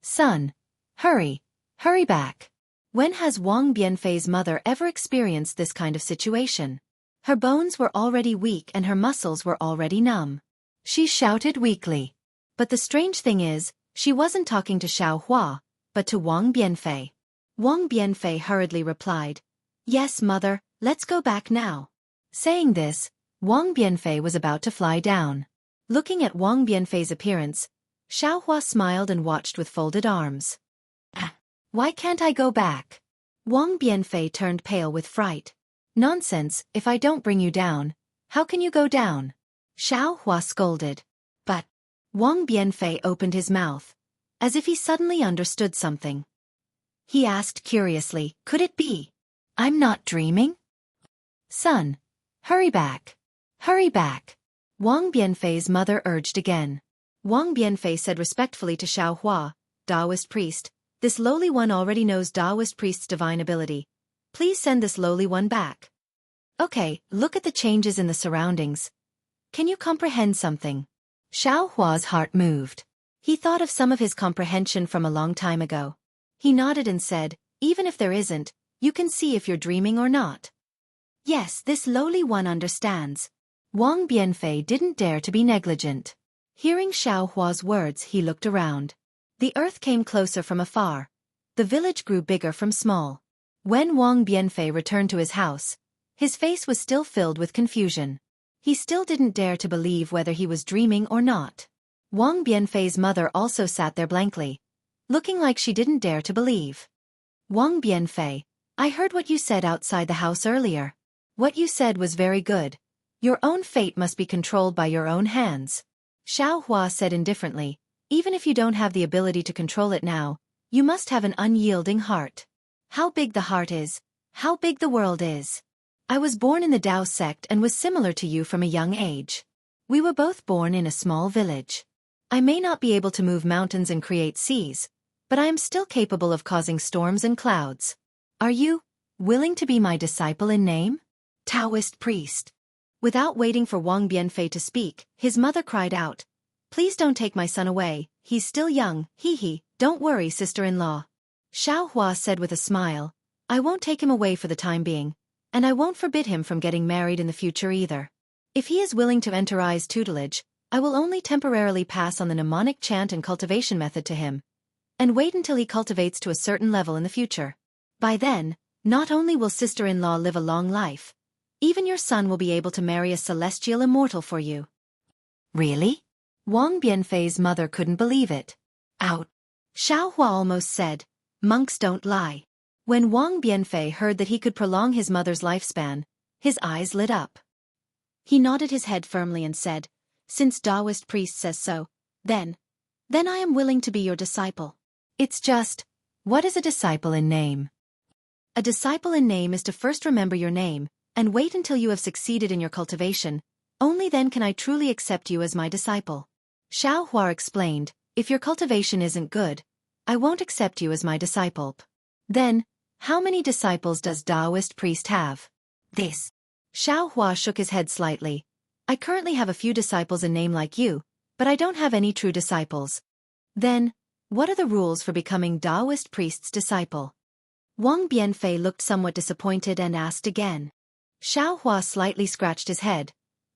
Son, hurry back. When has Wang Bianfei's mother ever experienced this kind of situation? Her bones were already weak and her muscles were already numb. She shouted weakly. But the strange thing is, she wasn't talking to Xiao Hua, but to Wang Bianfei. Wang Bianfei hurriedly replied, Yes, mother, let's go back now. Saying this, Wang Bianfei was about to fly down. Looking at Wang Bianfei's appearance, Xiao Hua smiled and watched with folded arms. Why can't I go back? Wang Bianfei turned pale with fright. Nonsense, if I don't bring you down, how can you go down? Xiao Hua scolded. But Wang Bianfei opened his mouth, as if he suddenly understood something. He asked curiously, Could it be? I'm not dreaming? Son, hurry back. Hurry back. Wang Bianfei's mother urged again. Wang Bianfei said respectfully to Xiao Hua, Taoist priest, this lowly one already knows Taoist priest's divine ability. Please send this lowly one back. Okay, look at the changes in the surroundings. Can you comprehend something? Xiao Hua's heart moved. He thought of some of his comprehension from a long time ago. He nodded and said, Even if there isn't, you can see if you're dreaming or not. Yes, this lowly one understands. Wang Bianfei didn't dare to be negligent. Hearing Xiao Hua's words, he looked around. The earth came closer from afar. The village grew bigger from small. When Wang Bianfei returned to his house, his face was still filled with confusion. He still didn't dare to believe whether he was dreaming or not. Wang Bianfei's mother also sat there blankly, looking like she didn't dare to believe. Wang Bianfei, I heard what you said outside the house earlier. What you said was very good. Your own fate must be controlled by your own hands. Xiao Hua said indifferently, Even if you don't have the ability to control it now, you must have an unyielding heart. How big the heart is, how big the world is. I was born in the Tao sect and was similar to you from a young age. We were both born in a small village. I may not be able to move mountains and create seas, but I am still capable of causing storms and clouds. Are you willing to be my disciple in name? Taoist priest. Without waiting for Wang Bianfei to speak, his mother cried out, Please don't take my son away, he's still young, don't worry, sister-in-law. Xiao Hua said with a smile, I won't take him away for the time being, and I won't forbid him from getting married in the future either. If he is willing to enter I's tutelage, I will only temporarily pass on the mnemonic chant and cultivation method to him, and wait until he cultivates to a certain level in the future. By then, not only will sister-in-law live a long life, even your son will be able to marry a celestial immortal for you. Really? Wang Bianfei's mother couldn't believe it. Out. Xiao Hua almost said, Monks don't lie. When Wang Bianfei heard that he could prolong his mother's lifespan, his eyes lit up. He nodded his head firmly and said, Since Taoist priest says so, then I am willing to be your disciple. It's just, what is a disciple in name? A disciple in name is to first remember your name, and wait until you have succeeded in your cultivation. Only then can I truly accept you as my disciple. Xueqi explained, if your cultivation isn't good, I won't accept you as my disciple. Then, how many disciples does Taoist priest have? This. Xueqi shook his head slightly. I currently have a few disciples in name like you, but I don't have any true disciples. Then, what are the rules for becoming Taoist priest's disciple? Wang Bianfei looked somewhat disappointed and asked again. Xueqi slightly scratched his head,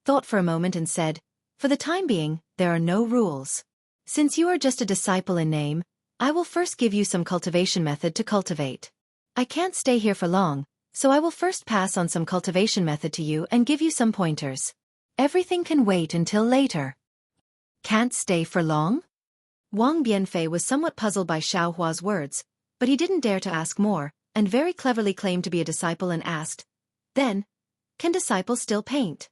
thought for a moment and said, for the time being, there are no rules. Since you are just a disciple in name, I will first give you some cultivation method to cultivate. I can't stay here for long, so I will first pass on some cultivation method to you and give you some pointers. Everything can wait until later. Can't stay for long? Wang Bianfei was somewhat puzzled by Xueqi's words, but he didn't dare to ask more, and very cleverly claimed to be a disciple and asked, then, can disciples still paint?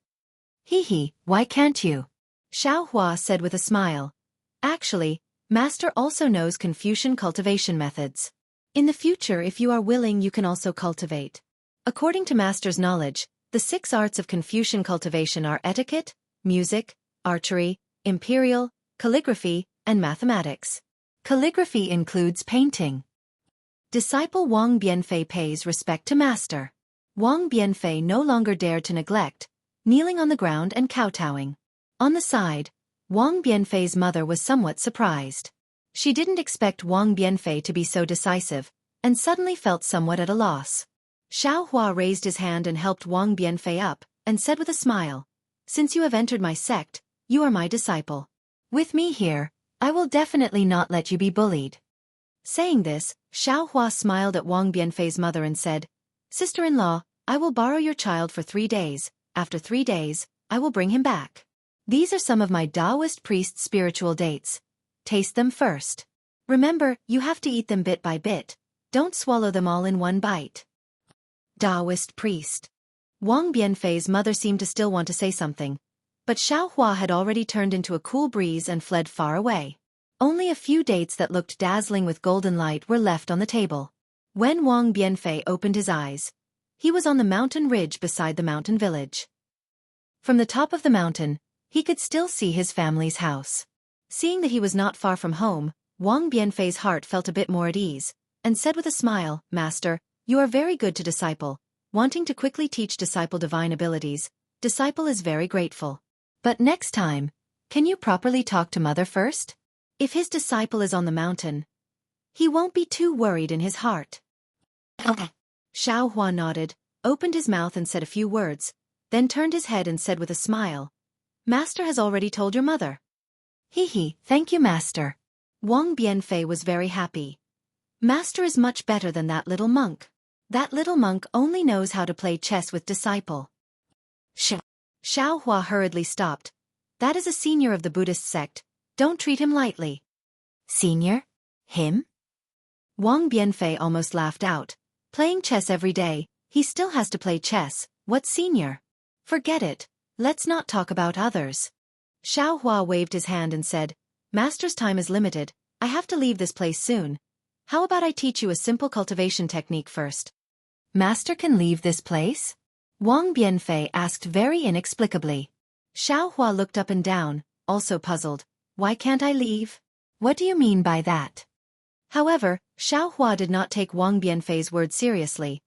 Hee, why can't you? Xueqi said with a smile. Actually, Master also knows Confucian cultivation methods. In the future, if you are willing, you can also cultivate. According to Master's knowledge, the 6 arts of Confucian cultivation are etiquette, music, archery, imperial, calligraphy, and mathematics. Calligraphy includes painting. Disciple Wang Bianfei pays respect to Master. Wang Bianfei no longer dared to neglect, kneeling on the ground and kowtowing. On the side, Wang Bianfei's mother was somewhat surprised. She didn't expect Wang Bianfei to be so decisive, and suddenly felt somewhat at a loss. Xueqi raised his hand and helped Wang Bianfei up, and said with a smile, since you have entered my sect, you are my disciple. With me here, I will definitely not let you be bullied. Saying this, Xueqi smiled at Wang Bianfei's mother and said, sister-in-law, I will borrow your child for 3 days, after 3 days, I will bring him back. These are some of my Taoist priest's spiritual dates. Taste them first. Remember, you have to eat them bit by bit. Don't swallow them all in one bite. Taoist priest. Wang Bianfei's mother seemed to still want to say something, but Xueqi had already turned into a cool breeze and fled far away. Only a few dates that looked dazzling with golden light were left on the table. When Wang Bianfei opened his eyes, he was on the mountain ridge beside the mountain village. From the top of the mountain, he could still see his family's house. Seeing that he was not far from home, Wang Bianfei's heart felt a bit more at ease, and said with a smile, Master, you are very good to disciple. Wanting to quickly teach disciple divine abilities, disciple is very grateful. But next time, can you properly talk to mother first? If his disciple is on the mountain, he won't be too worried in his heart. Okay. Xueqi nodded, opened his mouth and said a few words, then turned his head and said with a smile, Master has already told your mother. Thank you, Master. Wang Bianfei was very happy. Master is much better than that little monk. That little monk only knows how to play chess with disciple. Xueqi hurriedly stopped. That is a senior of the Buddhist sect. Don't treat him lightly. Senior? Him? Wang Bianfei almost laughed out. Playing chess every day, he still has to play chess. What senior? Forget it. Let's not talk about others. Xueqi waved his hand and said, Master's time is limited. I have to leave this place soon. How about I teach you a simple cultivation technique first? Master can leave this place? Wang Bianfei asked very inexplicably. Xueqi looked up and down, also puzzled. Why can't I leave? What do you mean by that? However, Xueqi did not take Wang Bianfei's word seriously.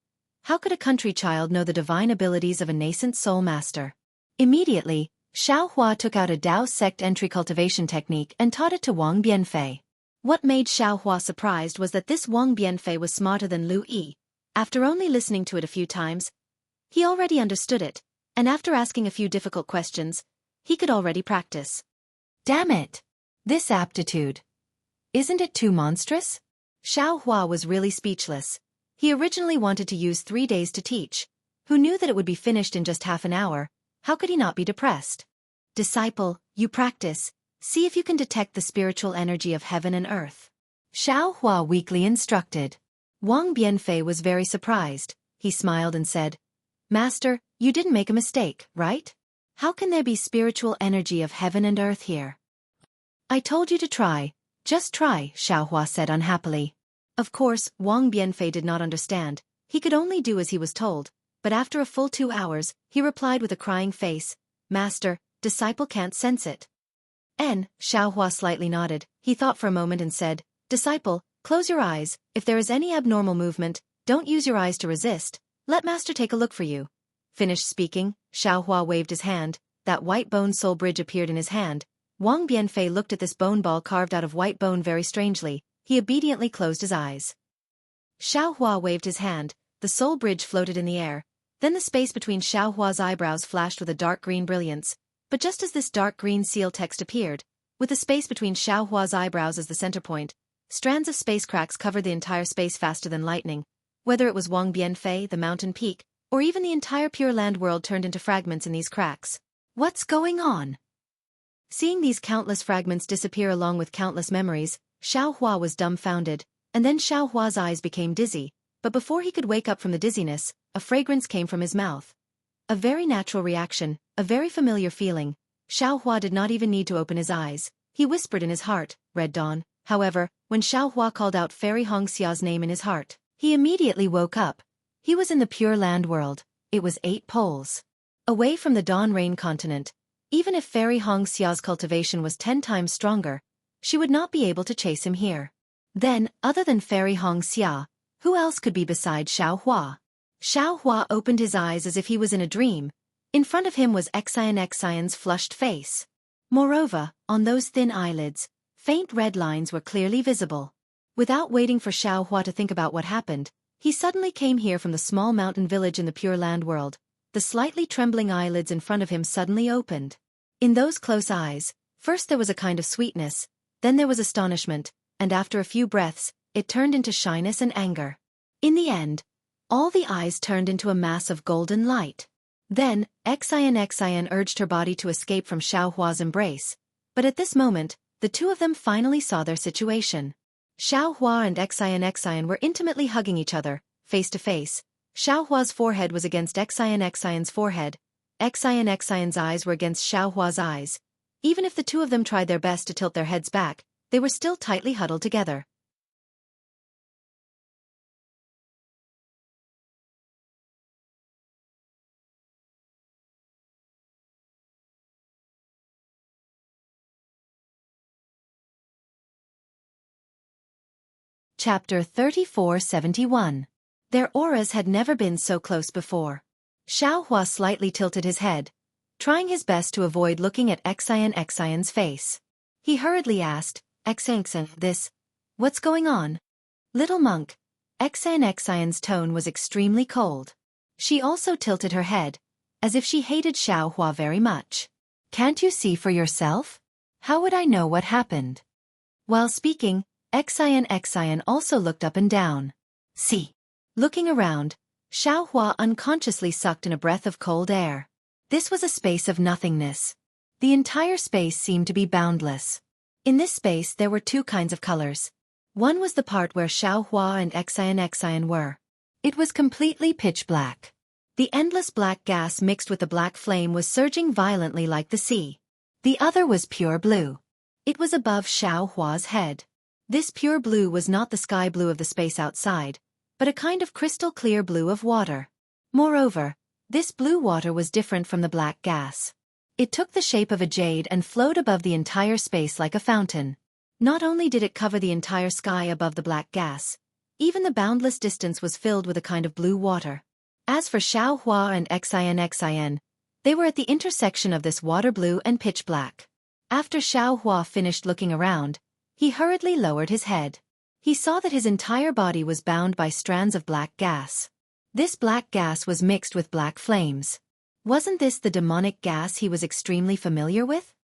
How could a country child know the divine abilities of a nascent soul master? Immediately, Xueqi took out a Tao sect entry cultivation technique and taught it to Wang Bianfei. What made Xueqi surprised was that this Wang Bianfei was smarter than Lu Yi. After only listening to it a few times, he already understood it, and after asking a few difficult questions, he could already practice. Damn it! This aptitude. Isn't it too monstrous? Xueqi was really speechless. He originally wanted to use 3 days to teach. Who knew that it would be finished in just half an hour? How could he not be depressed? Disciple, you practice. See if you can detect the spiritual energy of heaven and earth. Xueqi weakly instructed. Wang Bianfei was very surprised. He smiled and said, Master, you didn't make a mistake, right? How can there be spiritual energy of heaven and earth here? I told you to try. Just try, Xiaohua said unhappily. Of course, Wang Bianfei did not understand. He could only do as he was told, but after a full 2 hours, he replied with a crying face, Master, disciple can't sense it. Xiaohua slightly nodded. He thought for a moment and said, Disciple, close your eyes. If there is any abnormal movement, don't use your eyes to resist. Let Master take a look for you. Finished speaking, Xiaohua waved his hand. That white bone soul bridge appeared in his hand. Wang Bianfei looked at this bone ball carved out of white bone very strangely. He obediently closed his eyes. Xiaohua waved his hand. The soul bridge floated in the air. Then the space between Xiaohua's eyebrows flashed with a dark green brilliance. But just as this dark green seal text appeared, with the space between Xiaohua's eyebrows as the center point, strands of space cracks covered the entire space faster than lightning. Whether it was Wang Bianfei, the mountain peak, or even the entire Pure Land world turned into fragments in these cracks. What's going on? Seeing these countless fragments disappear along with countless memories, Xiaohua was dumbfounded, and then Xiaohua's eyes became dizzy, but before he could wake up from the dizziness, a fragrance came from his mouth. A very natural reaction, a very familiar feeling. Xiaohua did not even need to open his eyes. He whispered in his heart, Red Dawn. However, when Xiaohua called out Fairy Hongxia's name in his heart, he immediately woke up. He was in the Pure Land world. It was 8 poles away from the Dawn Rain continent. Even if Fairy Hongxia's cultivation was 10 times stronger, she would not be able to chase him here. Then, other than Fairy Hongxia, who else could be beside Xiaohua? Xiaohua opened his eyes as if he was in a dream. In front of him was Xian's flushed face. Moreover, on those thin eyelids, faint red lines were clearly visible. Without waiting for Xiaohua to think about what happened, he suddenly came here from the small mountain village in the Pure Land world. The slightly trembling eyelids in front of him suddenly opened. In those close eyes, first there was a kind of sweetness, then there was astonishment, and after a few breaths, it turned into shyness and anger. In the end, all the eyes turned into a mass of golden light. Then, Xian urged her body to escape from Xiaohua's embrace, but at this moment, the two of them finally saw their situation. Xiaohua and Xian were intimately hugging each other, face to face. Xiaohua's forehead was against Xian's forehead. Xian's eyes were against Xiaohua's eyes. Even if the two of them tried their best to tilt their heads back, they were still tightly huddled together. Chapter 3471. Their auras had never been so close before. Xiaohua slightly tilted his head, trying his best to avoid looking at Xian's face. He hurriedly asked, Xian, what's going on? Little monk. Xian's tone was extremely cold. She also tilted her head, as if she hated Xiaohua very much. Can't you see for yourself? How would I know what happened? While speaking, Xian also looked up and down. See. Looking around, Xiaohua unconsciously sucked in a breath of cold air. This was a space of nothingness. The entire space seemed to be boundless. In this space there were 2 kinds of colors. One was the part where Xiaohua and Xian were. It was completely pitch black. The endless black gas mixed with the black flame was surging violently like the sea. The other was pure blue. It was above Xiaohua's head. This pure blue was not the sky blue of the space outside, but a kind of crystal clear blue of water. Moreover, this blue water was different from the black gas. It took the shape of a jade and flowed above the entire space like a fountain. Not only did it cover the entire sky above the black gas, even the boundless distance was filled with a kind of blue water. As for Xiaohua and Xian, they were at the intersection of this water blue and pitch black. After Xiaohua finished looking around, he hurriedly lowered his head. He saw that his entire body was bound by strands of black gas. This black gas was mixed with black flames. Wasn't this the demonic gas he was extremely familiar with?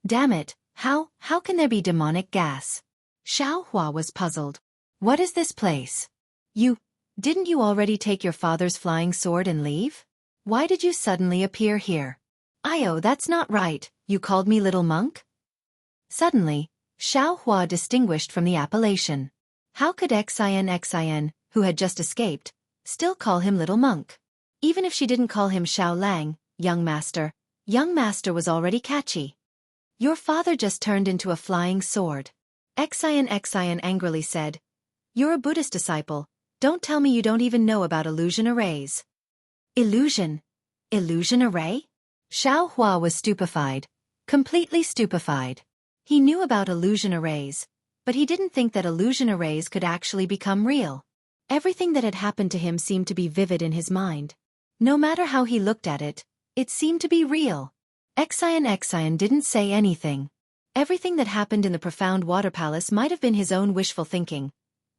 Damn it, how can there be demonic gas? Xiaohua was puzzled. What is this place? Didn't you already take your father's flying sword and leave? Why did you suddenly appear here? That's not right, you called me little monk? Suddenly, Xiaohua distinguished from the appellation. How could Xian, who had just escaped, still call him little monk? Even if she didn't call him Xiao Lang, young master, Young master was already catchy. Your father just turned into a flying sword. Xian angrily said. You're a Buddhist disciple. Don't tell me you don't even know about illusion arrays. Illusion? Illusion array? Xiao Hua was stupefied. Completely stupefied. He knew about illusion arrays, but he didn't think that illusion arrays could actually become real. Everything that had happened to him seemed to be vivid in his mind. No matter how he looked at it, it seemed to be real. Xian didn't say anything. Everything that happened in the profound water palace might have been his own wishful thinking.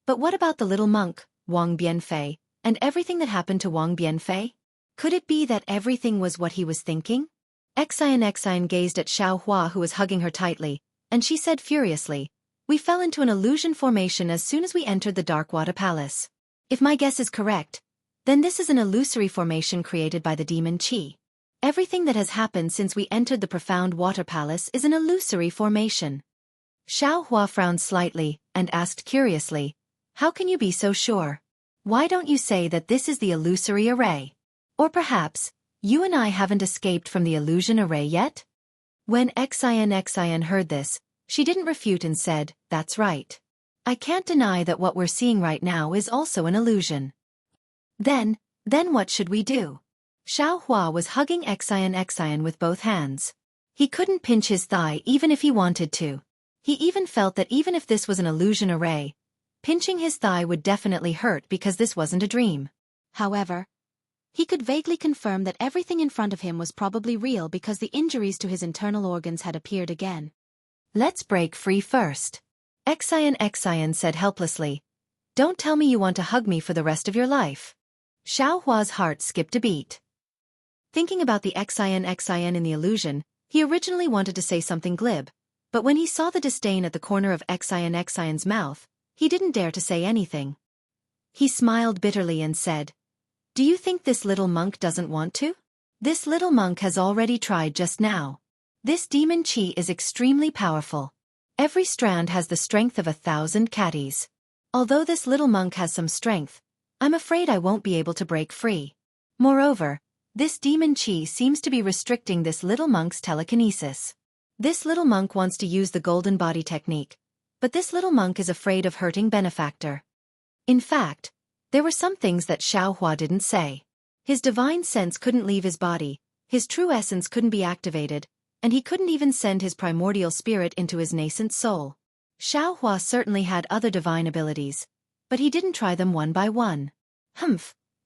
But what about the little monk, Wang Bianfei, and everything that happened to Wang Bianfei? Could it be that everything was what he was thinking? Xian gazed at Xiao Hua, who was hugging her tightly, and she said furiously, We fell into an illusion formation as soon as we entered the dark water palace. If my guess is correct, then this is an illusory formation created by the demon Qi. Everything that has happened since we entered the profound water palace is an illusory formation. Xiao Hua frowned slightly and asked curiously, How can you be so sure? Why don't you say that this is the illusory array? Or perhaps, you and I haven't escaped from the illusion array yet? When Xian heard this, she didn't refute and said, That's right. I can't deny that what we're seeing right now is also an illusion. Then what should we do? Xiao Hua was hugging Xian with both hands. He couldn't pinch his thigh even if he wanted to. He even felt that even if this was an illusion array, pinching his thigh would definitely hurt because this wasn't a dream. However, he could vaguely confirm that everything in front of him was probably real because the injuries to his internal organs had appeared again. Let's break free first. Xian said helplessly. Don't tell me you want to hug me for the rest of your life. Xiao Hua's heart skipped a beat. Thinking about the Xian in the illusion, he originally wanted to say something glib, but when he saw the disdain at the corner of Xian's mouth, he didn't dare to say anything. He smiled bitterly and said, Do you think this little monk doesn't want to? This little monk has already tried just now. This demon Qi is extremely powerful. Every strand has the strength of 1,000 catties. Although this little monk has some strength, I'm afraid I won't be able to break free. Moreover, this demon Qi seems to be restricting this little monk's telekinesis. This little monk wants to use the golden body technique, but this little monk is afraid of hurting benefactor. In fact, there were some things that Xiao Hua didn't say. His divine sense couldn't leave his body, his true essence couldn't be activated, and he couldn't even send his primordial spirit into his nascent soul. Xiao Hua certainly had other divine abilities, but he didn't try them one by one.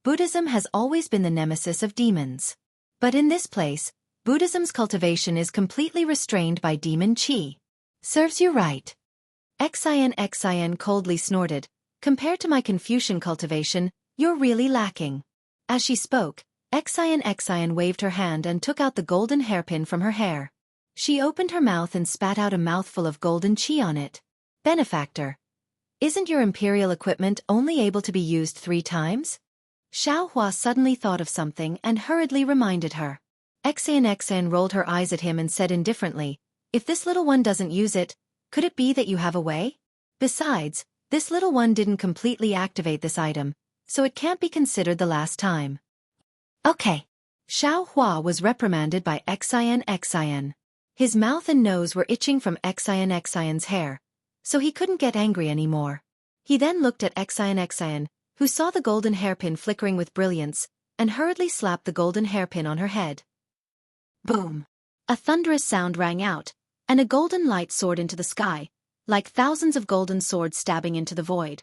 Buddhism has always been the nemesis of demons. But in this place, Buddhism's cultivation is completely restrained by demon Qi. Serves you right. Xian coldly snorted. Compared to my Confucian cultivation, you're really lacking. As she spoke, Xian waved her hand and took out the golden hairpin from her hair. She opened her mouth and spat out a mouthful of golden Qi on it. Benefactor. Isn't your imperial equipment only able to be used 3 times? Xiao Hua suddenly thought of something and hurriedly reminded her. Xian rolled her eyes at him and said indifferently, If this little one doesn't use it, could it be that you have a way? Besides, this little one didn't completely activate this item, so it can't be considered the last time. Okay. Xiao Hua was reprimanded by Xian. His mouth and nose were itching from Xian's hair, so he couldn't get angry anymore. He then looked at Xian, who saw the golden hairpin flickering with brilliance, and hurriedly slapped the golden hairpin on her head. Boom! A thunderous sound rang out, and a golden light soared into the sky, like thousands of golden swords stabbing into the void.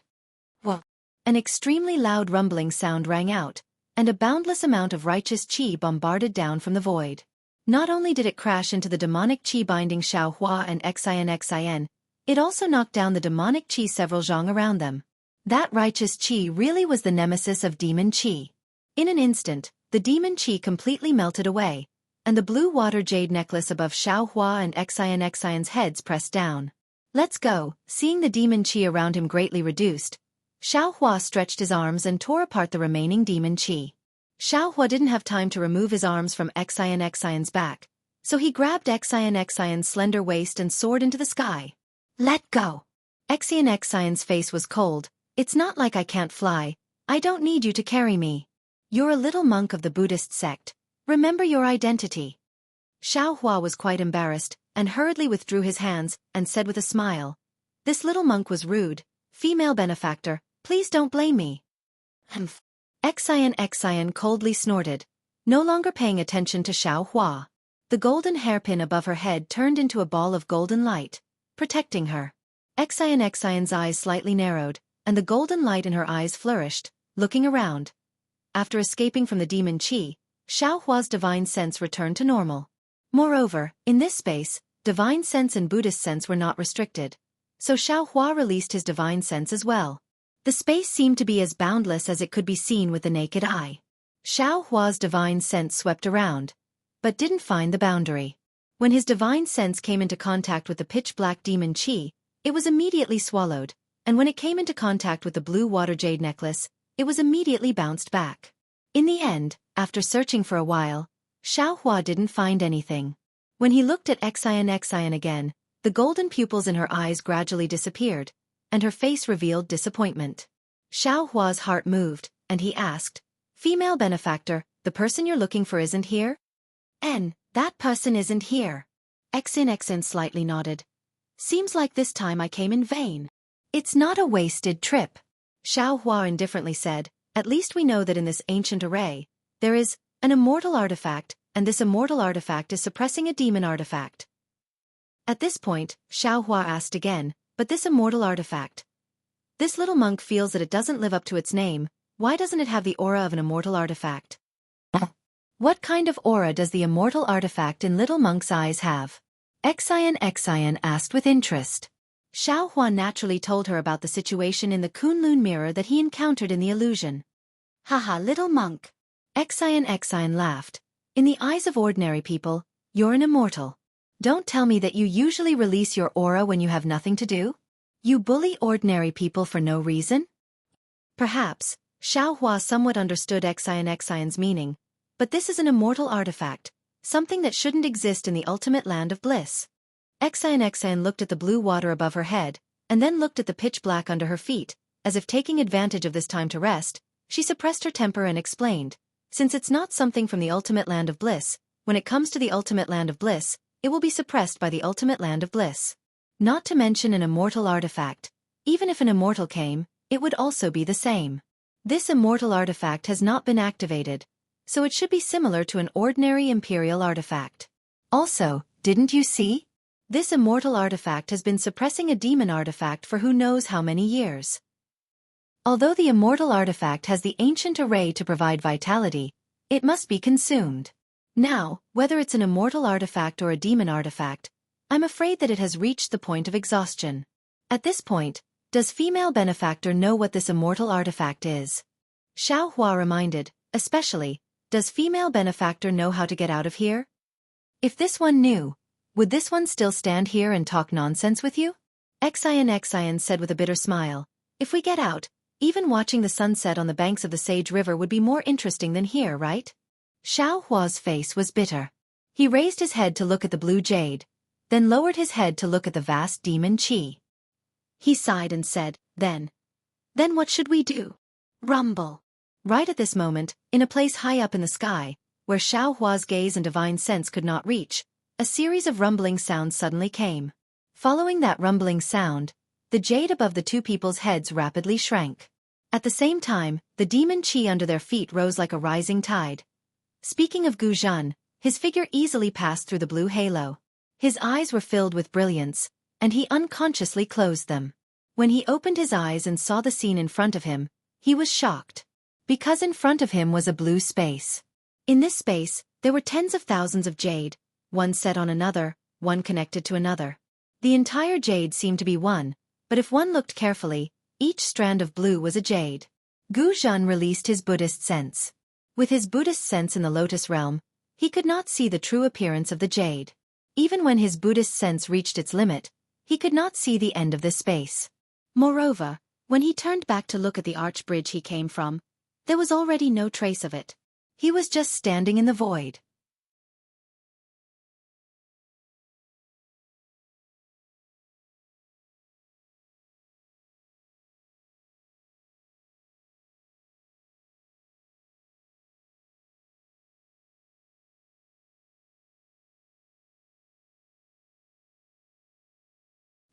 Whoa! An extremely loud rumbling sound rang out, and a boundless amount of righteous Qi bombarded down from the void. Not only did it crash into the demonic Qi binding Xiao Hua and Xian, it also knocked down the demonic Qi several zhang around them. That righteous Qi really was the nemesis of demon Qi. In an instant, the demon Qi completely melted away, and the blue water jade necklace above Xiao Hua and Xian's heads pressed down. Let's go. Seeing the demon Qi around him greatly reduced, Xiao Hua stretched his arms and tore apart the remaining demon Qi. Xiao Hua didn't have time to remove his arms from Xian's back, so he grabbed Xian's slender waist and soared into the sky. Let go! Xian's face was cold. It's not like I can't fly. I don't need you to carry me. You're a little monk of the Buddhist sect. Remember your identity. Xiaohua was quite embarrassed, and hurriedly withdrew his hands, and said with a smile, "This little monk was rude. Female benefactor, please don't blame me." Humph. Xian coldly snorted, no longer paying attention to Xiaohua. The golden hairpin above her head turned into a ball of golden light, protecting her. Xian's eyes slightly narrowed, and the golden light in her eyes flourished, looking around. After escaping from the demon Qi, Xiaohua's divine sense returned to normal. Moreover, in this space, divine sense and Buddhist sense were not restricted, so Xiaohua released his divine sense as well. The space seemed to be as boundless as it could be seen with the naked eye. Xiaohua's divine sense swept around, but didn't find the boundary. When his divine sense came into contact with the pitch-black demon Qi, it was immediately swallowed, and when it came into contact with the blue water jade necklace, it was immediately bounced back. In the end, after searching for a while, Xiaohua didn't find anything. When he looked at Xian again, the golden pupils in her eyes gradually disappeared, and her face revealed disappointment. Xiaohua's heart moved, and he asked, "Female benefactor, the person you're looking for isn't here?" That person isn't here." Xin slightly nodded. "Seems like this time I came in vain." "It's not a wasted trip," Xiaohua indifferently said. "At least we know that in this ancient array, there is an immortal artifact, and this immortal artifact is suppressing a demon artifact." At this point, Xiaohua asked again, "But this immortal artifact? This little monk feels that it doesn't live up to its name. Why doesn't it have the aura of an immortal artifact?" "What kind of aura does the immortal artifact in little monk's eyes have?" Xian asked with interest. Xiaohua naturally told her about the situation in the Kunlun mirror that he encountered in the illusion. "Haha, little monk." Xian laughed. "In the eyes of ordinary people, you're an immortal. Don't tell me that you usually release your aura when you have nothing to do? You bully ordinary people for no reason?" Perhaps, Xiaohua somewhat understood Xian's meaning, but this is an immortal artifact, something that shouldn't exist in the ultimate land of bliss. Xian looked at the blue water above her head, and then looked at the pitch black under her feet, as if taking advantage of this time to rest. She suppressed her temper and explained, "Since it's not something from the ultimate land of bliss, when it comes to the ultimate land of bliss, it will be suppressed by the ultimate land of bliss. Not to mention an immortal artifact. Even if an immortal came, it would also be the same. This immortal artifact has not been activated, so it should be similar to an ordinary imperial artifact. Also, didn't you see? This immortal artifact has been suppressing a demon artifact for who knows how many years. Although the immortal artifact has the ancient array to provide vitality, it must be consumed. Now, whether it's an immortal artifact or a demon artifact, I'm afraid that it has reached the point of exhaustion. At this point, does female benefactor know what this immortal artifact is?" Xiaohua reminded, "Especially, does female benefactor know how to get out of here? If this one knew, would this one still stand here and talk nonsense with you?" Xian said with a bitter smile, "If we get out, even watching the sunset on the banks of the Sage River would be more interesting than here, right?" Xiaohua's face was bitter. He raised his head to look at the blue jade, then lowered his head to look at the vast demon Qi. He sighed and said, Then what should we do?" "Rumble." Right at this moment, in a place high up in the sky, where Xiaohua's gaze and divine sense could not reach, a series of rumbling sounds suddenly came. Following that rumbling sound, the jade above the two people's heads rapidly shrank. At the same time, the demon Qi under their feet rose like a rising tide. Speaking of Gu Zhan, his figure easily passed through the blue halo. His eyes were filled with brilliance, and he unconsciously closed them. When he opened his eyes and saw the scene in front of him, he was shocked. Because in front of him was a blue space. In this space, there were tens of thousands of jade, one set on another, one connected to another. The entire jade seemed to be one, but if one looked carefully, each strand of blue was a jade. Gu Zhan released his Buddhist sense. With his Buddhist sense in the lotus realm, he could not see the true appearance of the jade. Even when his Buddhist sense reached its limit, he could not see the end of this space. Moreover, when he turned back to look at the arch bridge he came from, there was already no trace of it. He was just standing in the void.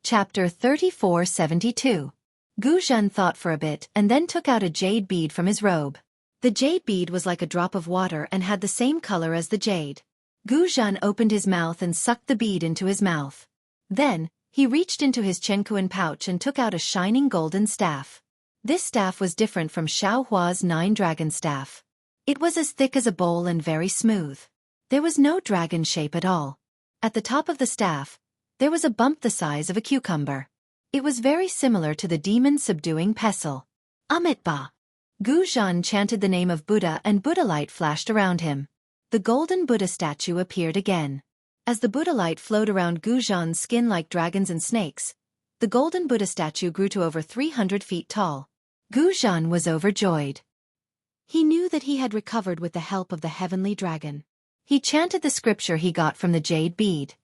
Chapter 3472. Gu Zhen thought for a bit and then took out a jade bead from his robe. The jade bead was like a drop of water and had the same color as the jade. Gu Zhen opened his mouth and sucked the bead into his mouth. Then, he reached into his chenkuan pouch and took out a shining golden staff. This staff was different from Xiao Hua's 9-dragon staff. It was as thick as a bowl and very smooth. There was no dragon shape at all. At the top of the staff, there was a bump the size of a cucumber. It was very similar to the demon-subduing pestle. Amitabha. Gu Zhen chanted the name of Buddha and Buddha light flashed around him. The golden Buddha statue appeared again. As the Buddha light flowed around Gu Zhen's skin like dragons and snakes, the golden Buddha statue grew to over 300 feet tall. Gu Zhen was overjoyed. He knew that he had recovered with the help of the heavenly dragon. He chanted the scripture he got from the jade bead.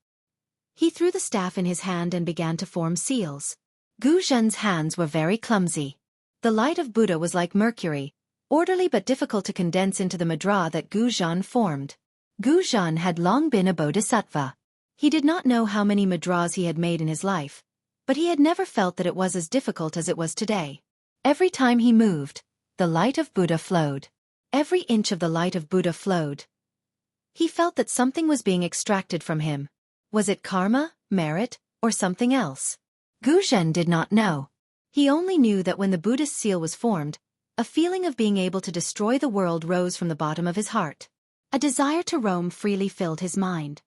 He threw the staff in his hand and began to form seals. Gu Zhen's hands were very clumsy. The light of Buddha was like mercury, orderly but difficult to condense into the mudra that Gu Zhen formed. Gu Zhen had long been a bodhisattva. He did not know how many mudras he had made in his life, but he had never felt that it was as difficult as it was today. Every time he moved, the light of Buddha flowed. Every inch of the light of Buddha flowed. He felt that something was being extracted from him. Was it karma, merit, or something else? Gu Zhen did not know. He only knew that when the Buddhist seal was formed, a feeling of being able to destroy the world rose from the bottom of his heart. A desire to roam freely filled his mind.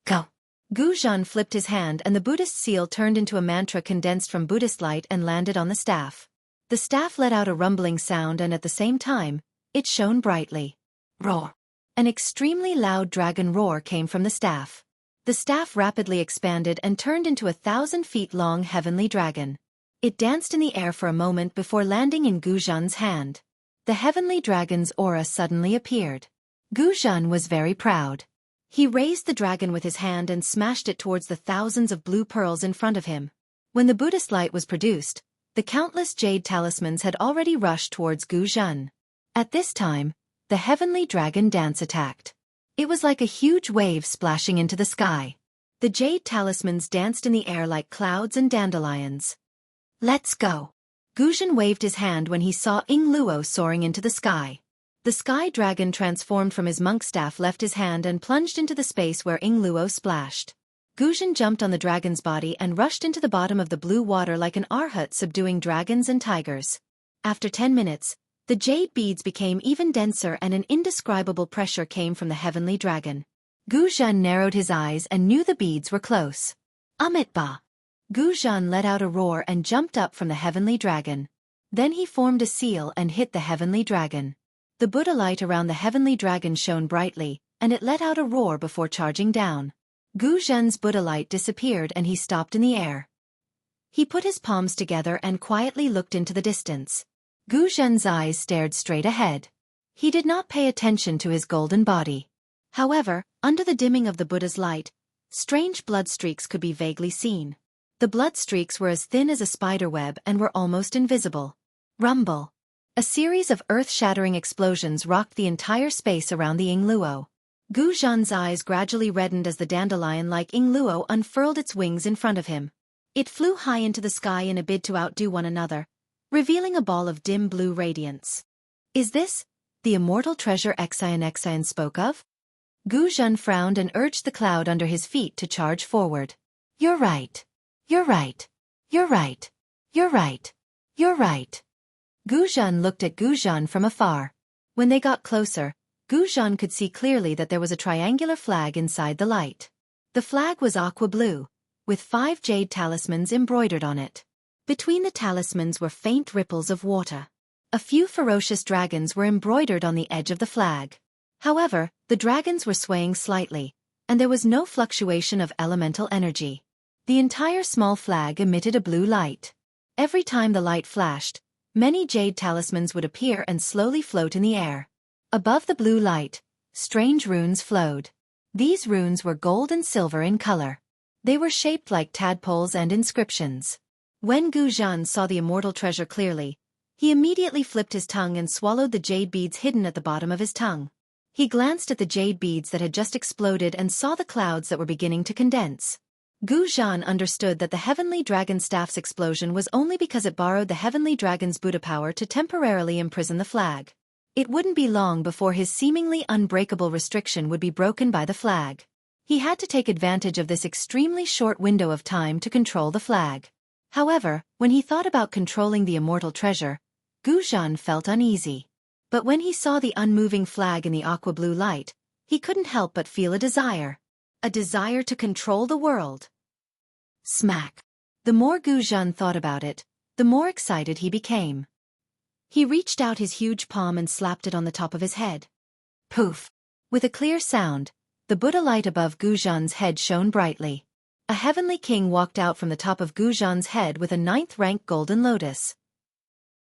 Go! Gu Zhen flipped his hand and the Buddhist seal turned into a mantra condensed from Buddhist light and landed on the staff. The staff let out a rumbling sound and at the same time, it shone brightly. Roar! An extremely loud dragon roar came from the staff. The staff rapidly expanded and turned into a 1,000-feet-long heavenly dragon. It danced in the air for a moment before landing in Gu Zhen's hand. The heavenly dragon's aura suddenly appeared. Gu Zhen was very proud. He raised the dragon with his hand and smashed it towards the thousands of blue pearls in front of him. When the Buddhist light was produced, the countless jade talismans had already rushed towards Gu Zhen. At this time, the heavenly dragon dance attacked. It was like a huge wave splashing into the sky. The jade talismans danced in the air like clouds and dandelions. Let's go! Gu Zhen waved his hand when he saw Ying Luo soaring into the sky. The sky dragon transformed from his monk staff left his hand and plunged into the space where Ying Luo splashed. Gu Zhen jumped on the dragon's body and rushed into the bottom of the blue water like an arhat subduing dragons and tigers. After 10 minutes, the jade beads became even denser and an indescribable pressure came from the heavenly dragon. Gu Zhen narrowed his eyes and knew the beads were close. Amitabha! Gu Zhen let out a roar and jumped up from the heavenly dragon. Then he formed a seal and hit the heavenly dragon. The Buddha light around the heavenly dragon shone brightly, and it let out a roar before charging down. Gu Zhen's Buddha light disappeared and he stopped in the air. He put his palms together and quietly looked into the distance. Gu Zhen's eyes stared straight ahead. He did not pay attention to his golden body. However, under the dimming of the Buddha's light, strange blood streaks could be vaguely seen. The blood streaks were as thin as a spider web and were almost invisible. Rumble! A series of earth-shattering explosions rocked the entire space around the Ying Luo. Gu Zhen's eyes gradually reddened as the dandelion-like Ying Luo unfurled its wings in front of him. It flew high into the sky in a bid to outdo one another, revealing a ball of dim blue radiance. Is this the immortal treasure Xueqi spoke of? Gu Zhen frowned and urged the cloud under his feet to charge forward. You're right. You're right. You're right. You're right. You're right. Gu Zhen looked at Gu Zhen from afar. When they got closer, Gu Zhen could see clearly that there was a triangular flag inside the light. The flag was aqua blue, with 5 jade talismans embroidered on it. Between the talismans were faint ripples of water. A few ferocious dragons were embroidered on the edge of the flag. However, the dragons were swaying slightly, and there was no fluctuation of elemental energy. The entire small flag emitted a blue light. Every time the light flashed, many jade talismans would appear and slowly float in the air. Above the blue light, strange runes flowed. These runes were gold and silver in color. They were shaped like tadpoles and inscriptions. When Gu Zhen saw the immortal treasure clearly, he immediately flipped his tongue and swallowed the jade beads hidden at the bottom of his tongue. He glanced at the jade beads that had just exploded and saw the clouds that were beginning to condense. Gu Zhan understood that the Heavenly Dragon Staff's explosion was only because it borrowed the Heavenly Dragon's Buddha power to temporarily imprison the flag. It wouldn't be long before his seemingly unbreakable restriction would be broken by the flag. He had to take advantage of this extremely short window of time to control the flag. However, when he thought about controlling the immortal treasure, Gu Zhan felt uneasy. But when he saw the unmoving flag in the aqua-blue light, he couldn't help but feel a desire. A desire to control the world. Smack. The more Gu Zhan thought about it, the more excited he became. He reached out his huge palm and slapped it on the top of his head. Poof! With a clear sound, the Buddha light above Gu Zhan's head shone brightly. A heavenly king walked out from the top of Gu Zhan's head with a 9th-rank golden lotus.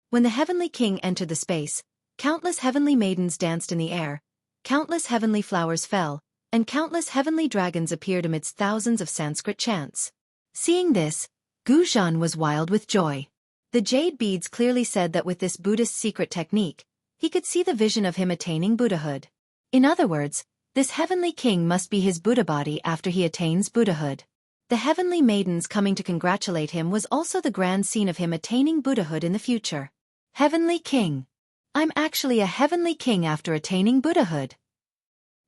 When the heavenly king entered the space, countless heavenly maidens danced in the air, countless heavenly flowers fell, and countless heavenly dragons appeared amidst thousands of Sanskrit chants. Seeing this, Gu Zhan was wild with joy. The jade beads clearly said that with this Buddhist secret technique, he could see the vision of him attaining Buddhahood. In other words, this heavenly king must be his Buddha body after he attains Buddhahood. The heavenly maidens coming to congratulate him was also the grand scene of him attaining Buddhahood in the future. Heavenly King. I'm actually a heavenly king after attaining Buddhahood.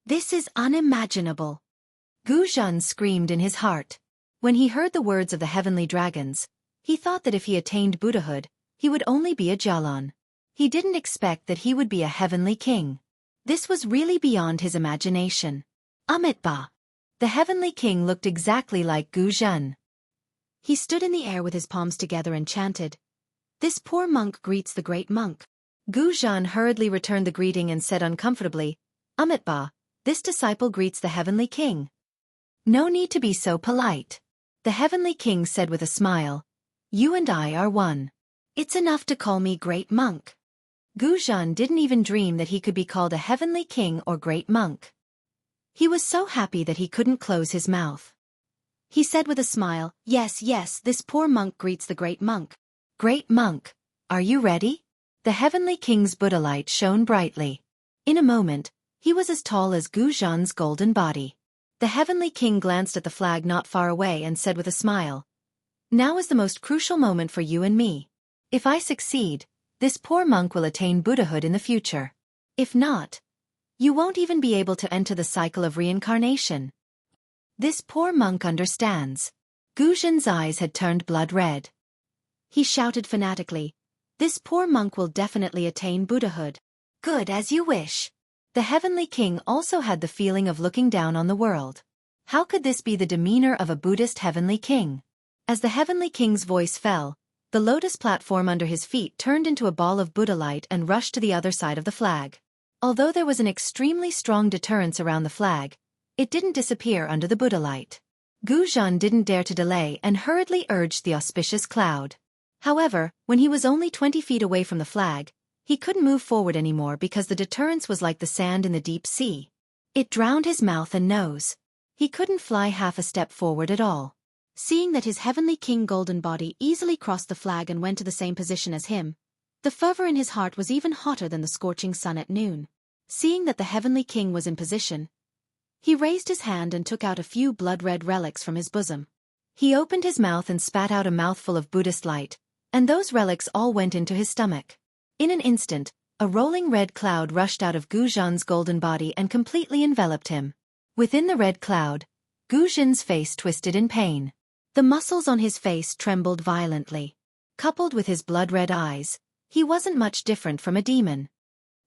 This is unimaginable. Gu Zhan screamed in his heart. When he heard the words of the heavenly dragons, he thought that if he attained Buddhahood, he would only be a Jalan. He didn't expect that he would be a heavenly king. This was really beyond his imagination. Amitabha. The heavenly king looked exactly like Gu Zhan. He stood in the air with his palms together and chanted, "This poor monk greets the great monk." Gu Zhan hurriedly returned the greeting and said uncomfortably, "Amitabha, this disciple greets the heavenly king." "No need to be so polite." The heavenly king said with a smile, "You and I are one. It's enough to call me great monk." Gu Zhan didn't even dream that he could be called a heavenly king or great monk. He was so happy that he couldn't close his mouth. He said with a smile, "Yes, yes, this poor monk greets the great monk." "Great monk, are you ready?" The heavenly king's Buddha light shone brightly. In a moment, he was as tall as Gu Zhan's golden body. The heavenly king glanced at the flag not far away and said with a smile, "Now is the most crucial moment for you and me. If I succeed, this poor monk will attain Buddhahood in the future. If not, you won't even be able to enter the cycle of reincarnation." This poor monk understands. Gu Zhan's eyes had turned blood red. He shouted fanatically, "This poor monk will definitely attain Buddhahood." "Good as you wish." The heavenly king also had the feeling of looking down on the world. How could this be the demeanor of a Buddhist heavenly king? As the heavenly king's voice fell, the lotus platform under his feet turned into a ball of Buddha light and rushed to the other side of the flag. Although there was an extremely strong deterrence around the flag, it didn't disappear under the Buddha light. Gu Zhan didn't dare to delay and hurriedly urged the auspicious cloud. However, when he was only 20 feet away from the flag, he couldn't move forward anymore because the deterrence was like the sand in the deep sea. It drowned his mouth and nose. He couldn't fly half a step forward at all. Seeing that his heavenly king golden body easily crossed the flag and went to the same position as him, the fervor in his heart was even hotter than the scorching sun at noon. Seeing that the heavenly king was in position, he raised his hand and took out a few blood-red relics from his bosom. He opened his mouth and spat out a mouthful of Buddhist light, and those relics all went into his stomach. In an instant, a rolling red cloud rushed out of Gu Zhan's golden body and completely enveloped him. Within the red cloud, Gu Zhan's face twisted in pain. The muscles on his face trembled violently. Coupled with his blood-red eyes, he wasn't much different from a demon.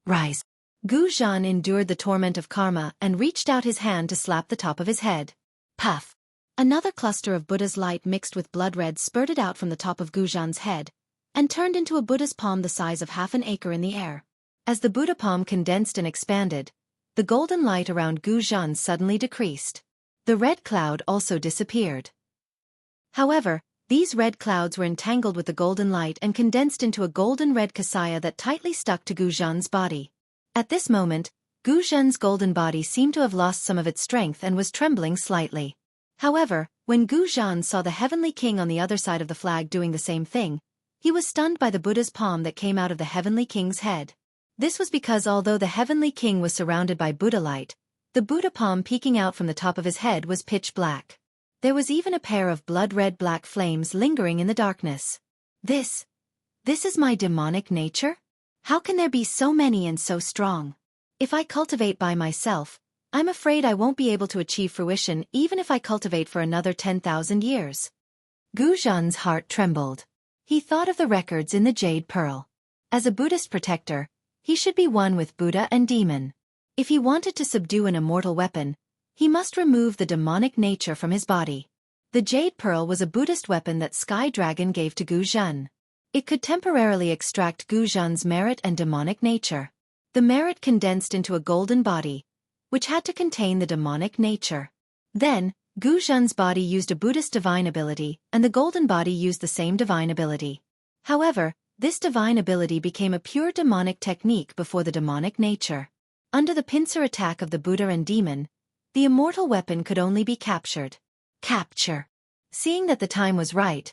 "Rise." Gu Zhan endured the torment of karma and reached out his hand to slap the top of his head. Puff! Another cluster of Buddha's light mixed with blood red spurted out from the top of Gu Zhan's head, and turned into a Buddha's palm the size of half an acre in the air. As the Buddha palm condensed and expanded, the golden light around Gu Zhan suddenly decreased. The red cloud also disappeared. However, these red clouds were entangled with the golden light and condensed into a golden-red kasaya that tightly stuck to Gu Zhan's body. At this moment, Gu Zhan's golden body seemed to have lost some of its strength and was trembling slightly. However, when Gu Zhan saw the heavenly king on the other side of the flag doing the same thing, he was stunned by the Buddha's palm that came out of the heavenly king's head. This was because although the heavenly king was surrounded by Buddha light, the Buddha palm peeking out from the top of his head was pitch black. There was even a pair of blood-red black flames lingering in the darkness. This is my demonic nature? How can there be so many and so strong? If I cultivate by myself, I'm afraid I won't be able to achieve fruition even if I cultivate for another 10,000 years. Gu Zhan's heart trembled. He thought of the records in the Jade Pearl. As a Buddhist protector, he should be one with Buddha and demon. If he wanted to subdue an immortal weapon, he must remove the demonic nature from his body. The Jade Pearl was a Buddhist weapon that Sky Dragon gave to Gu Zhan. It could temporarily extract Gu Zhan's merit and demonic nature. The merit condensed into a golden body, which had to contain the demonic nature. Then, Gu Zhan's body used a Buddhist divine ability, and the golden body used the same divine ability. However, this divine ability became a pure demonic technique before the demonic nature. Under the pincer attack of the Buddha and demon, the immortal weapon could only be captured. Capture. Seeing that the time was right,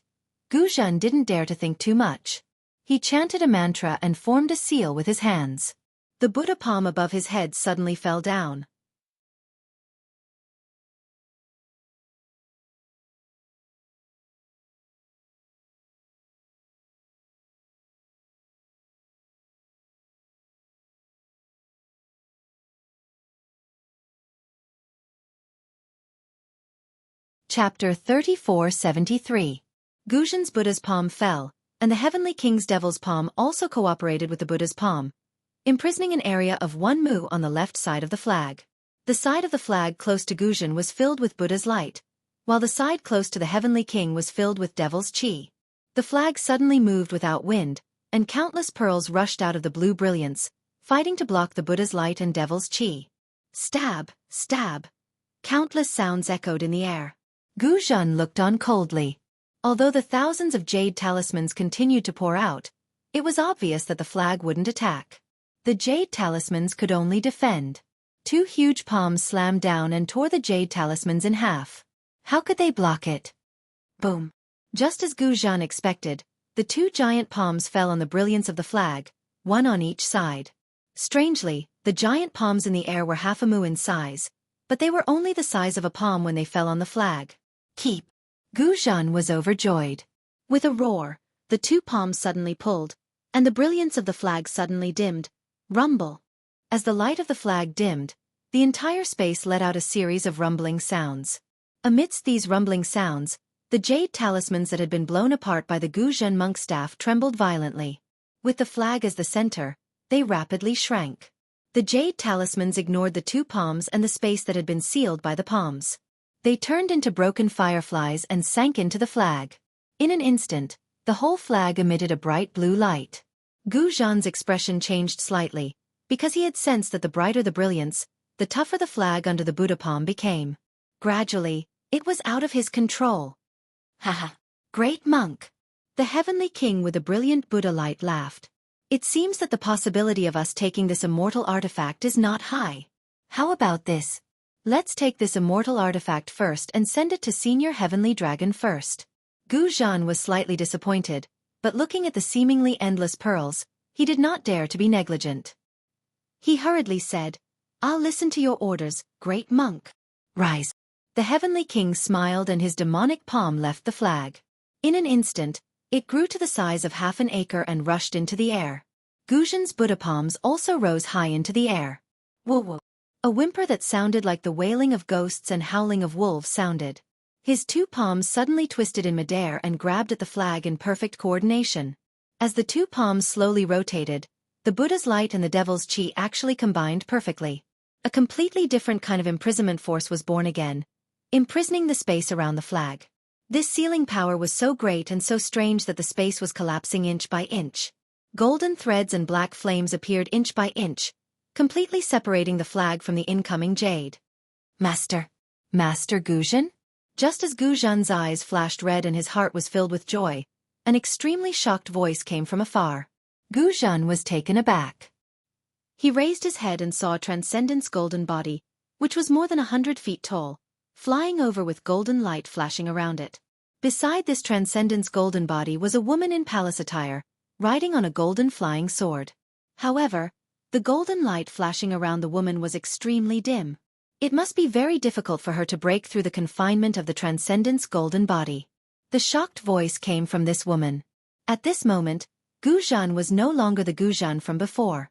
Gu Zhan didn't dare to think too much. He chanted a mantra and formed a seal with his hands. The Buddha palm above his head suddenly fell down. Chapter 3473. Gu Zhan's Buddha's palm fell, and the Heavenly King's Devil's palm also cooperated with the Buddha's palm, imprisoning an area of 1 mu on the left side of the flag. The side of the flag close to Gu Zhan was filled with Buddha's light, while the side close to the Heavenly King was filled with Devil's chi. The flag suddenly moved without wind, and countless pearls rushed out of the blue brilliance, fighting to block the Buddha's light and Devil's chi. Stab, stab. Countless sounds echoed in the air. Gu Zhan looked on coldly. Although the thousands of jade talismans continued to pour out, it was obvious that the flag wouldn't attack. The jade talismans could only defend. 2 huge palms slammed down and tore the jade talismans in half. How could they block it? Boom. Just as Gu Zhan expected, the 2 giant palms fell on the brilliance of the flag, one on each side. Strangely, the giant palms in the air were half a mu in size, but they were only the size of a palm when they fell on the flag. Keep. Gu Zhan was overjoyed. With a roar, the 2 palms suddenly pulled, and the brilliance of the flag suddenly dimmed. Rumble. As the light of the flag dimmed, the entire space let out a series of rumbling sounds. Amidst these rumbling sounds, the jade talismans that had been blown apart by the Gu Zhan monk staff trembled violently. With the flag as the center, they rapidly shrank. The jade talismans ignored the 2 palms and the space that had been sealed by the palms. They turned into broken fireflies and sank into the flag. In an instant, the whole flag emitted a bright blue light. Gu Zhan's expression changed slightly, because he had sensed that the brighter the brilliance, the tougher the flag under the Buddha palm became. Gradually, it was out of his control. Haha! Great monk! The Heavenly King with the brilliant Buddha light laughed. It seems that the possibility of us taking this immortal artifact is not high. How about this? Let's take this immortal artifact first and send it to Senior Heavenly Dragon first. Gu Zhan was slightly disappointed, but looking at the seemingly endless pearls, he did not dare to be negligent. He hurriedly said, "I'll listen to your orders, great monk. Rise." The Heavenly King smiled and his demonic palm left the flag. In an instant, it grew to the size of half an acre and rushed into the air. Gu Zhan's Buddha palms also rose high into the air. Whoa! A whimper that sounded like the wailing of ghosts and howling of wolves sounded. His 2 palms suddenly twisted in midair and grabbed at the flag in perfect coordination. As the 2 palms slowly rotated, the Buddha's light and the Devil's chi actually combined perfectly. A completely different kind of imprisonment force was born again, imprisoning the space around the flag. This sealing power was so great and so strange that the space was collapsing inch by inch. Golden threads and black flames appeared inch by inch, completely separating the flag from the incoming jade. Master Gu Zhan? Just as Gu Zhan's eyes flashed red and his heart was filled with joy, an extremely shocked voice came from afar. Gu Zhan was taken aback. He raised his head and saw a transcendent's golden body, which was more than 100 feet tall, flying over with golden light flashing around it. Beside this transcendent's golden body was a woman in palace attire, riding on a golden flying sword. However, the golden light flashing around the woman was extremely dim. It must be very difficult for her to break through the confinement of the Transcendent's golden body. The shocked voice came from this woman. At this moment, Gu Zhan was no longer the Gu Zhan from before.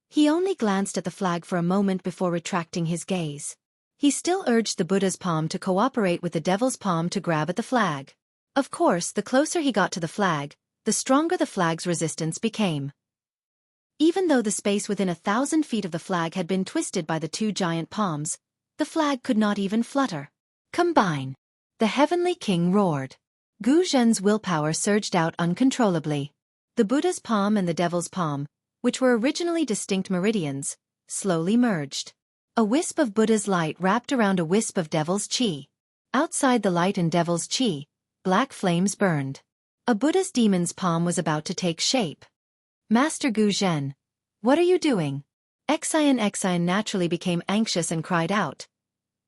He only glanced at the flag for a moment before retracting his gaze. He still urged the Buddha's palm to cooperate with the devil's palm to grab at the flag. Of course, the closer he got to the flag, the stronger the flag's resistance became. Even though the space within 1,000 feet of the flag had been twisted by the two giant palms, the flag could not even flutter. Combine! The Heavenly King roared. Gu Zhen's willpower surged out uncontrollably. The Buddha's palm and the devil's palm, which were originally distinct meridians, slowly merged. A wisp of Buddha's light wrapped around a wisp of devil's qi. Outside the light and devil's qi, black flames burned. A Buddha's demon's palm was about to take shape. Master Gu Zhen, what are you doing? Xueqi naturally became anxious and cried out.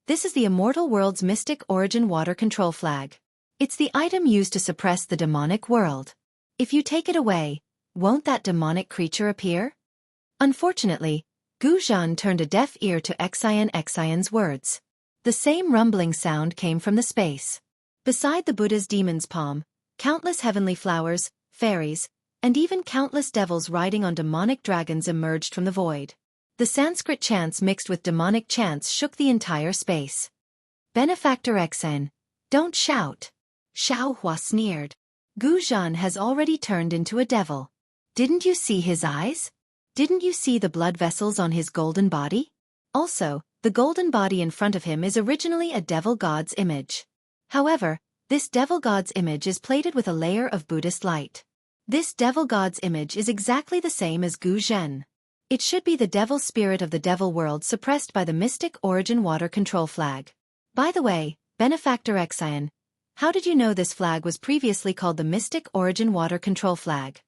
This is the immortal world's mystic origin water control flag. It's the item used to suppress the demonic world. If you take it away, won't that demonic creature appear? Unfortunately, Gu Zhan turned a deaf ear to Xueqi's words. The same rumbling sound came from the space. Beside the Buddha's demon's palm, countless heavenly flowers, fairies, and even countless devils riding on demonic dragons emerged from the void. The Sanskrit chants mixed with demonic chants shook the entire space. Benefactor Xuan, don't shout. Xiao Hua sneered. Gu Zhan has already turned into a devil. Didn't you see his eyes? Didn't you see the blood vessels on his golden body? Also, the golden body in front of him is originally a devil god's image. However, this devil god's image is plated with a layer of Buddhist light. This devil god's image is exactly the same as Gu Zhen. It should be the devil spirit of the devil world suppressed by the mystic origin water control flag. By the way, Benefactor Xuan, how did you know this flag was previously called the mystic origin water control flag?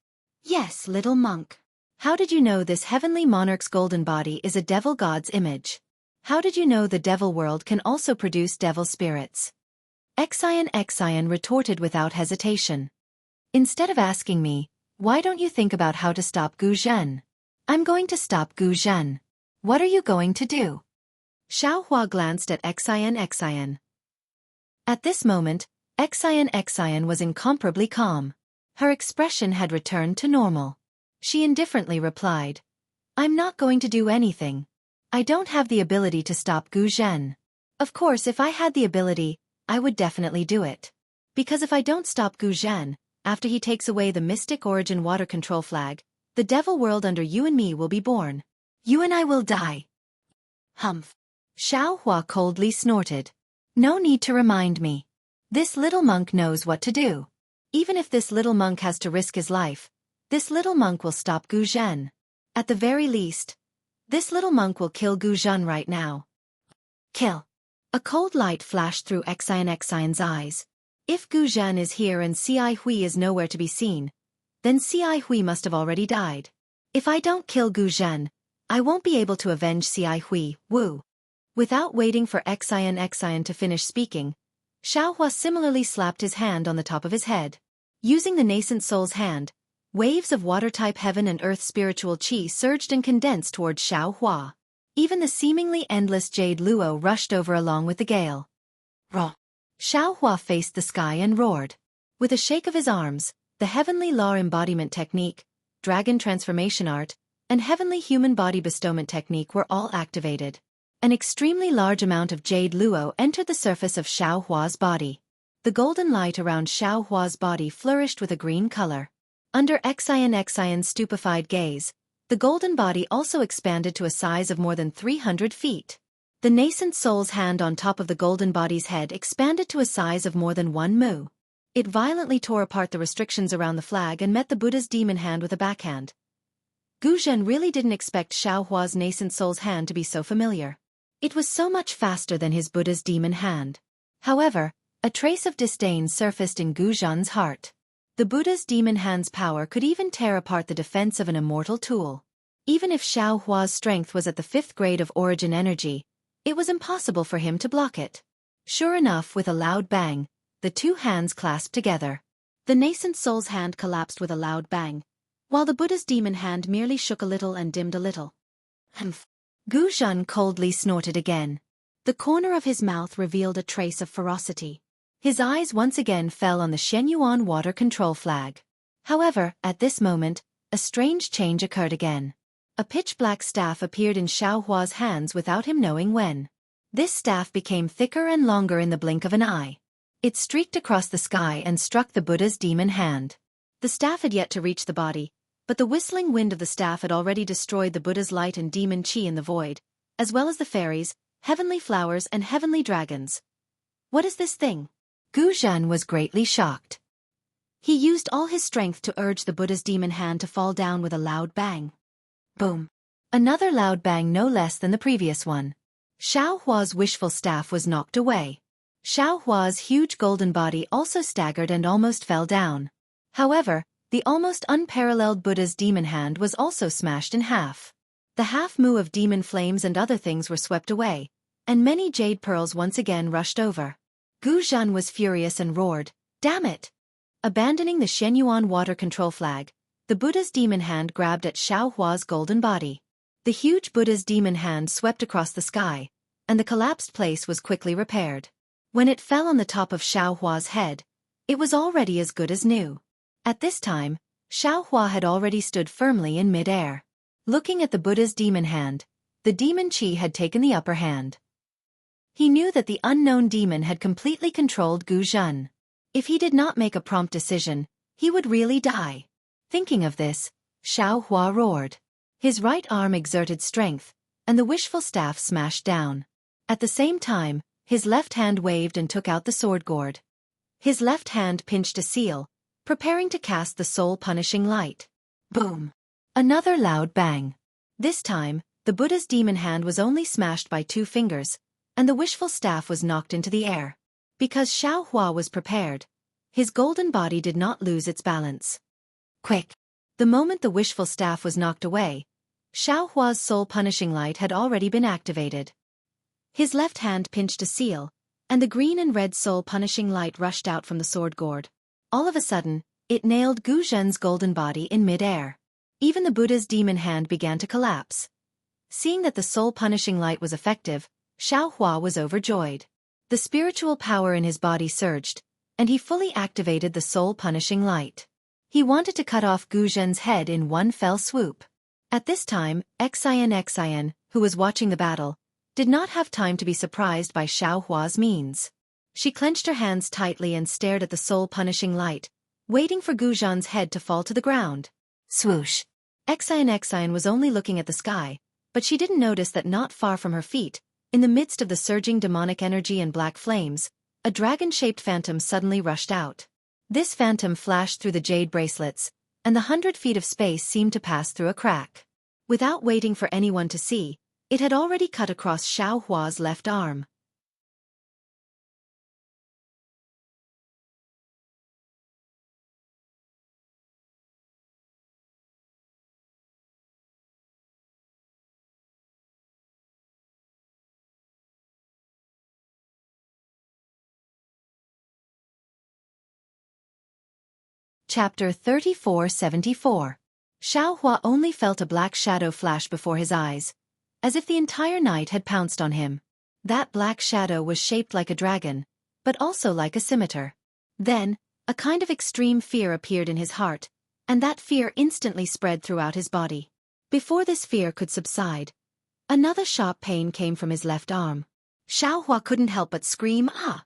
Yes, little monk. How did you know this heavenly monarch's golden body is a devil god's image? How did you know the devil world can also produce devil spirits? Xuan retorted without hesitation. Instead of asking me, why don't you think about how to stop Gu Zhen? I'm going to stop Gu Zhen. What are you going to do? Xiao Hua glanced at Xuan. At this moment, Xuan was incomparably calm. Her expression had returned to normal. She indifferently replied, I'm not going to do anything. I don't have the ability to stop Gu Zhen. Of course, if I had the ability, I would definitely do it. Because if I don't stop Gu Zhen, after he takes away the mystic origin water control flag, the devil world under you and me will be born. You and I will die. Humph. Xiao Hua coldly snorted. No need to remind me. This little monk knows what to do. Even if this little monk has to risk his life, this little monk will stop Gu Zhen. At the very least, this little monk will kill Gu Zhen right now. Kill. A cold light flashed through Xuan's eyes. If Gu Zhen is here and Cai Hui is nowhere to be seen, then Cai Hui must have already died. If I don't kill Gu Zhen, I won't be able to avenge Cai Hui, woo. Without waiting for Xuan to finish speaking, Xiao Hua similarly slapped his hand on the top of his head. Using the nascent soul's hand, waves of water-type heaven and earth spiritual qi surged and condensed towards Xiao Hua. Even the seemingly endless jade luo rushed over along with the gale. Raw. Xiao Hua faced the sky and roared. With a shake of his arms, the heavenly law embodiment technique, dragon transformation art, and heavenly human body bestowment technique were all activated. An extremely large amount of jade luo entered the surface of Xiao Hua's body. The golden light around Xiao Hua's body flourished with a green color. Under Xuan's stupefied gaze, the golden body also expanded to a size of more than 300 feet. The nascent soul's hand on top of the golden body's head expanded to a size of more than 1 mu. It violently tore apart the restrictions around the flag and met the Buddha's demon hand with a backhand. Gu Zhen really didn't expect Xiao Hua's nascent soul's hand to be so familiar. It was so much faster than his Buddha's demon hand. However, a trace of disdain surfaced in Gu Zhen's heart. The Buddha's demon hand's power could even tear apart the defense of an immortal tool. Even if Xiao Hua's strength was at the 5th grade of origin energy, it was impossible for him to block it. Sure enough, with a loud bang, the two hands clasped together. The nascent soul's hand collapsed with a loud bang, while the Buddha's demon hand merely shook a little and dimmed a little. Humph. Gu Zhen coldly snorted again. The corner of his mouth revealed a trace of ferocity. His eyes once again fell on the Shenyuan water control flag. However, at this moment, a strange change occurred again. A pitch-black staff appeared in Xiaohua's hands without him knowing when. This staff became thicker and longer in the blink of an eye. It streaked across the sky and struck the Buddha's demon hand. The staff had yet to reach the body, but the whistling wind of the staff had already destroyed the Buddha's light and demon qi in the void, as well as the fairies, heavenly flowers and heavenly dragons. What is this thing? Gu Zhen was greatly shocked. He used all his strength to urge the Buddha's demon hand to fall down with a loud bang. Boom. Another loud bang no less than the previous one. Xiaohua's wishful staff was knocked away. Xiaohua's huge golden body also staggered and almost fell down. However, the almost unparalleled Buddha's demon hand was also smashed in half. The half-mu of demon flames and other things were swept away, and many jade pearls once again rushed over. Gu Zhen was furious and roared, "Damn it!" Abandoning the Shenyuan water control flag, the Buddha's demon hand grabbed at Xiaohua's golden body. The huge Buddha's demon hand swept across the sky, and the collapsed place was quickly repaired. When it fell on the top of Xiaohua's head, it was already as good as new. At this time, Xiaohua had already stood firmly in mid-air. Looking at the Buddha's demon hand, the demon qi had taken the upper hand. He knew that the unknown demon had completely controlled Gu Zhen. If he did not make a prompt decision, he would really die. Thinking of this, Xiaohua roared. His right arm exerted strength, and the wishful staff smashed down. At the same time, his left hand waved and took out the sword gourd. His left hand pinched a seal, preparing to cast the soul-punishing light. Boom! Another loud bang. This time, the Buddha's demon hand was only smashed by 2 fingers, and the wishful staff was knocked into the air. Because Xiaohua was prepared, his golden body did not lose its balance. Quick! The moment the wishful staff was knocked away, Xiaohua's soul-punishing light had already been activated. His left hand pinched a seal, and the green and red soul-punishing light rushed out from the sword gourd. All of a sudden, it nailed Gu Zhen's golden body in mid-air. Even the Buddha's demon hand began to collapse. Seeing that the soul-punishing light was effective, Xiaohua was overjoyed. The spiritual power in his body surged, and he fully activated the soul-punishing light. He wanted to cut off Gu Zhen's head in one fell swoop. At this time, Xian, who was watching the battle, did not have time to be surprised by Xiaohua's means. She clenched her hands tightly and stared at the soul-punishing light, waiting for Gu Zhen's head to fall to the ground. Swoosh! Xian was only looking at the sky, but she didn't notice that not far from her feet, in the midst of the surging demonic energy and black flames, a dragon-shaped phantom suddenly rushed out. This phantom flashed through the jade bracelets, and the 100 feet of space seemed to pass through a crack. Without waiting for anyone to see, it had already cut across Xiaohua's left arm. Chapter 3474. Xiaohua only felt a black shadow flash before his eyes, as if the entire night had pounced on him. That black shadow was shaped like a dragon, but also like a scimitar. Then, a kind of extreme fear appeared in his heart, and that fear instantly spread throughout his body. Before this fear could subside, another sharp pain came from his left arm. Xiaohua couldn't help but scream, "Ah!"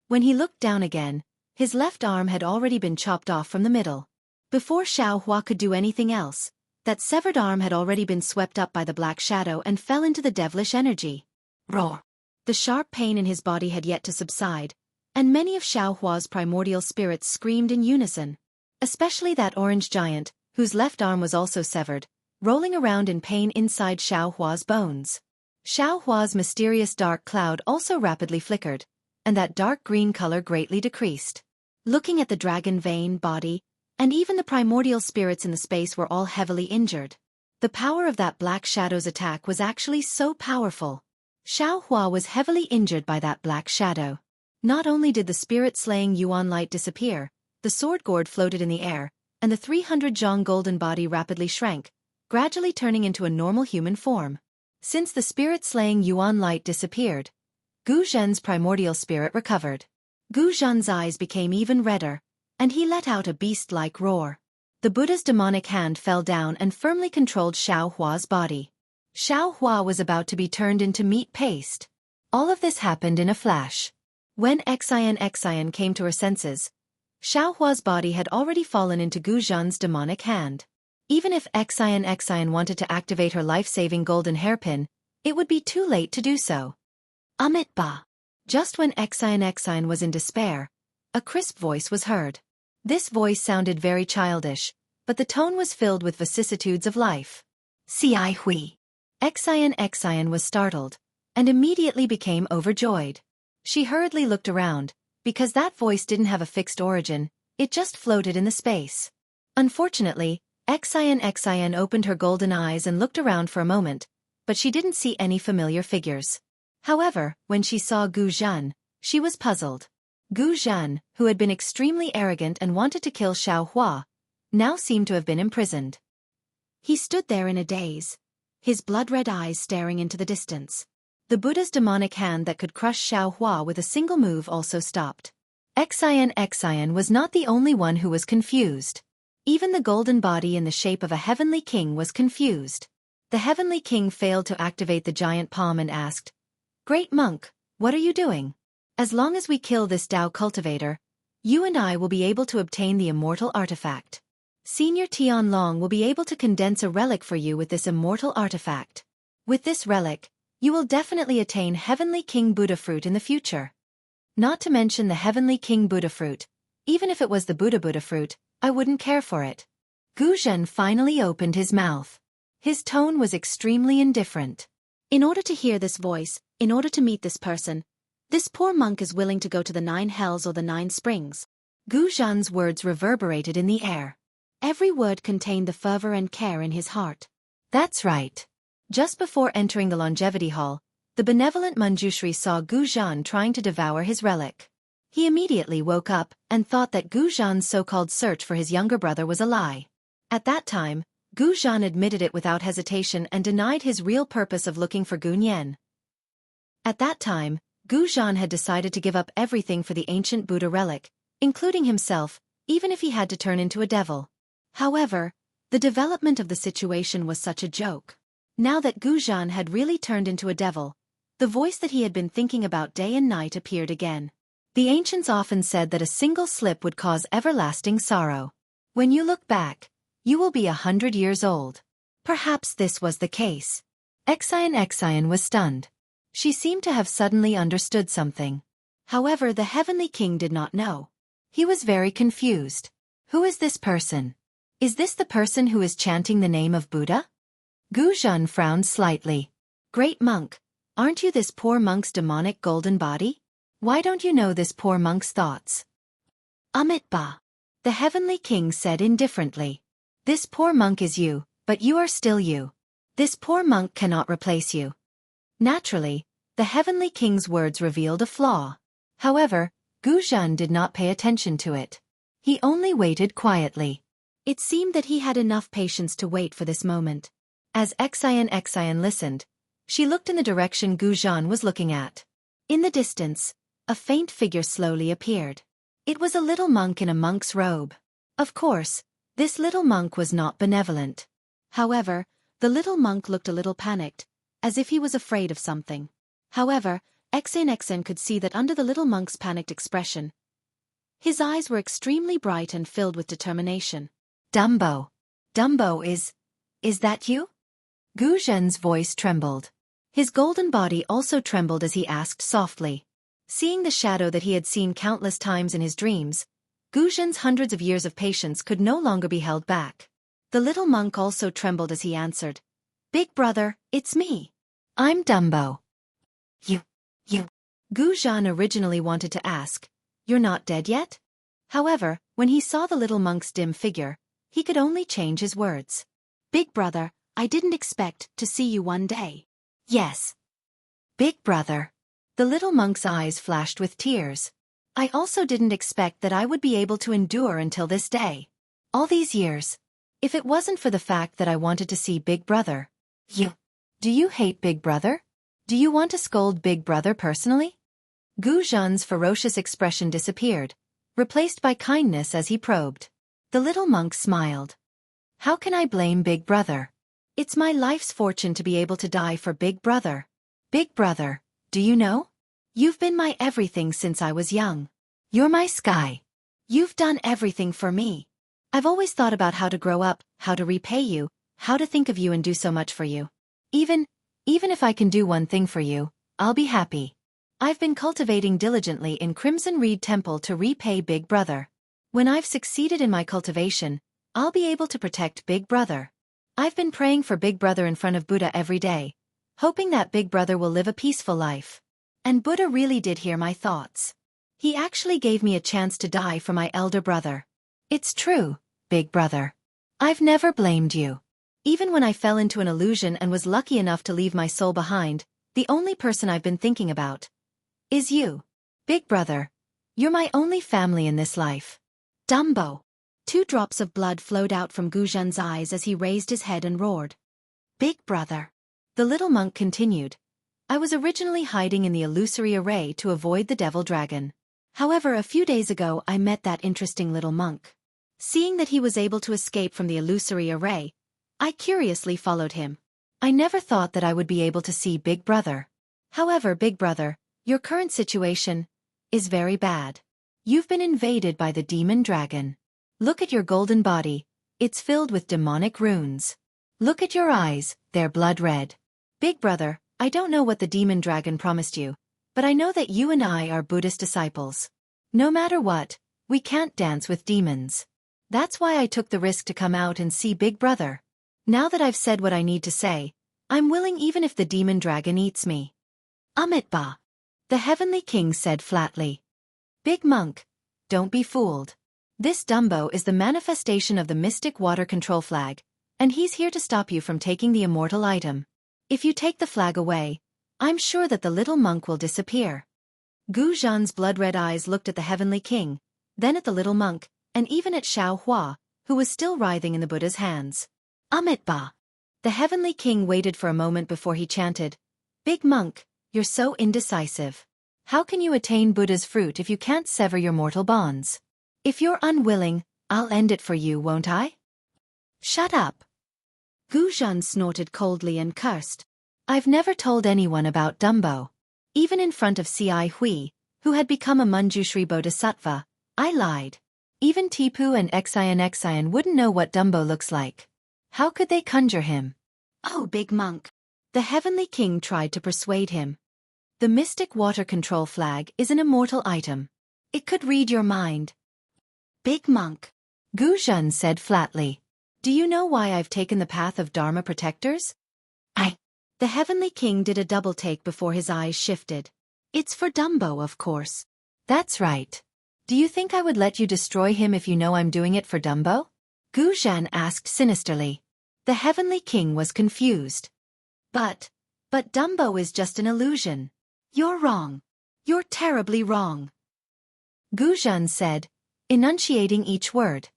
When he looked down again, his left arm had already been chopped off from the middle. Before Xiaohua could do anything else, that severed arm had already been swept up by the black shadow and fell into the devilish energy. Roar! The sharp pain in his body had yet to subside, and many of Xiaohua's primordial spirits screamed in unison. Especially that orange giant, whose left arm was also severed, rolling around in pain inside Xiaohua's bones. Xiaohua's mysterious dark cloud also rapidly flickered, and that dark green color greatly decreased. Looking at the dragon vein body, and even the primordial spirits in the space were all heavily injured. The power of that black shadow's attack was actually so powerful. Xiaohua was heavily injured by that black shadow. Not only did the spirit-slaying Yuan light disappear, the sword gourd floated in the air, and the 300 zhong golden body rapidly shrank, gradually turning into a normal human form. Since the spirit-slaying Yuan light disappeared, Gu Zhen's primordial spirit recovered. Gu Zhen's eyes became even redder, and he let out a beast-like roar. The Buddha's demonic hand fell down and firmly controlled Xiao Hua's body. Xiao Hua was about to be turned into meat paste. All of this happened in a flash. When Xian came to her senses, Xiao Hua's body had already fallen into Gu Zhen's demonic hand. Even if Xian wanted to activate her life-saving golden hairpin, it would be too late to do so. Ba. Just when Xian was in despair, a crisp voice was heard. This voice sounded very childish, but the tone was filled with vicissitudes of life. Ci Hui. Xian was startled, and immediately became overjoyed. She hurriedly looked around, because that voice didn't have a fixed origin, it just floated in the space. Unfortunately, Xian opened her golden eyes and looked around for a moment, but she didn't see any familiar figures. However, when she saw Gu Zhen, she was puzzled. Gu Zhen, who had been extremely arrogant and wanted to kill Xiao Hua, now seemed to have been imprisoned. He stood there in a daze, his blood-red eyes staring into the distance. The Buddha's demonic hand that could crush Xiao Hua with a single move also stopped. Xian was not the only one who was confused. Even the golden body in the shape of a heavenly king was confused. The heavenly king failed to activate the giant palm and asked, "Great monk, what are you doing? As long as we kill this Tao cultivator, you and I will be able to obtain the immortal artifact. Senior Tianlong will be able to condense a relic for you with this immortal artifact. With this relic, you will definitely attain Heavenly King Buddha fruit in the future. Not to mention the Heavenly King Buddha fruit, even if it was the Buddha fruit, I wouldn't care for it." Gu Zhen finally opened his mouth. His tone was extremely indifferent. "In order to hear this voice, in order to meet this person, this poor monk is willing to go to the 9 hells or the 9 springs." Gu Zhen's words reverberated in the air. Every word contained the fervor and care in his heart. That's right. Just before entering the longevity hall, the benevolent Manjushri saw Gu Zhen trying to devour his relic. He immediately woke up and thought that Gu Zhen's so-called search for his younger brother was a lie. At that time, Gu Zhen admitted it without hesitation and denied his real purpose of looking for Gu Nian. At that time, Gu Zhen had decided to give up everything for the ancient Buddha relic, including himself, even if he had to turn into a devil. However, the development of the situation was such a joke. Now that Gu Zhen had really turned into a devil, the voice that he had been thinking about day and night appeared again. The ancients often said that a single slip would cause everlasting sorrow. When you look back, you will be 100 years old. Perhaps this was the case. Xian was stunned. She seemed to have suddenly understood something. However, the heavenly king did not know. He was very confused. Who is this person? Is this the person who is chanting the name of Buddha? Gu Zhen frowned slightly. "Great monk, aren't you this poor monk's demonic golden body? Why don't you know this poor monk's thoughts?" Ba. The heavenly king said indifferently. "This poor monk is you, but you are still you. This poor monk cannot replace you." Naturally, the heavenly king's words revealed a flaw. However, Gu Zhen did not pay attention to it. He only waited quietly. It seemed that he had enough patience to wait for this moment. As Xian listened, she looked in the direction Gu Zhen was looking at. In the distance, a faint figure slowly appeared. It was a little monk in a monk's robe. Of course, this little monk was not benevolent. However, the little monk looked a little panicked, as if he was afraid of something. However, Xian could see that under the little monk's panicked expression, his eyes were extremely bright and filled with determination. Dumbo. Is that you?" Gu Zhen's voice trembled. His golden body also trembled as he asked softly. Seeing the shadow that he had seen countless times in his dreams, Gu Zhen's hundreds of years of patience could no longer be held back. The little monk also trembled as he answered, "Big brother, it's me. I'm Dumbo." You. Gu Zhen originally wanted to ask, "You're not dead yet?" However, when he saw the little monk's dim figure, he could only change his words. "Big brother, I didn't expect to see you one day." "Yes. Big brother." The little monk's eyes flashed with tears. "I also didn't expect that I would be able to endure until this day. All these years. If it wasn't for the fact that I wanted to see Big brother." "You. Do you hate Big Brother? Do you want to scold Big Brother personally? Gu Zhan's ferocious expression disappeared, replaced by kindness as he probed. The little monk smiled. How can I blame Big Brother? It's my life's fortune to be able to die for Big Brother. Big Brother, do you know? You've been my everything since I was young. You're my sky. You've done everything for me. I've always thought about how to grow up, how to repay you, how to think of you and do so much for you. Even if I can do one thing for you, I'll be happy. I've been cultivating diligently in Crimson Reed Temple to repay Big Brother. When I've succeeded in my cultivation, I'll be able to protect Big Brother. I've been praying for Big Brother in front of Buddha every day, hoping that Big Brother will live a peaceful life. And Buddha really did hear my thoughts. He actually gave me a chance to die for my elder brother. It's true, Big Brother. I've never blamed you. Even when I fell into an illusion and was lucky enough to leave my soul behind, the only person I've been thinking about is you. Big Brother, you're my only family in this life. Dumbo. 2 drops of blood flowed out from Gu Zhan's eyes as he raised his head and roared. Big Brother. The little monk continued. I was originally hiding in the illusory array to avoid the devil dragon. However, a few days ago I met that interesting little monk. Seeing that he was able to escape from the illusory array, I curiously followed him. I never thought that I would be able to see Big Brother. However, Big Brother, your current situation is very bad. You've been invaded by the demon dragon. Look at your golden body, it's filled with demonic runes. Look at your eyes, they're blood red. Big Brother, I don't know what the demon dragon promised you, but I know that you and I are Buddhist disciples. No matter what, we can't dance with demons. That's why I took the risk to come out and see Big Brother. Now that I've said what I need to say, I'm willing even if the demon dragon eats me. Amitabha. The Heavenly King said flatly. Big Monk, don't be fooled. This Dumbo is the manifestation of the mystic water control flag, and he's here to stop you from taking the immortal item. If you take the flag away, I'm sure that the little monk will disappear. Gu Zhan's blood-red eyes looked at the Heavenly King, then at the little monk, and even at Xiao Hua, who was still writhing in the Buddha's hands. Amitabha. The Heavenly King waited for a moment before he chanted, Big Monk, you're so indecisive. How can you attain Buddha's fruit if you can't sever your mortal bonds? If you're unwilling, I'll end it for you, won't I? Shut up. Gu Zhan snorted coldly and cursed. I've never told anyone about Dumbo. Even in front of Ci Hui, who had become a Manjushri Bodhisattva, I lied. Even Tipu and Xian wouldn't know what Dumbo looks like. How could they conjure him? Oh, Big Monk. The Heavenly King tried to persuade him. The mystic water control flag is an immortal item. It could read your mind. Big Monk. Gu Zhan said flatly. Do you know why I've taken the path of Dharma protectors? The Heavenly King did a double take before his eyes shifted. It's for Dumbo, of course. That's right. Do you think I would let you destroy him if you know I'm doing it for Dumbo? Gu Zhan asked sinisterly. The Heavenly King was confused. But Dumbo is just an illusion. You're wrong. You're terribly wrong. Gu Zhan said, enunciating each word.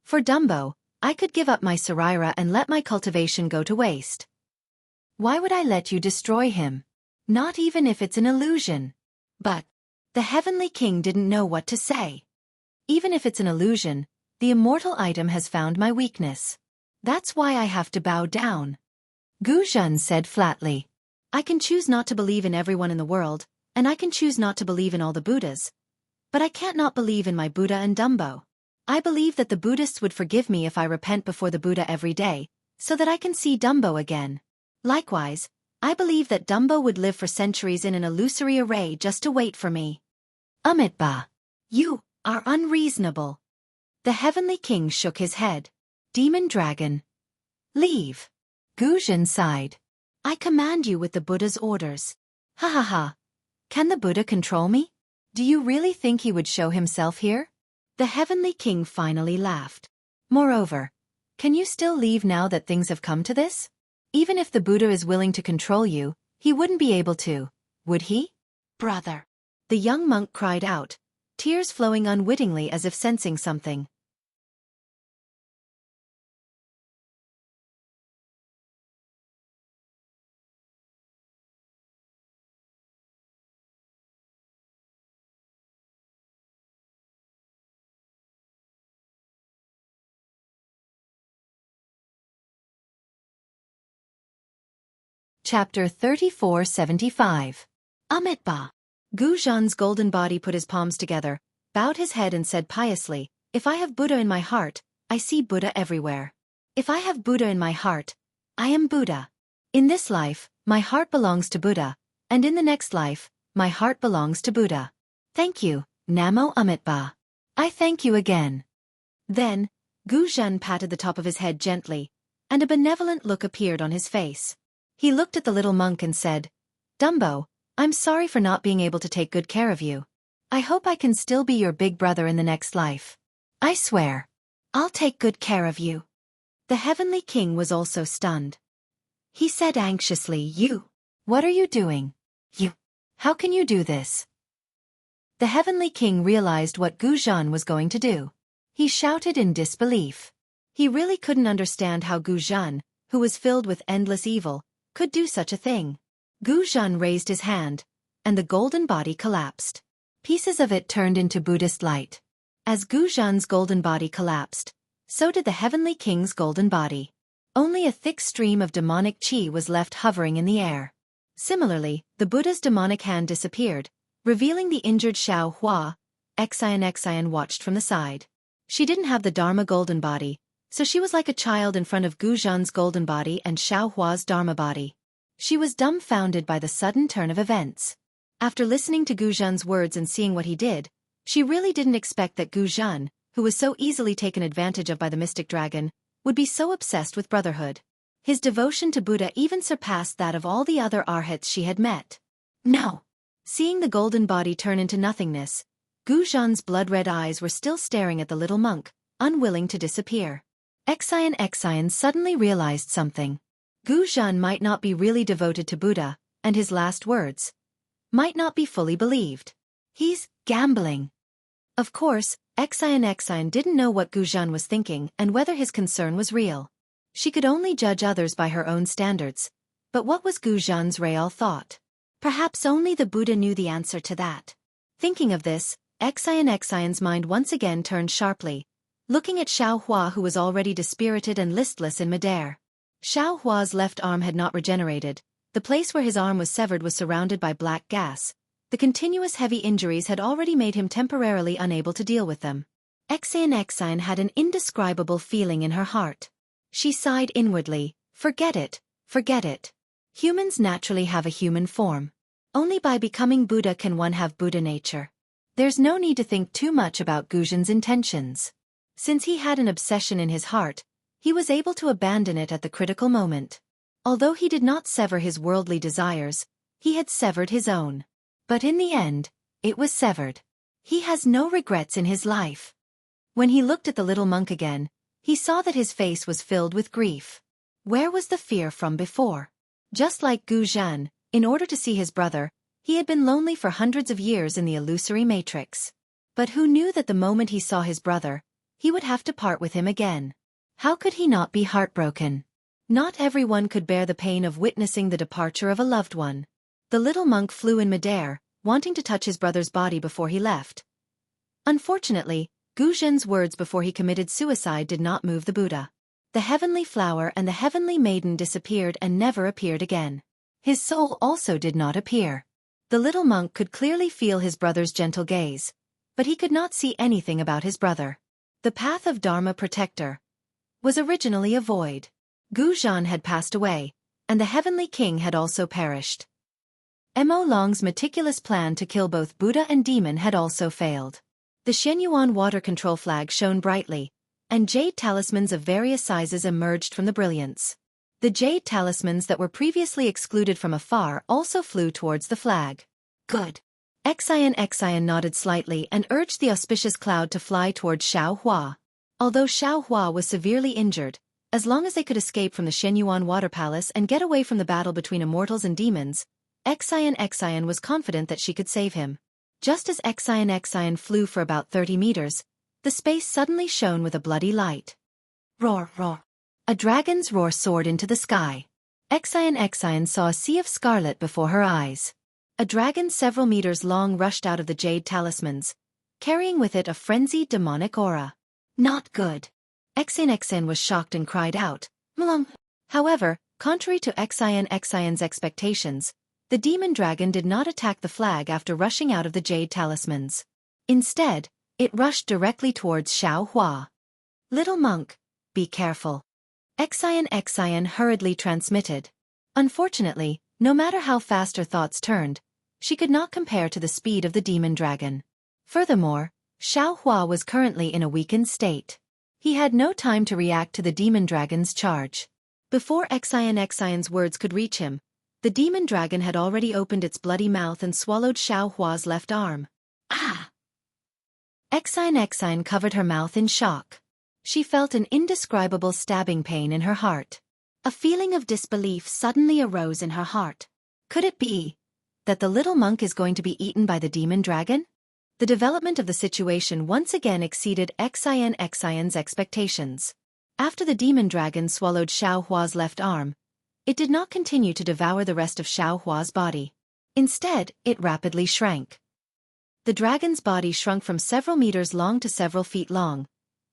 For Dumbo, I could give up my Sarira and let my cultivation go to waste. Why would I let you destroy him? Not even if it's an illusion. But the Heavenly King didn't know what to say. Even if it's an illusion, the immortal item has found my weakness. That's why I have to bow down. Gu Zhan said flatly. I can choose not to believe in everyone in the world, and I can choose not to believe in all the Buddhas. But I can't not believe in my Buddha and Dumbo. I believe that the Buddhists would forgive me if I repent before the Buddha every day, so that I can see Dumbo again. Likewise, I believe that Dumbo would live for centuries in an illusory array just to wait for me. Amitabha. You are unreasonable. The Heavenly King shook his head. Demon Dragon. Leave. Gu Zhan sighed. I command you with the Buddha's orders. Ha ha ha. Can the Buddha control me? Do you really think he would show himself here? The Heavenly King finally laughed. Moreover, can you still leave now that things have come to this? Even if the Buddha is willing to control you, he wouldn't be able to, would he? Brother. The young monk cried out, tears flowing unwittingly as if sensing something. Chapter 3475. Amitabha. Gu Zhan's golden body put his palms together, bowed his head and said piously, "If I have Buddha in my heart, I see Buddha everywhere. If I have Buddha in my heart, I am Buddha. In this life, my heart belongs to Buddha, and in the next life, my heart belongs to Buddha. Thank you, Namo Amitabha. I thank you again." Then, Gu Zhan patted the top of his head gently, and a benevolent look appeared on his face. He looked at the little monk and said, "Dumbo, I'm sorry for not being able to take good care of you. I hope I can still be your big brother in the next life. I swear. I'll take good care of you." The Heavenly King was also stunned. He said anxiously, "You? What are you doing? You? How can you do this?" The Heavenly King realized what Gu Zhan was going to do. He shouted in disbelief. He really couldn't understand how Gu Zhan, who was filled with endless evil, could do such a thing. Gu Zhan raised his hand, and the golden body collapsed. Pieces of it turned into Buddhist light. As Gu Zhan's golden body collapsed, so did the Heavenly King's golden body. Only a thick stream of demonic qi was left hovering in the air. Similarly, the Buddha's demonic hand disappeared, revealing the injured Xiao Hua. Xian watched from the side. She didn't have the Dharma golden body, so she was like a child in front of Gu Zhan's golden body and Xiao Hua's Dharma body. She was dumbfounded by the sudden turn of events. After listening to Gu Zhan's words and seeing what he did, she really didn't expect that Gu Zhan, who was so easily taken advantage of by the mystic dragon, would be so obsessed with brotherhood. His devotion to Buddha even surpassed that of all the other arhats she had met. No! Seeing the golden body turn into nothingness, Gu Zhan's blood-red eyes were still staring at the little monk, unwilling to disappear. Xian suddenly realized something. Gu Zhan might not be really devoted to Buddha, and his last words might not be fully believed. He's gambling. Of course, Xian didn't know what Gu Zhan was thinking and whether his concern was real. She could only judge others by her own standards. But what was Gu Zhan's real thought? Perhaps only the Buddha knew the answer to that. Thinking of this, Xian's mind once again turned sharply, looking at Xiao Hua, who was already dispirited and listless in midair. Xiao Hua's left arm had not regenerated. The place where his arm was severed was surrounded by black gas. The continuous heavy injuries had already made him temporarily unable to deal with them. Xian had an indescribable feeling in her heart. She sighed inwardly, forget it. Humans naturally have a human form. Only by becoming Buddha can one have Buddha nature. There's no need to think too much about Gu Zhan's intentions. Since he had an obsession in his heart, he was able to abandon it at the critical moment. Although he did not sever his worldly desires, he had severed his own. But in the end, it was severed. He has no regrets in his life. When he looked at the little monk again, he saw that his face was filled with grief. Where was the fear from before? Just like Gu Zhan, in order to see his brother, he had been lonely for hundreds of years in the illusory matrix. But who knew that the moment he saw his brother, he would have to part with him again? How could he not be heartbroken? Not everyone could bear the pain of witnessing the departure of a loved one. The little monk flew in midair, wanting to touch his brother's body before he left. Unfortunately, Gu Zhan's words before he committed suicide did not move the Buddha. The heavenly flower and the heavenly maiden disappeared and never appeared again. His soul also did not appear. The little monk could clearly feel his brother's gentle gaze, but he could not see anything about his brother. The path of Dharma protector was originally a void. Gu Zhan had passed away, and the Heavenly King had also perished. Mo Long's meticulous plan to kill both Buddha and demon had also failed. The Shenyuan water control flag shone brightly, and jade talismans of various sizes emerged from the brilliance. The jade talismans that were previously excluded from afar also flew towards the flag. Good. Xian nodded slightly and urged the auspicious cloud to fly towards Xiao Hua. Although Xiao Hua was severely injured, as long as they could escape from the Shenyuan water palace and get away from the battle between immortals and demons, Xian was confident that she could save him. Just as Xian flew for about 30 meters, the space suddenly shone with a bloody light. Roar, roar. A dragon's roar soared into the sky. Xian saw a sea of scarlet before her eyes. A dragon several meters long rushed out of the jade talismans, carrying with it a frenzied demonic aura. Not good. Xian was shocked and cried out, "Mlung." However, Contrary to Xion's expectations, the demon dragon did not attack the flag after rushing out of the jade talismans. Instead, it rushed directly towards Xueqi. "Little monk, be careful," Xion hurriedly transmitted. Unfortunately, no matter how fast her thoughts turned, she could not compare to the speed of the demon dragon. Furthermore, Xueqi was currently in a weakened state. He had no time to react to the demon dragon's charge. Before Xion's words could reach him, the demon dragon had already opened its bloody mouth and swallowed Xueqi's left arm. Ah! Xion covered her mouth in shock. She felt an indescribable stabbing pain in her heart. A feeling of disbelief suddenly arose in her heart. Could it be that the little monk is going to be eaten by the demon dragon? The development of the situation once again exceeded Xion's expectations. After the demon dragon swallowed Xueqi's left arm, it did not continue to devour the rest of Xueqi's body. Instead, it rapidly shrank. The dragon's body shrunk from several meters long to several feet long,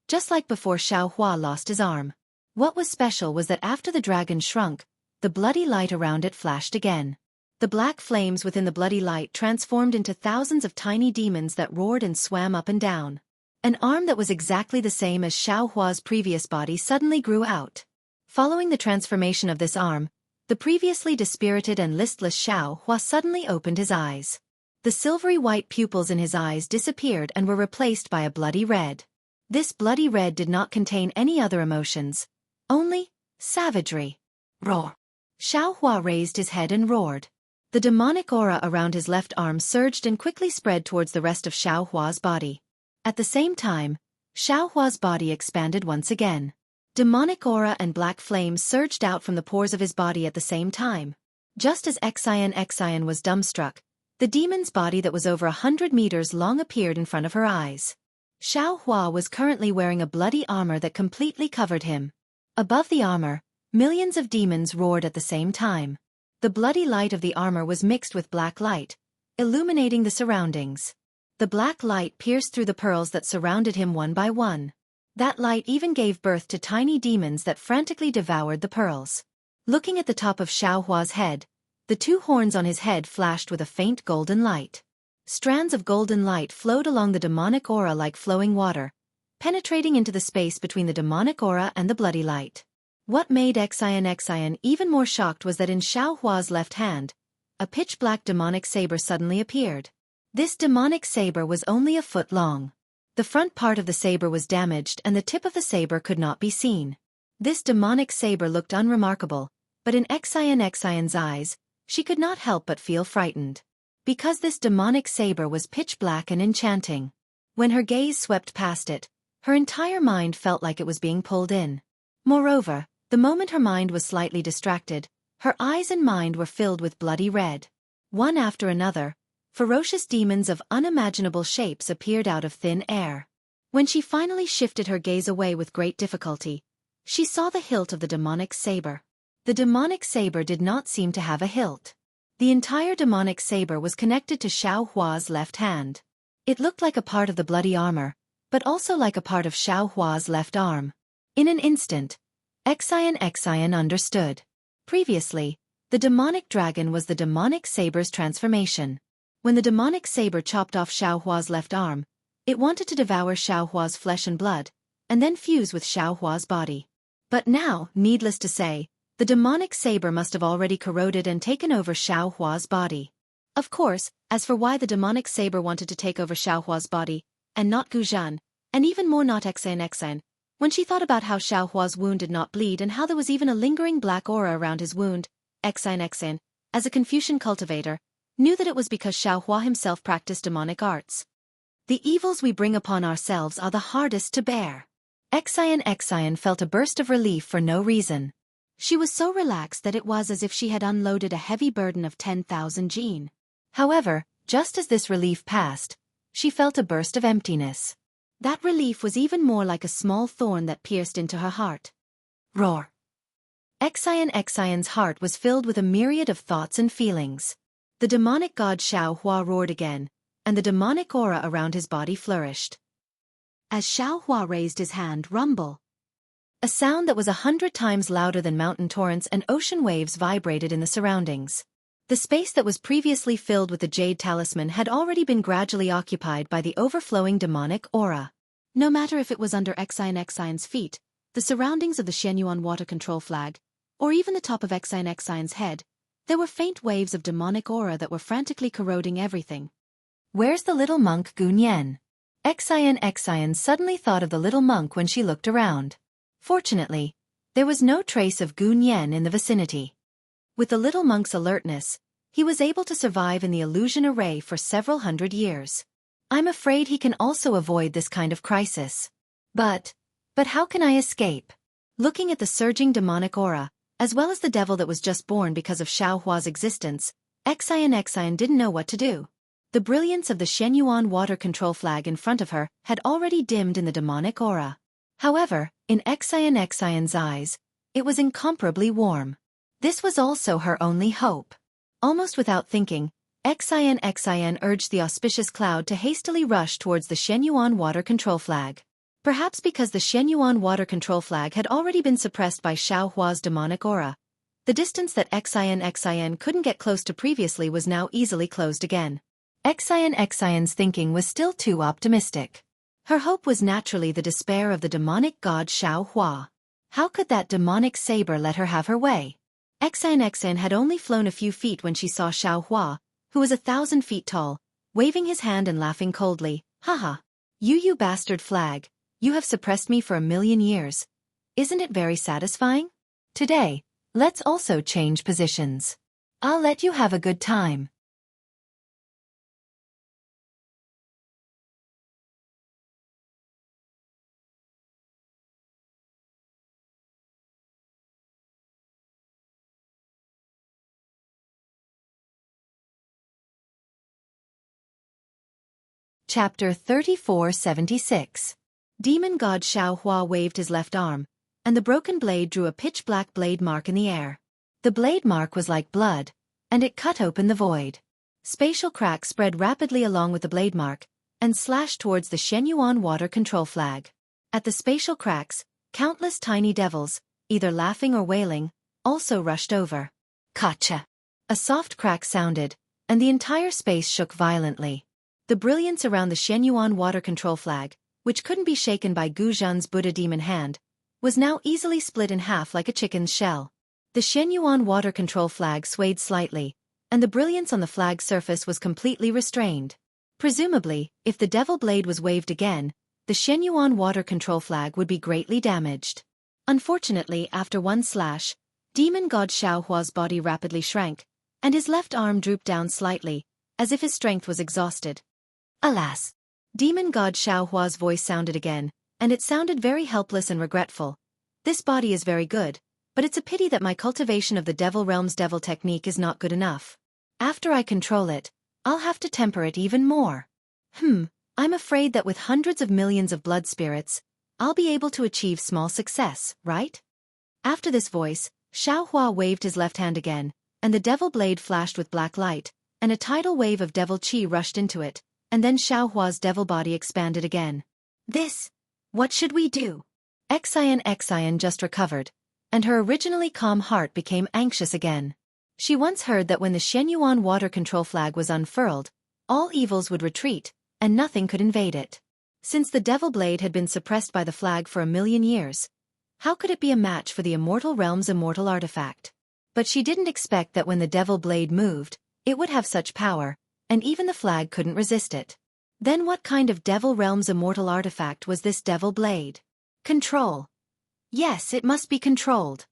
just like before Xueqi lost his arm. What was special was that after the dragon shrunk, the bloody light around it flashed again. The black flames within the bloody light transformed into thousands of tiny demons that roared and swam up and down. An arm that was exactly the same as Xueqi's previous body suddenly grew out. Following the transformation of this arm, the previously dispirited and listless Xueqi suddenly opened his eyes. The silvery white pupils in his eyes disappeared and were replaced by a bloody red. This bloody red did not contain any other emotions, only savagery. Roar! Xueqi raised his head and roared. The demonic aura around his left arm surged and quickly spread towards the rest of Xueqi's body. At the same time, Xueqi's body expanded once again. Demonic aura and black flames surged out from the pores of his body at the same time. Just as Xion was dumbstruck, the demon's body that was over 100 meters long appeared in front of her eyes. Xueqi was currently wearing a bloody armor that completely covered him. Above the armor, millions of demons roared at the same time. The bloody light of the armor was mixed with black light, illuminating the surroundings. The black light pierced through the pearls that surrounded him one by one. That light even gave birth to tiny demons that frantically devoured the pearls. Looking at the top of Xueqi's head, the two horns on his head flashed with a faint golden light. Strands of golden light flowed along the demonic aura like flowing water, penetrating into the space between the demonic aura and the bloody light. What made Xion even more shocked was that in Xueqi's left hand, a pitch-black demonic saber suddenly appeared. This demonic saber was only a foot long. The front part of the saber was damaged and the tip of the saber could not be seen. This demonic saber looked unremarkable, but in Xion's eyes, she could not help but feel frightened. Because this demonic saber was pitch-black and enchanting. When her gaze swept past it, her entire mind felt like it was being pulled in. Moreover, the moment her mind was slightly distracted, her eyes and mind were filled with bloody red. One after another, ferocious demons of unimaginable shapes appeared out of thin air. When she finally shifted her gaze away with great difficulty, she saw the hilt of the demonic saber. The demonic saber did not seem to have a hilt. The entire demonic saber was connected to Xueqi's left hand. It looked like a part of the bloody armor, but also like a part of Xueqi's left arm. In an instant, Xion understood. Previously, the demonic dragon was the demonic saber's transformation. When the demonic saber chopped off Xueqi's left arm, it wanted to devour Xueqi's flesh and blood, and then fuse with Xueqi's body. But now, needless to say, the demonic saber must have already corroded and taken over Xueqi's body. Of course, as for why the demonic saber wanted to take over Xueqi's body, and not Gujan, and even more not Xion, when she thought about how Xueqi's wound did not bleed and how there was even a lingering black aura around his wound, Xion, as a Confucian cultivator, knew that it was because Xueqi himself practiced demonic arts. The evils we bring upon ourselves are the hardest to bear. Xion felt a burst of relief for no reason. She was so relaxed that it was as if she had unloaded a heavy burden of 10,000 jin. However, just as this relief passed, she felt a burst of emptiness. That relief was even more like a small thorn that pierced into her heart. Roar! Xion's heart was filled with a myriad of thoughts and feelings. The demonic god Xueqi roared again, and the demonic aura around his body flourished. As Xueqi raised his hand, rumble. A sound that was 100 times louder than mountain torrents and ocean waves vibrated in the surroundings. The space that was previously filled with the jade talisman had already been gradually occupied by the overflowing demonic aura. No matter if it was under Xian's feet, the surroundings of the Shenyuan water control flag, or even the top of Xian's head, there were faint waves of demonic aura that were frantically corroding everything. Where's the little monk Gunyan? Xian suddenly thought of the little monk when she looked around. Fortunately, there was no trace of Gunyan in the vicinity. With the little monk's alertness, he was able to survive in the illusion array for several hundred years. I'm afraid he can also avoid this kind of crisis. But how can I escape? Looking at the surging demonic aura, as well as the devil that was just born because of Xiaohua's existence, Xian didn't know what to do. The brilliance of the Shenyuan water control flag in front of her had already dimmed in the demonic aura. However, in Xian's eyes, it was incomparably warm. This was also her only hope. Almost without thinking, Xian urged the auspicious cloud to hastily rush towards the Shenyuan water control flag. Perhaps because the Shenyuan water control flag had already been suppressed by Xiaohua's demonic aura, the distance that Xian couldn't get close to previously was now easily closed again. Xian's thinking was still too optimistic. Her hope was naturally the despair of the demonic god Xiaohua. How could that demonic saber let her have her way? Xian had only flown a few feet when she saw Xiaohua, who was 1,000 feet tall, waving his hand and laughing coldly. Haha. You bastard flag. You have suppressed me for 1,000,000 years. Isn't it very satisfying? Today, let's also change positions. I'll let you have a good time. Chapter 3476. Demon god Xiaohua waved his left arm, and the broken blade drew a pitch-black blade mark in the air. The blade mark was like blood, and it cut open the void. Spatial cracks spread rapidly along with the blade mark, and slashed towards the Shenyuan water control flag. At the spatial cracks, countless tiny devils, either laughing or wailing, also rushed over. Kacha! A soft crack sounded, and the entire space shook violently. The brilliance around the Shenyuan water control flag, which couldn't be shaken by Gu Zhan's Buddha demon hand, was now easily split in half like a chicken's shell. The Shenyuan water control flag swayed slightly, and the brilliance on the flag's surface was completely restrained. Presumably, if the devil blade was waved again, the Shenyuan water control flag would be greatly damaged. Unfortunately, after one slash, demon god Xiaohua's body rapidly shrank, and his left arm drooped down slightly, as if his strength was exhausted. Alas! Demon god Xiaohua's voice sounded again, and it sounded very helpless and regretful. This body is very good, but it's a pity that my cultivation of the Devil Realm's devil technique is not good enough. After I control it, I'll have to temper it even more. I'm afraid that with hundreds of millions of blood spirits, I'll be able to achieve small success, right? After this voice, Xiaohua waved his left hand again, and the devil blade flashed with black light, and a tidal wave of devil chi rushed into it, and then Xiaohua's devil body expanded again. What should we do? Xian just recovered, and her originally calm heart became anxious again. She once heard that when the Shenyuan water control flag was unfurled, all evils would retreat, and nothing could invade it. Since the devil blade had been suppressed by the flag for 1,000,000 years, how could it be a match for the immortal realm's immortal artifact? But she didn't expect that when the devil blade moved, it would have such power, and even the flag couldn't resist it. Then what kind of devil realm's immortal artifact was this devil blade? Control. Yes, it must be controlled.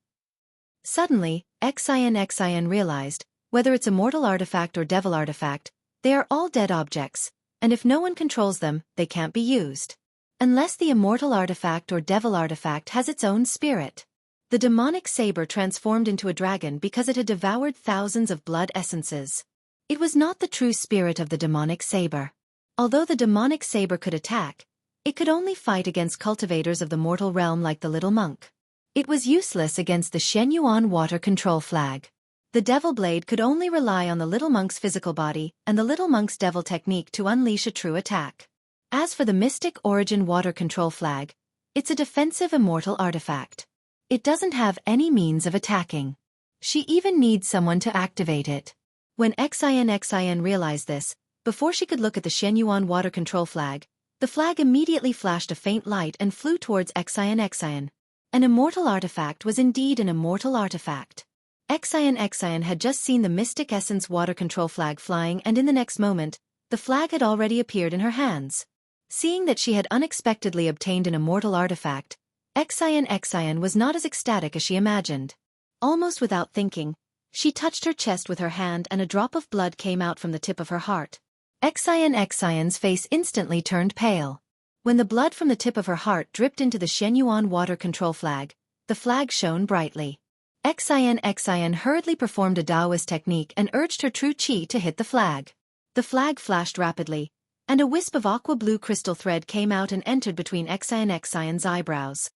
Suddenly, Xian realized, whether it's immortal artifact or devil artifact, they are all dead objects, and if no one controls them, they can't be used. Unless the immortal artifact or devil artifact has its own spirit. The demonic saber transformed into a dragon because it had devoured thousands of blood essences. It was not the true spirit of the demonic saber. Although the demonic saber could attack, it could only fight against cultivators of the mortal realm like the little monk. It was useless against the Shenyuan water control flag. The devil blade could only rely on the little monk's physical body and the little monk's devil technique to unleash a true attack. As for the mystic origin water control flag, It's a defensive immortal artifact. It doesn't have any means of attacking. She even needs someone to activate it. When Xian realized this, before she could look at the Shenyuan water control flag, the flag immediately flashed a faint light and flew towards Xian. An immortal artifact was indeed an immortal artifact. Xian had just seen the Mystic Essence water control flag flying, and in the next moment, the flag had already appeared in her hands. Seeing that she had unexpectedly obtained an immortal artifact, Xian was not as ecstatic as she imagined. Almost without thinking, she touched her chest with her hand and a drop of blood came out from the tip of her heart. Xian's face instantly turned pale. When the blood from the tip of her heart dripped into the Shenyuan water control flag, the flag shone brightly. Xian hurriedly performed a Taoist technique and urged her true qi to hit the flag. The flag flashed rapidly, and a wisp of aqua-blue crystal thread came out and entered between Xian's eyebrows.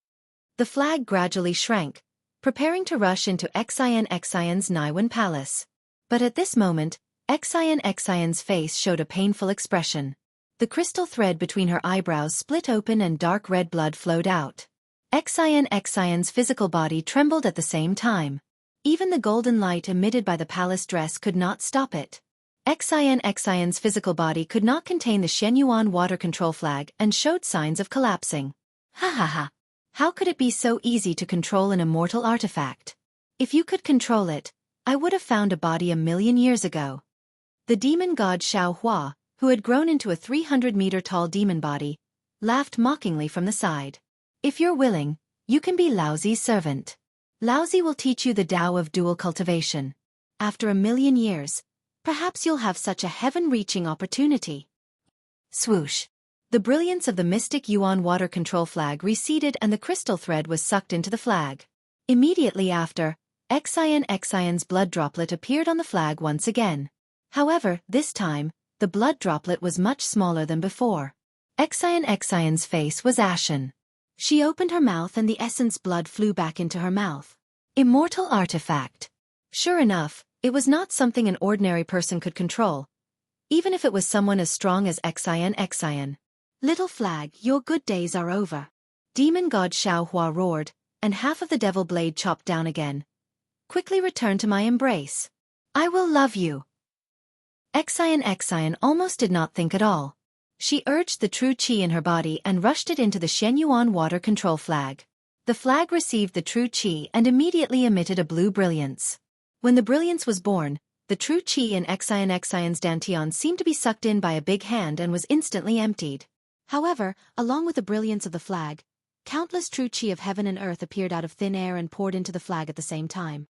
The flag gradually shrank, preparing to rush into Xian's Naiwan palace. But at this moment, Xian's face showed a painful expression. The crystal thread between her eyebrows split open and dark red blood flowed out. Xian's physical body trembled at the same time. Even the golden light emitted by the palace dress could not stop it. Xian's physical body could not contain the Shenyuan water control flag and showed signs of collapsing. Ha ha ha. How could it be so easy to control an immortal artifact? If you could control it, I would have found a body 1,000,000 years ago. The demon god Xueqi, who had grown into a 300-meter-tall demon body, laughed mockingly from the side. If you're willing, you can be Laozi's servant. Laozi will teach you the Tao of dual cultivation. After 1,000,000 years, perhaps you'll have such a heaven-reaching opportunity. Swoosh. The brilliance of the mystic Yuan water control flag receded and the crystal thread was sucked into the flag. Immediately after, Xian's blood droplet appeared on the flag once again. However, this time, the blood droplet was much smaller than before. Xian's face was ashen. She opened her mouth and the essence blood flew back into her mouth. Immortal artifact. Sure enough, it was not something an ordinary person could control, even if it was someone as strong as Xian. Little flag, your good days are over. Demon god Xueqi roared, and half of the devil blade chopped down again. Quickly return to my embrace. I will love you. Xian almost did not think at all. She urged the true qi in her body and rushed it into the Shenyuan water control flag. The flag received the true qi and immediately emitted a blue brilliance. When the brilliance was born, the true qi in Xian's dantian seemed to be sucked in by a big hand and was instantly emptied. However, along with the brilliance of the flag, countless true qi of heaven and earth appeared out of thin air and poured into the flag at the same time.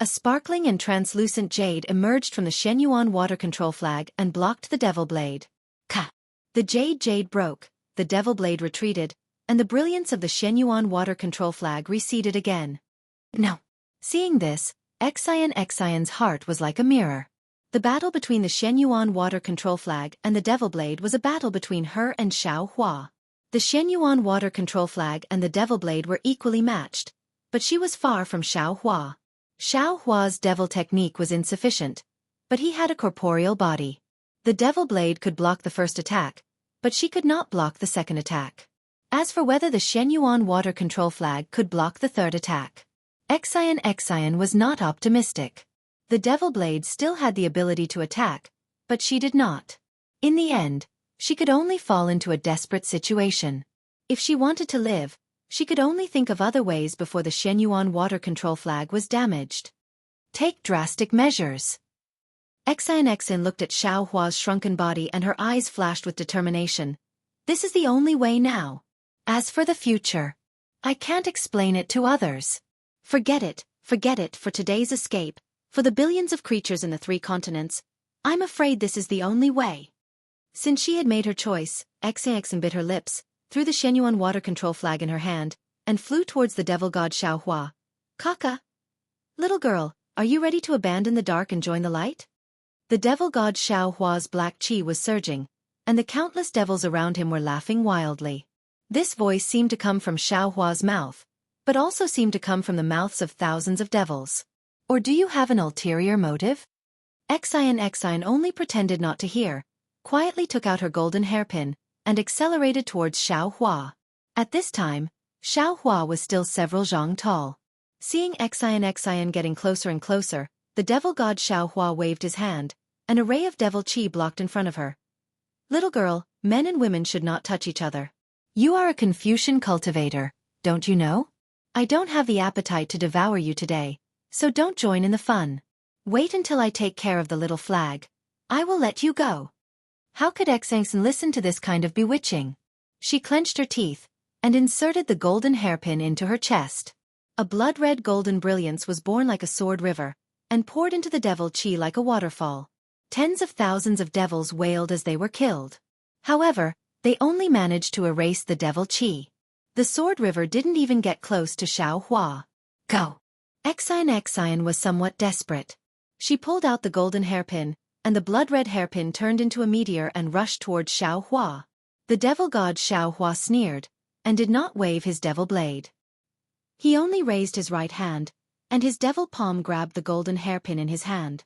A sparkling and translucent jade emerged from the Shenyuan water control flag and blocked the devil blade. Ka! The jade broke, the devil blade retreated, and the brilliance of the Shenyuan water control flag receded again. No. Seeing this, Xian's heart was like a mirror. The battle between the Shenyuan water control flag and the devil blade was a battle between her and Xueqi. The Shenyuan water control flag and the devil blade were equally matched, but she was far from Xueqi. Xueqi's devil technique was insufficient, but he had a corporeal body. The devil blade could block the first attack, but she could not block the second attack. As for whether the Shenyuan water control flag could block the third attack, Xian was not optimistic. The devil blade still had the ability to attack, but she did not. In the end, she could only fall into a desperate situation. If she wanted to live, she could only think of other ways before the Shenyuan water control flag was damaged. Take drastic measures. Xian looked at Xueqi's shrunken body and her eyes flashed with determination. This is the only way now. As for the future, I can't explain it to others. Forget it for today's escape, for the billions of creatures in the 3 continents, I'm afraid this is the only way. Since she had made her choice, Xian bit her lips, threw the Shenyuan water control flag in her hand, and flew towards the devil god Xueqi. Kaka! Little girl, are you ready to abandon the dark and join the light? The devil god Xueqi's black qi was surging, and the countless devils around him were laughing wildly. This voice seemed to come from Xueqi's mouth, but also seemed to come from the mouths of thousands of devils. Or do you have an ulterior motive? Xian only pretended not to hear, quietly took out her golden hairpin, and accelerated towards Xueqi. At this time, Xiaohua was still several zhang tall. Seeing Xian getting closer and closer, the devil god Xiaohua waved his hand. An array of devil qi blocked in front of her. Little girl, men and women should not touch each other. You are a Confucian cultivator, don't you know? I don't have the appetite to devour you today, so don't join in the fun. Wait until I take care of the little flag. I will let you go. How could Xian listen to this kind of bewitching? She clenched her teeth and inserted the golden hairpin into her chest. A blood-red golden brilliance was born like a sword river and poured into the devil qi like a waterfall. Tens of thousands of devils wailed as they were killed. However, they only managed to erase the devil qi. The sword river didn't even get close to Xiaohua. Go! Xian was somewhat desperate. She pulled out the golden hairpin, and the blood-red hairpin turned into a meteor and rushed towards Xiaohua. The devil god Xiaohua sneered, and did not wave his devil blade. He only raised his right hand, and his devil palm grabbed the golden hairpin in his hand.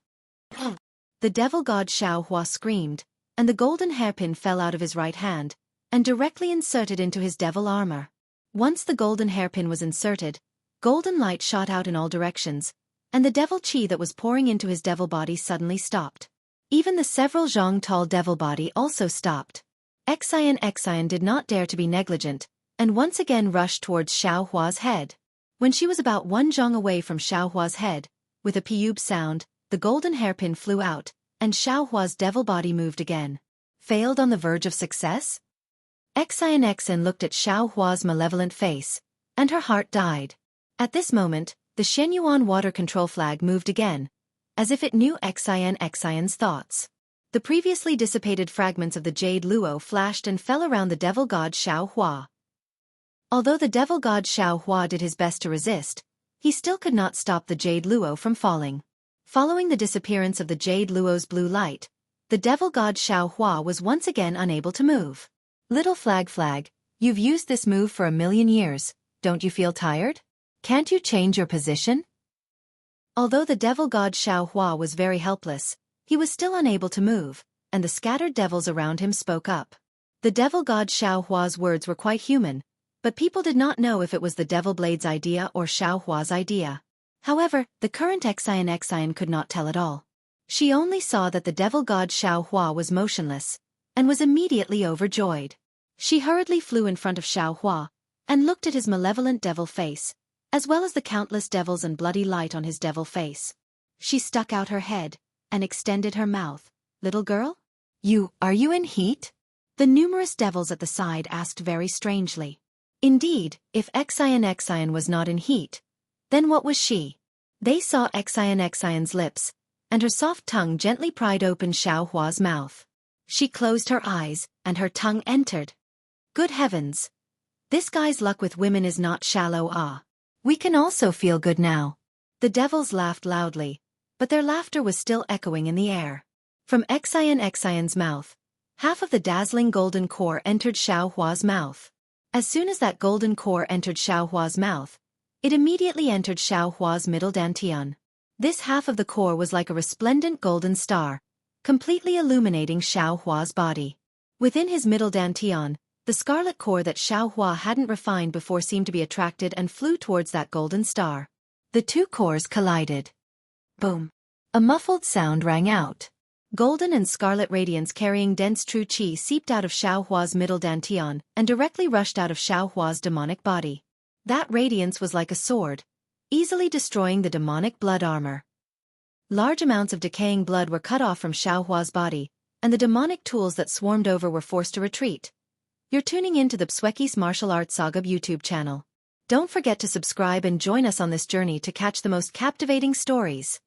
The devil god Xiaohua screamed, and the golden hairpin fell out of his right hand, and directly inserted into his devil armor. Once the golden hairpin was inserted, golden light shot out in all directions, and the devil qi that was pouring into his devil body suddenly stopped. Even the several zhang tall devil body also stopped. Xian did not dare to be negligent, and once again rushed towards Xiaohua's head. When she was about 1 zhang away from Xiaohua's head, with a piyub sound, the golden hairpin flew out, and Xiaohua's devil body moved again. Failed on the verge of success? Xian looked at Xiaohua's malevolent face, and her heart died. At this moment, the Shenyuan water control flag moved again, as if it knew Xian's thoughts. The previously dissipated fragments of the jade luo flashed and fell around the devil god Xiaohua. Although the devil god Xiaohua did his best to resist, he still could not stop the jade luo from falling. Following the disappearance of the jade luo's blue light, the devil god Xiaohua was once again unable to move. Little flag, you've used this move for 1,000,000 years, don't you feel tired? Can't you change your position? Although the devil god Xiaohua was very helpless, he was still unable to move, and the scattered devils around him spoke up. The devil god Xiaohua's words were quite human, but people did not know if it was the devil blade's idea or Xiaohua's idea. However, the current Xian could not tell at all. She only saw that the devil god Xiaohua was motionless, and was immediately overjoyed. She hurriedly flew in front of Xiaohua, and looked at his malevolent devil face, as well as the countless devils and bloody light on his devil face. She stuck out her head, and extended her mouth. Little girl? Are you in heat? The numerous devils at the side asked very strangely. Indeed, if Xian was not in heat, then what was she? They saw Xian's lips, and her soft tongue gently pried open Xiaohua's mouth. She closed her eyes, and her tongue entered. Good heavens! This guy's luck with women is not shallow. We can also feel good now. The devils laughed loudly, but their laughter was still echoing in the air. From Xian's mouth, half of the dazzling golden core entered Xiaohua's mouth. As soon as that golden core entered Xiaohua's mouth, it immediately entered Xiaohua's middle dantian. This half of the core was like a resplendent golden star, completely illuminating Xiaohua's body. Within his middle dantian, the scarlet core that Xiaohua hadn't refined before seemed to be attracted and flew towards that golden star. The two cores collided. Boom! A muffled sound rang out. Golden and scarlet radiance carrying dense true qi seeped out of Xiaohua's middle dantian and directly rushed out of Xiaohua's demonic body. That radiance was like a sword, easily destroying the demonic blood armor. Large amounts of decaying blood were cut off from Xiaohua's body, and the demonic tools that swarmed over were forced to retreat. You're tuning in to the Xueqi's Martial Arts Saga YouTube channel. Don't forget to subscribe and join us on this journey to catch the most captivating stories.